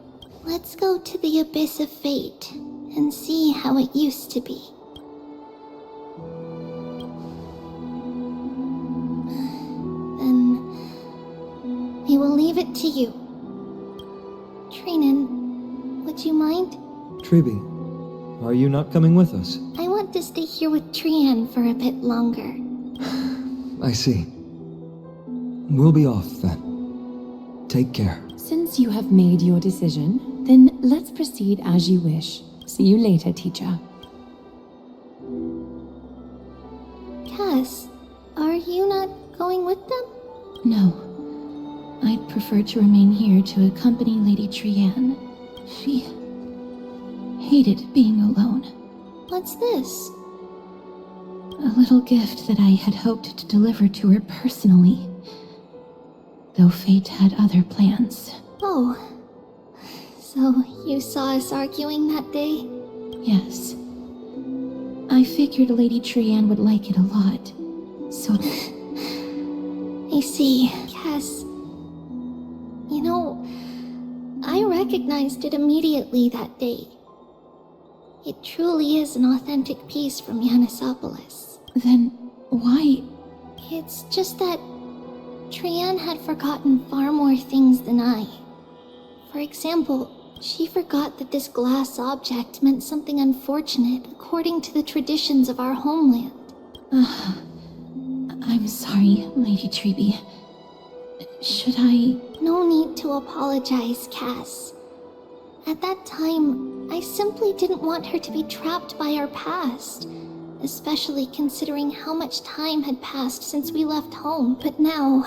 Let's go to the Abyss of Fate and see how it used to be. Then I will leave it to you. Trinan, would you mind? Tribi, are you not coming with us? I want to stay here with Trian for a bit longer. I see. We'll be off then. Take care. Since you have made your decision, then let's proceed as you wish. See you later, teacher. Cass, are you not going with them? No. I'd prefer to remain here to accompany Lady Trian. She hated being alone. What's this? A little gift that I had hoped to deliver to her personally. Though fate had other plans. Oh. So you saw us arguing that day? Yes. I figured Lady Trian would like it a lot. So... I see. Cass... You know, I recognized it immediately that day. It truly is an authentic piece from Yanisopolis. Then why? It's just that Trian had forgotten far more things than I. For example, she forgot that this glass object meant something unfortunate according to the traditions of our homeland. I'm sorry, Lady Tribi. Should I... No need to apologize, Cass. At that time, I simply didn't want her to be trapped by our past, especially considering how much time had passed since we left home. But now...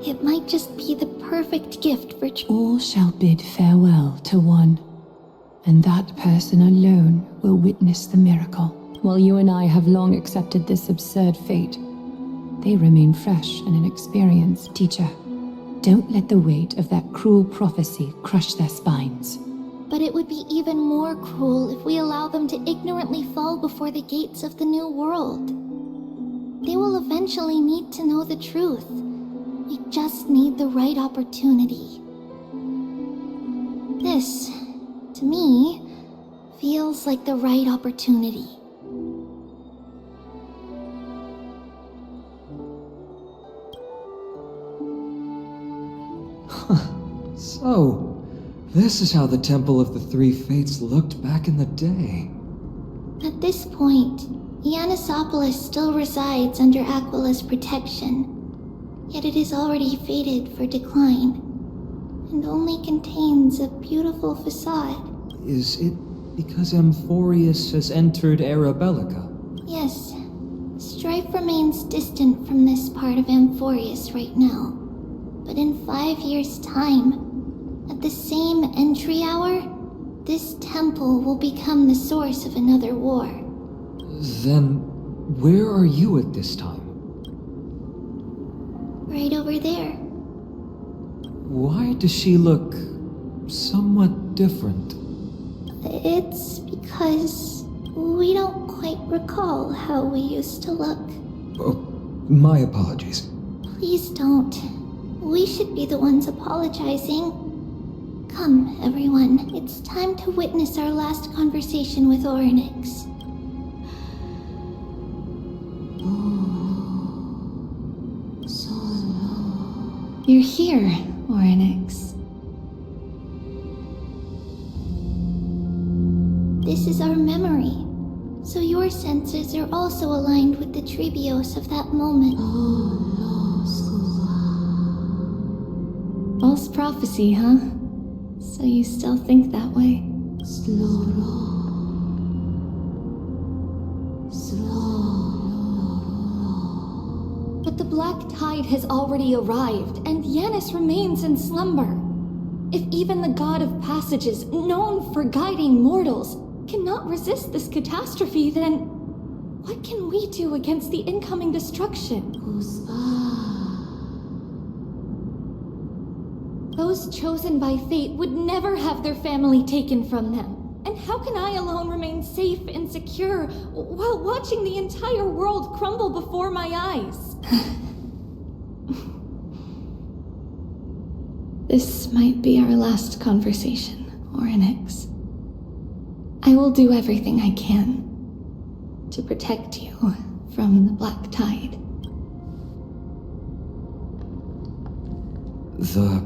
it might just be the perfect gift for... All shall bid farewell to one, and that person alone will witness the miracle. While you and I have long accepted this absurd fate, they remain fresh and inexperienced. Teacher, don't let the weight of that cruel prophecy crush their spines. But it would be even more cruel if we allow them to ignorantly fall before the gates of the new world. They will eventually need to know the truth. We just need the right opportunity. This, to me, feels like the right opportunity. So, this is how the Temple of the Three Fates looked back in the day. At this point, Yanisopolis still resides under Aquila's protection, yet it is already fated for decline, and only contains a beautiful facade. Is it because Amphorious has entered Era Bellica? Yes. Strife remains distant from this part of Amphorious right now. But in 5 years' time, at the same entry hour, this temple will become the source of another war. Then, where are you at this time? Right over there. Why does she look somewhat different? It's because we don't quite recall how we used to look. Oh, my apologies. Please don't. We should be the ones apologizing. Come, everyone. It's time to witness our last conversation with Orynyx. You're here, Orynyx. This is our memory. So your senses are also aligned with the Tribios of that moment. False prophecy, huh? So you still think that way? But the black tide has already arrived, and Yanis remains in slumber. If even the god of passages, known for guiding mortals, cannot resist this catastrophe, then what can we do against the incoming destruction? Those chosen by fate would never have their family taken from them, and And how can I alone remain safe and secure while watching the entire world crumble before my eyes? This might be our last conversation, Orynyx. I will do everything I can to protect you from the Black Tide. The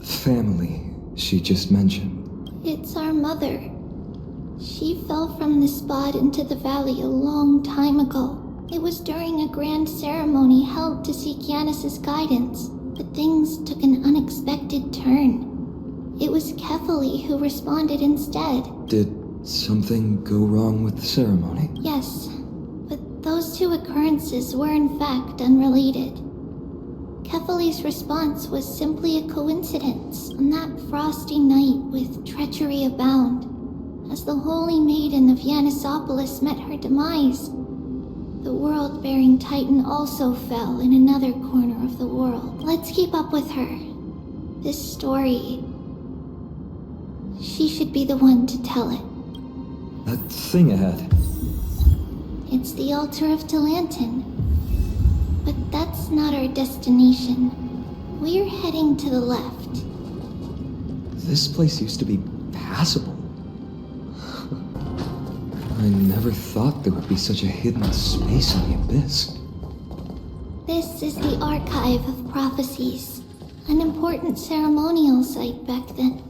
family she just mentioned. It's our mother. She fell from the spot into the valley a long time ago. It was during a grand ceremony held to seek Yanis's guidance, but things took an unexpected turn. It was Kefali who responded instead. Did something go wrong with the ceremony? Yes, but those two occurrences were in fact unrelated. Kefali's response was simply a coincidence on that frosty night with treachery abound. As the Holy Maiden of Yanisopolis met her demise, the world-bearing Titan also fell in another corner of the world. Let's keep up with her. This story, she should be the one to tell it. That thing ahead. It's the altar of Talantin. But that's not our destination. We're heading to the left. This place used to be passable. I never thought there would be such a hidden space in the abyss. This is the Archive of Prophecies, an important ceremonial site back then.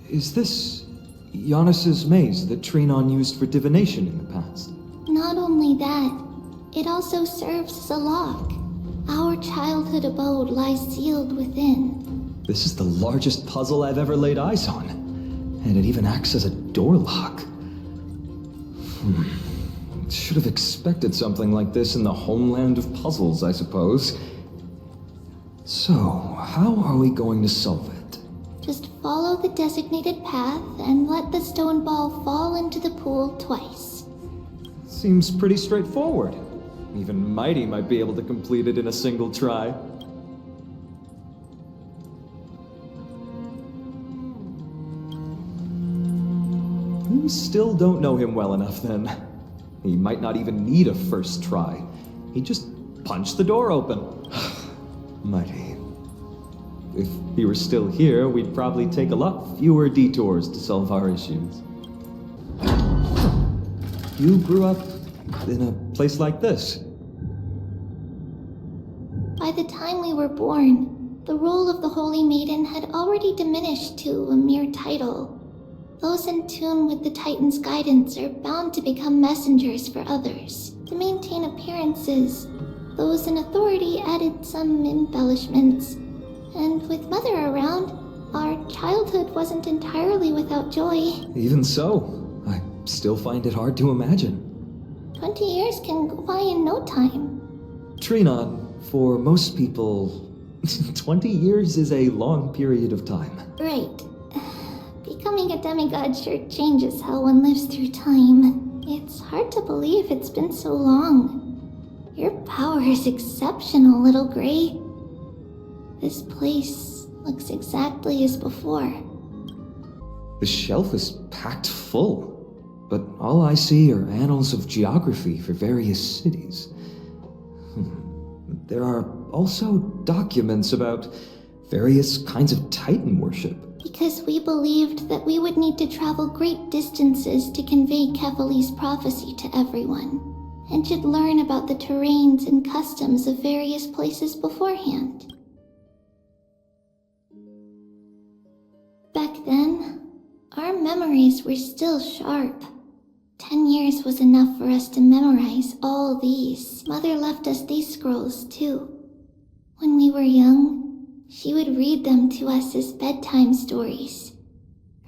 Is this Yanis's maze that Trinon used for divination in the past? Not only that, it also serves as a lock. Our childhood abode lies sealed within. This is the largest puzzle I've ever laid eyes on. And it even acts as a door lock. Should have expected something like this in the homeland of puzzles, I suppose. So, how are we going to solve it? Just follow the designated path and let the stone ball fall into the pool twice. Seems pretty straightforward. Even Mighty might be able to complete it in a single try. You still don't know him well enough, then. He might not even need a first try. He just punched the door open. Mighty. If he were still here, we'd probably take a lot fewer detours to solve our issues. You grew up in a place like this. By the time we were born, the role of the Holy Maiden had already diminished to a mere title. Those in tune with the Titan's guidance are bound to become messengers for others. To maintain appearances, those in authority added some embellishments. And with Mother around, our childhood wasn't entirely without joy. Even so, I still find it hard to imagine. 20 years can go by in no time. Trinon, for most people, 20 years is a long period of time. Right. Becoming a demigod sure changes how one lives through time. It's hard to believe it's been so long. Your power is exceptional, Little Gray. This place looks exactly as before. The shelf is packed full, but all I see are annals of geography for various cities. There are also documents about various kinds of Titan worship. Because we believed that we would need to travel great distances to convey Kefali's prophecy to everyone, and should learn about the terrains and customs of various places beforehand. Back then, our memories were still sharp. 10 years was enough for us to memorize all these. Mother left us these scrolls too. When we were young, she would read them to us as bedtime stories.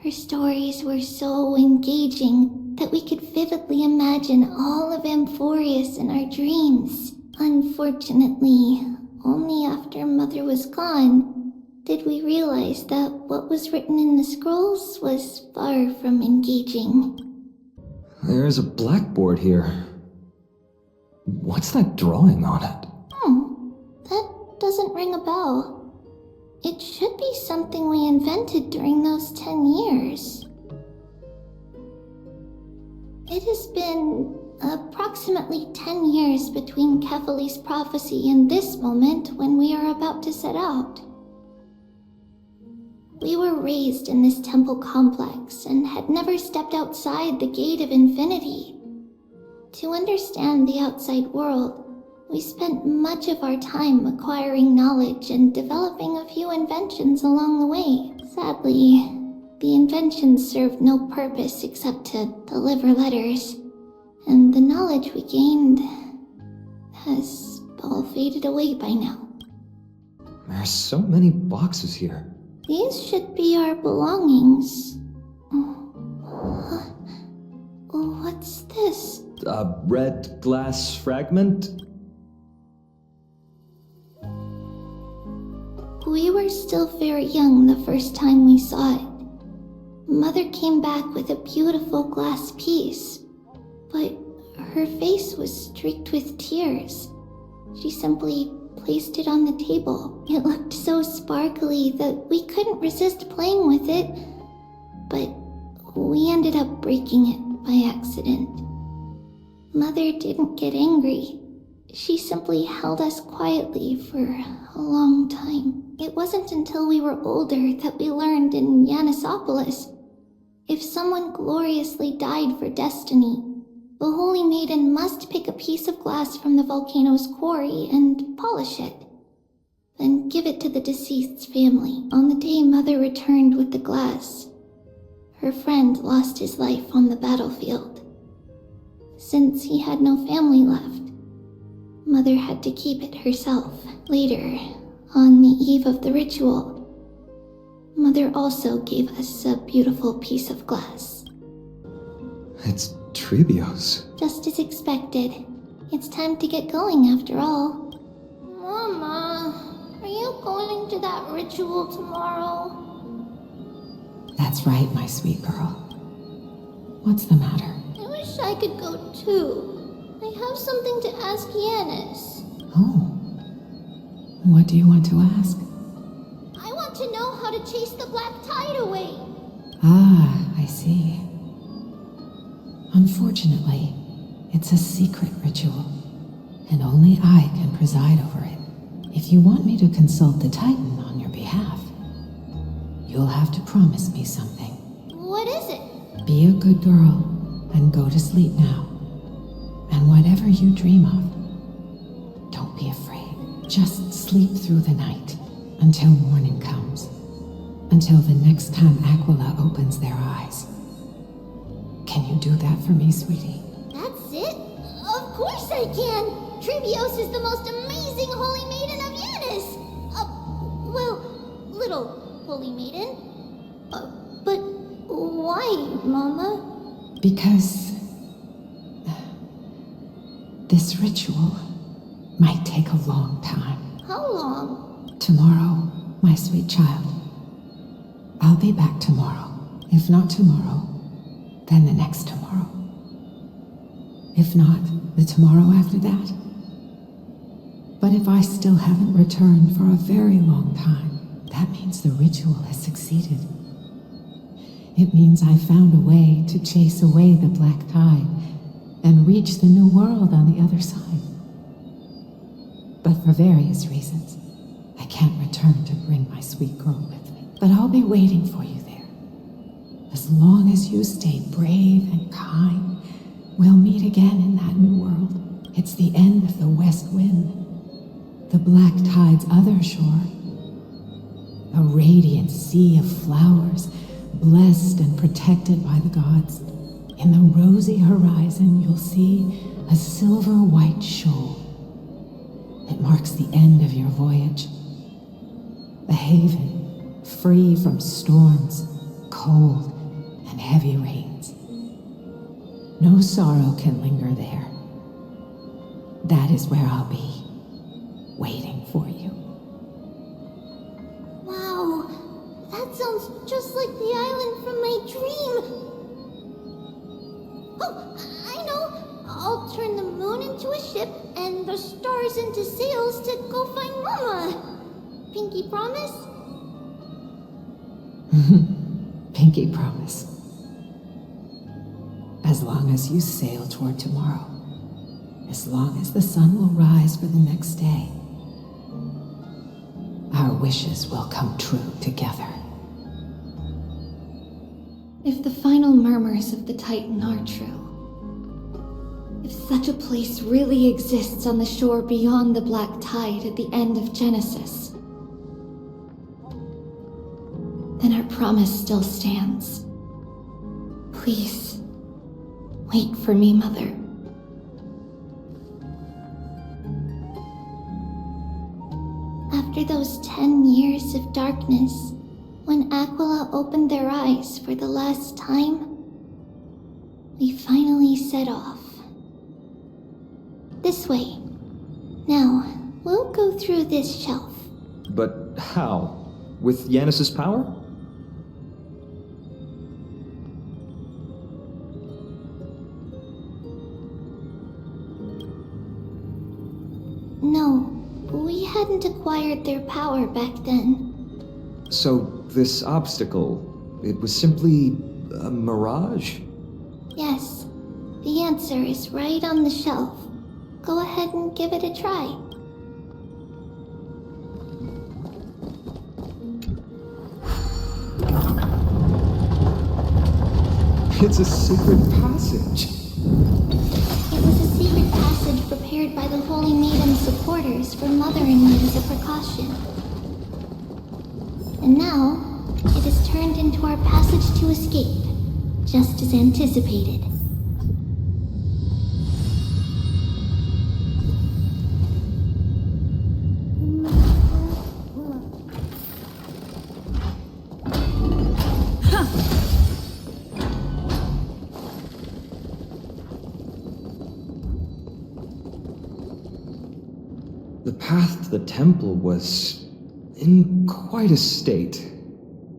Her stories were so engaging that we could vividly imagine all of Amphorious in our dreams. Unfortunately, only after Mother was gone did we realize that what was written in the scrolls was far from engaging. There's a blackboard here. What's that drawing on it? That doesn't ring a bell. It should be something we invented during those 10 years. It has been approximately 10 years between Kefali's prophecy and this moment when we are about to set out. We were raised in this temple complex and had never stepped outside the gate of infinity. To understand the outside world, we spent much of our time acquiring knowledge and developing a few inventions along the way. Sadly, the inventions served no purpose except to deliver letters, and the knowledge we gained has all faded away by now. There are so many boxes here. These should be our belongings. What's this? A red glass fragment? We were still very young the first time we saw it. Mother came back with a beautiful glass piece, but her face was streaked with tears. She simply placed it on the table. It looked so sparkly that we couldn't resist playing with it, but we ended up breaking it by accident. Mother didn't get angry. She simply held us quietly for a long time. It wasn't until we were older that we learned in Yanisopolis, if someone gloriously died for destiny, the Holy Maiden must pick a piece of glass from the volcano's quarry and polish it, then give it to the deceased's family. On the day Mother returned with the glass, her friend lost his life on the battlefield. Since he had no family left, Mother had to keep it herself. Later, on the eve of the ritual, Mother also gave us a beautiful piece of glass. It's Trebios. Just as expected. It's time to get going after all. Mama, are you going to that ritual tomorrow? That's right, my sweet girl. What's the matter? I wish I could go too. I have something to ask Yanis. Oh. What do you want to ask? I want to know how to chase the black tide away. Ah, I see. Unfortunately, it's a secret ritual, and only I can preside over it. If you want me to consult the Titan on your behalf, you'll have to promise me something. What is it? Be a good girl and go to sleep now. And whatever you dream of, don't be afraid. Just sleep through the night until morning comes. Until the next time Aquila opens their eyes. Can you do that for me, sweetie? That's it? Of course I can! Trebios is the most amazing Holy Maiden of Yanis! Well, little Holy Maiden. But why, Mama? Because this ritual might take a long time. How long? Tomorrow, my sweet child. I'll be back tomorrow. If not tomorrow, then the next tomorrow. If not, the tomorrow after that. But if I still haven't returned for a very long time, that means the ritual has succeeded. It means I found a way to chase away the black tide and reach the new world on the other side. But for various reasons, I can't return to bring my sweet girl with me. But I'll be waiting for you there. As long as you stay brave and kind, we'll meet again in that new world. It's the end of the west wind, the black tide's other shore. A radiant sea of flowers, blessed and protected by the gods. In the rosy horizon, you'll see a silver-white shoal. It marks the end of your voyage. A haven, free from storms, cold, and heavy rains. No sorrow can linger there. That is where I'll be, waiting for you. Wow, that sounds just like the island from my dream. Oh, I know. I'll turn the moon into a ship and the stars into sails to go find Mama. Pinky promise? Pinky promise. As long as you sail toward tomorrow. As long as the sun will rise for the next day. Our wishes will come true together. If the final murmurs of the Titan are true, if such a place really exists on the shore beyond the Black Tide at the end of Genesis, then our promise still stands. Please, wait for me, Mother. After those 10 years of darkness, when Aquila opened their eyes for the last time, we finally set off. This way. Now, we'll go through this shelf. But how? With Yanis's power? No, we hadn't acquired their power back then. So, this obstacle, it was simply a mirage? Yes, the answer is right on the shelf. Go ahead and give it a try. It's a secret passage. It was a secret passage prepared by the Holy Maiden's supporters for Mother and me as a precaution. And now, it has turned into our passage to escape, just as anticipated. The path to the temple was in quite a state.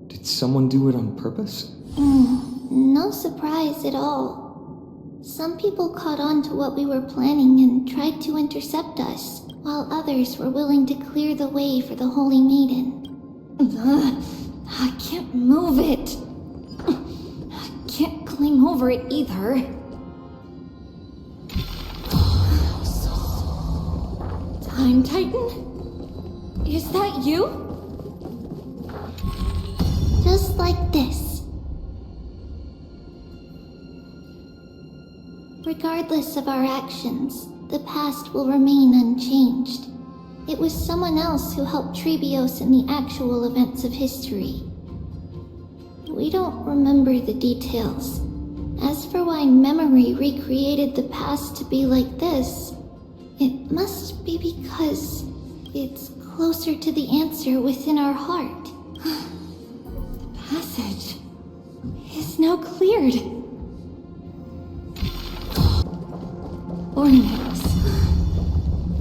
Did someone do it on purpose? No surprise at all. Some people caught on to what we were planning and tried to intercept us, while others were willing to clear the way for the Holy Maiden. I can't move it. I can't climb over it either. Time Titan? Is that you? Just like this. Regardless of our actions, the past will remain unchanged. It was someone else who helped Trebios in the actual events of history. We don't remember the details. As for why memory recreated the past to be like this, it must be because it's closer to the answer within our heart. The passage is now cleared. Ornaments.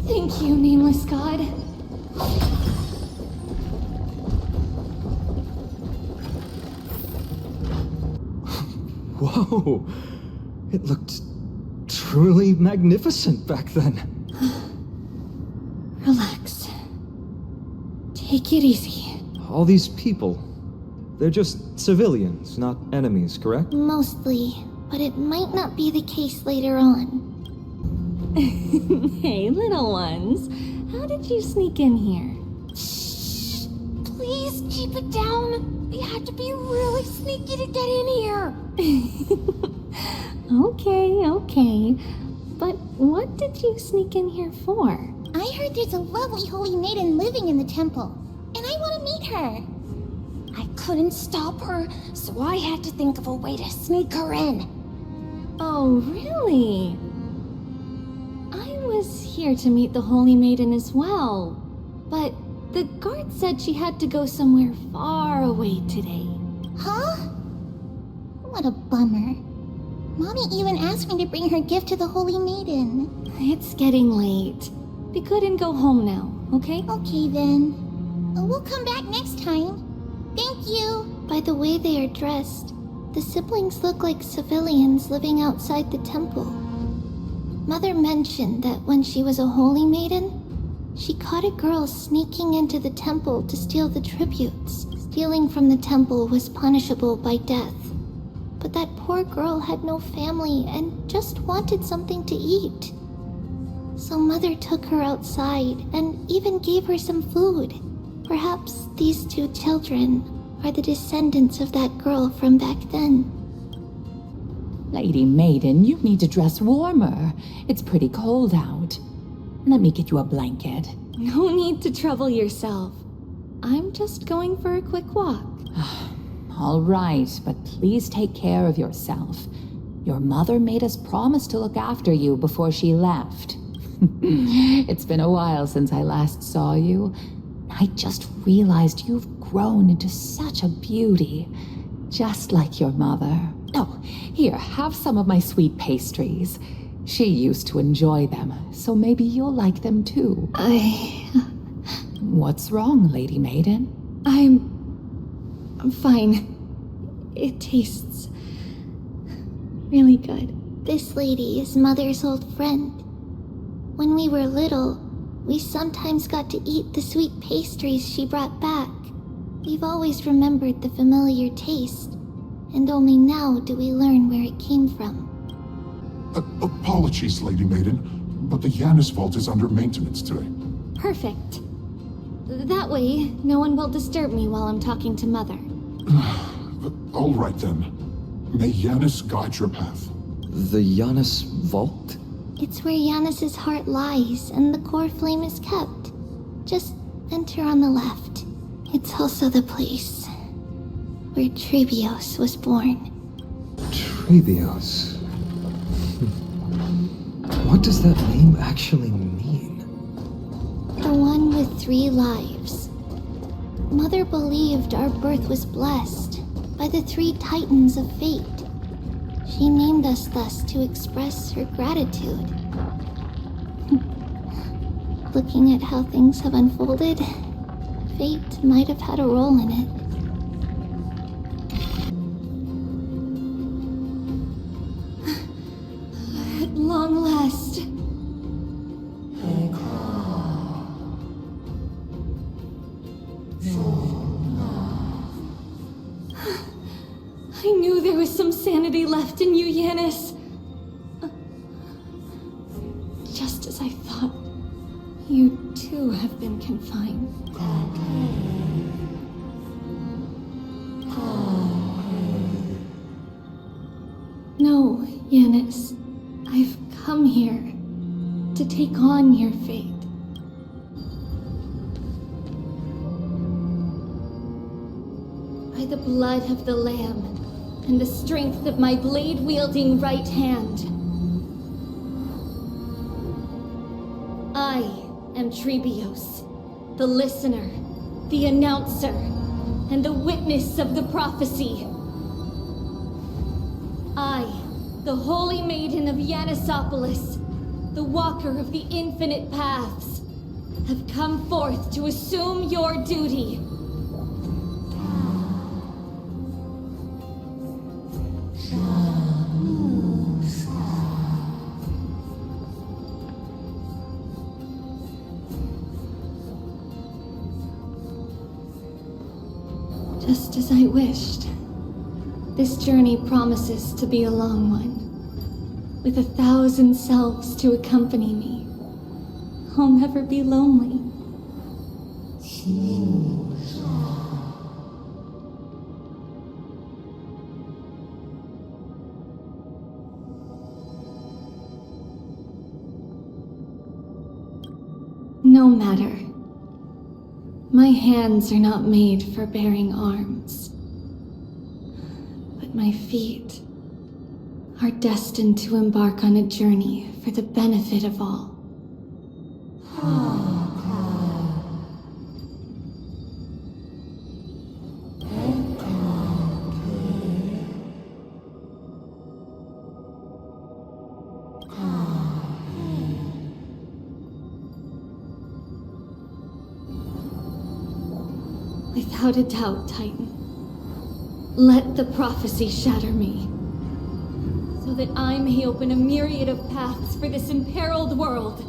Thank you, nameless god. Whoa! It looked truly magnificent back then. Relax. Take it easy. All these people, they're just civilians, not enemies, correct? Mostly, but it might not be the case later on. Hey, little ones. How did you sneak in here? Please keep it down. We had to be really sneaky to get in here. Okay. But what did you sneak in here for? I heard there's a lovely holy maiden living in the temple, and I want to meet her. I couldn't stop her, so I had to think of a way to sneak her in. Oh, really? I was here to meet the Holy Maiden as well, but the guard said she had to go somewhere far away today. Huh? What a bummer. Mommy even asked me to bring her gift to the Holy Maiden. It's getting late. We couldn't go home now, okay? Okay then. We'll come back next time. Thank you. By the way they are dressed, the siblings look like civilians living outside the temple. Mother mentioned that when she was a holy maiden, she caught a girl sneaking into the temple to steal the tributes. Stealing from the temple was punishable by death. But that poor girl had no family and just wanted something to eat. So Mother took her outside and even gave her some food. Perhaps these two children are the descendants of that girl from back then. Lady Maiden, you need to dress warmer. It's pretty cold out. Let me get you a blanket. No need to trouble yourself. I'm just going for a quick walk. All right, but please take care of yourself. Your mother made us promise to look after you before she left. It's been a while since I last saw you. I just realized you've grown into such a beauty, just like your mother. Oh, here, have some of my sweet pastries. She used to enjoy them, so maybe you'll like them too. What's wrong, Lady Maiden? I'm fine. It tastes really good. This lady is Mother's old friend. When we were little, we sometimes got to eat the sweet pastries she brought back. We've always remembered the familiar taste, and only now do we learn where it came from. Apologies, Lady Maiden, but the Yanis vault is under maintenance today. Perfect. That way, no one will disturb me while I'm talking to Mother. All right then. May Yanis guide your path. The Yanis vault? It's where Yanis's heart lies and the core flame is kept. Just enter on the left. It's also the place where Trebios was born. Trebios? What does that name actually mean? The one with 3 lives. Mother believed our birth was blessed by the 3 titans of fate. She named us thus to express her gratitude. Looking at how things have unfolded, fate might have had a role in it. At long last. I knew there was some sanity left in you, Yanis. Just as I thought, you too have been confined. No, Yanis. I've come here to take on your fate. By the blood of the Lamb and the strength of my blade-wielding right hand, I am Trebios, the listener, the announcer, and the witness of the prophecy. I, the Holy Maiden of Yanisopolis, the Walker of the Infinite Paths, have come forth to assume your duty. Just as I wished. This journey promises to be a long one, with 1,000 selves to accompany me. I'll never be lonely. No matter. My hands are not made for bearing arms. But my feet are destined to embark on a journey for the benefit of all. Without a doubt, Titan. Let the prophecy shatter me, so that I may open a myriad of paths for this imperiled world.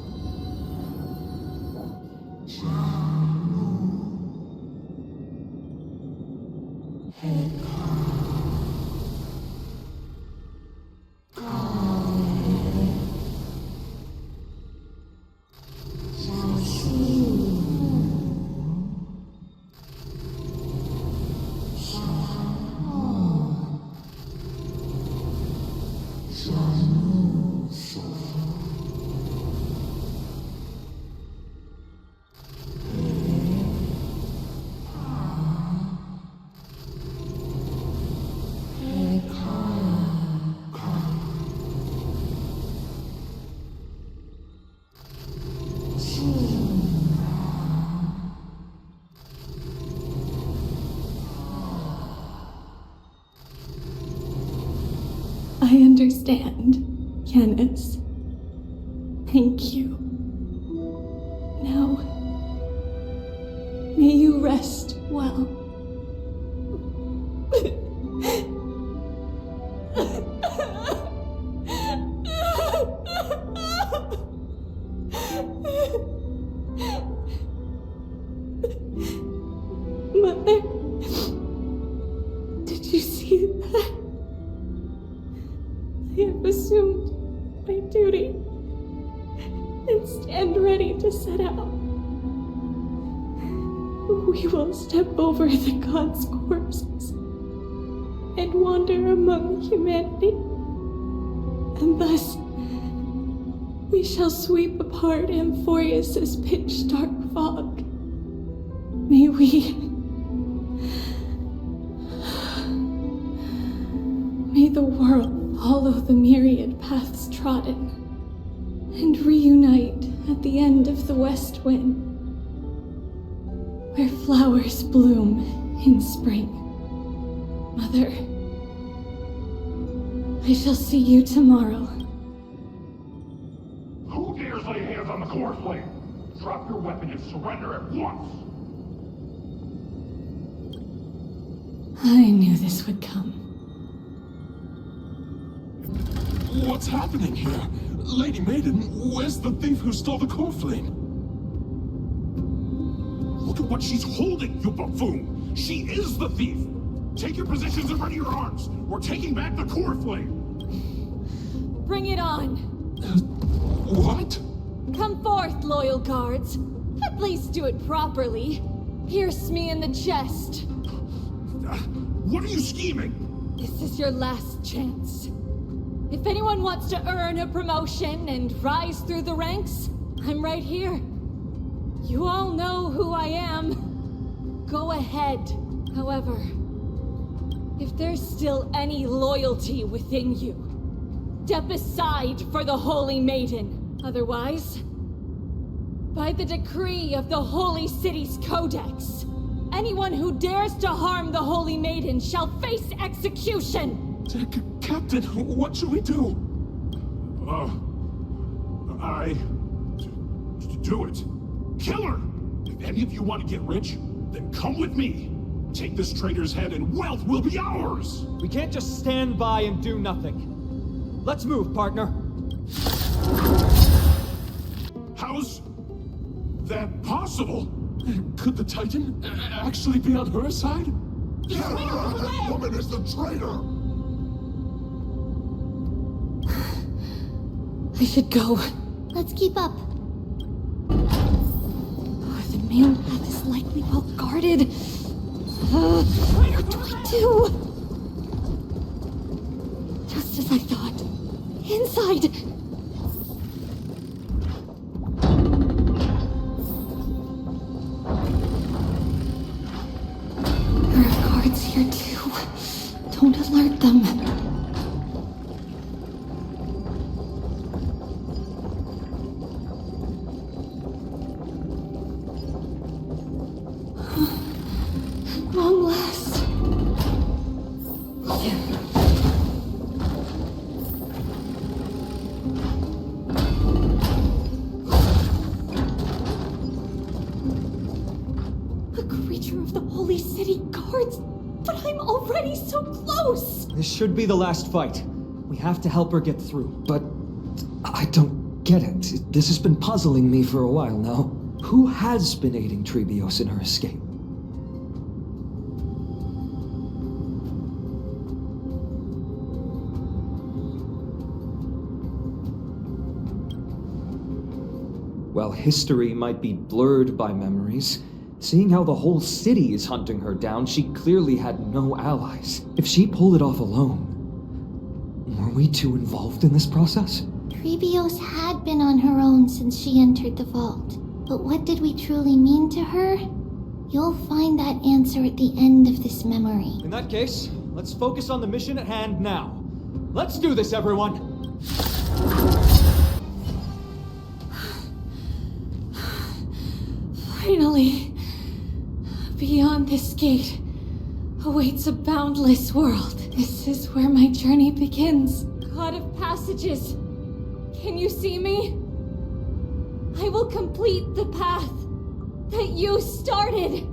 I understand, Yanis. Thank you. Now, may you rest well. Mother, did you see that? I have assumed my duty and stand ready to set out. We will step over the gods' corpses and wander among humanity, and thus we shall sweep apart Amphorious' pitch-dark fog. May the world follow the myriad paths trodden, and reunite at the end of the west wind, where flowers bloom in spring. Mother, I shall see you tomorrow. Who dares lay hands on the core flame? Drop your weapon and surrender at once! I knew this would come. What's happening here? Lady Maiden, where's the thief who stole the core flame? Look at what she's holding, you buffoon! She is the thief! Take your positions and ready your arms! We're taking back the core flame! Bring it on! What? Come forth, loyal guards. At least do it properly. Pierce me in the chest. What are you scheming? This is your last chance. If anyone wants to earn a promotion and rise through the ranks, I'm right here. You all know who I am. Go ahead. However, if there's still any loyalty within you, step aside for the Holy Maiden. Otherwise, by the decree of the Holy City's Codex, anyone who dares to harm the Holy Maiden shall face execution! Captain, what should we do? Do it. Kill her! If any of you want to get rich, then come with me. Take this traitor's head and wealth will be ours! We can't just stand by and do nothing. Let's move, partner. How's that possible? Could the Titan actually be on her side? Get her! That woman is the traitor! I should go. Let's keep up. The main path is likely well guarded. What do I do? Just as I thought. Inside! There are guards here too. Don't alert them. Long last. A creature of the Holy City Guards, but I'm already so close! This should be the last fight. We have to help her get through. But I don't get it. This has been puzzling me for a while now. Who has been aiding Trebios in her escape? While history might be blurred by memories, seeing how the whole city is hunting her down, she clearly had no allies. If she pulled it off alone, were we two involved in this process? Trebios had been on her own since she entered the vault. But what did we truly mean to her? You'll find that answer at the end of this memory. In that case, let's focus on the mission at hand now. Let's do this, everyone! Finally, beyond this gate awaits a boundless world. This is where my journey begins. God of passages, can you see me? I will complete the path that you started.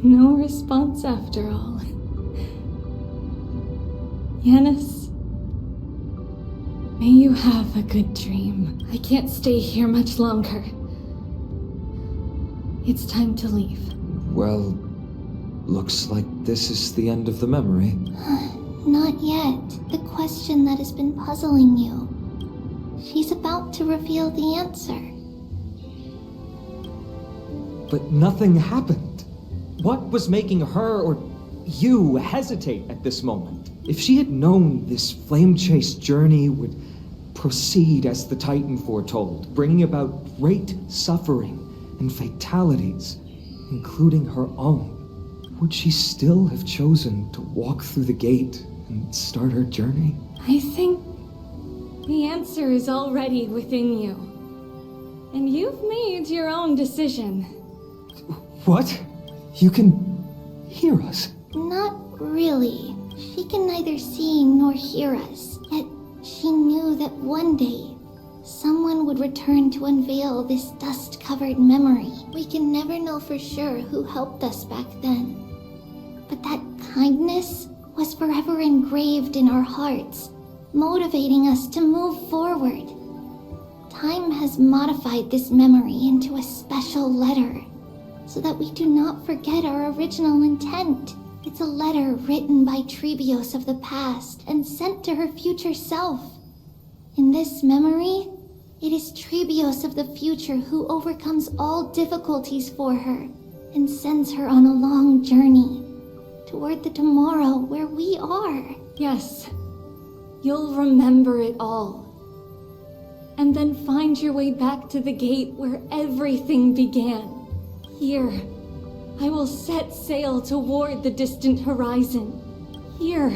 No response after all. Yanis, may you have a good dream. I can't stay here much longer. It's time to leave. Well, looks like this is the end of the memory. Not yet. The question that has been puzzling you. She's about to reveal the answer. But nothing happened. What was making her or you hesitate at this moment? If she had known this flame chase journey would proceed as the Titan foretold, bringing about great suffering and fatalities, including her own, would she still have chosen to walk through the gate and start her journey? I think the answer is already within you. And you've made your own decision. What? You can hear us? Not really. She can neither see nor hear us. Yet she knew that one day, someone would return to unveil this dust-covered memory. We can never know for sure who helped us back then. But that kindness was forever engraved in our hearts, motivating us to move forward. Time has modified this memory into a special letter, so that we do not forget our original intent. It's a letter written by Trebios of the past and sent to her future self. In this memory, it is Trebios of the future who overcomes all difficulties for her and sends her on a long journey toward the tomorrow where we are. Yes, you'll remember it all. And then find your way back to the gate where everything began. Here, I will set sail toward the distant horizon. Here,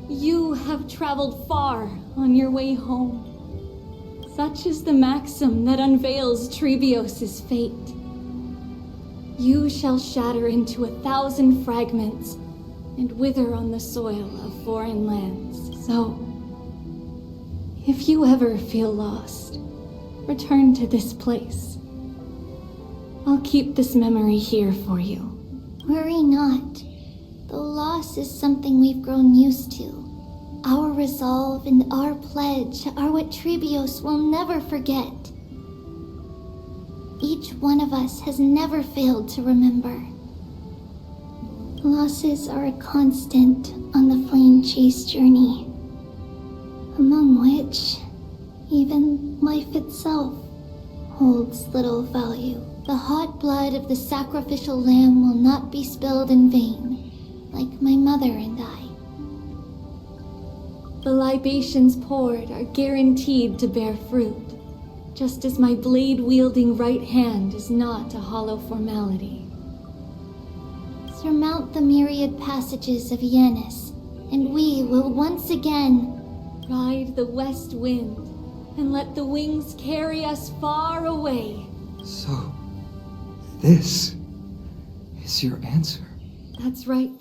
you have traveled far on your way home. Such is the maxim that unveils Trebios' fate. You shall shatter into 1,000 fragments and wither on the soil of foreign lands. So, if you ever feel lost, return to this place. I'll keep this memory here for you. Worry not. The loss is something we've grown used to. Our resolve and our pledge are what Trebios will never forget. Each one of us has never failed to remember. Losses are a constant on the flame chase journey, among which even life itself holds little value. The hot blood of the sacrificial lamb will not be spilled in vain, like my mother and I. The libations poured are guaranteed to bear fruit, just as my blade-wielding right hand is not a hollow formality. Surmount the myriad passages of Yanis, and we will once again ride the west wind and let the wings carry us far away. So, this is your answer? That's right.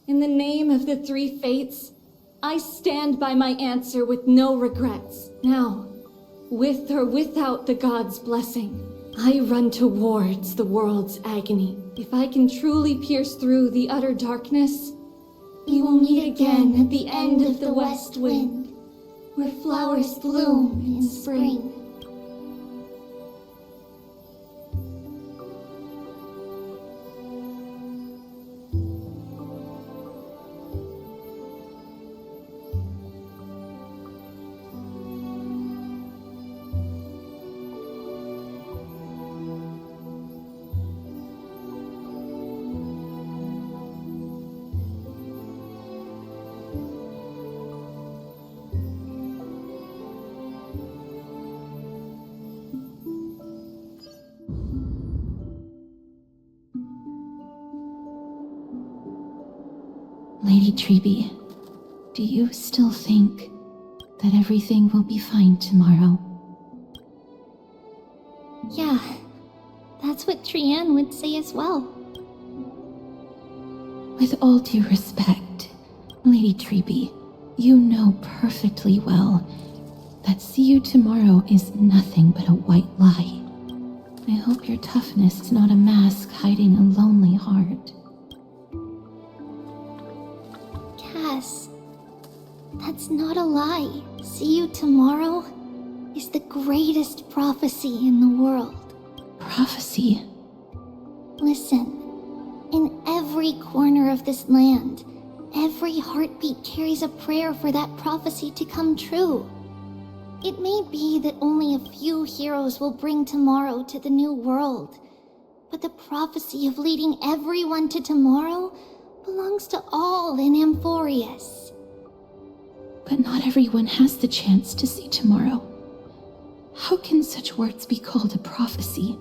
In the name of the three fates, I stand by my answer with no regrets. Now, with or without the god's blessing, I run towards the world's agony. If I can truly pierce through the utter darkness, we will meet again at the end of the west wind, where flowers bloom in spring. Treby, do you still think that everything will be fine tomorrow? Yeah, that's what Trianne would say as well. With all due respect, Lady Treby, you know perfectly well that see you tomorrow is nothing but a white lie. I hope your toughness is not a mask hiding a lonely heart. Cass, that's not a lie. See you tomorrow is the greatest prophecy in the world. Prophecy? Listen, in every corner of this land, every heartbeat carries a prayer for that prophecy to come true. It may be that only a few heroes will bring tomorrow to the new world, but the prophecy of leading everyone to tomorrow belongs to all in Amphorious. But not everyone has the chance to see tomorrow. How can such words be called a prophecy?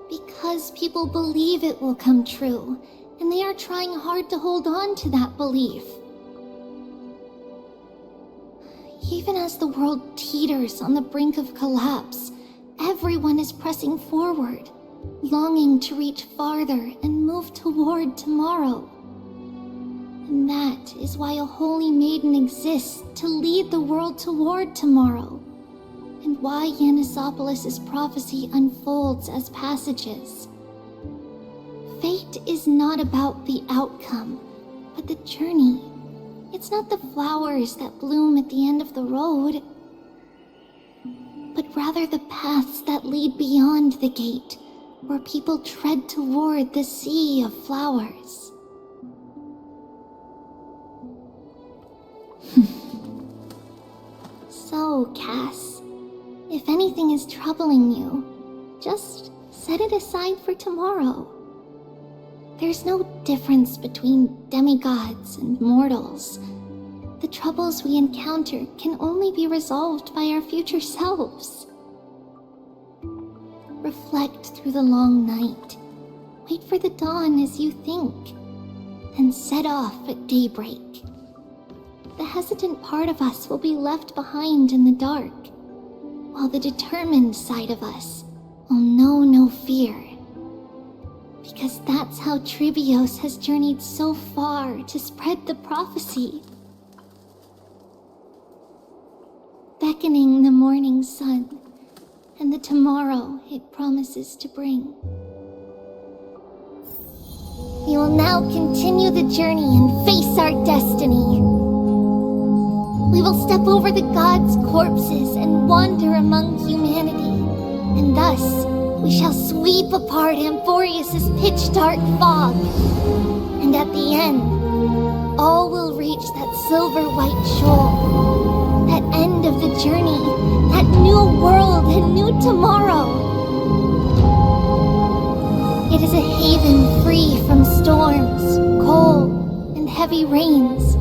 Because people believe it will come true, and they are trying hard to hold on to that belief. Even as the world teeters on the brink of collapse, everyone is pressing forward, longing to reach farther and move toward tomorrow. And that is why a holy maiden exists to lead the world toward tomorrow, and why Yanisopolis' prophecy unfolds as passages. Fate is not about the outcome, but the journey. It's not the flowers that bloom at the end of the road, but rather the paths that lead beyond the gate, where people tread toward the sea of flowers. So, Cass, if anything is troubling you, just set it aside for tomorrow. There's no difference between demigods and mortals. The troubles we encounter can only be resolved by our future selves. Reflect through the long night. Wait for the dawn as you think, and set off at daybreak. The hesitant part of us will be left behind in the dark, while the determined side of us will know no fear. Because that's how Tribios has journeyed so far to spread the prophecy. Beckoning the morning sun, and the tomorrow it promises to bring. We will now continue the journey and face our destiny. We will step over the gods' corpses and wander among humanity, and thus we shall sweep apart Amphorious' pitch-dark fog. And at the end, all will reach that silver-white shoal, that end of the journey, that new world and new tomorrow. It is a haven free from storms, cold, and heavy rains.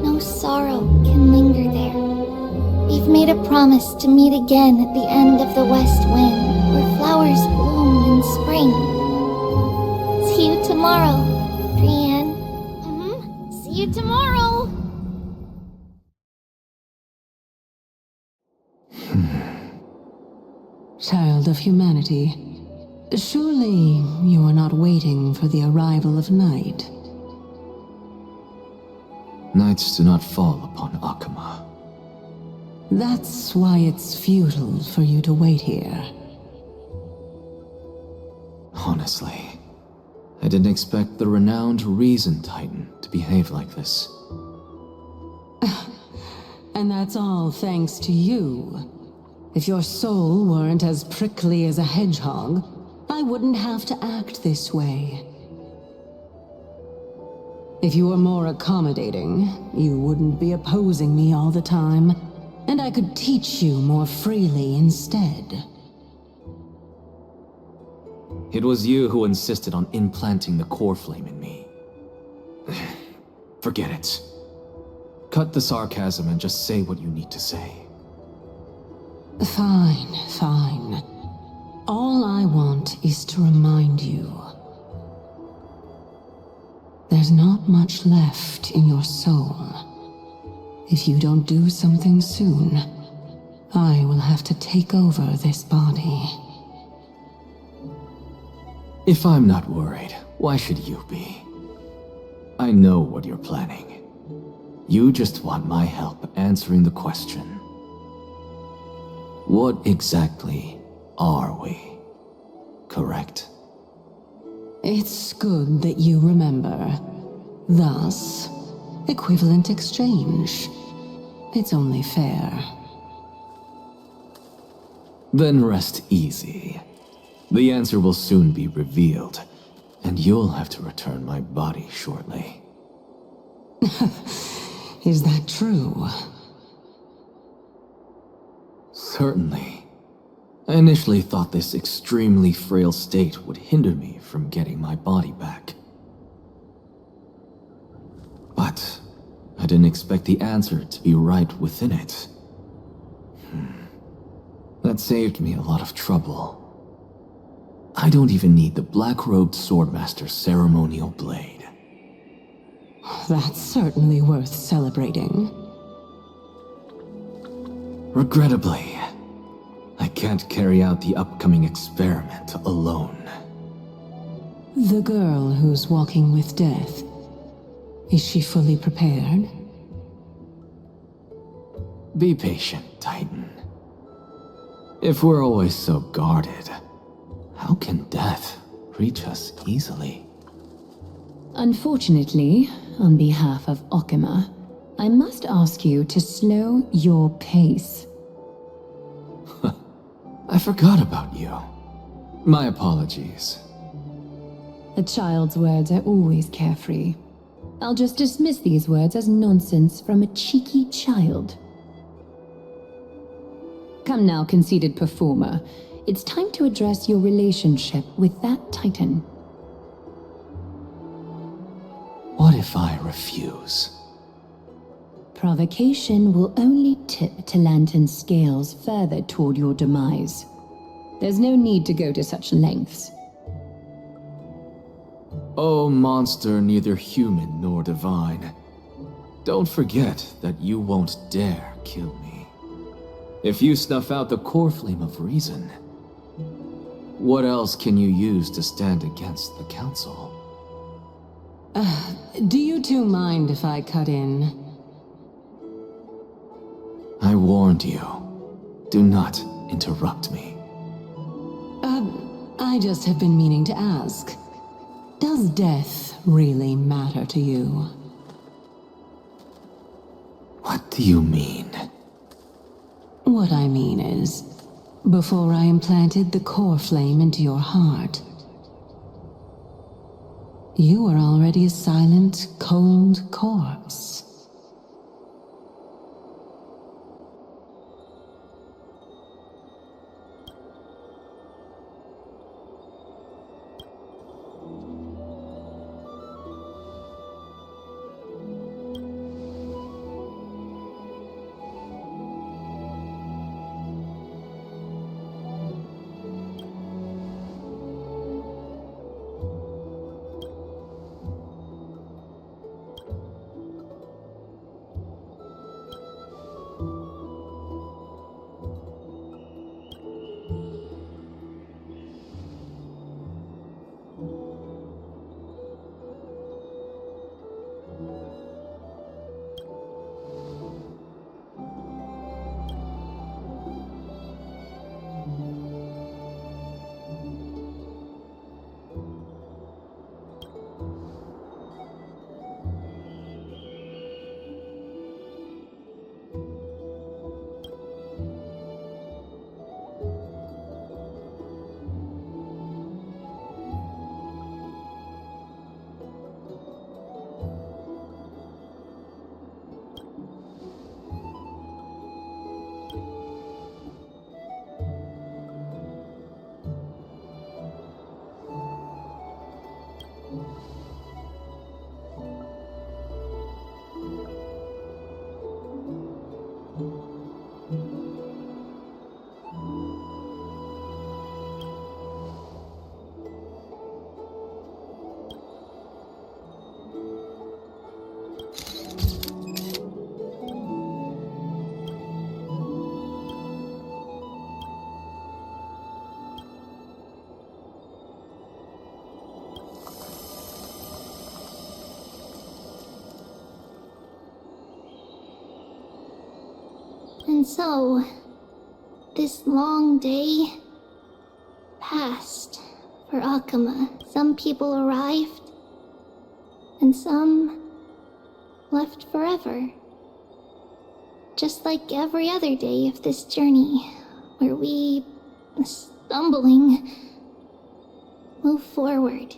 No sorrow can linger there. We've made a promise to meet again at the end of the west wind, where flowers bloom in spring. See you tomorrow, Trianne. See you tomorrow! Child of humanity, surely you are not waiting for the arrival of night. Nights do not fall upon Akama. That's why it's futile for you to wait here. Honestly, I didn't expect the renowned Reason Titan to behave like this. And that's all thanks to you. If your soul weren't as prickly as a hedgehog, I wouldn't have to act this way. If you were more accommodating, you wouldn't be opposing me all the time, and I could teach you more freely instead. It was you who insisted on implanting the core flame in me. Forget it. Cut the sarcasm and just say what you need to say. Fine, fine. All I want is to remind you. There There's not much left in your soul. If you don't do something soon, I will have to take over this body. If I'm not worried, why should you be? I know what you're planning. You just want my help answering the question. What exactly are we? Correct? It's good that you remember. Thus, equivalent exchange. It's only fair. Then rest easy. The answer will soon be revealed, and you'll have to return my body shortly. Is that true? Certainly. I initially thought this extremely frail state would hinder me from getting my body back. But I didn't expect the answer to be right within it. That saved me a lot of trouble. I don't even need the black-robed swordmaster's ceremonial blade. That's certainly worth celebrating. Regrettably, I can't carry out the upcoming experiment alone. The girl who's walking with death, is she fully prepared? Be patient, Titan. If we're always so guarded, how can death reach us easily? Unfortunately, on behalf of Okima, I must ask you to slow your pace. I forgot about you. My apologies. A child's words are always carefree. I'll just dismiss these words as nonsense from a cheeky child. Come now, conceited performer. It's time to address your relationship with that Titan. What if I refuse? Provocation will only tip Talantan's scales further toward your demise. There's no need to go to such lengths. Oh, monster neither human nor divine. Don't forget that you won't dare kill me. If you snuff out the core flame of reason, what else can you use to stand against the Council? Do you two mind if I cut in? I warned you. Do not interrupt me. I just have been meaning to ask. Does death really matter to you? What do you mean? What I mean is, before I implanted the core flame into your heart, you were already a silent, cold corpse. And so, this long day passed for Akama. Some people arrived, and some left forever. Just like every other day of this journey, where we, stumbling, move forward.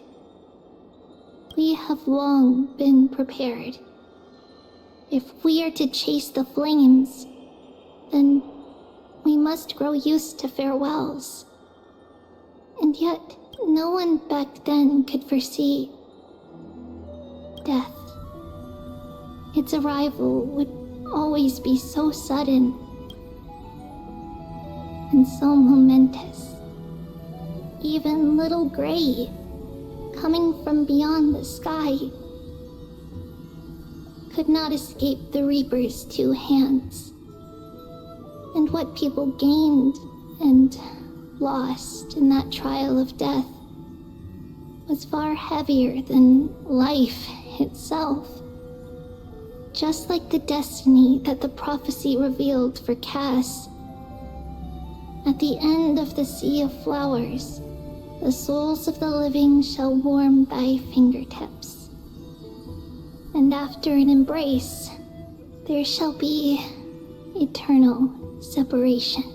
We have long been prepared. If we are to chase the flames, then we must grow used to farewells. And yet, no one back then could foresee death. Its arrival would always be so sudden and so momentous. Even little Gray, coming from beyond the sky, could not escape the Reaper's two hands. And what people gained and lost in that trial of death was far heavier than life itself. Just like the destiny that the prophecy revealed for Cass. At the end of the Sea of Flowers, the souls of the living shall warm thy fingertips. And after an embrace, there shall be eternal separation.